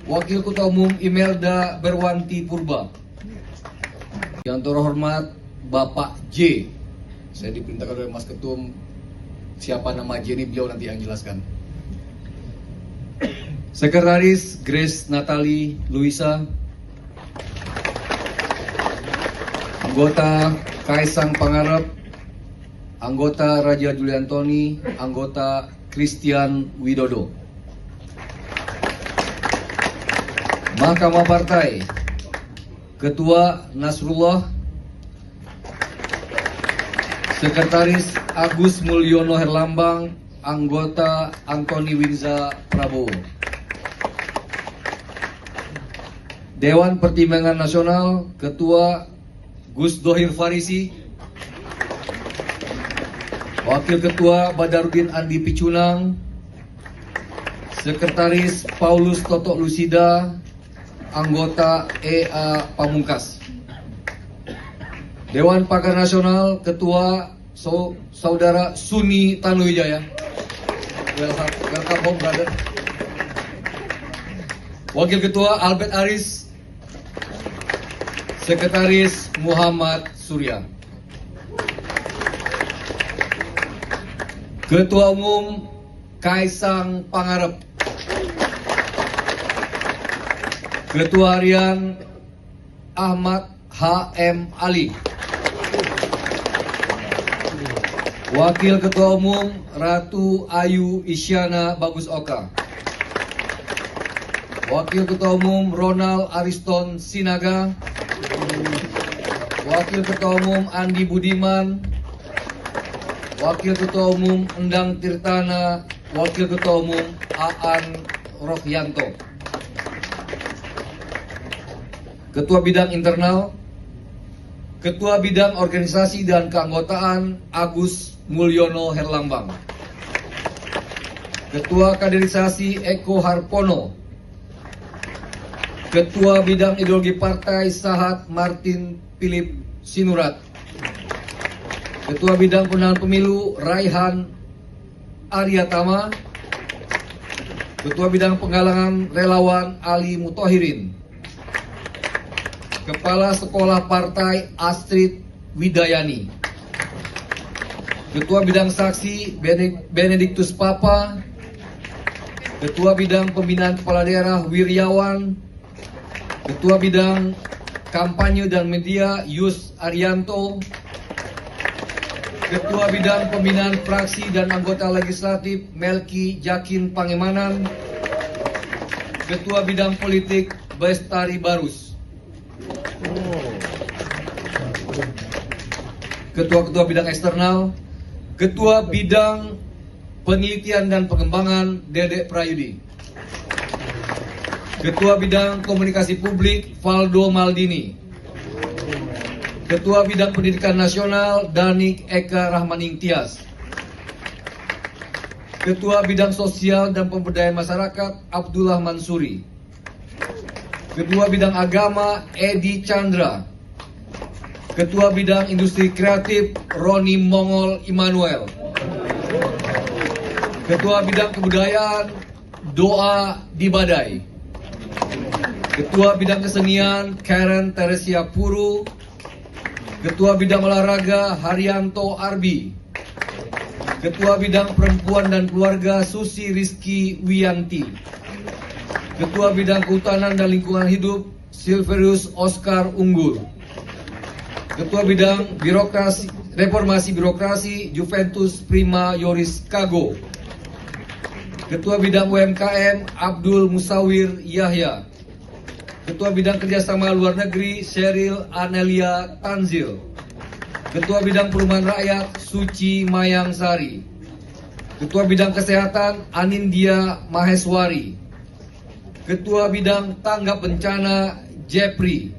Wakil Ketua Umum Imelda Berwanti Purba. Yang terhormat Bapak J. Saya diperintahkan oleh Mas Ketum, siapa nama J ini beliau nanti yang jelaskan. Sekretaris Grace Natali Luisa, anggota Kaisang Pangarep, anggota Raja Juliantoni, anggota Christian Widodo. Mahkamah Partai, Ketua Nasrullah, Sekretaris Agus Mulyono Herlambang, anggota Antoni Winza Prabowo. Dewan Pertimbangan Nasional, Ketua Gus Dohir Farisi, Wakil Ketua Badarudin Andi Picunang, Sekretaris Paulus Toto Lusida, anggota EA Pamungkas. Dewan Pakar Nasional, Ketua Saudara Suni Tanuwijaya. Welcome home, brother. Wakil Ketua Albert Aris, Sekretaris Muhammad Surya. Ketua Umum Kaisang Pangarep, Ketua Harian Ahmad H.M. Ali, Wakil Ketua Umum Ratu Ayu Isyana Bagus Oka, Wakil Ketua Umum Ronald Ariston Sinaga, Wakil Ketua Umum Andi Budiman, Wakil Ketua Umum Endang Tirtana, Wakil Ketua Umum Aan Rohyanto. Ketua Bidang Internal, Ketua Bidang Organisasi dan Keanggotaan Agus Mulyono Herlambang, Ketua Kaderisasi Eko Harpono, Ketua Bidang Ideologi Partai Sahat Martin Philip Sinurat, Ketua Bidang Pemenangan Pemilu Raihan Aryatama, Ketua Bidang Penggalangan Relawan Ali Mutohirin, Kepala Sekolah Partai Astrid Widayani, Ketua Bidang Saksi Benediktus Papa, Ketua Bidang Pembinaan Kepala Daerah Wiryawan, Ketua Bidang Kampanye dan Media Yus Arianto, Ketua Bidang Pembinaan Fraksi dan Anggota Legislatif Melki Jakin Pangemanan, Ketua Bidang Politik Bestari Barus, Ketua-Ketua Bidang Eksternal, Ketua Bidang Penelitian dan Pengembangan Dedek Prayudi, Ketua Bidang Komunikasi Publik Valdo Maldini, Ketua Bidang Pendidikan Nasional Danik Eka Rahmaning Tias, Ketua Bidang Sosial dan Pemberdayaan Masyarakat Abdullah Mansuri, Ketua Bidang Agama Edi Chandra, Ketua Bidang Industri Kreatif Roni Mongol Immanuel, Ketua Bidang Kebudayaan Doa Dibadai, Ketua Bidang Kesenian Karen Teresia Puru, Ketua Bidang Olahraga Haryanto Arbi, Ketua Bidang Perempuan dan Keluarga Susi Rizky Wiyanti, Ketua Bidang Kehutanan dan Lingkungan Hidup Silverius Oscar Unggul, Ketua Bidang Reformasi Birokrasi Juventus Prima Yoris Kago, Ketua Bidang UMKM Abdul Musawir Yahya, Ketua Bidang Kerjasama Luar Negeri Sheryl Anelia Tanzil, Ketua Bidang Perumahan Rakyat Suci Mayang Sari, Ketua Bidang Kesehatan Anindya Maheswari, Ketua Bidang Tanggap Bencana Jepri,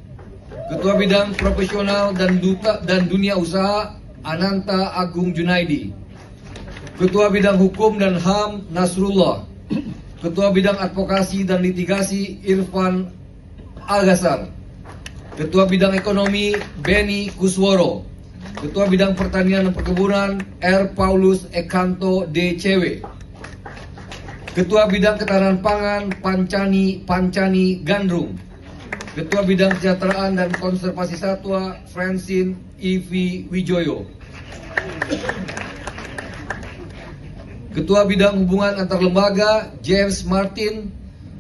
Ketua Bidang Profesional dan Dunia Usaha Ananta Agung Junaidi. Ketua Bidang Hukum dan HAM Nasrullah. Ketua Bidang Advokasi dan Litigasi Irfan Al-Ghasar. Ketua Bidang Ekonomi Beni Kusworo. Ketua Bidang Pertanian dan Perkebunan R. Paulus Ekanto DCW. Ketua Bidang Ketahanan Pangan Pancani Gandrung. Ketua Bidang Kesejahteraan dan Konservasi Satwa Francine Ivi Wijoyo. Ketua Bidang Hubungan Antar Lembaga James Martin.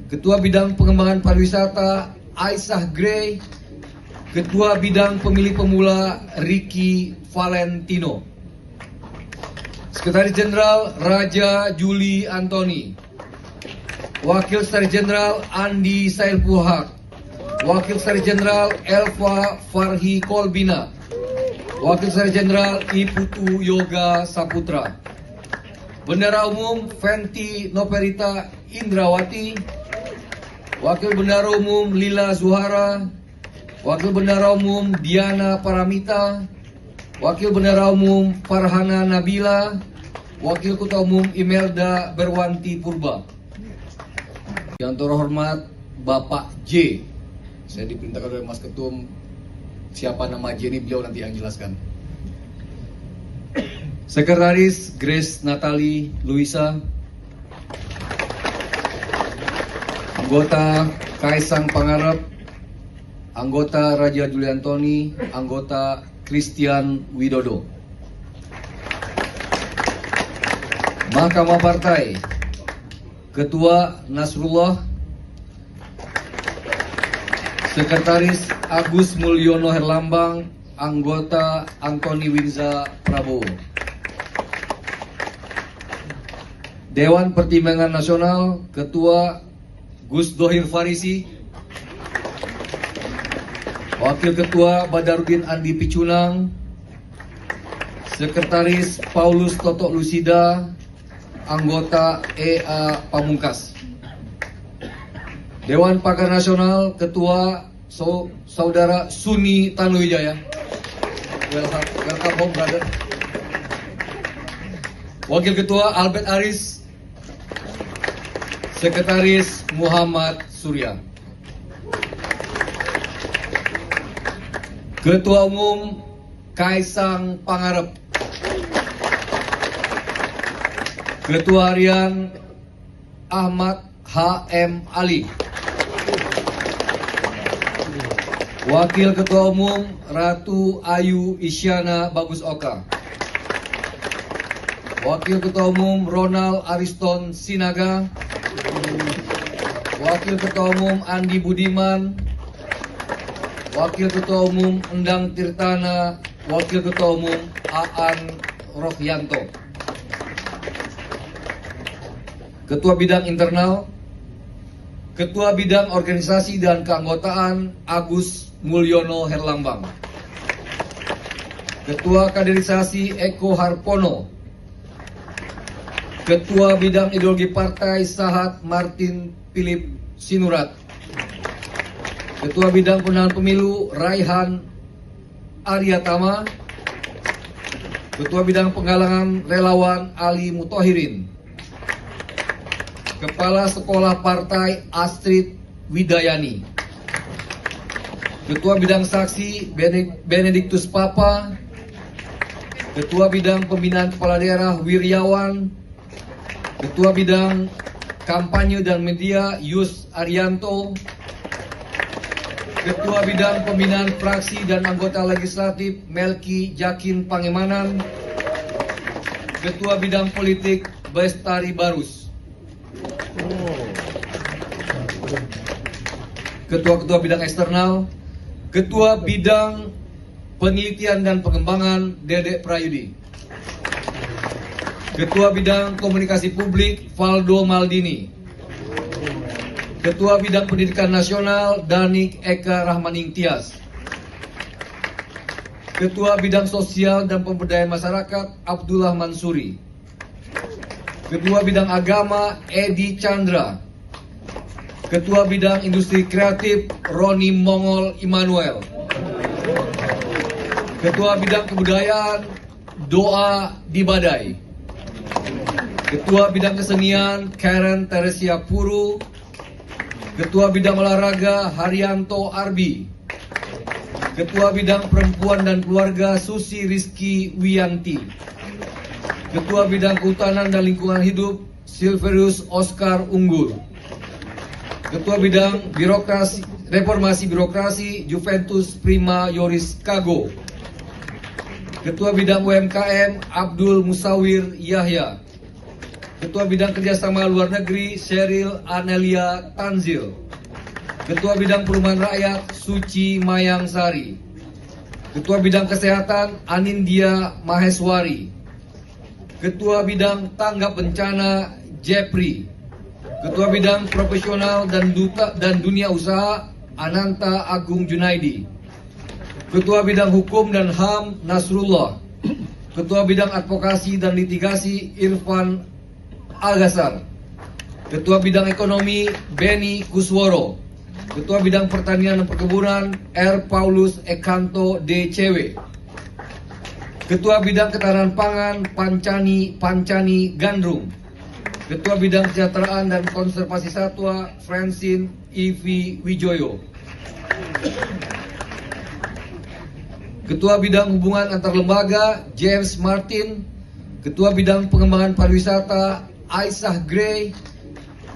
Ketua Bidang Pengembangan Pariwisata Aisyah Gray. Ketua Bidang Pemilih Pemula Ricky Valentino. Sekretaris Jenderal Raja Juli Antoni. Wakil Sekretaris Jenderal Andi Sailpuhak. Wakil Sekretaris Jenderal Elva Farhi Kolbina. Wakil Sekretaris Jenderal Iputu Yoga Saputra. Bendara Umum Fenty Noperita Indrawati. Wakil Bendara Umum Lila Zuhara. Wakil Bendara Umum Diana Paramita. Wakil Bendara Umum Farhana Nabila. Wakil Ketua Umum Imelda Berwanti Purba. Yang terhormat Bapak J. Saya diperintahkan oleh Mas Ketum, siapa nama J ini beliau nanti yang jelaskan. Sekretaris Grace Natali Luisa. Anggota Kaisang Pangarep. Anggota Raja Juli Antoni. Anggota Christian Widodo. Mahkamah Partai. Ketua Nasrullah. Sekretaris Agus Mulyono Herlambang. Anggota Antoni Winza Prabowo. Dewan Pertimbangan Nasional. Ketua Gus Dohir Farisi. Wakil Ketua Badarudin Andi Picunang. Sekretaris Paulus Toto Lusida. Anggota EA Pamungkas. Dewan Pakar Nasional. Ketua Saudara Suni Tanuwijaya. Welcome home, brother. Wakil Ketua Albert Aris. Sekretaris Muhammad Surya. Ketua Umum Kaisang Pangarep. Ketua Harian Ahmad H.M. Ali. Wakil Ketua Umum Ratu Ayu Isyana Bagus Oka. Wakil Ketua Umum Ronald Ariston Sinaga. Wakil Ketua Umum Andi Budiman. Wakil Ketua Umum Endang Tirtana. Wakil Ketua Umum Aan Rohyanto. Ketua Bidang Internal. Ketua Bidang Organisasi dan Keanggotaan Agus Mulyono Herlambang. Ketua Kaderisasi Eko Harpono. Ketua Bidang Ideologi Partai Sahat Martin Philip Sinurat. Ketua Bidang Pemenangan Pemilu Raihan Aryatama. Ketua Bidang Penggalangan Relawan Ali Mutohirin. Kepala Sekolah Partai Astrid Widayani. Ketua Bidang Saksi Benediktus Papa. Ketua Bidang Pembinaan Kepala Daerah Wiryawan. Ketua Bidang Kampanye dan Media Yus Arianto. Ketua Bidang Pembinaan Fraksi dan Anggota Legislatif Melki Jakin Pangemanan. Ketua Bidang Politik Bestari Barus. Ketua-ketua bidang eksternal. Ketua Bidang Penelitian dan Pengembangan Dedek Prayudi. Ketua Bidang Komunikasi Publik Valdo Maldini. Ketua Bidang Pendidikan Nasional Danik Eka Rahmaning Tias. Ketua Bidang Sosial dan Pemberdayaan Masyarakat Abdullah Mansuri. Ketua Bidang Agama Edi Chandra. Ketua Bidang Industri Kreatif Roni Mongol Immanuel. Ketua Bidang Kebudayaan Doa di Badai. Ketua Bidang Kesenian Karen Teresia Puru. Ketua Bidang Olahraga Haryanto Arbi. Ketua Bidang Perempuan dan Keluarga Susi Rizky Wiyanti. Ketua Bidang Kehutanan dan Lingkungan Hidup Silverius Oscar Unggul. Ketua Bidang Reformasi Birokrasi Juventus Prima Yoris Kago. Ketua Bidang UMKM Abdul Musawir Yahya. Ketua Bidang Kerjasama Luar Negeri Sheryl Anelia Tanzil. Ketua Bidang Perumahan Rakyat Suci Mayang Sari. Ketua Bidang Kesehatan Anindya Maheswari. Ketua Bidang Tanggap Bencana Jepri. Ketua Bidang Profesional dan Dunia Usaha Ananta Agung Junaidi. Ketua Bidang Hukum dan HAM Nasrullah. Ketua Bidang Advokasi dan Litigasi Irfan Al-Ghazar. Ketua Bidang Ekonomi Beni Kusworo. Ketua Bidang Pertanian dan Perkebunan R. Paulus Ekanto DCW. Ketua Bidang Ketahanan Pangan Pancani Gandrung. Ketua Bidang Kesejahteraan dan Konservasi Satwa Francine Ivi Wijoyo. Ketua Bidang Hubungan Antar Lembaga James Martin. Ketua Bidang Pengembangan Pariwisata Aisyah Gray.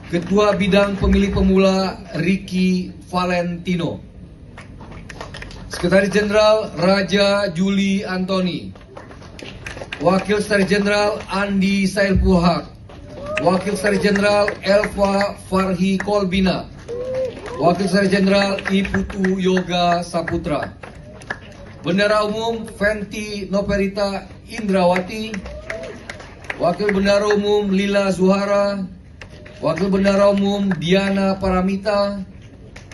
Ketua Bidang Pemilih Pemula Ricky Valentino. Sekretaris Jenderal Raja Juli Antoni. Wakil Sekretaris Jenderal Andi Sailpuhak. Wakil Sekretaris Jenderal Elva Farhi Kolbina. Wakil Sekretaris Jenderal Iputu Yoga Saputra. Bendara Umum Fenty Noperita Indrawati. Wakil Bendara Umum Lila Zuhara. Wakil Bendara Umum Diana Paramita.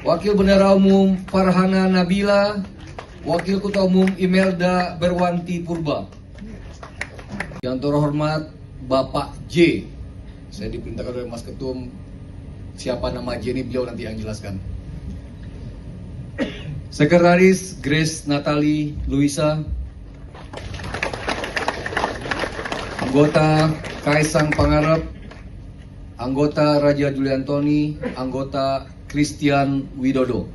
Wakil Bendara Umum Farhana Nabila. Wakil Ketua Umum Imelda Berwanti Purba. Yang terhormat Bapak J. Saya diperintahkan oleh Mas Ketum, siapa nama J ini beliau nanti yang jelaskan. Sekretaris Grace Natali Luisa. Anggota Kaisang Pangarep. Anggota Raja Juli Antoni. Anggota Christian Widodo.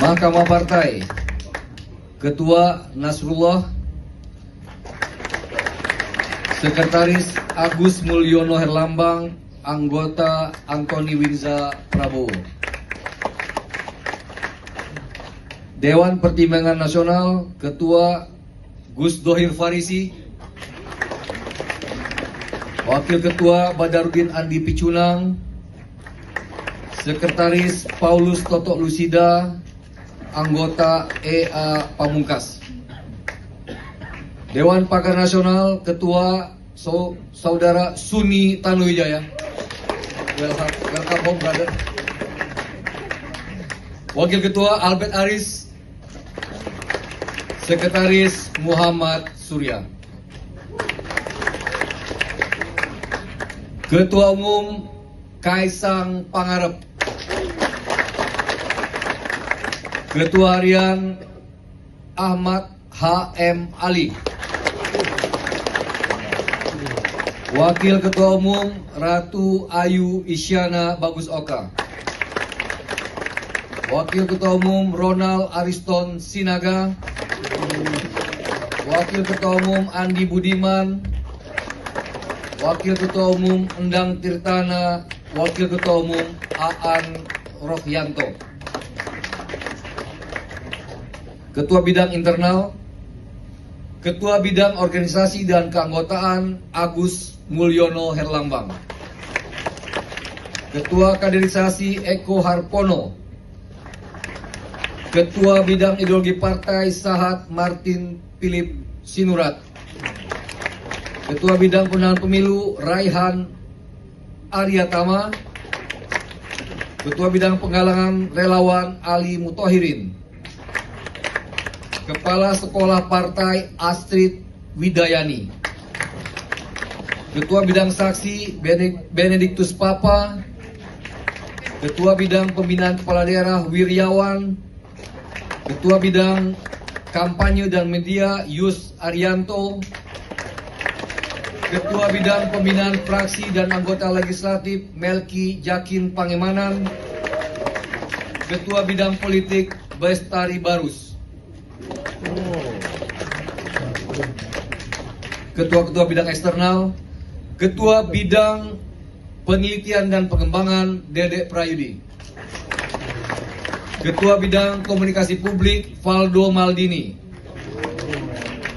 Mahkamah Partai. Ketua Nasrullah. Sekretaris Agus Mulyono Herlambang. Anggota Antoni Winza Prabowo. Dewan Pertimbangan Nasional. Ketua Gus Dohir Farisi. Wakil Ketua Badarudin Andi Picunang. Sekretaris Paulus Totok Lusida. Anggota EA Pamungkas. Dewan Pakar Nasional. Ketua Saudara Suni Tanuwijaya. Welcome home, brother. Wakil Ketua Albert Aris. Sekretaris Muhammad Surya. Ketua Umum Kaisang Pangarep. Ketua Harian Ahmad H.M. Ali. Wakil Ketua Umum Ratu Ayu Isyana Bagus Oka. Wakil Ketua Umum Ronald Ariston Sinaga. Wakil Ketua Umum Andi Budiman. Wakil Ketua Umum Endang Tirtana. Wakil Ketua Umum Aan Rohyanto. Ketua Bidang Internal. Ketua Bidang Organisasi dan Keanggotaan Agus Mulyono Herlambang. Ketua Kaderisasi Eko Harpono. Ketua Bidang Ideologi Partai Sahat Martin Philip Sinurat. Ketua Bidang Pemenangan Pemilu Raihan Aryatama. Ketua Bidang Penggalangan Relawan Ali Mutohirin. Kepala Sekolah Partai Astrid Widayani. Ketua Bidang Saksi Benediktus Papa. Ketua Bidang Pembinaan Kepala Daerah Wiryawan. Ketua Bidang Kampanye dan Media Yus Arianto, Ketua Bidang Pembinaan Fraksi dan Anggota Legislatif Melki Jakin Pangemanan, Ketua Bidang Politik Bestari Barus, Ketua-Ketua Bidang Eksternal, Ketua Bidang Penelitian dan Pengembangan Dedek Prayudi, Ketua Bidang Komunikasi Publik Valdo Maldini,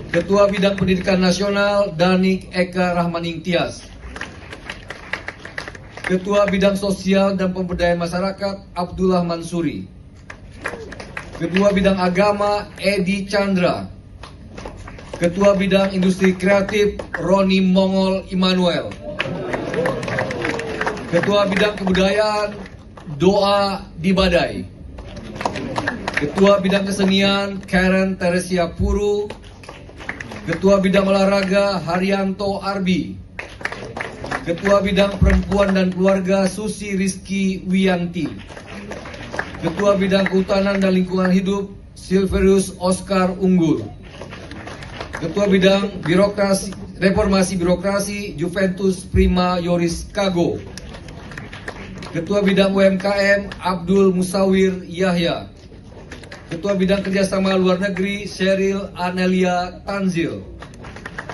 Ketua Bidang Pendidikan Nasional Danik Eka Rahmaning Tias, Ketua Bidang Sosial dan Pemberdayaan Masyarakat Abdullah Mansuri, Ketua Bidang Agama Edi Chandra, Ketua Bidang Industri Kreatif Roni Mongol Immanuel, Ketua Bidang Kebudayaan Doa Dibadai, Ketua Bidang Kesenian Karen Teresia Puru, Ketua Bidang Olahraga Haryanto Arbi, Ketua Bidang Perempuan dan Keluarga Susi Rizky Wiyanti, Ketua Bidang Kehutanan dan Lingkungan Hidup Silverius Oscar Unggul, Ketua Bidang Reformasi Birokrasi Juventus Prima Yoris Kago, Ketua Bidang UMKM Abdul Musawir Yahya, Ketua Bidang Kerjasama Luar Negeri Sheryl Anelia Tanzil,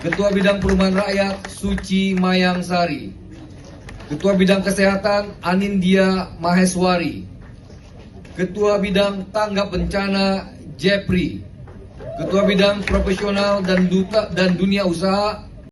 Ketua Bidang Perumahan Rakyat Suci Mayang Sari, Ketua Bidang Kesehatan Anindya Maheswari, Ketua Bidang Tanggap Bencana Jepri, Ketua Bidang Profesional dan Dunia Usaha